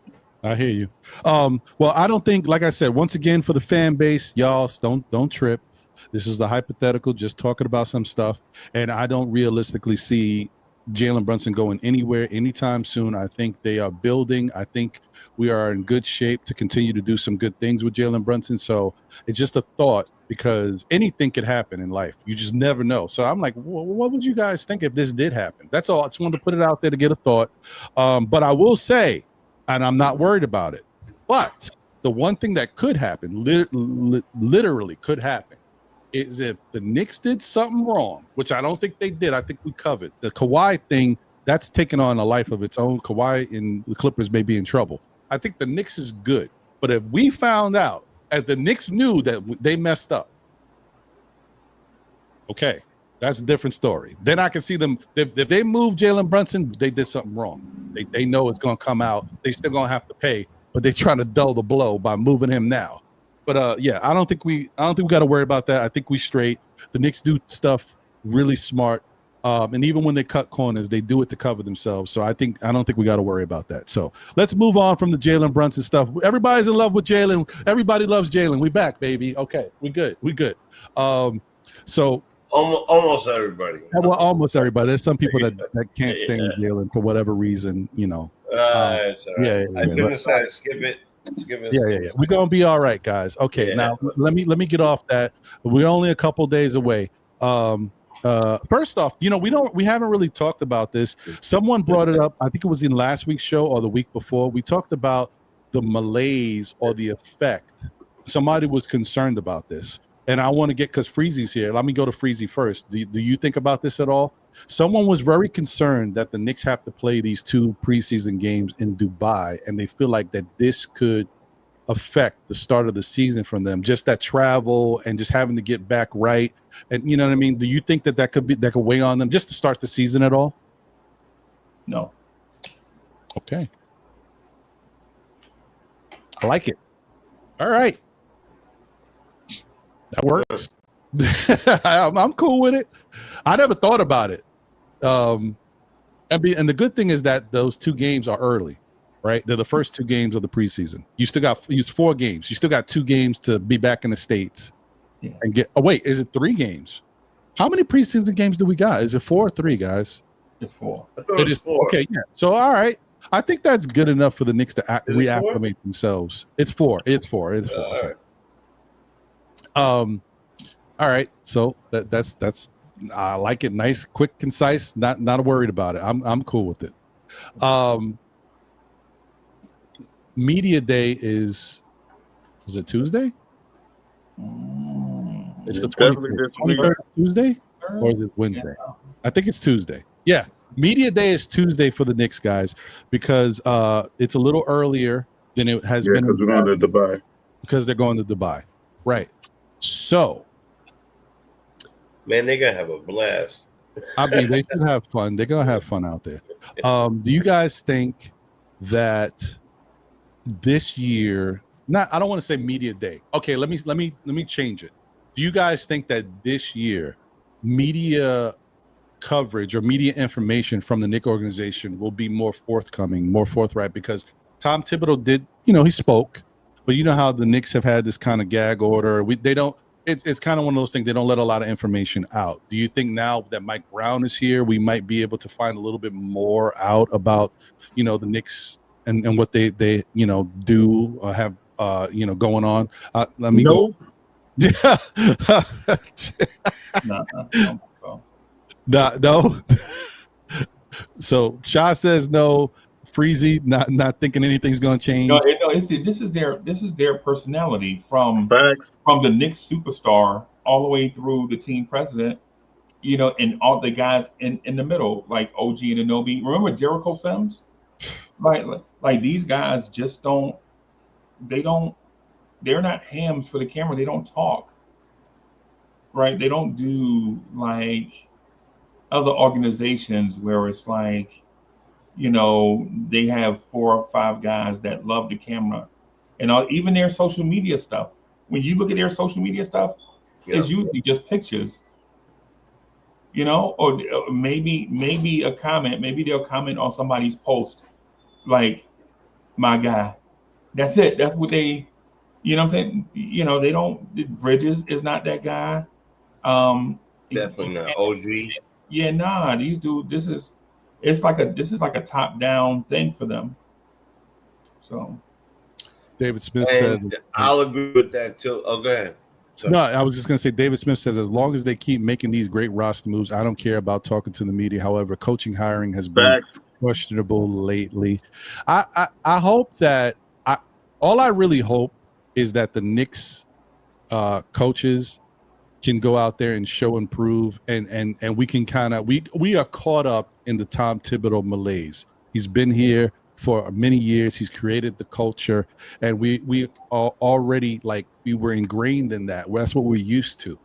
I hear you. Well, I don't think, like I said, once again, for the fan base, y'all don't trip. This is a hypothetical, just talking about some stuff, and I don't realistically see Jalen Brunson going anywhere anytime soon. I think they are building. I think we are in good shape to continue to do some good things with Jalen Brunson. So it's just a thought, because anything could happen in life. You just never know. So I'm like, what would you guys think if this did happen? That's all. I just wanted to put it out there to get a thought. But I will say, and I'm not worried about it, but the one thing that could happen, literally could happen, is if the Knicks did something wrong, which I don't think they did. I think we covered the Kawhi thing. That's taken on a life of its own. Kawhi and the Clippers may be in trouble. I think the Knicks is good. But if we found out, as the Knicks knew that they messed up, okay, that's a different story. Then I can see them. If they move Jalen Brunson, they did something wrong. They know it's going to come out. They still going to have to pay, but they're trying to dull the blow by moving him now. But yeah, I don't think we got to worry about that. I think we straight. The Knicks do stuff really smart, and even when they cut corners, they do it to cover themselves. So I don't think we got to worry about that. So let's move on from the Jalen Brunson stuff. Everybody's in love with Jalen. Everybody loves Jalen. We back, baby. Okay, we good. So almost everybody. Well, almost everybody. There's some people that can't stand Jalen for whatever reason. It's all right. Yeah. I shouldn't have said skip it. Yeah. We're gonna be all right, guys. Okay, now let me get off that. We're only a couple days away. First off, we haven't really talked about this. Someone brought it up. I think it was in last week's show or the week before. We talked about the malaise or the effect. Somebody was concerned about this, and I want to get, because Freezy's here. Let me go to Freezy first. Do you think about this at all? Someone was very concerned that the Knicks have to play these 2 preseason games in Dubai, and they feel like that this could affect the start of the season from them. Just that travel and just having to get back right, and you know what I mean. Do you think that could weigh on them just to start the season at all? No. Okay. I like it. All right. That works. I'm cool with it. I never thought about it. And the good thing is that those 2 games are early, right? They're the first 2 games of the preseason. You still got 4 games. You still got 2 games to be back in the States and get. Oh wait, is it 3 games? How many preseason games do we got? Is it 4 or 3, guys? It's 4. It is 4. Okay, yeah. So all right, I think that's good enough for the Knicks to reacclimate themselves. It's 4. It's 4. Okay. All right. So that's I like it. Nice, quick, concise. Not worried about it. I'm cool with it. Media day is it Tuesday? It's the 23rd Tuesday, or is it Wednesday? I think it's Tuesday. Yeah. Media day is Tuesday for the Knicks, guys, because it's a little earlier than it has been. Because we're going to Dubai. Because they're going to Dubai. Right. So, man, they're gonna have a blast. I mean, they should have fun. They're gonna have fun out there. Do you guys think that this year? I don't want to say media day. Okay, let me change it. Do you guys think that this year media coverage or media information from the Knicks organization will be more forthcoming, more forthright? Because Tom Thibodeau did, he spoke. But you know how the Knicks have had this kind of gag order. It's kind of one of those things. They don't let a lot of information out. Do you think now that Mike Brown is here, we might be able to find a little bit more out about, the Knicks and what they do or have, going on? Let me go. No. So Shah says no. Freezy not thinking anything's going to change. No, this is their personality from the Knicks superstar all the way through the team president, and all the guys in the middle, like OG and Anunoby. Remember Jericho Sims? Like these guys just they're not hams for the camera. They don't talk. Right? They don't do like other organizations where it's like, they have 4 or 5 guys that love the camera, and even their social media stuff. When you look at their social media stuff, it's usually just pictures, or maybe a comment. Maybe they'll comment on somebody's post, like my guy, That's it. That's what they, you know what I'm saying? They don't, Bridges is not that guy. Um, Definitely not OG. yeah, nah, these dudes, this is like a top down thing for them. So, David Smith says. And I'll agree with that too. Oh, go ahead. No, Sorry. I was just going to say, David Smith says, as long as they keep making these great roster moves, I don't care about talking to the media. However, coaching hiring has been questionable lately. I hope that all I really hope is that the Knicks coaches can go out there and show and prove, and we can kind of we are caught up in the Tom Thibodeau malaise. He's been here for many years. He's created the culture, and we are already like we were ingrained in that. That's what we're used to.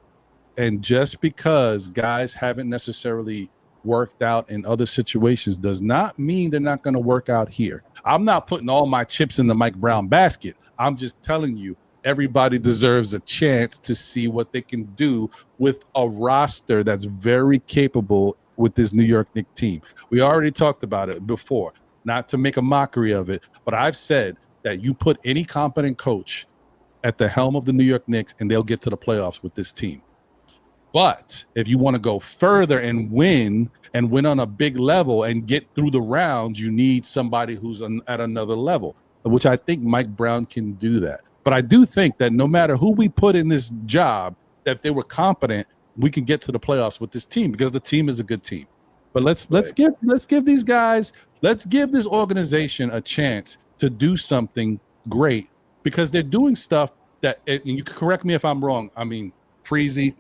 And just because guys haven't necessarily worked out in other situations does not mean they're not going to work out here. I'm not putting all my chips in the Mike Brown basket. I'm just telling you, everybody deserves a chance to see what they can do with a roster that's very capable with this New York Knicks team. We already talked about it before, not to make a mockery of it, but I've said that you put any competent coach at the helm of the New York Knicks and they'll get to the playoffs with this team. But if you want to go further and win on a big level and get through the rounds, you need somebody who's at another level, which I think Mike Brown can do that. But I do think that no matter who we put in this job, that if they were competent, we can get to the playoffs with this team because the team is a good team. But let's give these guys, let's give this organization a chance to do something great because they're doing stuff that, and you can correct me if I'm wrong. I mean, Freezy,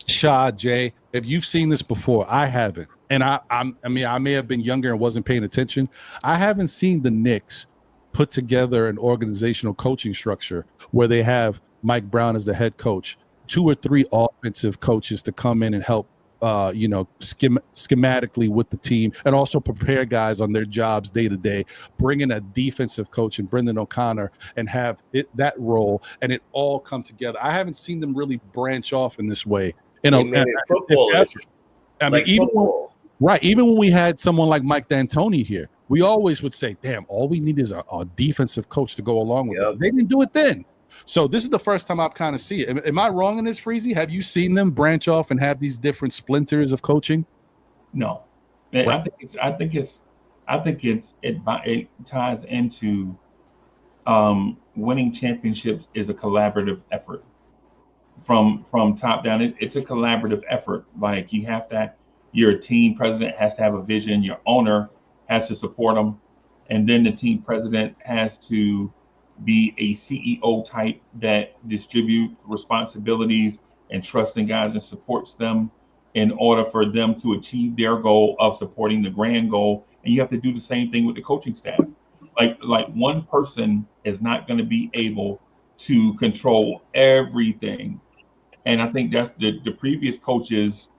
Shaw, Jay, if you've seen this before, I haven't. And I may have been younger and wasn't paying attention. I haven't seen the Knicks put together an organizational coaching structure where they have Mike Brown as the head coach, 2 or 3 offensive coaches to come in and help, schematically with the team and also prepare guys on their jobs day to day, bring in a defensive coach and Brendan O'Connor and have that role and it all come together. I haven't seen them really branch off in this way. Football is like football. Right. Even when we had someone like Mike D'Antoni here, we always would say, damn, all we need is a defensive coach to go along with it. They didn't do it then. So this is the first time I've kind of seen it. Am I wrong in this, Freezy? Have you seen them branch off and have these different splinters of coaching? No. Right. I think it ties into winning championships is a collaborative effort. From top down, it's a collaborative effort. Like your team president has to have a vision, your owner has to support them, and then the team president has to be a CEO type that distributes responsibilities and trusts in guys and supports them in order for them to achieve their goal of supporting the grand goal. And you have to do the same thing with the coaching staff. Like one person is not going to be able to control everything. And I think that's the previous coaches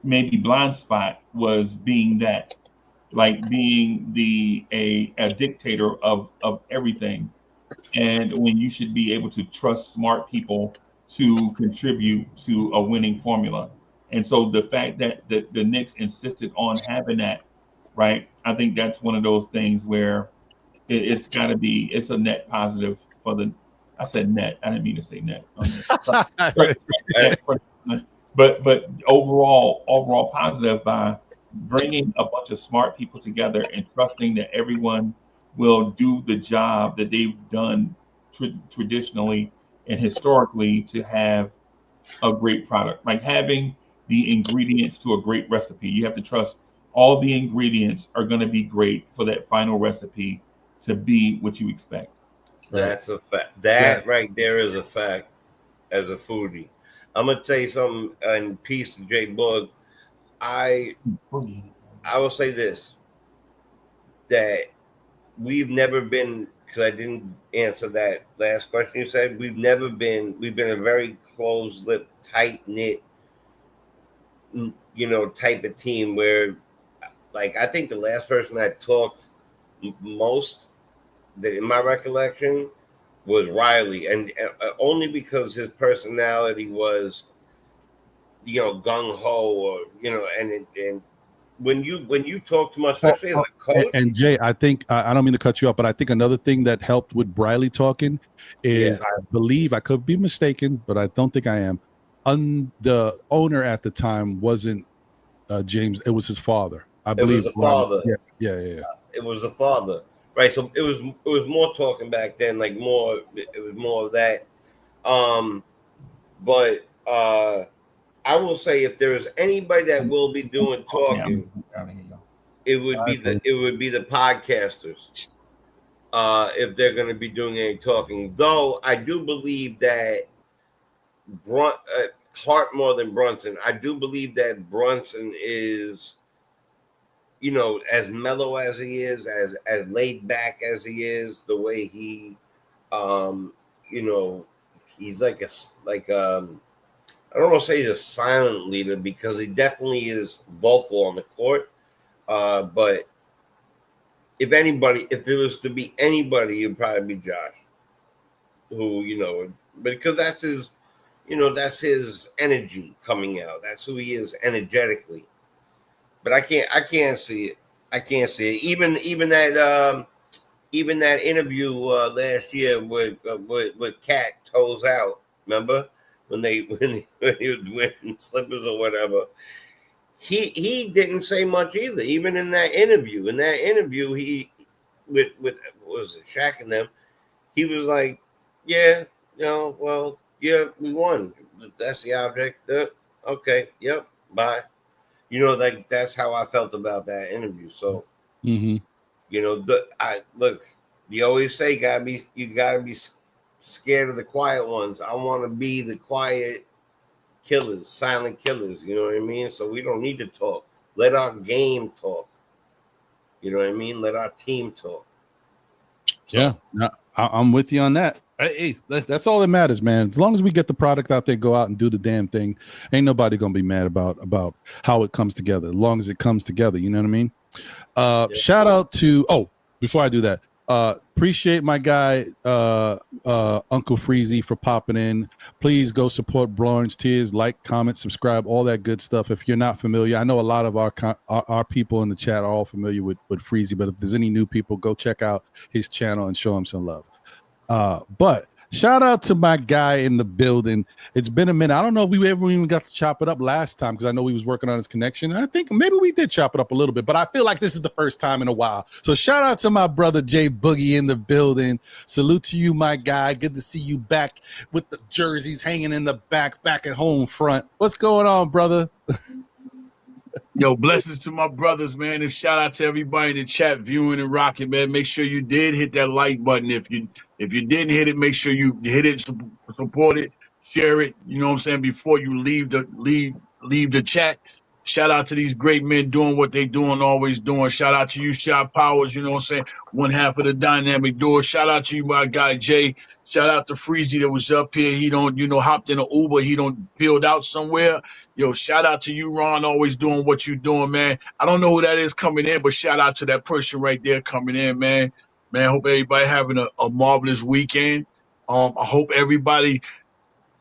maybe blind spot was being that, like being a dictator of everything. And when you should be able to trust smart people to contribute to a winning formula. And so the fact that the Knicks insisted on having that, right? I think that's one of those things where it's got to be, it's a net positive for the, I said net, I didn't mean to say net. But overall positive by bringing a bunch of smart people together and trusting that everyone will do the job that they've done traditionally and historically to have a great product. Like having the ingredients to a great recipe, you have to trust all the ingredients are going to be great for that final recipe to be what you expect. That's a fact. That right there is a fact as a foodie. I'm going to tell you something in peace to Jay Bug. I will say this, that we've never been, because I didn't answer that last question you said, we've been a very closed-lipped, tight-knit, type of team where, like, I think the last person that talked most, that in my recollection, was Riley, and only because his personality was, gung ho, or and when you talk too much, especially as a coach. And Jay, I think I don't mean to cut you off, but I think another thing that helped with Briley talking is I believe, I could be mistaken, but I don't think I am. The owner at the time wasn't James; it was his father. I believe it was the father. Yeah. It was the father, right? So it was more talking back then, like more. It was more of that. But I will say, if there is anybody that will be doing talking, it would be the podcasters. If they're going to be doing any talking, though, I do believe that Hart more than Brunson. I do believe that Brunson is, as mellow as he is, as laid back as he is, the way he, he's like I don't want to say he's a silent leader, because he definitely is vocal on the court. But if it was to be anybody, it'd probably be Josh, who, because that's his, that's his energy coming out. That's who he is energetically. But I can't see it. I can't see it. Even that interview last year with Cat Toes Out. Remember when he was wearing slippers or whatever? He didn't say much either. Even in that interview, he with what was it, Shaq and them, he was like, yeah, we won. That's the object. Okay, yep, bye. That's how I felt about that interview. So, you always say you gotta be scared of the quiet ones. I want to be the quiet killers, silent killers. You know what I mean? So we don't need to talk. Let our game talk. You know what I mean? Let our team talk. So, yeah, I'm with you on that. Hey, that's all that matters, man. As long as we get the product out there, go out and do the damn thing, ain't nobody gonna be mad about how it comes together. As long as it comes together, you know what I mean? Shout out to before I do that, appreciate my guy Uncle Freezy for popping in. Please go support Blanche Tears, like, comment, subscribe, all that good stuff. If you're not familiar, I know a lot of our people in the chat are all familiar with Freezy, but if there's any new people, go check out his channel and show him some love. But shout out to my guy in the building. It's been a minute. I don't know if we ever even got to chop it up last time, because I know we was working on his connection. I think maybe we did chop it up a little bit, but I feel like this is the first time in a while. So shout out to my brother Jay Boogie in the building. Salute to you, my guy. Good to see you back with the jerseys hanging in the back at home front. What's going on, brother? Yo, blessings to my brothers, man, and shout out to everybody in the chat viewing and rocking, man. Make sure you did hit that like button. If you didn't hit it, make sure you hit it, support it, share it. You know what I'm saying? Before you leave the chat. Shout out to these great men doing what they doing, always doing. Shout out to you, Shot Powers. You know what I'm saying? One half of the dynamic duo. Shout out to you, my guy Jay. Shout out to Freezy that was up here. He don't, hopped in an Uber. He don't peeled out somewhere. Yo, shout out to you, Ron, always doing what you doing, man. I don't know who that is coming in, but shout out to that person right there coming in, man. Man, hope everybody having a marvelous weekend. I hope everybody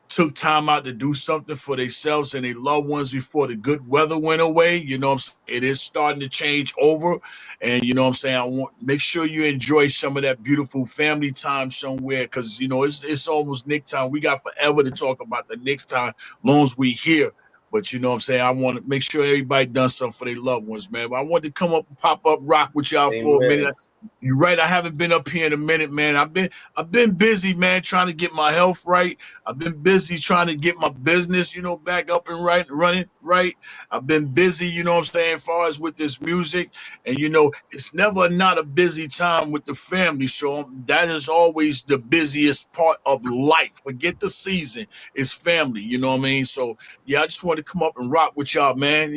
took time out to do something for themselves and their loved ones before the good weather went away. You know what I'm saying? It is starting to change over. And you know what I'm saying? I want make sure you enjoy some of that beautiful family time somewhere, because it's almost Knicks time. We got forever to talk about the Knicks time, long as we here. But you know what I'm saying? I want to make sure everybody done something for their loved ones, man. But I wanted to come up and pop up, rock with y'all for a minute. You're right. I haven't been up here in a minute, man. I've been busy, man, trying to get my health right. I've been busy trying to get my business, back up and running right. I've been busy, you know what I'm saying, as far as with this music. And, it's never not a busy time with the family. So that is always the busiest part of life. Forget the season. It's family, you know what I mean? So, yeah, I just want to come up and rock with y'all, man.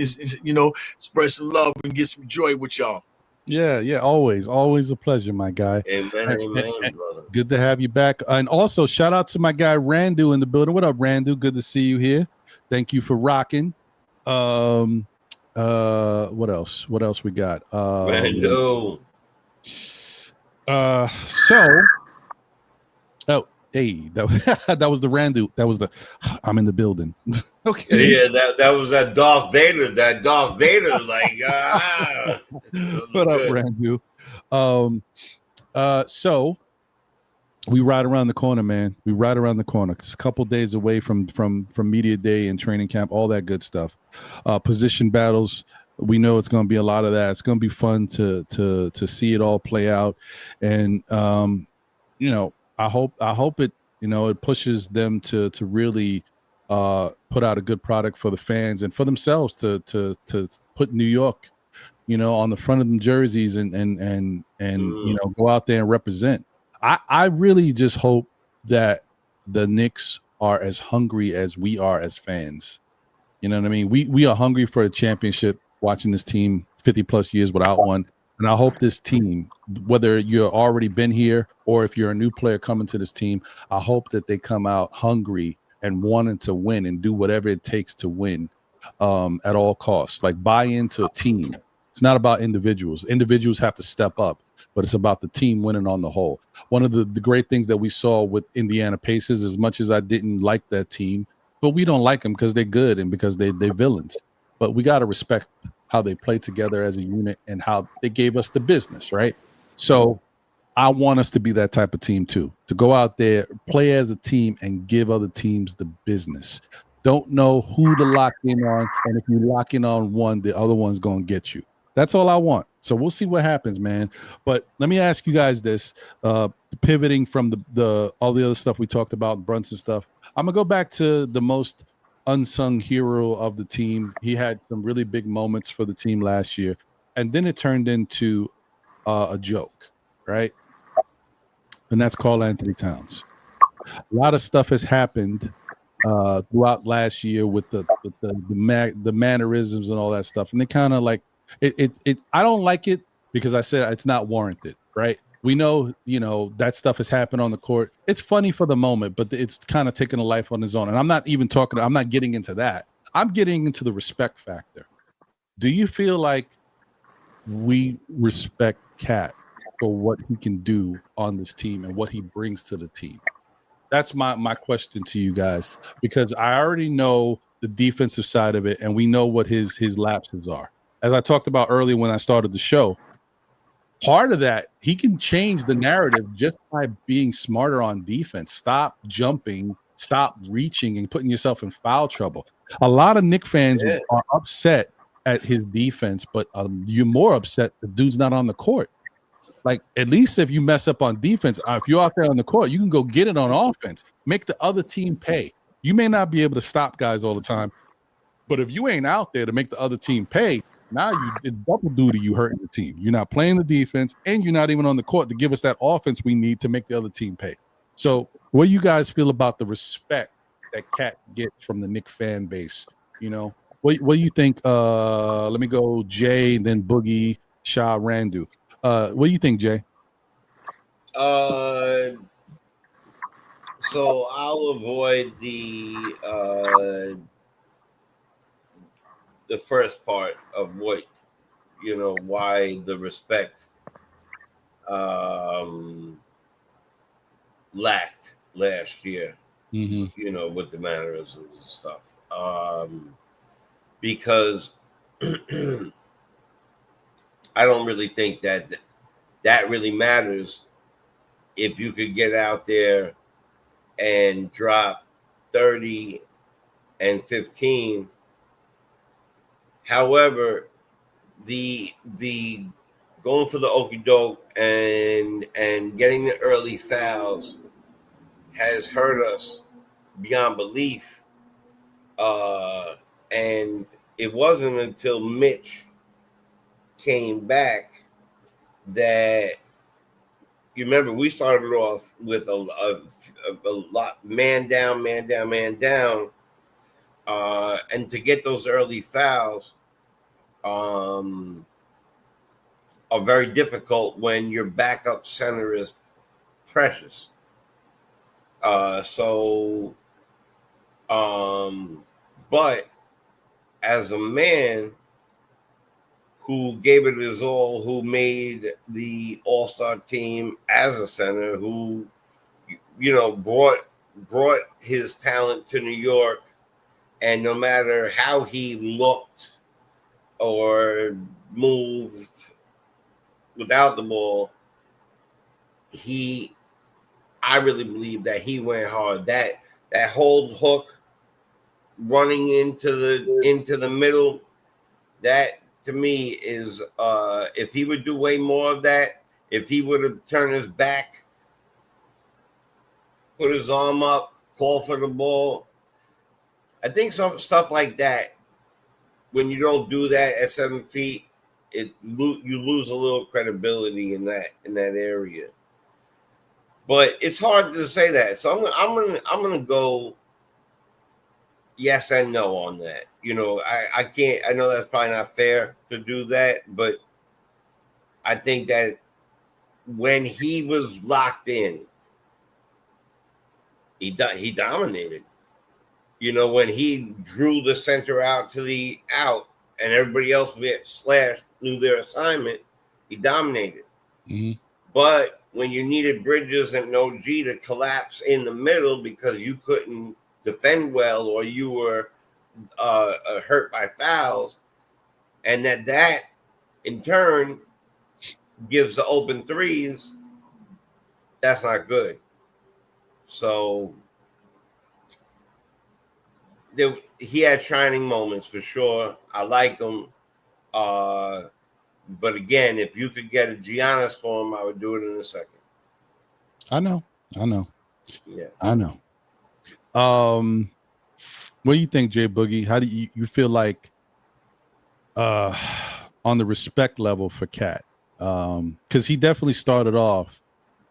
Spread some love and get some joy with y'all. Yeah, always a pleasure, my guy. Amen, brother. Good to have you back. And also, shout out to my guy Randu in the building. What up, Randu? Good to see you here. Thank you for rocking. What else? What else we got? Randu. Hey, that was the Randu. That was the I'm in the building. Okay. Yeah, that was that Darth Vader. That Darth Vader, like that was What up, good. Randu? So we ride around the corner, man. We ride around the corner. It's a couple days away from media day and training camp, all that good stuff. Position battles. We know it's going to be a lot of that. It's going to be fun to see it all play out, and you know, I hope it, you know, it pushes them to really put out a good product for the fans and for themselves to put New York, you know, on the front of them jerseys and you know, go out there and represent. I really just hope that the Knicks are as hungry as we are as fans. You know what I mean? We are hungry for a championship, watching this team 50 plus years without one. And I hope this team, whether you're already been here or if you're a new player coming to this team, I hope that they come out hungry and wanting to win and do whatever it takes to win at all costs. Like, buy into a team. It's not about individuals. Individuals have to step up, but it's about the team winning on the whole. One of the great things that we saw with Indiana Pacers, as much as I didn't like that team, but we don't like them because they're good and because they're villains. But we got to respect how they play together as a unit and how they gave us the business, right? So I want us to be that type of team too, to go out there, play as a team, and give other teams the business. Don't know who to lock in on, and if you lock in on one, the other one's going to get you. That's all I want. So we'll see what happens, man. But let me ask you guys this: pivoting from the all the other stuff we talked about, Brunson stuff, I'm gonna go back to the most unsung hero of the team. He had some really big moments for the team last year, and then it turned into a joke, right? And that's Karl-Anthony Towns. A lot of stuff has happened throughout last year with the mannerisms and all that stuff, and they kind of like it. I don't like it because I said it's not warranted, right? We know, you know, that stuff has happened on the court. It's funny for the moment, but it's kind of taking a life on its own. And I'm not even talking, I'm not getting into that. I'm getting into the respect factor. Do you feel like we respect Cat for what he can do on this team and what he brings to the team? That's my question to you guys, because I already know the defensive side of it, and we know what his lapses are. As I talked about earlier when I started the show, part of that, he can change the narrative just by being smarter on defense. Stop jumping, stop reaching, and putting yourself in foul trouble. A lot of Knicks fans are upset at his defense, but you're more upset the dude's not on the court. Like, at least if you mess up on defense, if you're out there on the court, you can go get it on offense. Make the other team pay. You may not be able to stop guys all the time, but if you ain't out there to make the other team pay, now it's double duty. You hurting the team. You're not playing the defense, and you're not even on the court to give us that offense we need to make the other team pay. So, what do you guys feel about the respect that Cat gets from the Knicks fan base? You know, what do you think? Let me go Jay, then Boogie, Shah, Randu. What do you think, Jay? So I'll avoid the first part of what, you know, why the respect lacked last year, you know, with the mannerisms and stuff, because I don't really think that really matters if you could get out there and drop 30 and 15. However, the going for the okie doke and getting the early fouls has hurt us beyond belief. And it wasn't until Mitch came back that, you remember, we started off with a lot man down, and to get those early fouls are very difficult when your backup center is Precious. But as a man who gave it his all, who made the All-Star team as a center, who brought his talent to New York, and no matter how he looked or moved without the ball, I really believe that he went hard. That hold hook running into the middle, that to me is if he would do way more of that, if he would have turned his back, put his arm up, call for the ball. I think some stuff like that, when you don't do that at 7 feet, you lose a little credibility in that area. But it's hard to say that. So I'm gonna go yes and no on that. I can't. I know that's probably not fair to do that, but I think that when he was locked in, he dominated. When he drew the center out to the out, and everybody else knew their assignment, he dominated. Mm-hmm. But when you needed Bridges and OG to collapse in the middle because you couldn't defend well or you were hurt by fouls, and that in turn gives the open threes, that's not good. So he had shining moments for sure. I like him. But again, if you could get a Giannis for him, I would do it in a second. I know. Yeah. I know. What do you think, Jay Boogie? How do you feel like on the respect level for Cat? Because he definitely started off,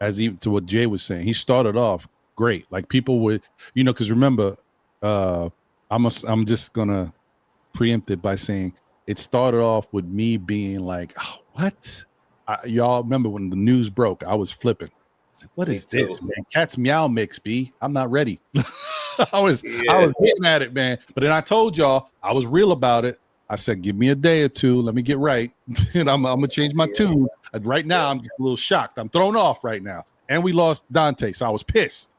to what Jay was saying, he started off great. Like people would, because remember, I'm just gonna preempt it by saying it started off with me being like, oh, what? Y'all remember when the news broke? I was flipping. Like, what is this, man? Cat's meow mix, B. I'm not ready. I was hitting at it, man. But then I told y'all I was real about it. I said, give me a day or two. Let me get right. And I'm gonna change my tune. Right now, I'm just a little shocked. I'm thrown off right now. And we lost Dante, so I was pissed.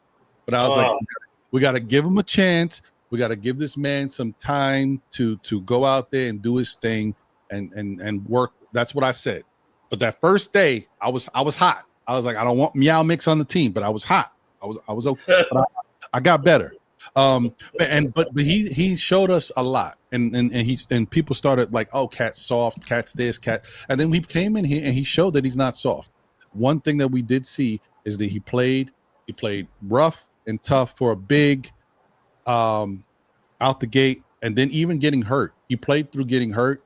But I was like, we got to give him a chance. We got to give this man some time to go out there and do his thing and work. That's what I said. But that first day, I was hot. I was like, I don't want meow mix on the team, but I was hot. I was okay. But I got better. But he showed us a lot, and people started like, oh, Cat's soft, Cat's this, Cat, and then we came in here and he showed that he's not soft. One thing that we did see is that he played rough and tough for a big out the gate, and then even getting hurt. He played through getting hurt.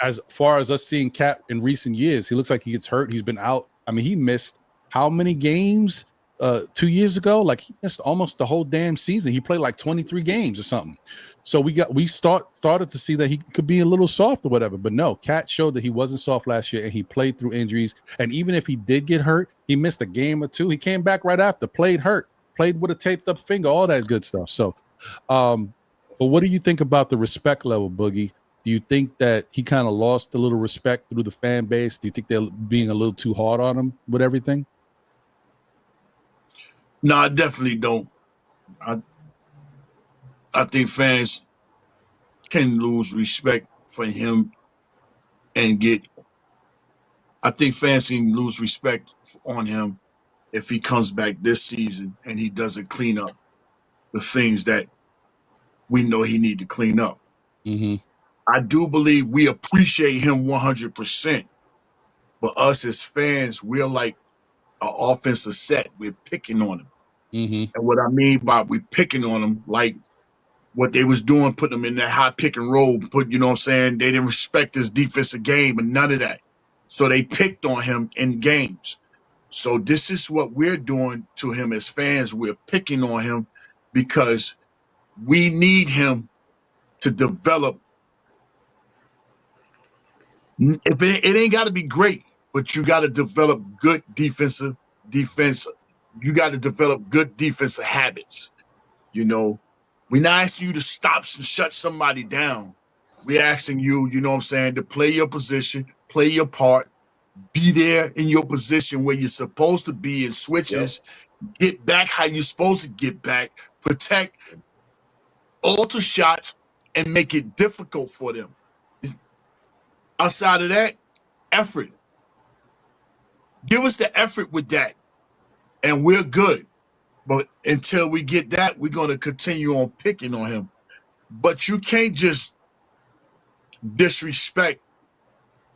As far as us seeing Cat in recent years, he looks like he gets hurt. He's been out. I mean, he missed how many games 2 years ago? Like he missed almost the whole damn season. He played like 23 games or something. So we started to see that he could be a little soft or whatever. But no, Cat showed that he wasn't soft last year, and he played through injuries. And even if he did get hurt, he missed a game or two. He came back right after, played hurt, played with a taped up finger, all that good stuff. So, but what do you think about the respect level, Boogie? Do you think that he kind of lost a little respect through the fan base? Do you think they're being a little too hard on him with everything? No, I definitely don't. I think fans can lose respect for him I think fans can lose respect on him if he comes back this season and he doesn't clean up the things that we know he need to clean up. Mm-hmm. I do believe we appreciate him 100%, but us as fans, we're like an offensive set. We're picking on him. Mm-hmm. And what I mean by we picking on him, like what they was doing, putting him in that high pick and roll, you know what I'm saying? They didn't respect his defensive game and none of that. So they picked on him in games. So this is what we're doing to him as fans. We're picking on him because we need him to develop. If it ain't got to be great, but you got to develop good defense. You got to develop good defensive habits. We're not asking you to stop and shut somebody down. We're asking you, you know what I'm saying, to play your position, play your part, be there in your position where you're supposed to be in switches, get back how you're supposed to get back, protect, alter shots, and make it difficult for them. Outside of that, effort. Give us the effort with that, and we're good. But until we get that, we're going to continue on picking on him. But you can't just disrespect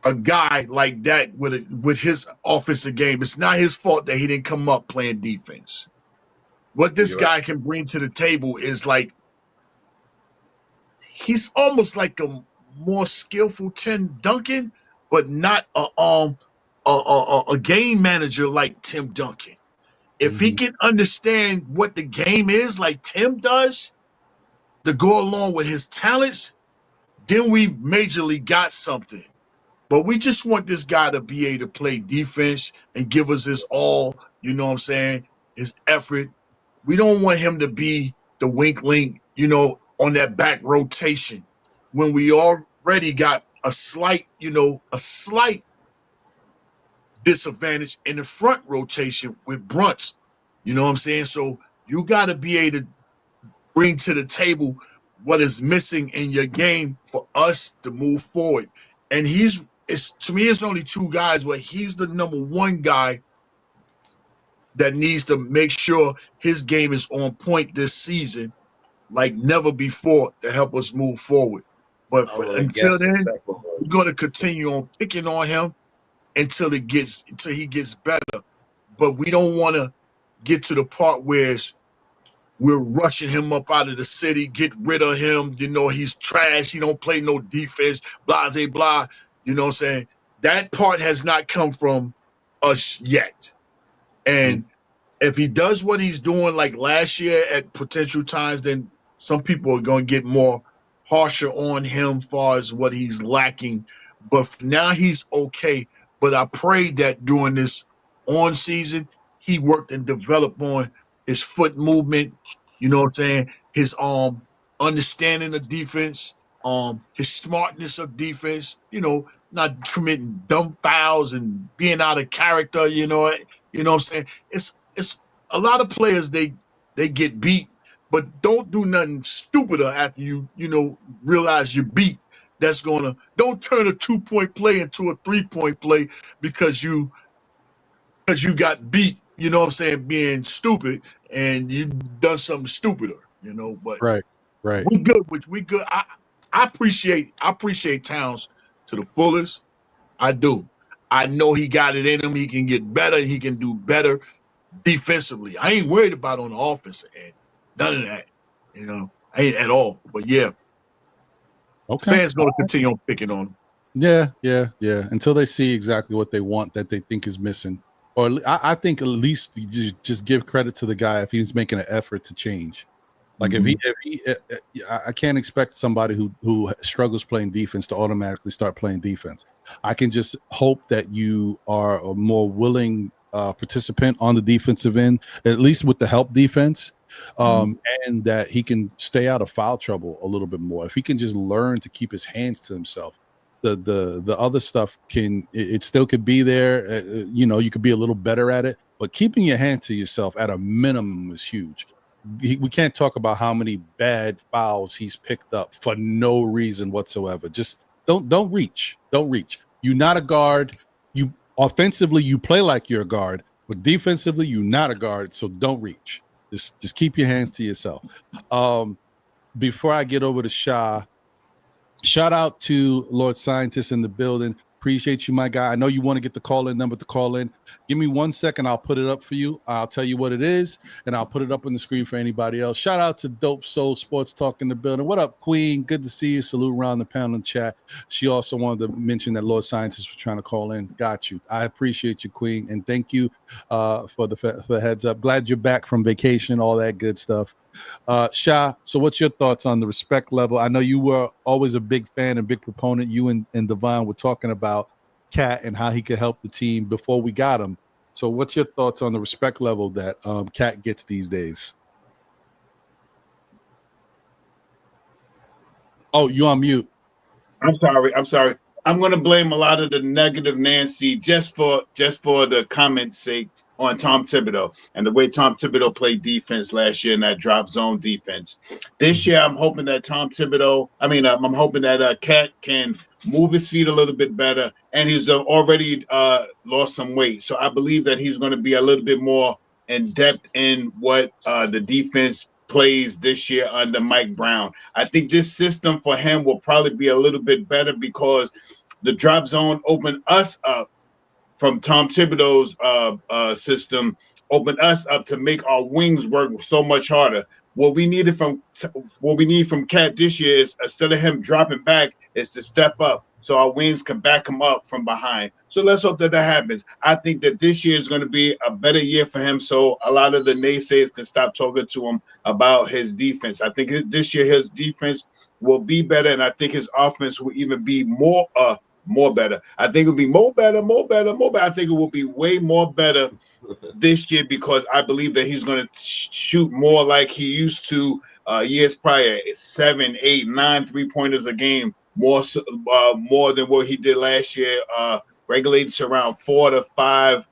a guy like that with his offensive game. It's not his fault that he didn't come up playing defense. What this guy can bring to the table is like, he's almost like a more skillful Tim Duncan, but not a game manager like Tim Duncan. If he can understand what the game is like Tim does, to go along with his talents, then we majorly got something. But we just want this guy to be able to play defense and give us his all, you know what I'm saying, his effort. We don't want him to be the wink link, on that back rotation when we already got a slight disadvantage in the front rotation with Brunson. You know what I'm saying? So you got to be able to bring to the table what is missing in your game for us to move forward. And to me, it's only two guys, but he's the number one guy that needs to make sure his game is on point this season like never before to help us move forward. But until then, we're going to continue on picking on him until he gets better. But we don't want to get to the part where we're rushing him up out of the city, get rid of him. He's trash. He don't play no defense, blah, blah, blah. You know what I'm saying? That part has not come from us yet. And if he does what he's doing like last year at potential times, then some people are going to get more harsher on him as far as what he's lacking. But for now, he's okay. But I pray that during this on season, he worked and developed on his foot movement, you know what I'm saying? His understanding of defense, his smartness of defense, not committing dumb fouls and being out of character, you know what I'm saying? It's a lot of players they get beat, but don't do nothing stupider after you realize you're beat. Don't turn a 2-point play into a 3-point play because you got beat, you know what I'm saying, being stupid, and you done something stupider, but right. we good, we good. I appreciate Towns to the fullest. I do. I know he got it in him. He can get better. He can do better defensively. I ain't worried about on the offensive end. None of that. I ain't at all. But yeah. Okay. Fans gonna continue on picking on him. Yeah. Until they see exactly what they want that they think is missing. Or I think at least you just give credit to the guy if he's making an effort to change. Like if he, I can't expect somebody who struggles playing defense to automatically start playing defense. I can just hope that you are a more willing participant on the defensive end, at least with the help defense, and that he can stay out of foul trouble a little bit more. If he can just learn to keep his hands to himself, the other stuff it still could be there. You could be a little better at it, but keeping your hand to yourself at a minimum is huge. We can't talk about how many bad fouls he's picked up for no reason whatsoever. Just don't reach. You're not a guard. You offensively you play like you're a guard, but defensively you're not a guard. So don't reach. Just keep your hands to yourself. Before I get over to Shah, shout out to Lord Scientist in the building. Appreciate you, my guy. I know you want to get the call-in number to call in. Give me 1 second. I'll put it up for you. I'll tell you what it is, and I'll put it up on the screen for anybody else. Shout out to Dope Soul Sports Talk in the building. What up, Queen? Good to see you. Salute around the panel and chat. She also wanted to mention that Lord Scientist was trying to call in. Got you. I appreciate you, Queen, and thank you for the heads up. Glad you're back from vacation, all that good stuff. Shah, so what's your thoughts on the respect level? I know you were always a big fan and big proponent. You and Devon were talking about Cat and how he could help the team before we got him. So what's your thoughts on the respect level that Cat gets these days? Oh, you on mute. I'm sorry. I'm going to blame a lot of the negative Nancy just for the comments' sake on Tom Thibodeau and the way Tom Thibodeau played defense last year in that drop zone defense. This year, I'm hoping that I'm hoping that Cat can move his feet a little bit better, and he's already lost some weight. So I believe that he's going to be a little bit more in depth in what the defense plays this year under Mike Brown. I think this system for him will probably be a little bit better because the drop zone opened us up from Tom Thibodeau's system, opened us up to make our wings work so much harder. What we need from Cat this year is, instead of him dropping back, is to step up so our wings can back him up from behind. So let's hope that happens. I think that this year is going to be a better year for him, so a lot of the naysayers can stop talking to him about his defense. I think this year his defense will be better, and I think his offense will even be more better. I think it'll be more better. I think it will be way more better this year because I believe that he's going to shoot more like he used to years prior, 7, 8, 9 3-pointers a game, more than what he did last year. Regulates around 4 to 5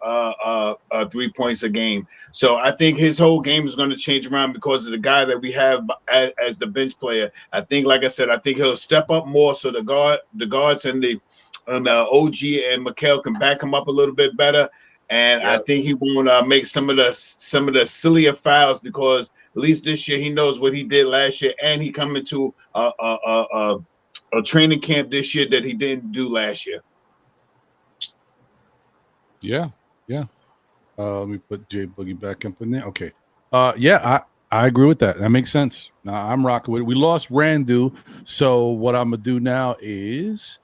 3 points a game. So I think his whole game is going to change around because of the guy that we have as the bench player. I think, like I said, I think he'll step up more so the guards and the OG and Mikal can back him up a little bit better. And I think he won't make some of the sillier fouls because at least this year he knows what he did last year, and he coming to a training camp this year that he didn't do last year. Yeah. Let me put J Boogie back up in there. Okay. I agree with that. That makes sense. I'm rocking with it. We lost Randu, so what I'm gonna do now is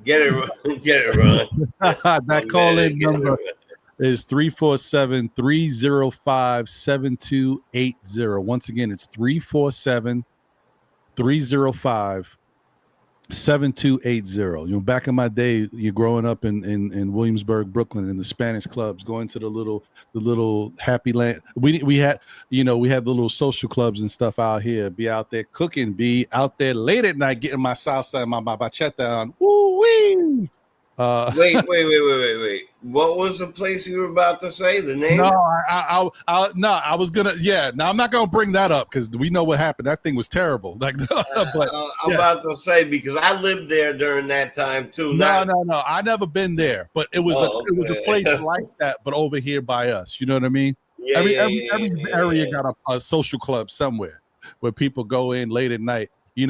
Get it, Ron. that call-in number is 347-305-7280. Once again, it's 347-305-7280. You know, back in my day, you're growing up in Williamsburg, Brooklyn, in the Spanish clubs, going to the little happy land. We had the little social clubs and stuff out here. Be out there cooking, be out there late at night getting my salsa and my bachata on. Woo wee. Wait. What was the place you were about to say? The name? No, I was gonna. Yeah, now I'm not gonna bring that up because we know what happened. That thing was terrible. Like, but I'm about to say because I lived there during that time too. No. I never been there, but it was a place like that, but over here by us. You know what I mean? Yeah, every area yeah. got a social club somewhere where people go in late at night. You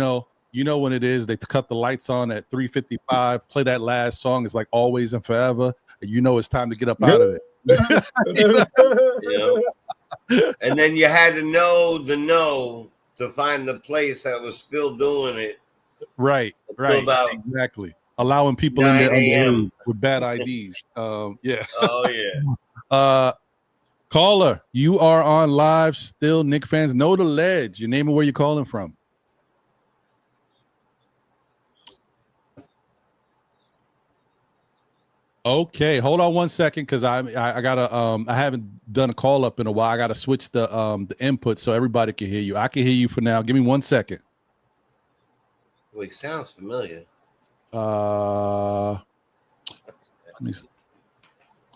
know when it is, they cut the lights on at 3:55, play that last song. It's like Always and Forever. And you know it's time to get up out of it. And then you had to know to find the place that was still doing it. Right. Exactly. Allowing people in there underage with bad IDs. Yeah. Oh, yeah. Caller, you are on live still. Knicks fans know the ledge. Your name and where you're calling from. Okay, hold on one second because I gotta I haven't done a call up in a while. I gotta switch the input so everybody can hear you. I can hear you for now. Give me 1 second. Wait, sounds familiar. Let me see.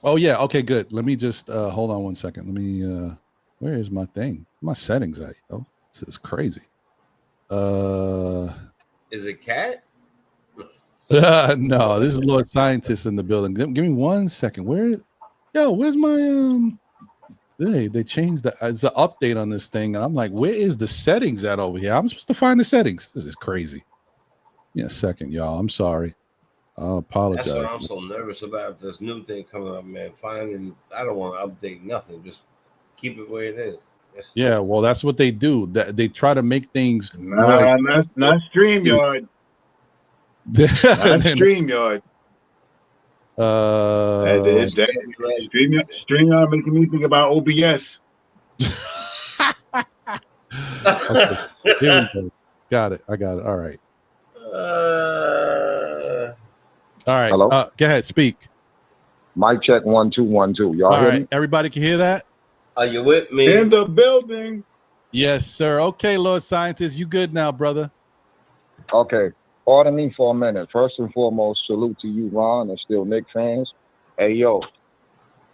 Oh yeah, okay, good. Let me just hold on 1 second. Let me where is my thing? My settings at? Oh, this is crazy. Is it Cat? No, this is Lord Scientist in the building. Give me 1 second. Where's my they changed it's an update on this thing, and I'm like, where is the settings at over here? I'm supposed to find the settings. This is crazy. Give me a second, y'all. I'm sorry. I apologize. That's what I'm so nervous about this new thing coming up, man. Finding I don't want to update nothing. Just keep it where it is. Yeah, well, that's what they do. They try to make things not StreamYard. Not StreamYard. StreamYard making me think about OBS. Okay. Here we go. Got it. I got it. All right. All right. Hello? Go ahead. Speak. Mic check 1 2 1 2. Y'all All hear right. me? Everybody can hear that? Are you with me? In the building. Yes, sir. Okay, Lord Scientist, you good now, brother? Okay. Pardon me for a minute. First and foremost, salute to you, Ron, and still Knicks fans. Hey, yo,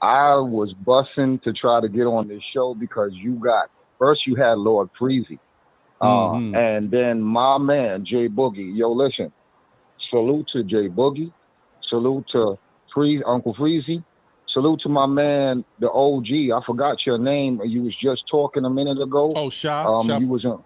I was bussing to try to get on this show because you had Lord Freezy. Mhm. And then my man, Jay Boogie. Yo, listen, salute to Jay Boogie. Salute to Uncle Freezy. Salute to my man, the OG. I forgot your name. You was just talking a minute ago. Oh, Sha. You was in,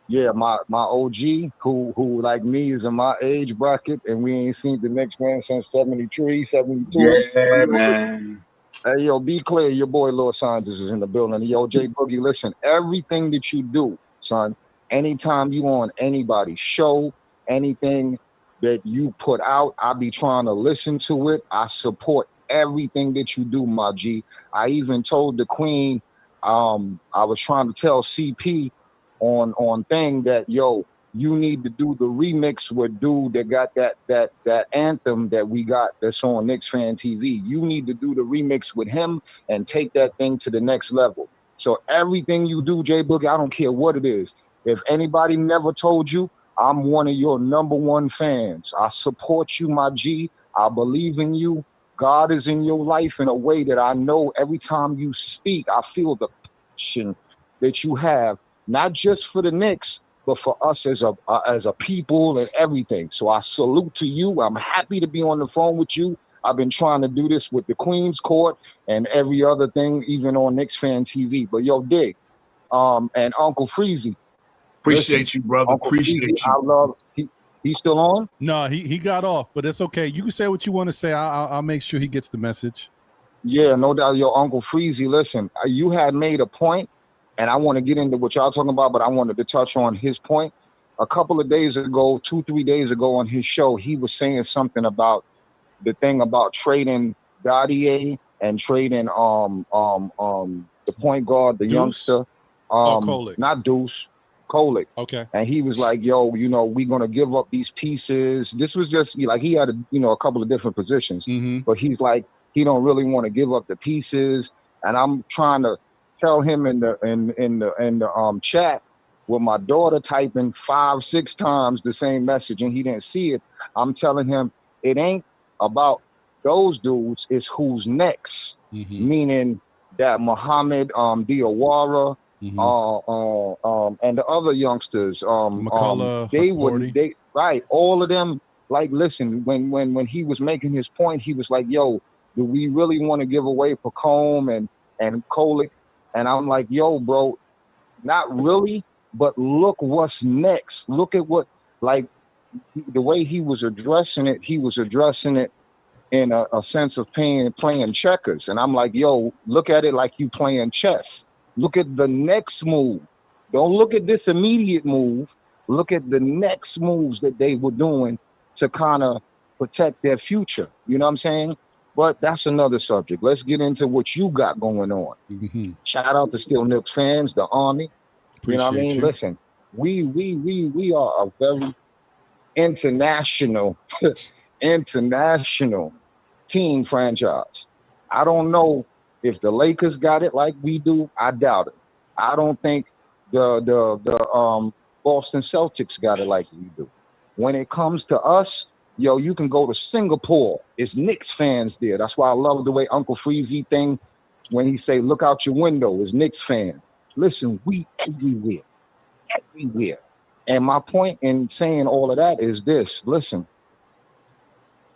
yeah, my OG, who like me is in my age bracket, and we ain't seen the next man since 73, 72. Yeah, man. Hey, yo, be clear, your boy Lord Scientist is in the building. Yo, Jay Boogie, listen, everything that you do, son, anytime you on anybody's show, anything that you put out, I be trying to listen to it. I support everything that you do, my G. I even told the Queen, I was trying to tell CP on thing that, yo, you need to do the remix with dude that got that anthem that we got that's on Knicks Fan TV. You need to do the remix with him and take that thing to the next level. So everything you do, Jay Boogie, I don't care what it is. If anybody never told you, I'm one of your #1 fans. I support you, my G. I believe in you. God is in your life in a way that I know every time you speak, I feel the passion that you have, not just for the Knicks, but for us as a people and everything. So I salute to you. I'm happy to be on the phone with you. I've been trying to do this with the Queen's Court and every other thing, even on Knicks Fan TV. But yo, Dig, and Uncle Freezy. Appreciate you, brother. Uncle Appreciate Freezy, you. I love. He's still on? No, he got off, but it's okay. You can say what you want to say. I'll make sure he gets the message. Yeah, no doubt. Yo, Uncle Freezy, listen, you had made a point, and I want to get into what y'all talking about, but I wanted to touch on his point. A couple of days ago, 2-3 days ago on his show, he was saying something about the thing about trading Diawara and trading the point guard, the Deuce? youngster, Kolick. not Deuce, Kolick. Okay. And he was like, yo, you know, we're going to give up these pieces. This was just like, he had a couple of different positions, but he's like, he don't really want to give up the pieces. And I'm trying to tell him in the chat with my daughter typing 5-6 times the same message and he didn't see it. I'm telling him it ain't about those dudes, it's who's next. Meaning that Muhammad, Diawara, and the other youngsters, McCullough, right, all of them. Like, listen, when he was making his point, he was like, yo, do we really want to give away Pacome and Kolick? And I'm like, yo, bro, not really, but look what's next. Look at what, like, the way he was addressing it in a sense of playing checkers. And I'm like, yo, look at it like you playing chess. Look at the next move. Don't look at this immediate move. Look at the next moves that they were doing to kind of protect their future. You know what I'm saying? But that's another subject. Let's get into what you got going on. Shout out to still Knicks fans, the Army. Appreciate you know what I mean? you. Listen, we are a very international team franchise. I don't know if the Lakers got it like we do. I doubt it. I don't think the Boston Celtics got it like we do. When it comes to us, yo, you can go to Singapore. It's Knicks fans there. That's why I love the way Uncle Freezy thing, when he say, look out your window, is Knicks fans. Listen, we everywhere. And my point in saying all of that is this. Listen,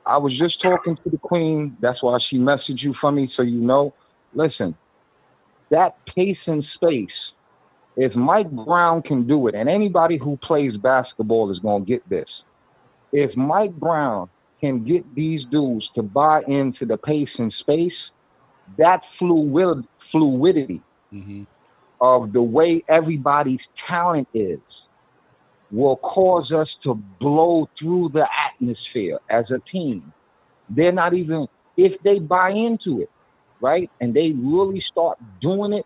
I was just talking to the Queen. That's why she messaged you for me, so you know. Listen, that pace and space, if Mike Brown can do it, and anybody who plays basketball is going to get this. If Mike Brown can get these dudes to buy into the pace and space, that fluidity of the way everybody's talent is will cause us to blow through the atmosphere as a team. They're not even, if they buy into it, right, and they really start doing it,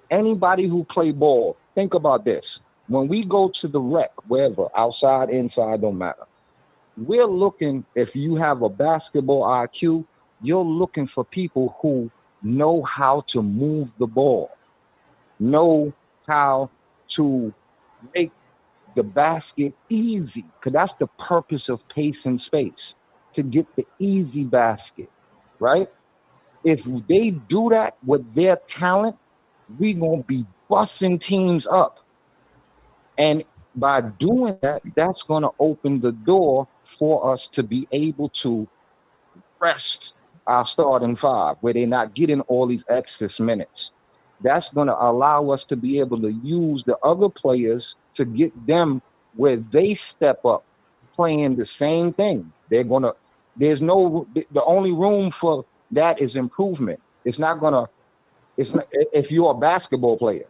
anybody who play ball, think about this. When we go to the rec, wherever, outside, inside, don't matter, we're looking, if you have a basketball IQ, you're looking for people who know how to move the ball, know how to make the basket easy, because that's the purpose of pace and space, to get the easy basket, right? If they do that with their talent, we're going to be busting teams up. And by doing that, that's going to open the door for us to be able to rest our starting five, where they're not getting all these excess minutes. That's going to allow us to be able to use the other players to get them where they step up playing the same thing. The only room for that is improvement. It's not, if you're a basketball player.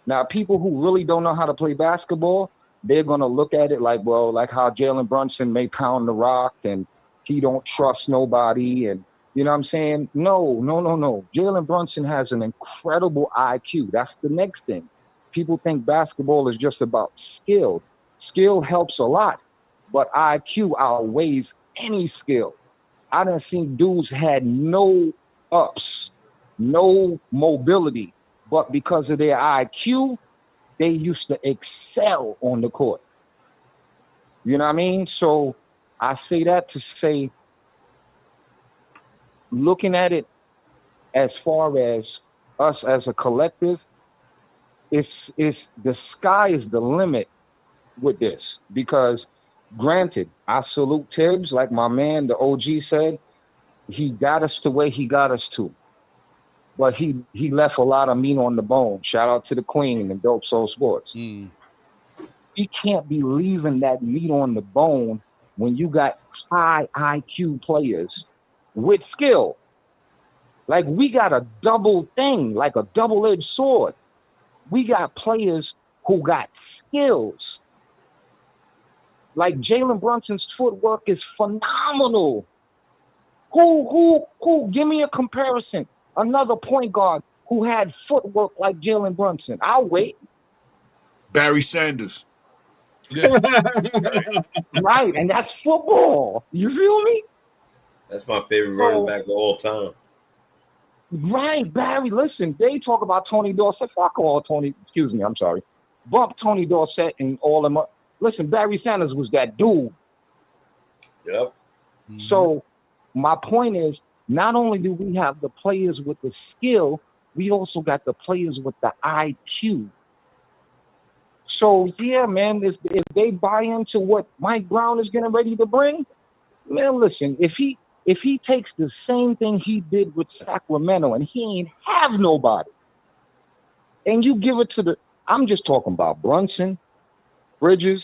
Now, people who really don't know how to play basketball, they're going to look at it like, well, like how Jalen Brunson may pound the rock and he don't trust nobody. And you know what I'm saying? No. Jalen Brunson has an incredible IQ. That's the next thing. People think basketball is just about skill. Skill helps a lot, but IQ outweighs any skill. I done seen dudes had no ups, no mobility, but because of their IQ, they used to excel on the court. You know what I mean? So I say that to say, looking at it as far as us as a collective, it's the sky is the limit with this. Because granted, I salute Tibbs, like my man, the OG said, he got us to where he got us to. But he left a lot of meat on the bone. Shout out to the Queen and Dope Soul Sports. He can't be leaving that meat on the bone when you got high IQ players with skill. Like, we got a double thing, like a double-edged sword. We got players who got skills. Like, Jalen Brunson's footwork is phenomenal. Who, give me a comparison. Another point guard who had footwork like Jalen Brunson. I'll wait. Barry Sanders. Right, and that's football. You feel me? That's my favorite running back of all time. Right, Barry. Listen, they talk about Tony Dorsett. Fuck all Tony. Excuse me, I'm sorry. Bump Tony Dorsett and all them up. Listen, Barry Sanders was that dude. Yep. So my point is, not only do we have the players with the skill, we also got the players with the IQ. So yeah, man, if they buy into what Mike Brown is getting ready to bring, man, listen, if he takes the same thing he did with Sacramento and he ain't have nobody, and you give it to I'm just talking about Brunson, Bridges,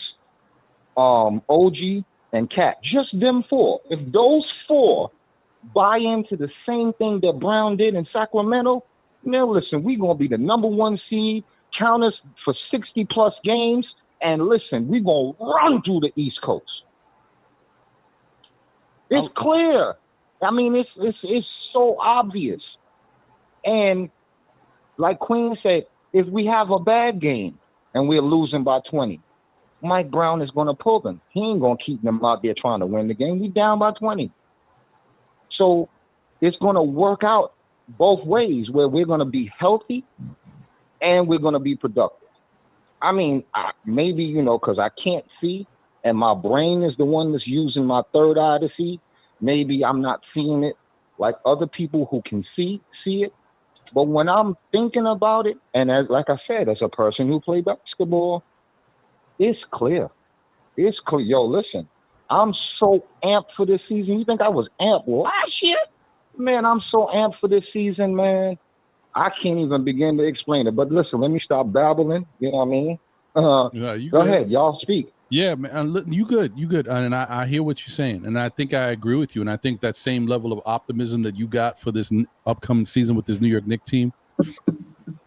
OG, and Cat, just them four. If those four buy into the same thing that Brown did in Sacramento, man, listen, we're going to be the number one seed, count us for 60-plus games, and listen, we're going to run through the East Coast. It's clear. I mean, it's so obvious. And like Queen said, if we have a bad game and we're losing by 20, Mike Brown is going to pull them. He ain't going to keep them out there trying to win the game. We down by 20. So it's going to work out both ways, where we're going to be healthy and we're going to be productive. I mean, maybe, because I can't see and my brain is the one that's using my third eye to see, maybe I'm not seeing it like other people who can see it. But when I'm thinking about it, and like I said, as a person who played basketball, it's clear. It's clear. Yo, listen, I'm so amped for this season. You think I was amped last year? Man, I'm so amped for this season, man. I can't even begin to explain it. But listen, let me stop babbling. You know what I mean? Go ahead. Y'all speak. Yeah, man, you good. And I hear what you're saying. And I think I agree with you. And I think that same level of optimism that you got for this upcoming season with this New York Knicks team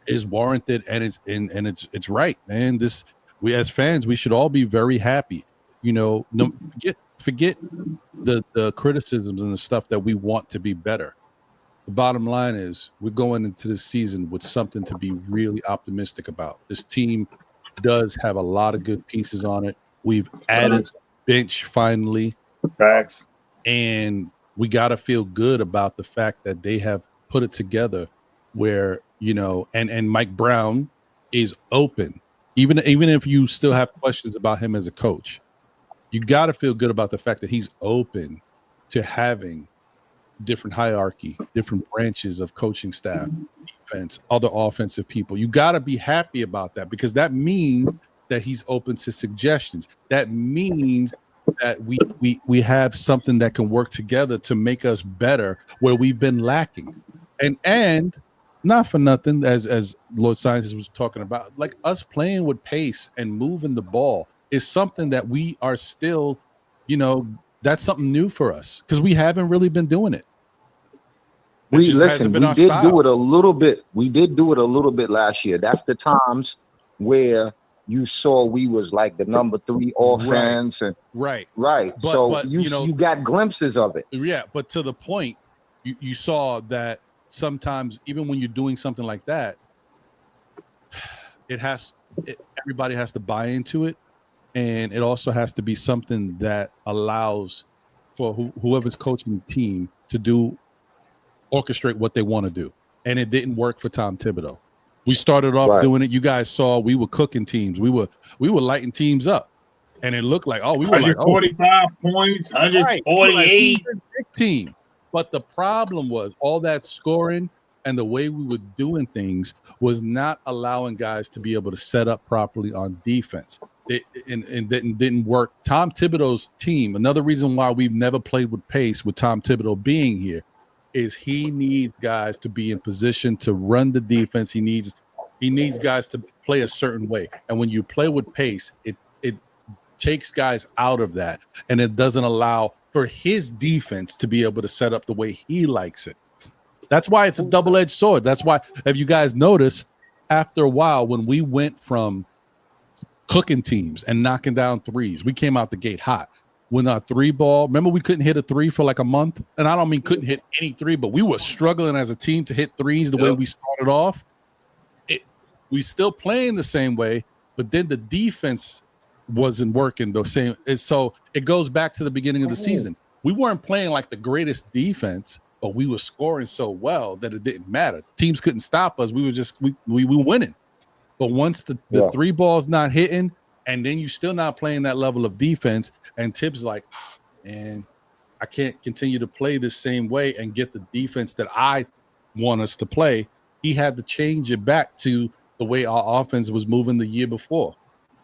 is warranted. And it's right, man. We as fans, we should all be very happy. Forget the criticisms and the stuff that we want to be better. The bottom line is we're going into this season with something to be really optimistic about. This team does have a lot of good pieces on it. We've added bench finally. Facts. And we got to feel good about the fact that they have put it together where, you know, and Mike Brown is open. Even if you still have questions about him as a coach, you got to feel good about the fact that he's open to having different hierarchy, different branches of coaching staff, defense, other offensive people. You got to be happy about that, because that means that he's open to suggestions. That means that we have something that can work together to make us better where we've been lacking. And not for nothing, as Lord Sciences was talking about, like us playing with pace and moving the ball is something that we are still, you know, that's something new for us because we haven't really been doing it. We did do it a little bit. We did do it a little bit last year. That's the times where you saw we was like the number 3 offense, and right. But you know, you got glimpses of it. Yeah, but to the point, you saw that sometimes even when you're doing something like that, everybody has to buy into it, and it also has to be something that allows for whoever's coaching the team to orchestrate what they want to do. And it didn't work for Tom Thibodeau. We started off doing it. You guys saw we were cooking teams. We were lighting teams up, and it looked like, oh, we were 145 points, 148 team. But the problem was all that scoring and the way we were doing things was not allowing guys to be able to set up properly on defense. It didn't work. Tom Thibodeau's team, another reason why we've never played with pace with Tom Thibodeau being here, is he needs guys to be in position to run the defense. He needs guys to play a certain way. And when you play with pace, it takes guys out of that, and it doesn't allow for his defense to be able to set up the way he likes it. That's why it's a double-edged sword. That's why, if you guys noticed, after a while, when we went from cooking teams and knocking down threes, we came out the gate hot. When our 3-ball, remember we couldn't hit a 3 for like a month? And I don't mean couldn't hit any 3, but we were struggling as a team to hit threes the way we started off. We still playing the same way, but then the defense wasn't working the same. And so it goes back to the beginning of the season. We weren't playing like the greatest defense, but we were scoring so well that it didn't matter. Teams couldn't stop us. We were winning. But once the 3-ball's not hitting, and then you're still not playing that level of defense, and Tibbs like, oh, man, I can't continue to play the same way and get the defense that I want us to play. He had to change it back to the way our offense was moving the year before.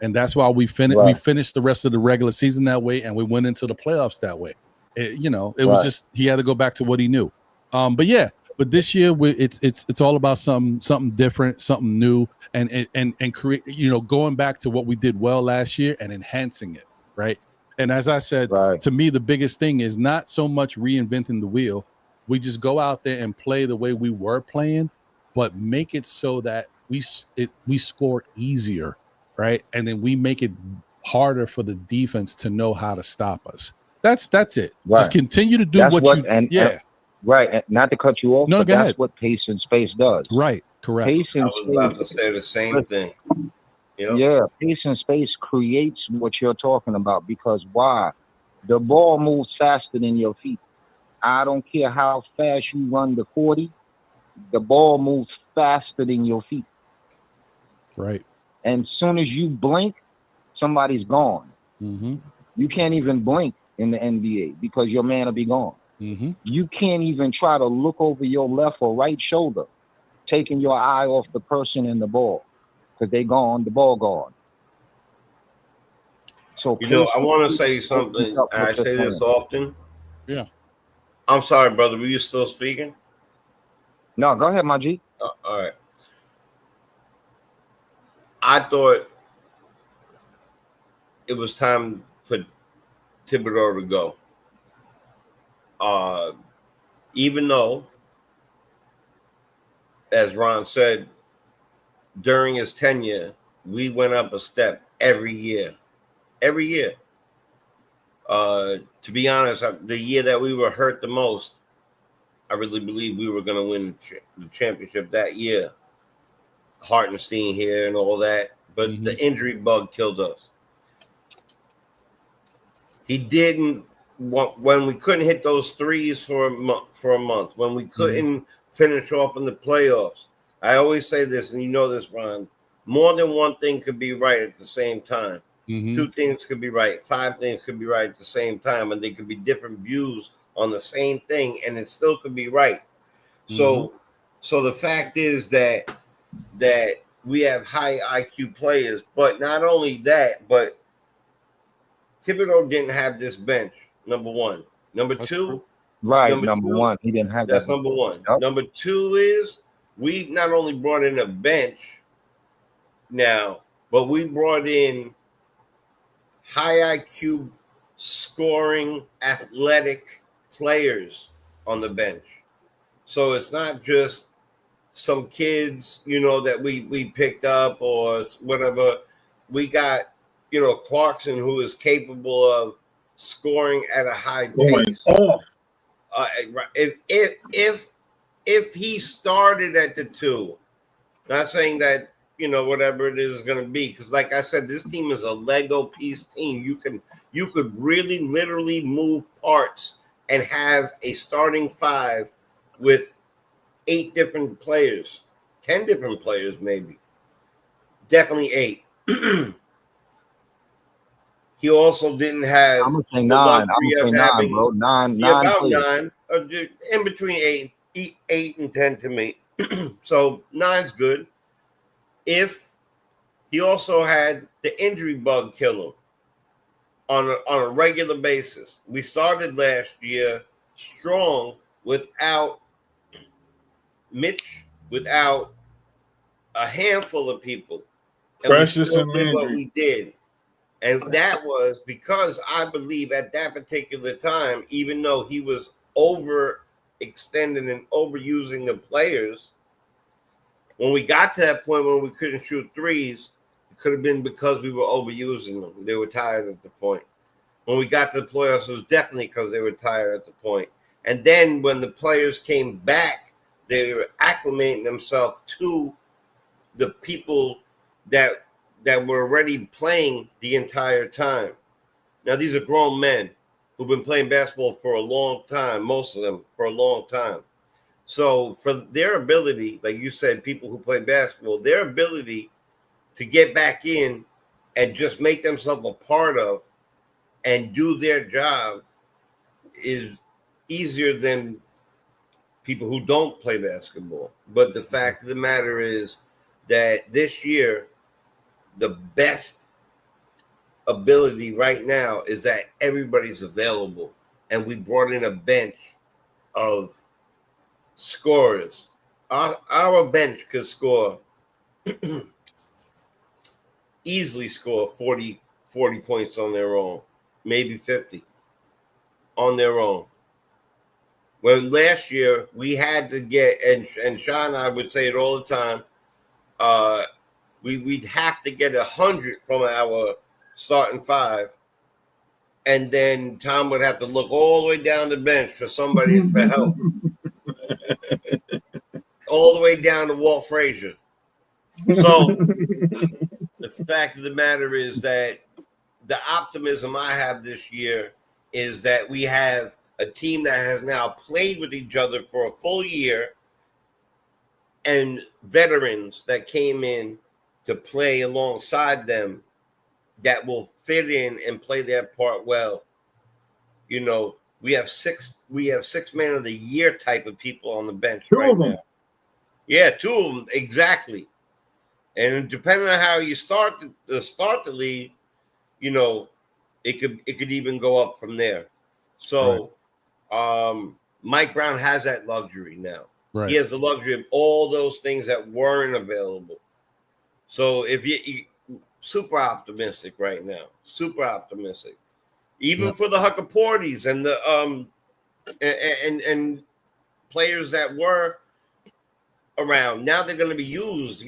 And that's why we finished the rest of the regular season that way, and we went into the playoffs that way. It was just he had to go back to what he knew. But this year it's all about something different, something new, and create, going back to what we did well last year and enhancing it, right? And as I said, to me, the biggest thing is not so much reinventing the wheel. We just go out there and play the way we were playing, but make it so that we score easier, right? And then we make it harder for the defense to know how to stop us. That's it. Right. Just continue to do right. Not to cut you off, but that's what pace and space does. Right. Correct. I was about to say the same thing. Yeah, pace and space creates what you're talking about, because why? The ball moves faster than your feet. I don't care how fast you run the 40, the ball moves faster than your feet. Right. And as soon as you blink, somebody's gone. Mm-hmm. You can't even blink in the NBA because your man will be gone. Mm-hmm. You can't even try to look over your left or right shoulder, taking your eye off the person and the ball, because they gone, the ball gone. So I want to say something. I say this often. Yeah. I'm sorry, brother. Were you still speaking? No, go ahead, my G. All right. I thought it was time for Thibodeau to go. Even though, as Ron said, during his tenure, we went up a step every year. Every year. To be honest, the year that we were hurt the most, I really believe we were going to win the championship that year. Hartenstein here and all that, but the injury bug killed us. He didn't when we couldn't hit those threes for a month, when we couldn't finish off in the playoffs. I always say this, and you know this, Ron. More than one thing could be right at the same time. Two things could be right. 5 things could be right at the same time, and they could be different views on the same thing, and it still could be right. So the fact is that we have high IQ players, but not only that, but Thibodeau didn't have this bench. Number one. Number two. Right. Number one, he didn't have that. That's number one. Yep. Number two is we not only brought in a bench now, but we brought in high IQ, scoring, athletic players on the bench. So it's not just some kids, that we picked up or whatever. We got, Clarkson, who is capable of scoring at a high pace. If he started at the 2, not saying that, whatever it is going to be. Because like I said, this team is a Lego piece team. You could really literally move parts and have a starting 5 with 8 different players, 10 different players, maybe. Definitely 8. He also didn't have. I'm going to say 9. I'm going to say 9, bro. 9. About 9. In between 8 and 10 to me. So 9's good. If he also had the injury bug kill him on a regular basis. We started last year strong without Mitch, without a handful of people. And Precious and did what we did. And that was because I believe at that particular time, even though he was overextending and overusing the players, when we got to that point when we couldn't shoot threes, it could have been because we were overusing them. They were tired at the point. When we got to the playoffs, it was definitely because they were tired at the point. And then when the players came back, they were acclimating themselves to the people that were already playing the entire time. Now, these are grown men who've been playing basketball for a long time, most of them for a long time. So for their ability, like you said, people who play basketball, their ability to get back in and just make themselves a part of and do their job is easier than people who don't play basketball. But the fact of the matter is that this year, the best ability right now is that everybody's available. And we brought in a bench of scorers. Our bench could score, easily score 40 points on their own, maybe 50 on their own. When last year we had to get, and Sean and I would say it all the time, we'd have to get 100 from our starting 5, and then Tom would have to look all the way down the bench for somebody for help. All the way down to Walt Frazier. So the fact of the matter is that the optimism I have this year is that we have a team that has now played with each other for a full year and veterans that came in to play alongside them that will fit in and play their part well. We have 6 man of the year type of people on the bench right now. Yeah, 2 of them exactly. And depending on how you start the league, it could even go up from there. So Mike Brown has that luxury now. Right. He has the luxury of all those things that weren't available. So if you super optimistic right now, super optimistic. Even for the Huckaporties and the and players that were around, now they're going to be used,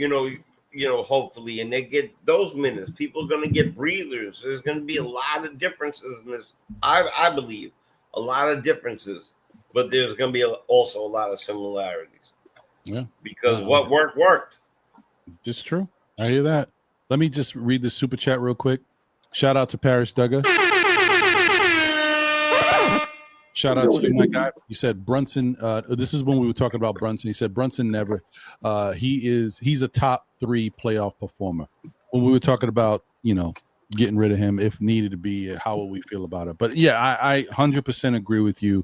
hopefully, and they get those minutes. People are going to get breathers. There's going to be a lot of differences in this. I believe a lot of differences, but there's going to be also a lot of similarities. Yeah, because what worked. It's true. I hear that. Let me just read the super chat real quick. Shout out to Paris Duggar. Shout out to you, my guy. You said Brunson. This is when we were talking about Brunson. He said Brunson never. He's a top 3 playoff performer. When we were talking about, getting rid of him if needed to be, how will we feel about it? But yeah, I 100% agree with you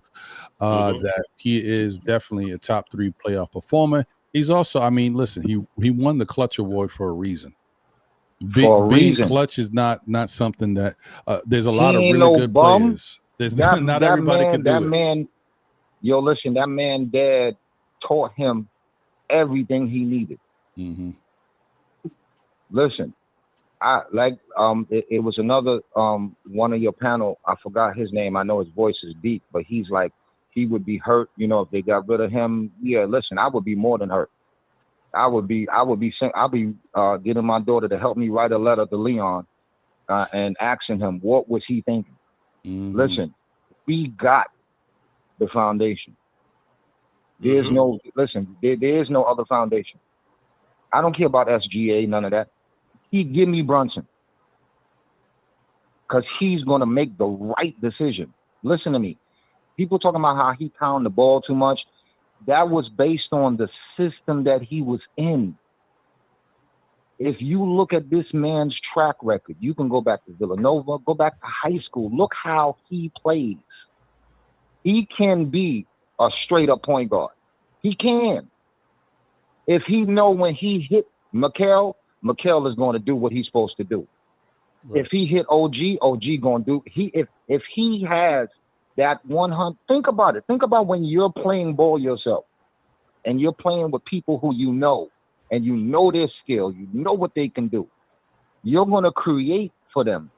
that he is definitely a top 3 playoff performer. He's also, listen, he won the clutch award for a reason. Being clutch is not something that there's a lot of really good players. There's not everybody can do it. Listen, that man dad taught him everything he needed. Mm-hmm. Listen, it was another one of your panel. I forgot his name. I know his voice is deep, but he's like, he would be hurt, if they got rid of him. Yeah, listen, I would be more than hurt. I'll be getting my daughter to help me write a letter to Leon and asking him what was he thinking. Mm-hmm. Listen, we got the foundation. There's no other foundation. I don't care about SGA, none of that. Give me Brunson, because he's going to make the right decision. Listen to me. People talking about how he pounded the ball too much. That was based on the system that he was in. If you look at this man's track record, you can go back to Villanova, go back to high school. Look how he plays. He can be a straight-up point guard. He can. If he know when he hit Mikal is going to do what he's supposed to do. Right. If he hit OG going to do. If he has that 100, think about it. Think about when you're playing ball yourself, and you're playing with people who you know, and you know their skill, you know what they can do. You're going to create for them.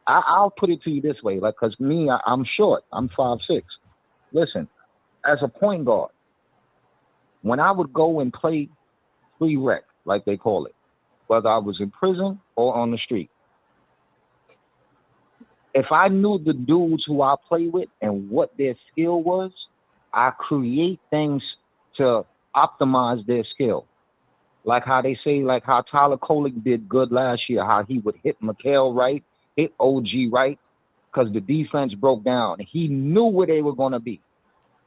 I'll put it to you this way, because me, I'm short. I'm 5'6". Listen, as a point guard, when I would go and play free rec, like they call it, whether I was in prison or on the street, if I knew the dudes who I play with and what their skill was, I create things to optimize their skill. Like how they say, like how Tyler Kolek did good last year, how he would hit Mikal right, hit OG right, because the defense broke down. He knew where they were going to be.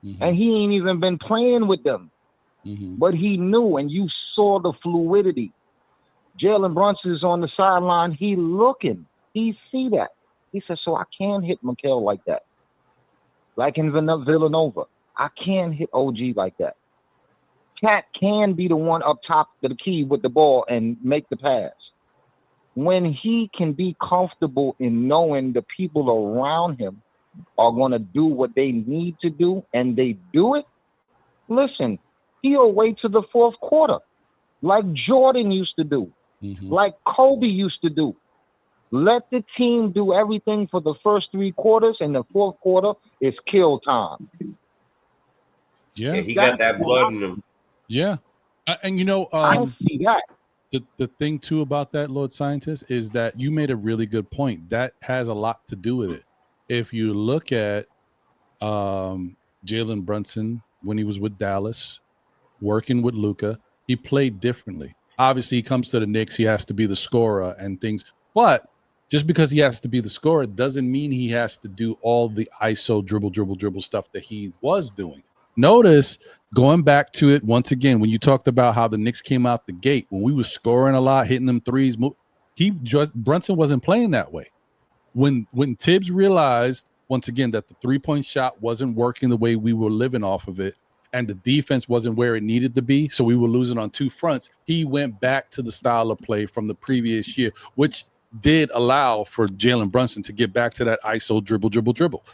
Mm-hmm. And he ain't even been playing with them. Mm-hmm. But he knew, and you saw the fluidity. Jalen Brunson is on the sideline. He looking. He see that. He said, so I can hit Mikal like that. Like in Villanova. I can hit OG like that. Cat can be the one up top of the key with the ball and make the pass. When he can be comfortable in knowing the people around him are going to do what they need to do, and they do it, listen, he'll wait to the fourth quarter, like Jordan used to do, like Kobe used to do. Let the team do everything for the first 3 quarters, and the fourth quarter is kill time. Yeah, he got that blood in him. Yeah. And I see that. The thing too about that, Lord Scientist, is that you made a really good point. That has a lot to do with it. If you look at Jalen Brunson when he was with Dallas, working with Luka, he played differently. Obviously, he comes to the Knicks, he has to be the scorer and things. But just because he has to be the scorer doesn't mean he has to do all the ISO dribble stuff that he was doing. Notice, going back to it once again, when you talked about how the Knicks came out the gate, when we were scoring a lot, hitting them threes, Brunson wasn't playing that way. When Tibbs realized, once again, that the three-point shot wasn't working the way we were living off of it, and the defense wasn't where it needed to be, so we were losing on 2 fronts, he went back to the style of play from the previous year, which did allow for Jalen Brunson to get back to that ISO dribble,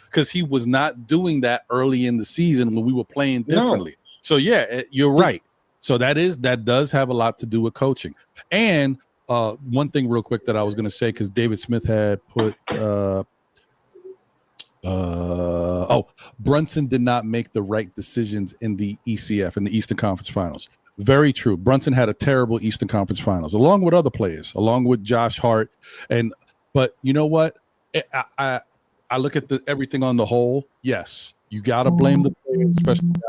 because he was not doing that early in the season when we were playing differently. No. So yeah, you're right. So that does have a lot to do with coaching. And one thing real quick that I was going to say, because David Smith had put Brunson did not make the right decisions in the ECF, in the Eastern Conference Finals. Very true. Brunson had a terrible Eastern Conference Finals, along with other players, along with Josh Hart. But you know what? I look at everything on the whole. Yes, you got to blame the players, especially guys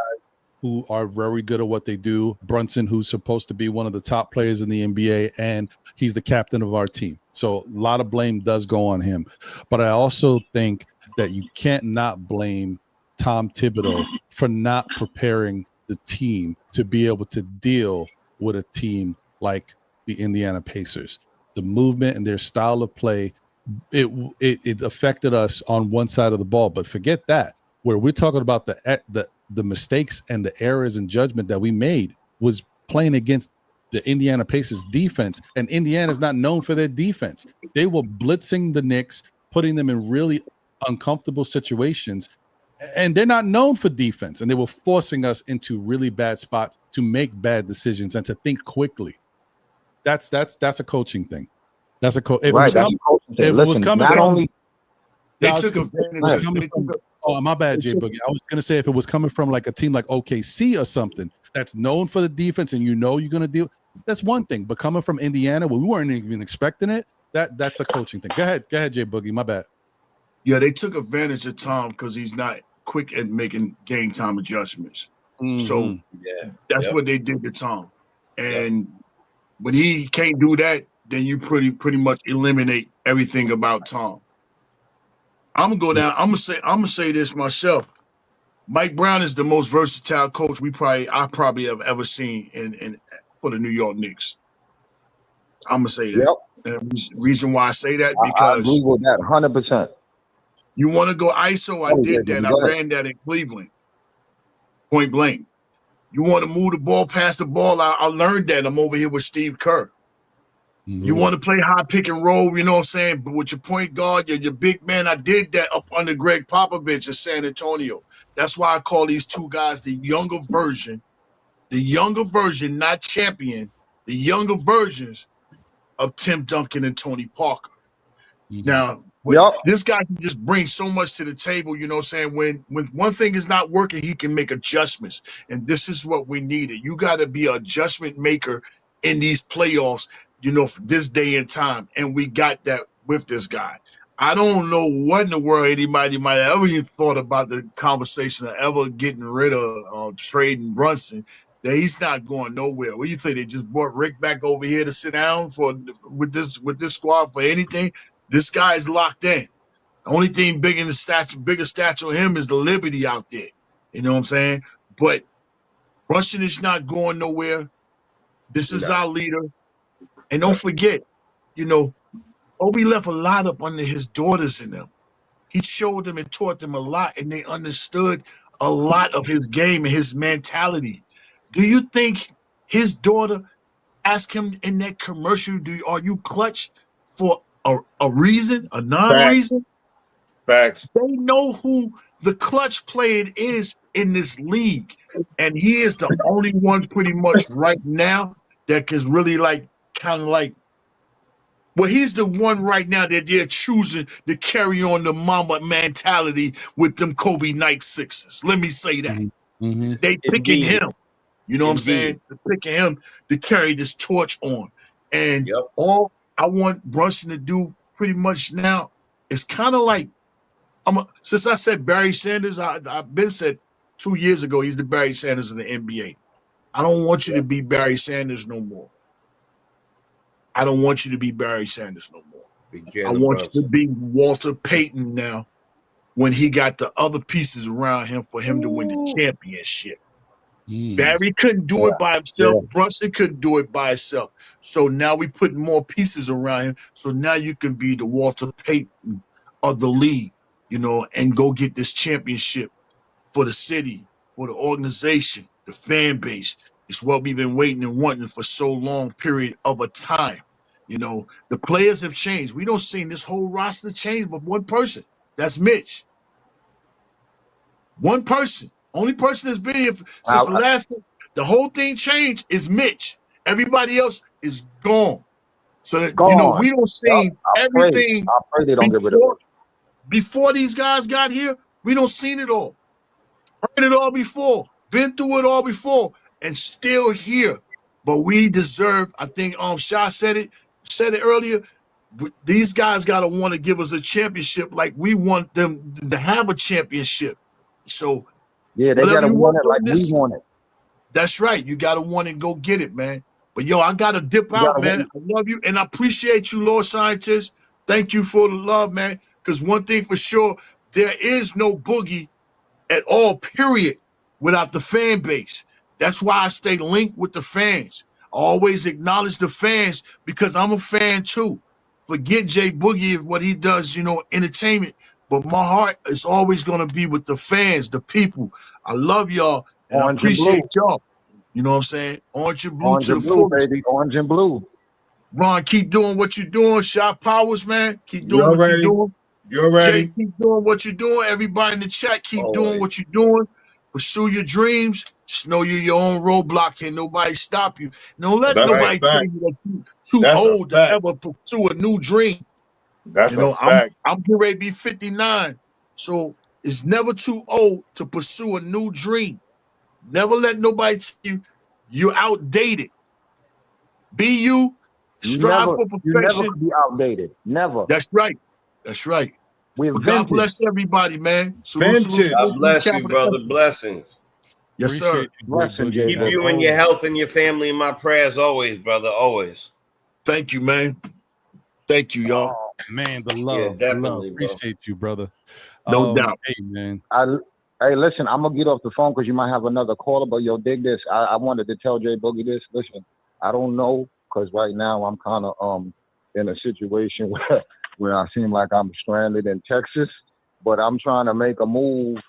who are very good at what they do. Brunson, who's supposed to be one of the top players in the NBA, and he's the captain of our team. So a lot of blame does go on him. But I also think that you can't not blame Tom Thibodeau for not preparing the team to be able to deal with a team like the Indiana Pacers. The movement and their style of play, it affected us on one side of the ball. But forget that. Where we're talking about the mistakes and the errors in judgment that we made was playing against the Indiana Pacers defense, and Indiana's not known for their defense. They were blitzing the Knicks, putting them in really uncomfortable situations, and they're not known for defense, and they were forcing us into really bad spots to make bad decisions and to think quickly. That's a coaching thing. That's a if right. it was coming from they took advantage. Oh, my bad, Jay Boogie. I was going to say if it was coming from like a team like OKC or something that's known for the defense and you know you're going to deal, that's one thing. But coming from Indiana, where we weren't even expecting it, that's a coaching thing. Go ahead, Jay Boogie. My bad. Yeah, they took advantage of Tom because he's not quick at making game time adjustments. Mm-hmm. So that's what they did to Tom. And when he can't do that, then you pretty much eliminate everything about Tom. I'm gonna go down. I'm gonna say this myself. Mike Brown is the most versatile coach I probably have ever seen in for the New York Knicks. I'm gonna say that. Yep. And the reason why I say that because I agree with that 100%. You want to go ISO? I did that. I ran that in Cleveland, point blank. You want to move the ball, pass the ball. I learned that. I'm over here with Steve Kerr. Mm-hmm. You want to play high pick and roll, you know what I'm saying? But with your point guard, your big man, I did that up under Greg Popovich in San Antonio. That's why I call these two guys the younger version, not champion, the younger versions of Tim Duncan and Tony Parker. Mm-hmm. Now, this guy can just bring so much to the table, you know what I'm saying? When one thing is not working, he can make adjustments. And this is what we needed. You got to be an adjustment maker in these playoffs, you know, for this day and time. And we got that with this guy. I don't know what in the world anybody might have ever even thought about the conversation of ever getting rid of trading Brunson. That he's not going nowhere. What do you think? They just brought Rick back over here to sit down with this squad for anything? This guy is locked in. The only thing bigger statue of him is the liberty out there. You know what I'm saying? But Brunson is not going nowhere. This is our leader. And don't forget, you know, Obi left a lot up under his daughters in them. He showed them and taught them a lot, and they understood a lot of his game and his mentality. Do you think his daughter asked him in that commercial, are you clutch for a reason, a non-reason? Facts. They know who the clutch player is in this league. And he is the only one pretty much right now that can really he's the one right now that they're choosing to carry on the mama mentality with them Kobe Night Sixers. Let me say that. Mm-hmm. They picking him. You know what I'm saying? They're picking him to carry this torch on. And all I want Brunson to do pretty much now is kind of like, since I said Barry Sanders, I've been said 2 years ago, he's the Barry Sanders of the NBA. I don't want you to be Barry Sanders no more. I don't want you to be Barry Sanders no more. I want you to be Walter Payton now when he got the other pieces around him for him to win the championship. Barry couldn't do it by himself. Brunson couldn't do it by himself. So now we put more pieces around him. So now you can be the Walter Payton of the league, you know, and go get this championship for the city, for the organization, the fan base. It's what we've been waiting and wanting for so long period of a time. You know, the players have changed. We don't see this whole roster change, but one person. That's Mitch. One person. Only person that's been here since the last thing. The whole thing changed is Mitch. Everybody else is gone. So, you know, we don't see everything before these guys got here. We don't seen it all. Heard it all before. Been through it all before. And still here. But we deserve, I think Shah said it earlier. These guys got to want to give us a championship like we want them to have a championship. So, yeah, they got to want it like we want it. That's right. You got to want it and go get it, man. But, yo, I got to dip out, man. I love you, and I appreciate you, Lord Scientist. Thank you for the love, man, because one thing for sure, there is no Boogie at all, period, without the fan base. That's why I stay linked with the fans. I always acknowledge the fans because I'm a fan too. Forget Jay Boogie and what he does, entertainment. But my heart is always going to be with the fans, the people. I love y'all and I Orange and blue. appreciate y'all. You know what I'm saying? Orange and blue Orange to the and blue, fullest. baby. Orange and blue. Ron, keep doing what you're doing. Shot Powers, man. Keep You doing what you're already? doing. You already? Jay, keep doing what you're doing. Everybody in the chat, keep doing Always. what you're doing. Pursue your dreams. Just know you're your own roadblock. Can't nobody stop you. Don't let That's a nobody tell fact. you that you're too That's a old to fact. ever pursue a new dream. That's a I'm fact. getting ready to be 59. So it's never too old to pursue a new dream. Never let nobody tell you you're outdated. Be you, strive for You never perfection. could be outdated. Never. That's right. That's right. We're But God vintage. bless everybody, man. Salute, Vintage. salute, salute. God bless you, Capital brother. S's. Blessings. Yes, sir. Appreciate you, Blessing, Jay Keep Boogie. you and your health and your family in my prayers always, brother. Always. Thank you, man. Thank you, y'all. Oh, man, the Yeah, love. The love. definitely, bro. Appreciate you, brother. No doubt. Hey, man. Hey, listen, I'm gonna get off the phone because you might have another caller, but yo, dig this. I wanted to tell Jay Boogie this. Listen, I don't know because right now I'm kind of in a situation where I seem like I'm stranded in Texas, but I'm trying to make a move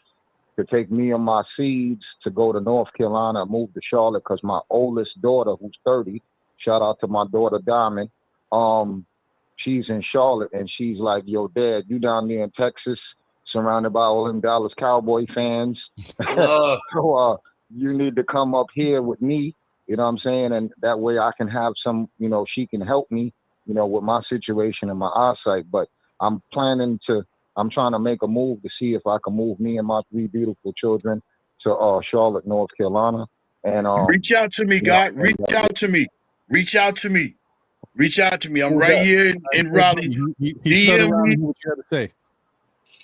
to take me and my seeds to go to North Carolina, move to Charlotte because my oldest daughter, who's 30, shout out to my daughter Diamond, she's in Charlotte and she's like, yo, Dad, you down there in Texas, surrounded by all them Dallas Cowboy fans. So you need to come up here with me, you know what I'm saying? And that way I can have some, she can help me, with my situation and my eyesight. But I'm trying to make a move to see if I can move me and my 3 beautiful children to Charlotte, North Carolina. And reach out to me, God. Reach out to me. Reach out to me. Reach out to me. I'm right here in Raleigh. He stood DM around me. and what you had to say.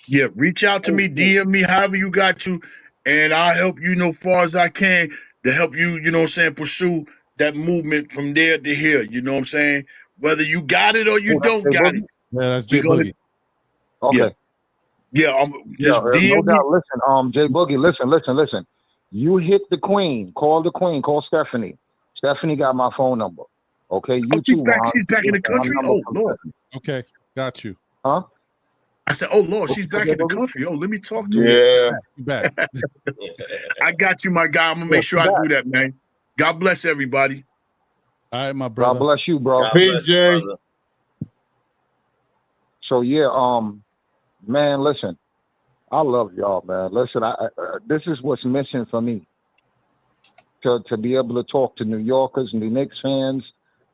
Yeah, reach out to me, DM me, however you got to, and I'll help you, far as I can to help you, you know what I'm saying, pursue that movement from there to here. You know what I'm saying? Whether you got it or you don't got it. Yeah, that's Jay Boogie. Okay. Yeah, I'm just DM no me. doubt. Listen, Jay Boogie, listen. You hit the queen. Call the queen. Call Stephanie. Stephanie got my phone number. Okay, you too, Ron. She's back in the country? Oh, Lord. Okay, got you. Huh? I said, oh, Lord, she's back in the country. Oh, let me talk to her. Yeah. You back. I got you, my guy. I'm going to make sure I do that, man. God bless everybody. All right, my brother. God bless you, bro. God bless you, PJ. brother. So yeah, man, listen, I love y'all, man. Listen, this is what's missing for me. To be able to talk to New Yorkers, New Knicks fans,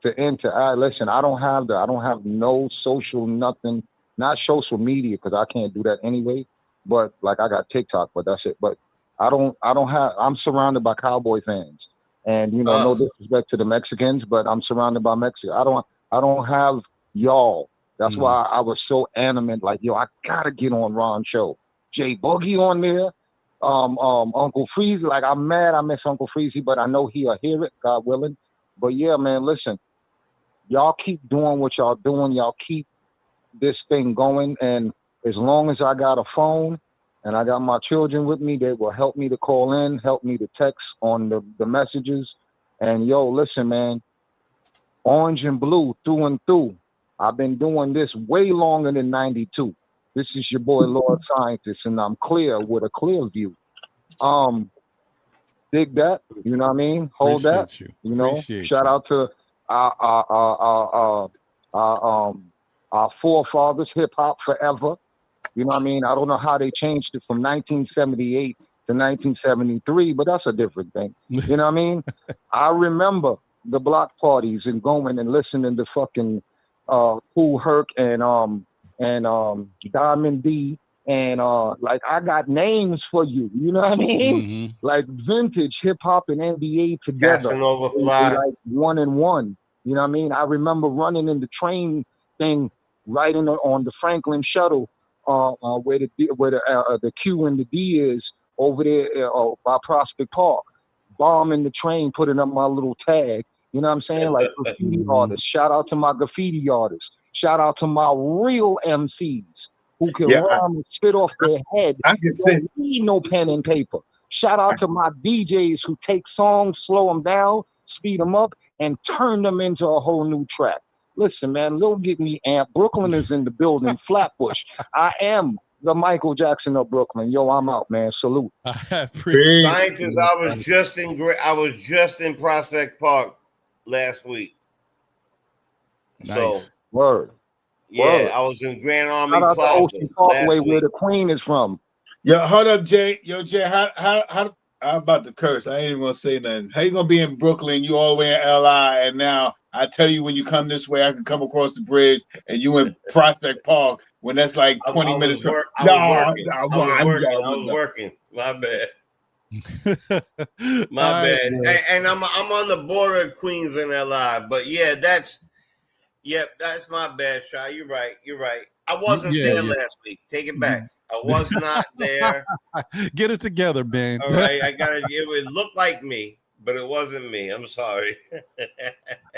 listen, I don't have no social nothing, not social media because I can't do that anyway. But like I got TikTok, but that's it. But I'm surrounded by Cowboy fans, and no disrespect to the Mexicans, but I'm surrounded by Mexico. I don't have y'all. That's why I was so animate. Like, yo, I gotta get on Ron's show. Jay Boogie on there. Uncle Freezy. Like, I'm mad I miss Uncle Freezy, but I know he'll hear it, God willing. But yeah, man, listen. Y'all keep doing what y'all doing. Y'all keep this thing going. And as long as I got a phone and I got my children with me, they will help me to call in, help me to text on the messages. And yo, listen, man. Orange and blue, through and through. I've been doing this way longer than 92. This is your boy, Lord Scientist, and I'm clear with a clear view. Dig that, you know what I mean? Hold Appreciate that, you. Appreciate Shout you. out to our forefathers, hip hop forever. You know what I mean? I don't know how they changed it from 1978 to 1973, but that's a different thing. You know what I mean? I remember the block parties and going and listening to fucking Kool Herc and Diamond D and like I got names for you. You know what I mean? Mm-hmm. Like vintage hip hop and NBA together. Casanova Fly. Like 1 and 1. You know what I mean? I remember running in the train thing right on the Franklin shuttle where the Q and the D is over there by Prospect Park. Bombing the train, putting up my little tag. You know what I'm saying? Like graffiti artists. Shout out to my graffiti artists. Shout out to my real MCs. who can Yeah, rhyme and spit off their head. I can say Don't need no pen and paper. Shout out to my DJs who take songs, slow them down, speed them up, and turn them into a whole new track. Listen, man, Lil Get Me Amp. Brooklyn is in the building. Flatbush. I am the Michael Jackson of Brooklyn. Yo, I'm out, man. Salute. I appreciate Scientist, I was just in Prospect Park last week. Nice. So Word. yeah, Word. I was in Grand Army Shout out to Plaza Ocean Parkway last where week. the Queen is from. Yo, hold up, Jay. Yo, Jay, how I'm about to curse. I ain't even gonna say nothing. How you gonna be in Brooklyn? You all the way in LI, and now I tell you when you come this way, I can come across the bridge, and you in Prospect Park when that's like 20 minutes. I was working. My bad. My bad. And I'm on the border of Queens and LI, but yeah, that's my bad, Shy. You're right. I wasn't there last week. Take it back. I was not there. Get it together, man. All right, it looked like me, but it wasn't me. I'm sorry.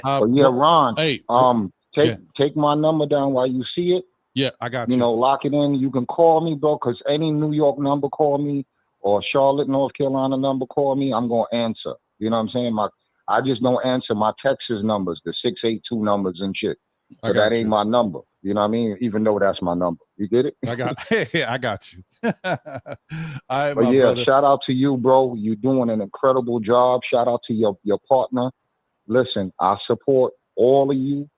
But yeah, Ron, hey, take my number down while you see it. Yeah, I got you. You know, lock it in. You can call me, bro, because any New York number, call me, or Charlotte, North Carolina number, call me. I'm going to answer. You know what I'm saying? I just don't answer my Texas numbers, the 682 numbers and shit. So that ain't my number. You know what I mean? Even though that's my number. You get it? I got you. All right, but yeah, brother. Shout out to you, bro. You're doing an incredible job. Shout out to your partner. Listen, I support all of you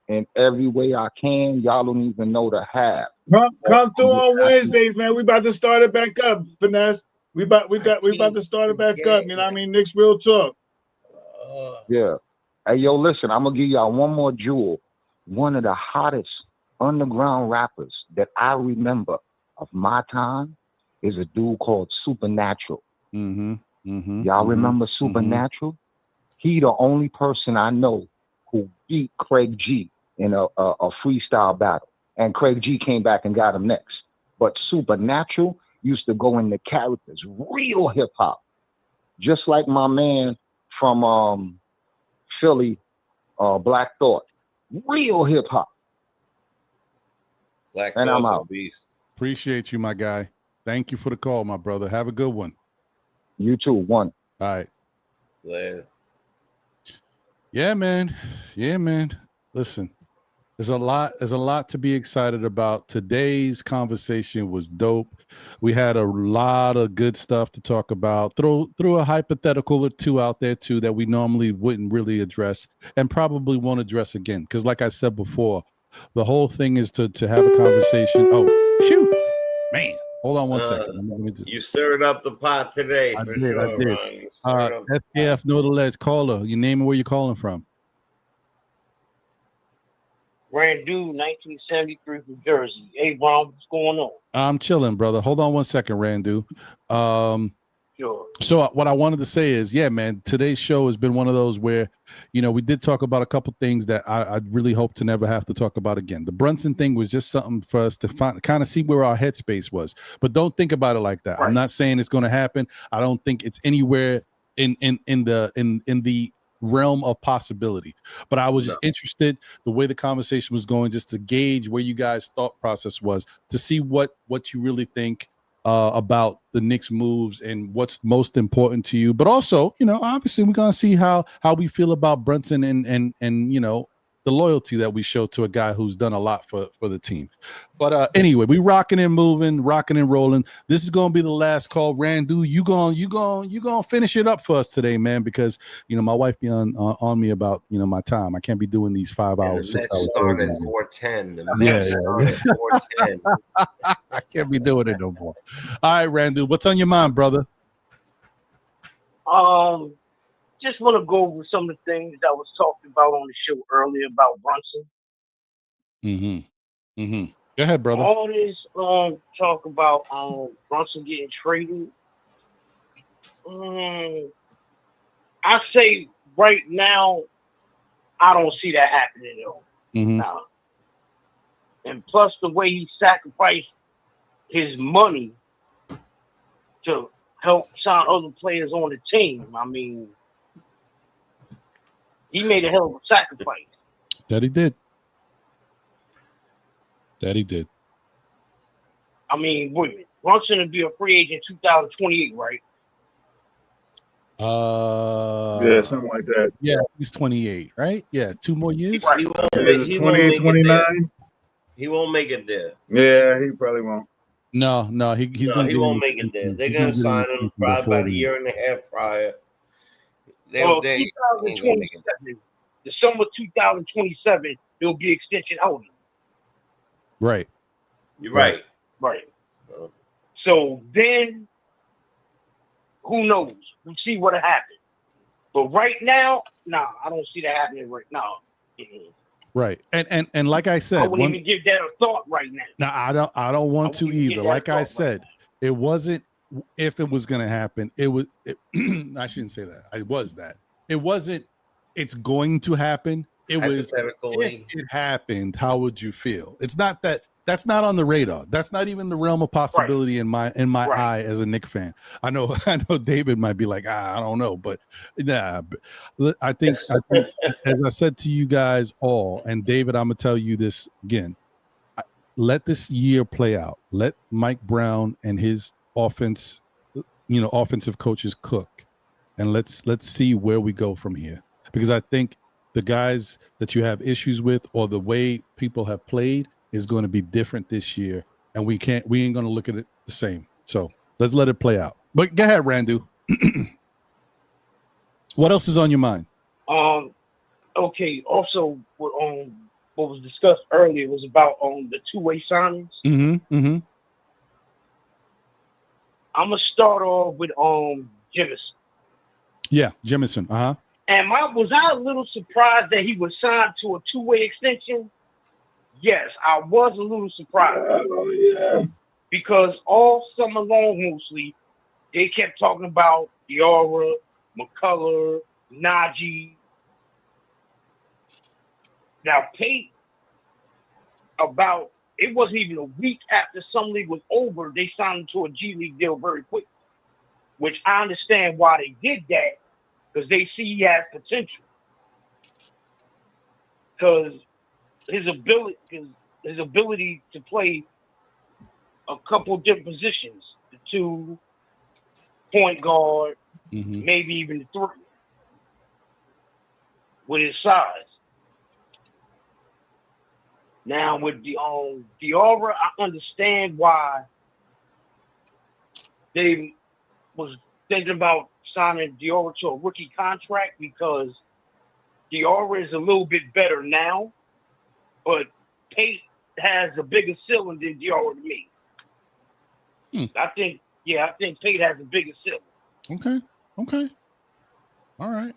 in every way I can. Y'all don't even know the half. Come through on Wednesdays, man. We about to start it back up, Finesse. We about to start it back up. You know what I mean? Knicks Real Talk. Yeah. Hey, yo, listen, I'm going to give y'all one more jewel. One of the hottest underground rappers that I remember of my time is a dude called Supernatural. Y'all remember Supernatural? He the only person I know who beat Craig G in a freestyle battle. And Craig G came back and got him next. But Supernatural used to go into characters, real hip-hop. Just like my man from Philly, Black Thought. Real hip-hop. Black and I'm out. Beast. Appreciate you, my guy. Thank you for the call, my brother. Have a good one. You too. One. All right. Later. Yeah, man. Listen, there's a lot to be excited about. Today's conversation was dope. We had a lot of good stuff to talk about. Throw a hypothetical or two out there too that we normally wouldn't really address and probably won't address again. Because like I said before, the whole thing is to have a conversation. Oh, shoot, man. Hold on one second. You stirred up the pot today I for did. sure, Ron. SKF, know the ledge. Caller, your name and where you calling from? Randu, 1973 from Jersey. Hey, Ron, what's going on? I'm chilling, brother. Hold on one second, Randu. Sure. So what I wanted to say is, yeah, man, today's show has been one of those where, we did talk about a couple things that I really hope to never have to talk about again. The Brunson thing was just something for us to kind of see where our headspace was. But don't think about it like that. Right. I'm not saying it's going to happen. I don't think it's anywhere in the realm of possibility. But I was just interested the way the conversation was going, just to gauge where you guys' thought process was, to see what you really think about the Knicks moves and what's most important to you. But also, obviously we're gonna see how we feel about Brunson and the loyalty that we show to a guy who's done a lot for the team. But anyway, we rocking and moving, rocking and rolling. This is gonna be the last call. Randu, you gonna finish it up for us today, man, because my wife be on me about my time. I can't be doing these 5 hours. The Mets start at 4:10. The Mets start at 4:10. I can't be doing it no more. All right, Randu, what's on your mind, brother? Just want to go over some of the things that was talked about on the show earlier about Brunson. Go ahead, brother. All this talk about Brunson getting traded. I say right now, I don't see that happening though. No. And plus the way he sacrificed his money to help sign other players on the team. I mean, he made a hell of a sacrifice. That he did. I mean, wait a minute. Brunson will be a free agent 2028, right? Yeah, something like that. Yeah, he's 28, right? Yeah, 2 more years. Right. He won't Is it 28, make it there. 29? He won't make it there. Yeah, he probably won't. No, he's No, going he to won't make it there. They're going to sign him probably about a year and a half prior. They 2027, December 2027, he'll be extension eligible. Right. You're right. Right. So then, who knows? We'll see what happens. But right now, nah, I don't see that happening right now. Right. And like I said, I wouldn't even give that a thought right now. No, I don't want to either. Like I said, it wasn't if it was going to happen. I shouldn't say that. It was that. It wasn't it's going to happen. It was if it happened, how would you feel? It's not that. That's not on the radar. That's not even the realm of possibility in my eye as a Knicks fan. I know David might be like, I don't know, but nah, I think as I said to you guys all, and David, I'm gonna tell you this again. Let this year play out. Let Mike Brown and his offensive coaches cook, and let's see where we go from here. Because I think the guys that you have issues with, or the way people have played, is going to be different this year, and we ain't going to look at it the same. So let's let it play out. But go ahead, Randu. What else is on your mind? Okay. Also, what was discussed earlier was about the two-way signings. Mm-hmm. I'm gonna start off with Jemison. Yeah, Jemison. And was I a little surprised that he was signed to a two-way extension? Yes, I was a little surprised. Yeah. Because all summer long, mostly, they kept talking about Diawara, McCullough, Najee. Now, Pate, it wasn't even a week after Summer League was over, they signed him to a G League deal very quickly, which I understand why they did that, because they see he has potential. Because his ability to play a couple different positions, the 2, point guard, maybe even the 3, with his size. Now with the Diawara, I understand why they was thinking about signing Diawara to a rookie contract, because Diawara is a little bit better now, but Pate has a bigger ceiling than Diawara to me. I think Pate has a bigger ceiling. Okay. All right.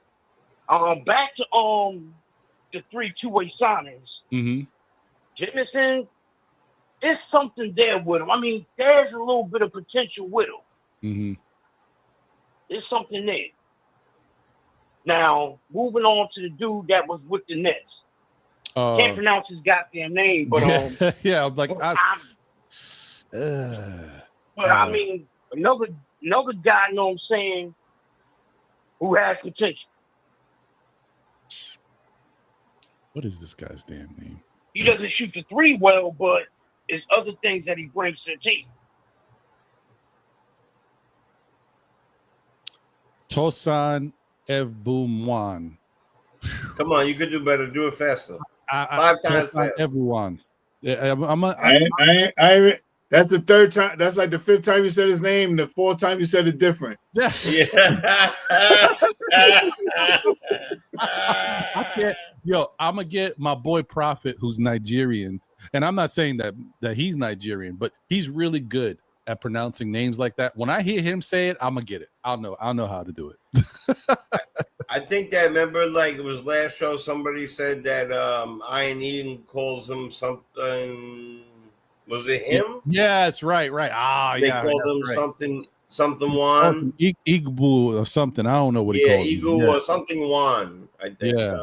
Back to the 3 two-way signings. Jemison, there's something there with him. I mean, there's a little bit of potential with him. There's something there. Now, moving on to the dude that was with the Nets. Can't pronounce his goddamn name, but yeah, I'm like, I mean, another guy, you know what I'm saying, who has potential. What is this guy's damn name? He doesn't shoot the 3 well, but there's other things that he brings to the table. Tosan Evbumwan. Come on, you could do better. Do it faster. 5 times faster. Everyone. That's the 3rd time. That's like the 5th time you said his name. The 4th time you said it different. Yeah. I'm gonna get my boy Prophet, who's Nigerian, and I'm not saying that he's Nigerian, but he's really good at pronouncing names like that. When I hear him say it, I'm gonna get it. I'll know how to do it. I think that, remember, like it was last show, somebody said that Iron Eden calls him something. Was it him? Yes, right. They called him something Juan. Igbu or something. I don't know what he called him. Igbu or something Juan, I think. Yeah.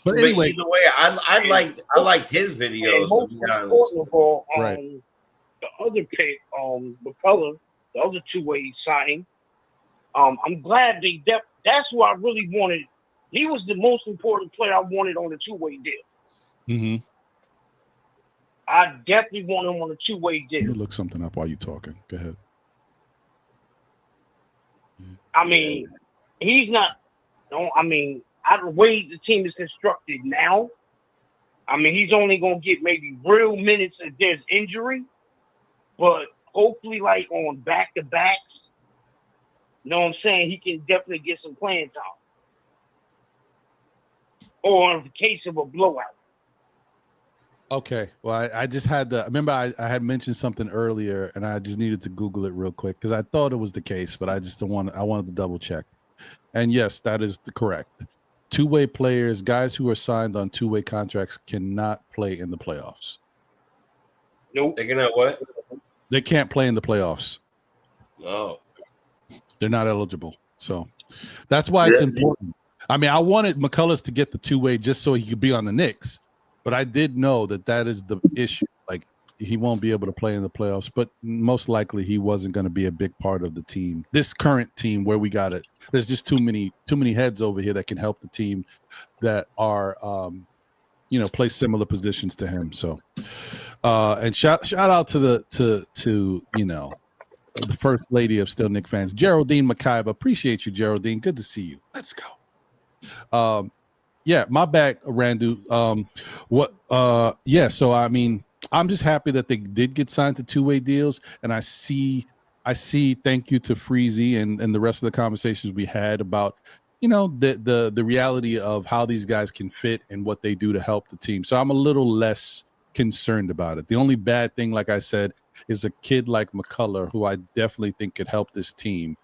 But anyway, either way, I liked his videos. Most to be honest. important of all, Right. The other pick, McCullough, the other two-way signing. I'm glad that's who I really wanted. He was the most important player I wanted on the two-way deal. I definitely want him on a two-way Let deal. me look something up while you're talking. Go ahead. I mean, he's not. No, I mean, the way the team is constructed now, I mean, he's only gonna get maybe real minutes if there's injury, but hopefully, like on back-to-backs, you know what I'm saying? He can definitely get some playing time. Or in the case of a blowout. Okay. Well, I just had to remember I had mentioned something earlier, and I just needed to Google it real quick because I thought it was the case, but I wanted to double check. And yes, that is correct. Two-way players, guys who are signed on two-way contracts, cannot play in the playoffs. Nope. They cannot what? They can't play in the playoffs. No. They're not eligible. So that's why it's important. I mean, I wanted McCullers to get the two-way just so he could be on the Knicks, but I did know that is the issue. Like, he won't be able to play in the playoffs, but most likely he wasn't going to be a big part of the team. This current team where we got it, there's just too many heads over here that can help the team that are, play similar positions to him. So, and shout out to the first lady of Still Knick fans, Geraldine McKiba. Appreciate you, Geraldine. Good to see you. Let's go. Yeah, my bad, Randu. So I mean, I'm just happy that they did get signed to two-way deals, and I see thank you to Freezy and the rest of the conversations we had about, the reality of how these guys can fit and what they do to help the team. So I'm a little less concerned about it. The only bad thing, like I said, is a kid like McCullough, who I definitely think could help this team,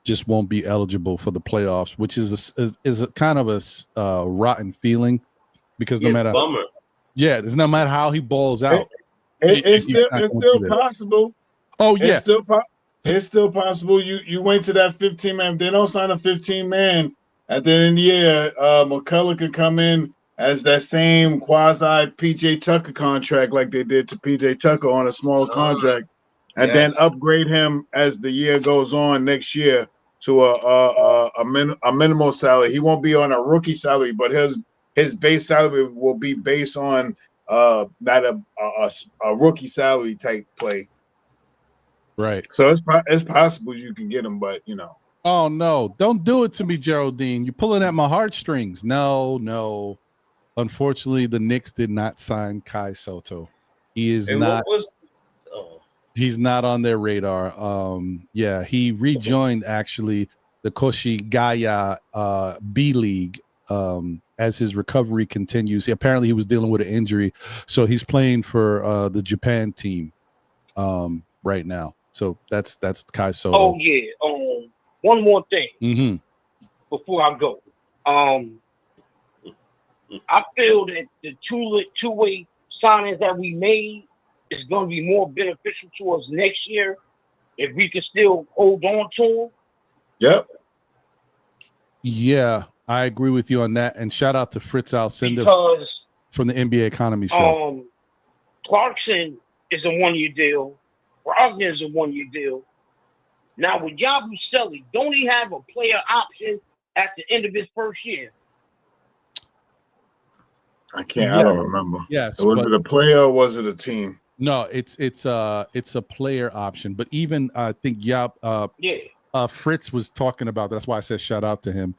just won't be eligible for the playoffs, which is a kind of a rotten feeling, because no matter how he balls out, it's still possible. Oh yeah, it's still possible. You went to that 15-man. They don't sign a 15-man at the end of the year. McCullough could come in as that same quasi PJ Tucker contract, like they did to PJ Tucker on a small contract, and then upgrade him as the year goes on next year to a minimal salary. He won't be on a rookie salary, but his base salary will be based on not a rookie salary type play. Right. So it's possible you can get him, but Oh no! Don't do it to me, Geraldine. You're pulling at my heartstrings. No. Unfortunately, the Knicks did not sign Kai Soto. He is not. He's not on their radar. He rejoined actually the Koshigaya B League as his recovery continues. Apparently, he was dealing with an injury, so he's playing for the Japan team right now. So that's Kai Soto. Oh yeah. One more thing before I go. I feel that the two-way signings that we made is going to be more beneficial to us next year if we can still hold on to them. Yep. Yeah, I agree with you on that. And shout out to Fritz Alcindor from the NBA Economy Show. Clarkson is a one-year deal. Brogdon is a one-year deal. Now with Yabusele, don't he have a player option at the end of his first year? I don't remember. Yes, was it a player or was it a team? No, it's a player option. But even I think Fritz was talking about. That's why I said shout out to him.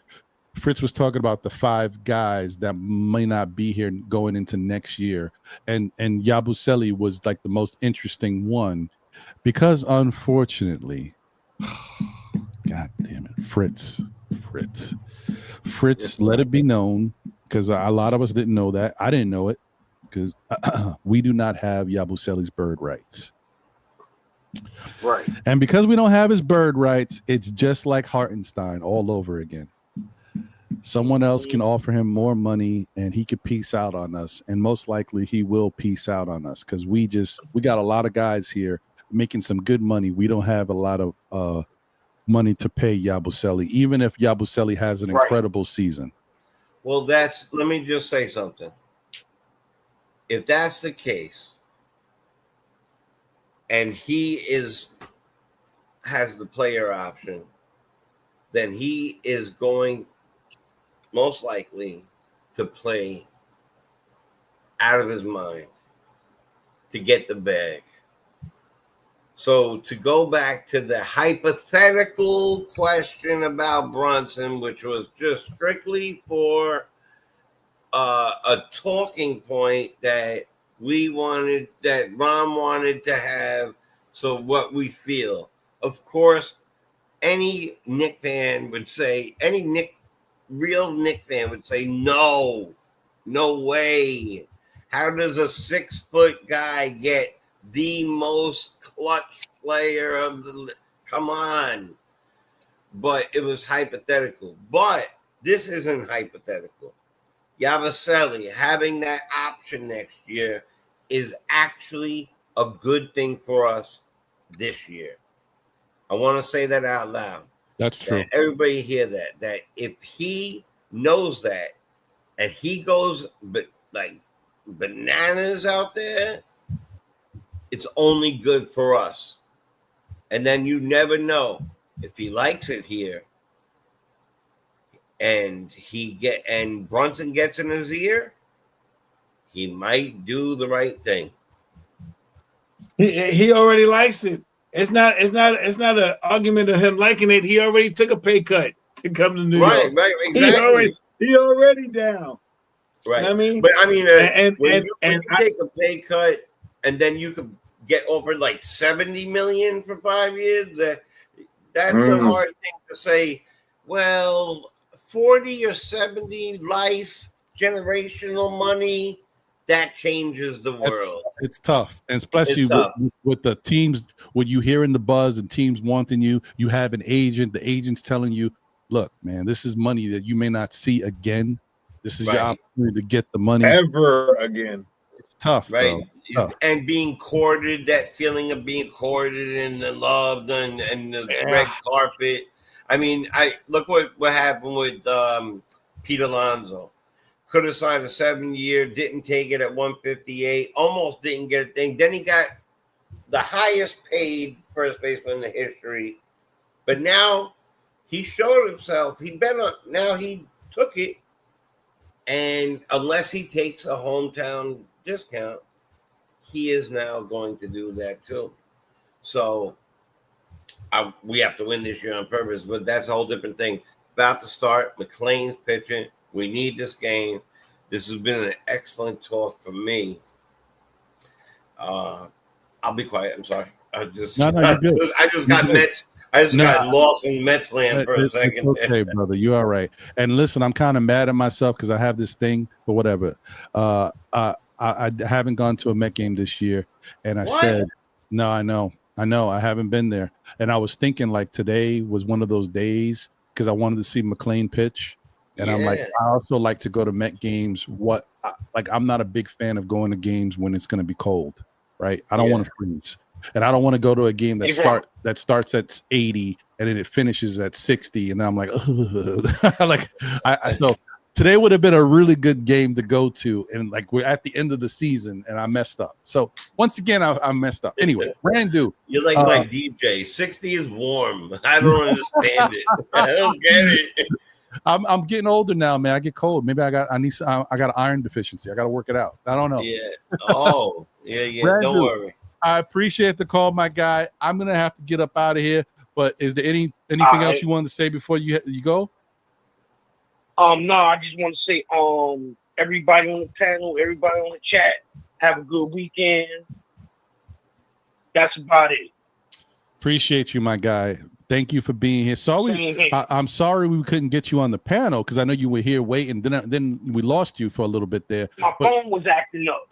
Fritz was talking about the 5 guys that may not be here going into next year, and Yabusele was like the most interesting one, because unfortunately, God damn it, Fritz, let it be known, because a lot of us didn't know that. I didn't know it, because we do not have Yabusele's bird rights. Right. And because we don't have his bird rights, it's just like Hartenstein all over again. Someone else can offer him more money and he could peace out on us. And most likely he will peace out on us, because we got a lot of guys here making some good money. We don't have a lot of money to pay Yabusele, even if Yabusele has an incredible season. Well, let me just say something. If that's the case, and he has the player option, then he is going most likely to play out of his mind. to get the bag. So to go back to the hypothetical question about Brunson, which was just strictly for a talking point that Ron wanted to have. So what we feel, of course, any Knicks fan would say, real Knicks fan would say, no way. How does a 6-foot guy get the most clutch player of the? Come on. But it was hypothetical. But this isn't hypothetical. Yabusele having that option next year is actually a good thing for us this year. I want to say that out loud. That's true. That everybody hear that if he knows that and he goes like bananas out there, it's only good for us. And then you never know if he likes it here and Brunson gets in his ear, he might do the right thing. He already likes it. It's not an argument of him liking it. He already took a pay cut to come to New York. Right, exactly. He already down. Right. You know what I mean? But I mean, when you I take a pay cut and then you could get offered like $70 million for 5 years, that's a hard thing to say. Well, 40 or 70 life generational money, that changes the world. It's tough, and especially with the teams, when you hearing the buzz and teams wanting you, you have an agent. The agent's telling you, "Look, man, this is money that you may not see again. This is your opportunity to get the money ever again." It's tough, right? Bro. Tough. And being courted, that feeling of being courted and loved, and the red carpet. I mean, look what happened with Pete Alonso. Could have signed a 7-year, didn't take it at 158, almost didn't get a thing. Then he got the highest paid first baseman in the history. But now he showed himself. Now he took it. And unless he takes a hometown discount, he is now going to do that too. So we have to win this year on purpose, but that's a whole different thing. About to start, McLean's pitching. We need this game. This has been an excellent talk for me. I'll be quiet. I'm sorry. You're good. I just got Mets. I just got lost in Mets land for a second. It's okay, brother. You all right. And listen, I'm kind of mad at myself because I have this thing, but whatever. I haven't gone to a Met game this year, and I said, no, I know, I haven't been there. And I was thinking like today was one of those days because I wanted to see McLean pitch. And I'm like, I also like to go to Met games. I'm not a big fan of going to games when it's going to be cold, right? I don't want to freeze, and I don't want to go to a game that starts at 80 and then it finishes at 60, and I'm like, so today would have been a really good game to go to, and like we're at the end of the season, and I messed up. So once again, I messed up. Anyway, Randu, you're like my DJ. 60 is warm. I don't understand it. I don't get it. I'm getting older now, man. I get cold. Maybe I got an iron deficiency. I got to work it out. I don't know. Yeah. Oh, yeah. Randu, don't worry. I appreciate the call, my guy. I'm gonna have to get up out of here. But is there anything else you wanted to say before you go? No, I just want to say, everybody on the panel, everybody on the chat, have a good weekend. That's about it. Appreciate you, my guy. Thank you for being here. Sorry, I'm sorry we couldn't get you on the panel because I know you were here waiting. Then we lost you for a little bit there. My phone was acting up.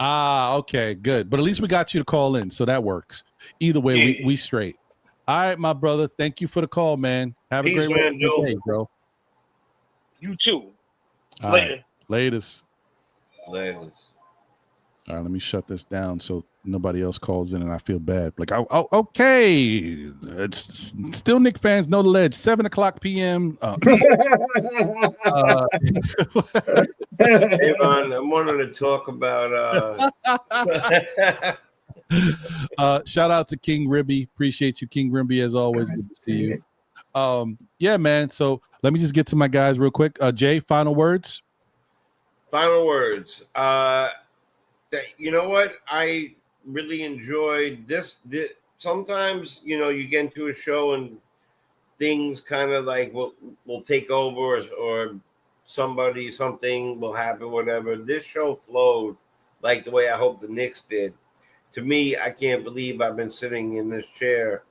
Okay, good. But at least we got you to call in, so that works. Either way, we straight. All right, my brother. Thank you for the call, man. Have a great day, bro. You too. All right. Latest. All right, let me shut this down so nobody else calls in and I feel bad. Like, okay. It's still Knicks fans know the ledge. 7:00 p.m. Hey, Ron, I wanted to talk about shout out to King Ribby. Appreciate you, King Ribby, as always. Good to see you. Yeah, man. So let me just get to my guys real quick. Jay, final words. You know what? I really enjoyed this. Sometimes, you get into a show and things kind of like will take over, or something will happen, whatever. This show flowed like the way I hope the Knicks did. To me, I can't believe I've been sitting in this chair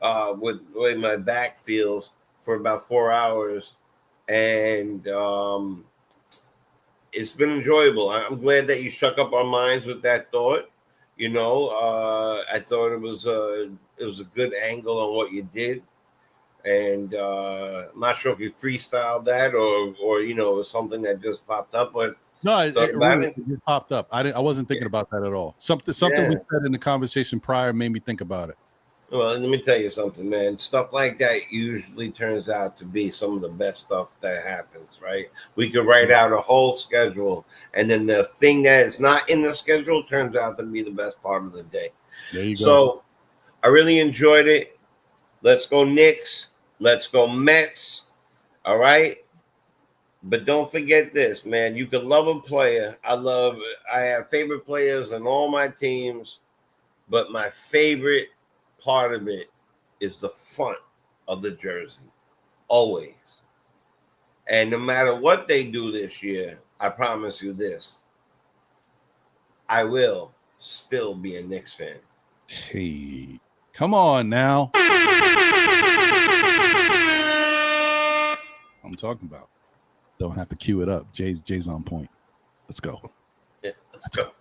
with the way my back feels for about 4 hours, and it's been enjoyable. I'm glad that you shook up our minds with that thought. I thought it was a good angle on what you did, and I'm not sure if you freestyled that or it was something that just popped up, but no, it just popped up. I wasn't thinking about that at all. Something we said in the conversation prior made me think about it. Well, let me tell you something, man. Stuff like that usually turns out to be some of the best stuff that happens, right? We could write out a whole schedule, and then the thing that is not in the schedule turns out to be the best part of the day. There you go. So I really enjoyed it. Let's go Knicks. Let's go Mets. All right? But don't forget this, man. You can love a player. I have favorite players on all my teams, but my favorite part of it is the front of the jersey, always. And no matter what they do this year, I promise you this, I will still be a Knicks fan. Hey, come on now. I'm talking about. Don't have to cue it up. Jay's on point. Let's go. Yeah, let's go.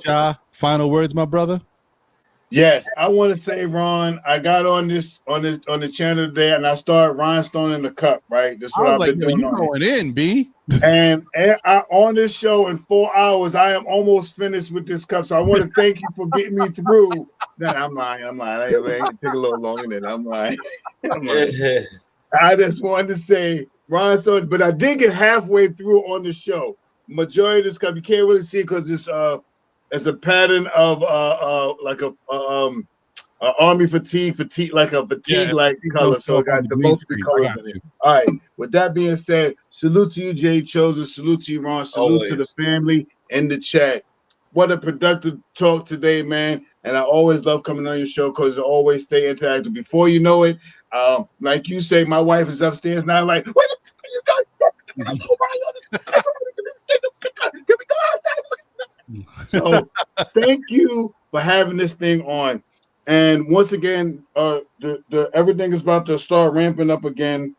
Sha, final words, my brother. Yes, I want to say, Ron, I got on the channel today, and I started rhinestoning the cup. Right, that's what I've been doing. You going in, B? And on this show in 4 hours, I am almost finished with this cup. So I want to thank you for getting me through. That I'm lying. I take a little longer than I'm lying. I just wanted to say, rhinestone, but I did get halfway through on the show. Majority of this cup you can't really see because it's a pattern of like a army fatigue like a fatigue color. So I got the multiple colors in it. All right. With that being said, salute to you, Jay Chosen. Salute to you, Ron. Salute to the family in the chat. What a productive talk today, man. And I always love coming on your show because you always stay interactive. Before you know it, like you say, my wife is upstairs now. Like, what you guys? Can we go outside? So thank you for having this thing on. And once again, the everything is about to start ramping up again.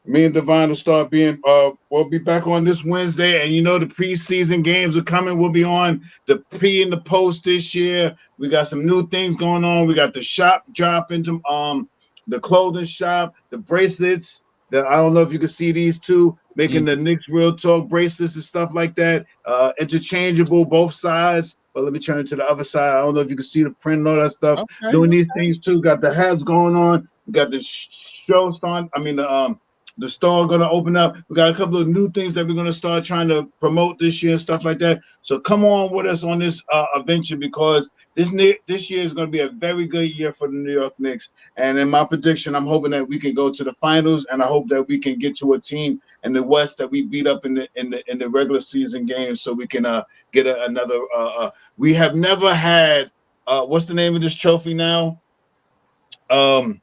Me and Divine will start being we'll be back on this Wednesday, and the preseason games are coming. We'll be on the pre and the post this year. We got some new things going on. We got the shop dropping the clothing shop, the bracelets. I don't know if you can see these two making the Knicks Real Talk bracelets and stuff like that. Interchangeable, both sides. But let me turn it to the other side. I don't know if you can see the print and all that stuff. Okay, doing these things too. Got the hats going on. We got the show starting. I mean, the store going to open up. We got a couple of new things that we're going to start trying to promote this year and stuff like that. So come on with us on this adventure because this year is going to be a very good year for the New York Knicks. And in my prediction, I'm hoping that we can go to the finals, and I hope that we can get to a team in the West that we beat up in the regular season games, so we can get another. We have never had what's the name of this trophy now? Oh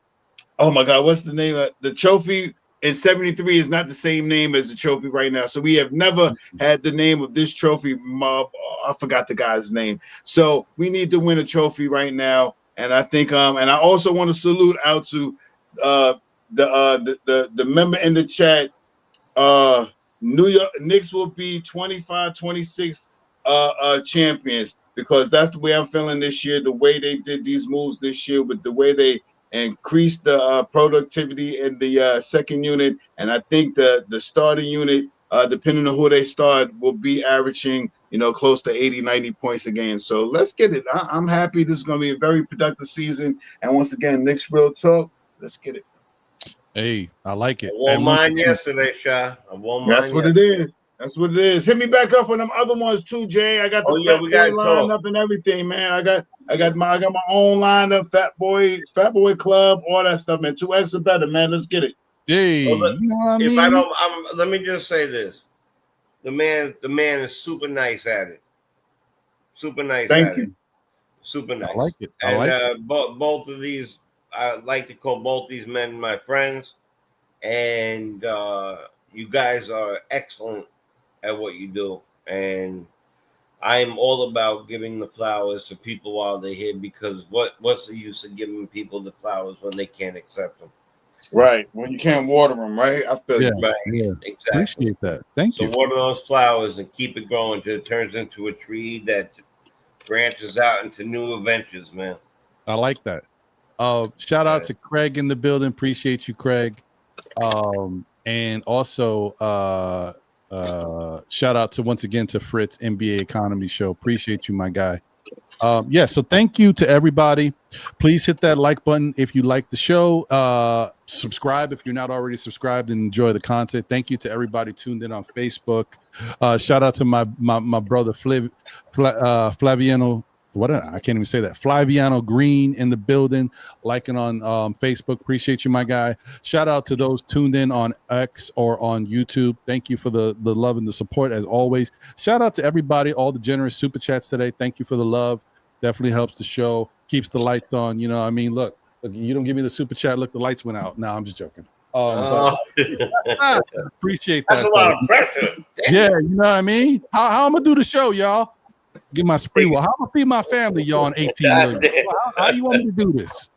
my God, what's the name of the trophy? In 73 is not the same name as the trophy right now. So we have never had the name of this trophy. I forgot the guy's name. So we need to win a trophy right now. And I think and I also want to salute out to the member in the chat. New York Knicks will be 25-26 champions because that's the way I'm feeling this year. The way they did these moves this year with the way they increase the productivity in the second unit, and I think the starting unit, depending on who they start, will be averaging close to 80-90 points a game. So let's get it. I'm happy. This is going to be a very productive season. And once again, Knicks Real Talk. Let's get it. Hey, I like it. I won mine yesterday, Sha. That's what it is. That's what it is. Hit me back up for them other ones too, Jay. I got the Fat Boy lineup and everything, man. I got my own lineup, Fat Boy Club, all that stuff, man. 2X or better, man. Let's get it. Hey, well, you know what I mean? Let me just say this. the man is super nice at it. Super nice Thank at you. it. Super nice. I like it. And both of these, I like to call both these men my friends. And you guys are excellent at what you do. And I'm all about giving the flowers to people while they're here, because what's the use of giving people the flowers when they can't accept them? Right. When you can't water them, right? I feel Yeah, you. Right. yeah. Exactly. Appreciate that. Thank you. So water those flowers and keep it growing until it turns into a tree that branches out into new adventures, man. I like that. Shout out to Craig in the building. Appreciate you, Craig. And also shout out to once again to Fritz, NBA Economy Show. Appreciate you, my guy. So thank you to everybody. Please hit that like button if you like the show. Subscribe if you're not already subscribed and enjoy the content. Thank you to everybody tuned in on Facebook. Shout out to my brother Flaviano. I can't even say that. Flaviano Green in the building, liking on Facebook. Appreciate you, my guy. Shout out to those tuned in on X or on YouTube. Thank you for the love and the support as always. Shout out to everybody, all the generous super chats today. Thank you for the love. Definitely helps the show, keeps the lights on. You know what I mean? Look, you don't give me the super chat. Look, the lights went out. No, I'm just joking. Appreciate that. That's a lot of pressure. Damn. Yeah, you know what I mean? How I'm going to do the show, y'all? Get my spree. Well, how am I feed my family, y'all, on 18 million? How you want me to do this?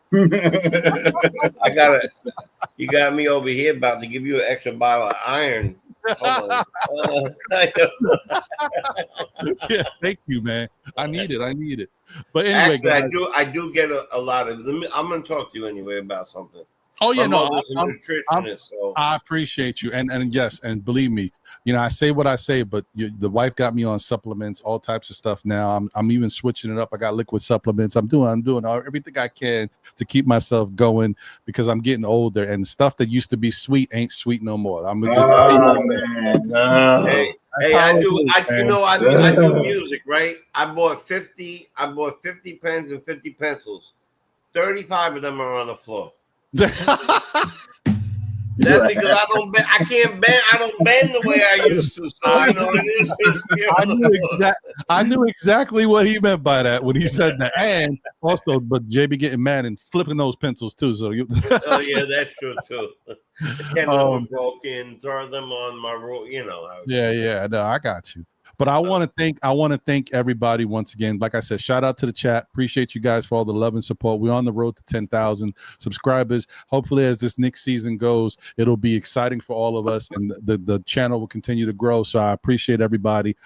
You got me over here about to give you an extra bottle of iron. Yeah, thank you, man. I need it. But anyway, actually, guys, I do get a lot of. I'm going to talk to you anyway about something. Oh yeah, My mother's a nutritionist, so I appreciate you, and yes, and believe me, you know I say what I say, but the wife got me on supplements, all types of stuff. Now I'm even switching it up. I got liquid supplements. I'm doing everything I can to keep myself going because I'm getting older, and stuff that used to be sweet ain't sweet no more. I'm just Hey, I do music, right? I bought 50 pens and 50 pencils. 35 of them are on the floor. That's because I don't bend the way I used to. So I know it is. I knew exactly what he meant by that when he said that, and also, but JB getting mad and flipping those pencils too. So oh yeah, that's true too. The broken, throw them on my room. You know. Yeah. No, I got you. But I want to thank everybody once again. Like I said, shout out to the chat. Appreciate you guys for all the love and support. We're on the road to 10,000 subscribers. Hopefully, as this Knicks season goes, it'll be exciting for all of us, and the channel will continue to grow. So I appreciate everybody.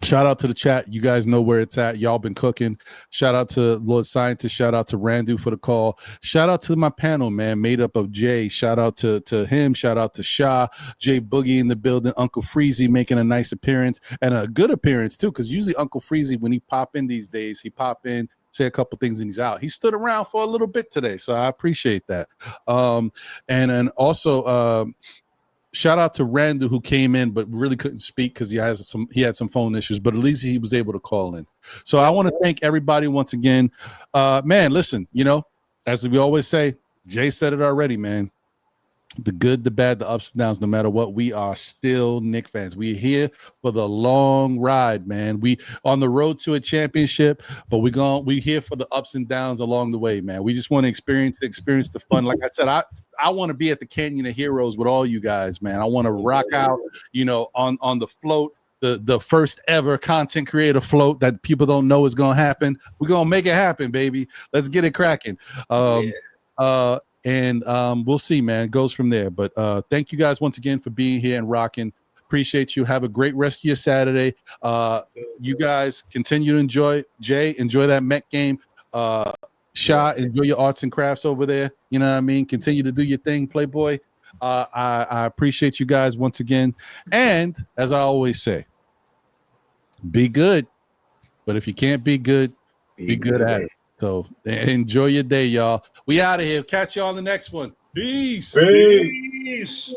Shout out to the chat. You guys know where it's at. Y'all been cooking. Shout out to Lord Scientist. Shout out to Randu for the call. Shout out to my panel, man, made up of Jay. Shout out to him. Shout out to Shah, Jay Boogie in the building, Uncle Freezy making a nice appearance and a good appearance too, because usually Uncle Freezy, when he pop in these days, he pop in, say a couple things, and he's out. He stood around for a little bit today, so I appreciate that. And also shout out to Randu, who came in but really couldn't speak because he had some phone issues, but at least he was able to call in. So I want to thank everybody once again. Man, listen, you know, as we always say, Jay said it already, man. The good, the bad, the ups and downs, no matter what, we are still Knicks fans. We're here for the long ride, man. We on the road to a championship, but we here for the ups and downs along the way, man. We just want to experience the fun. Like I said, I want to be at the Canyon of Heroes with all you guys, man. I want to rock out, you know, on the float, the first ever content creator float that people don't know is gonna happen. We're gonna make it happen, baby. Let's get it cracking. And we'll see, man. It goes from there. But thank you guys once again for being here and rocking. Appreciate you. Have a great rest of your Saturday. You guys continue to enjoy. Jay, enjoy that Met game. Shah, enjoy your arts and crafts over there. You know what I mean? Continue to do your thing, Playboy. I appreciate you guys once again. And as I always say, be good. But if you can't be good, be good at it. So enjoy your day, y'all. We out of here. Catch you on the next one. Peace. Peace.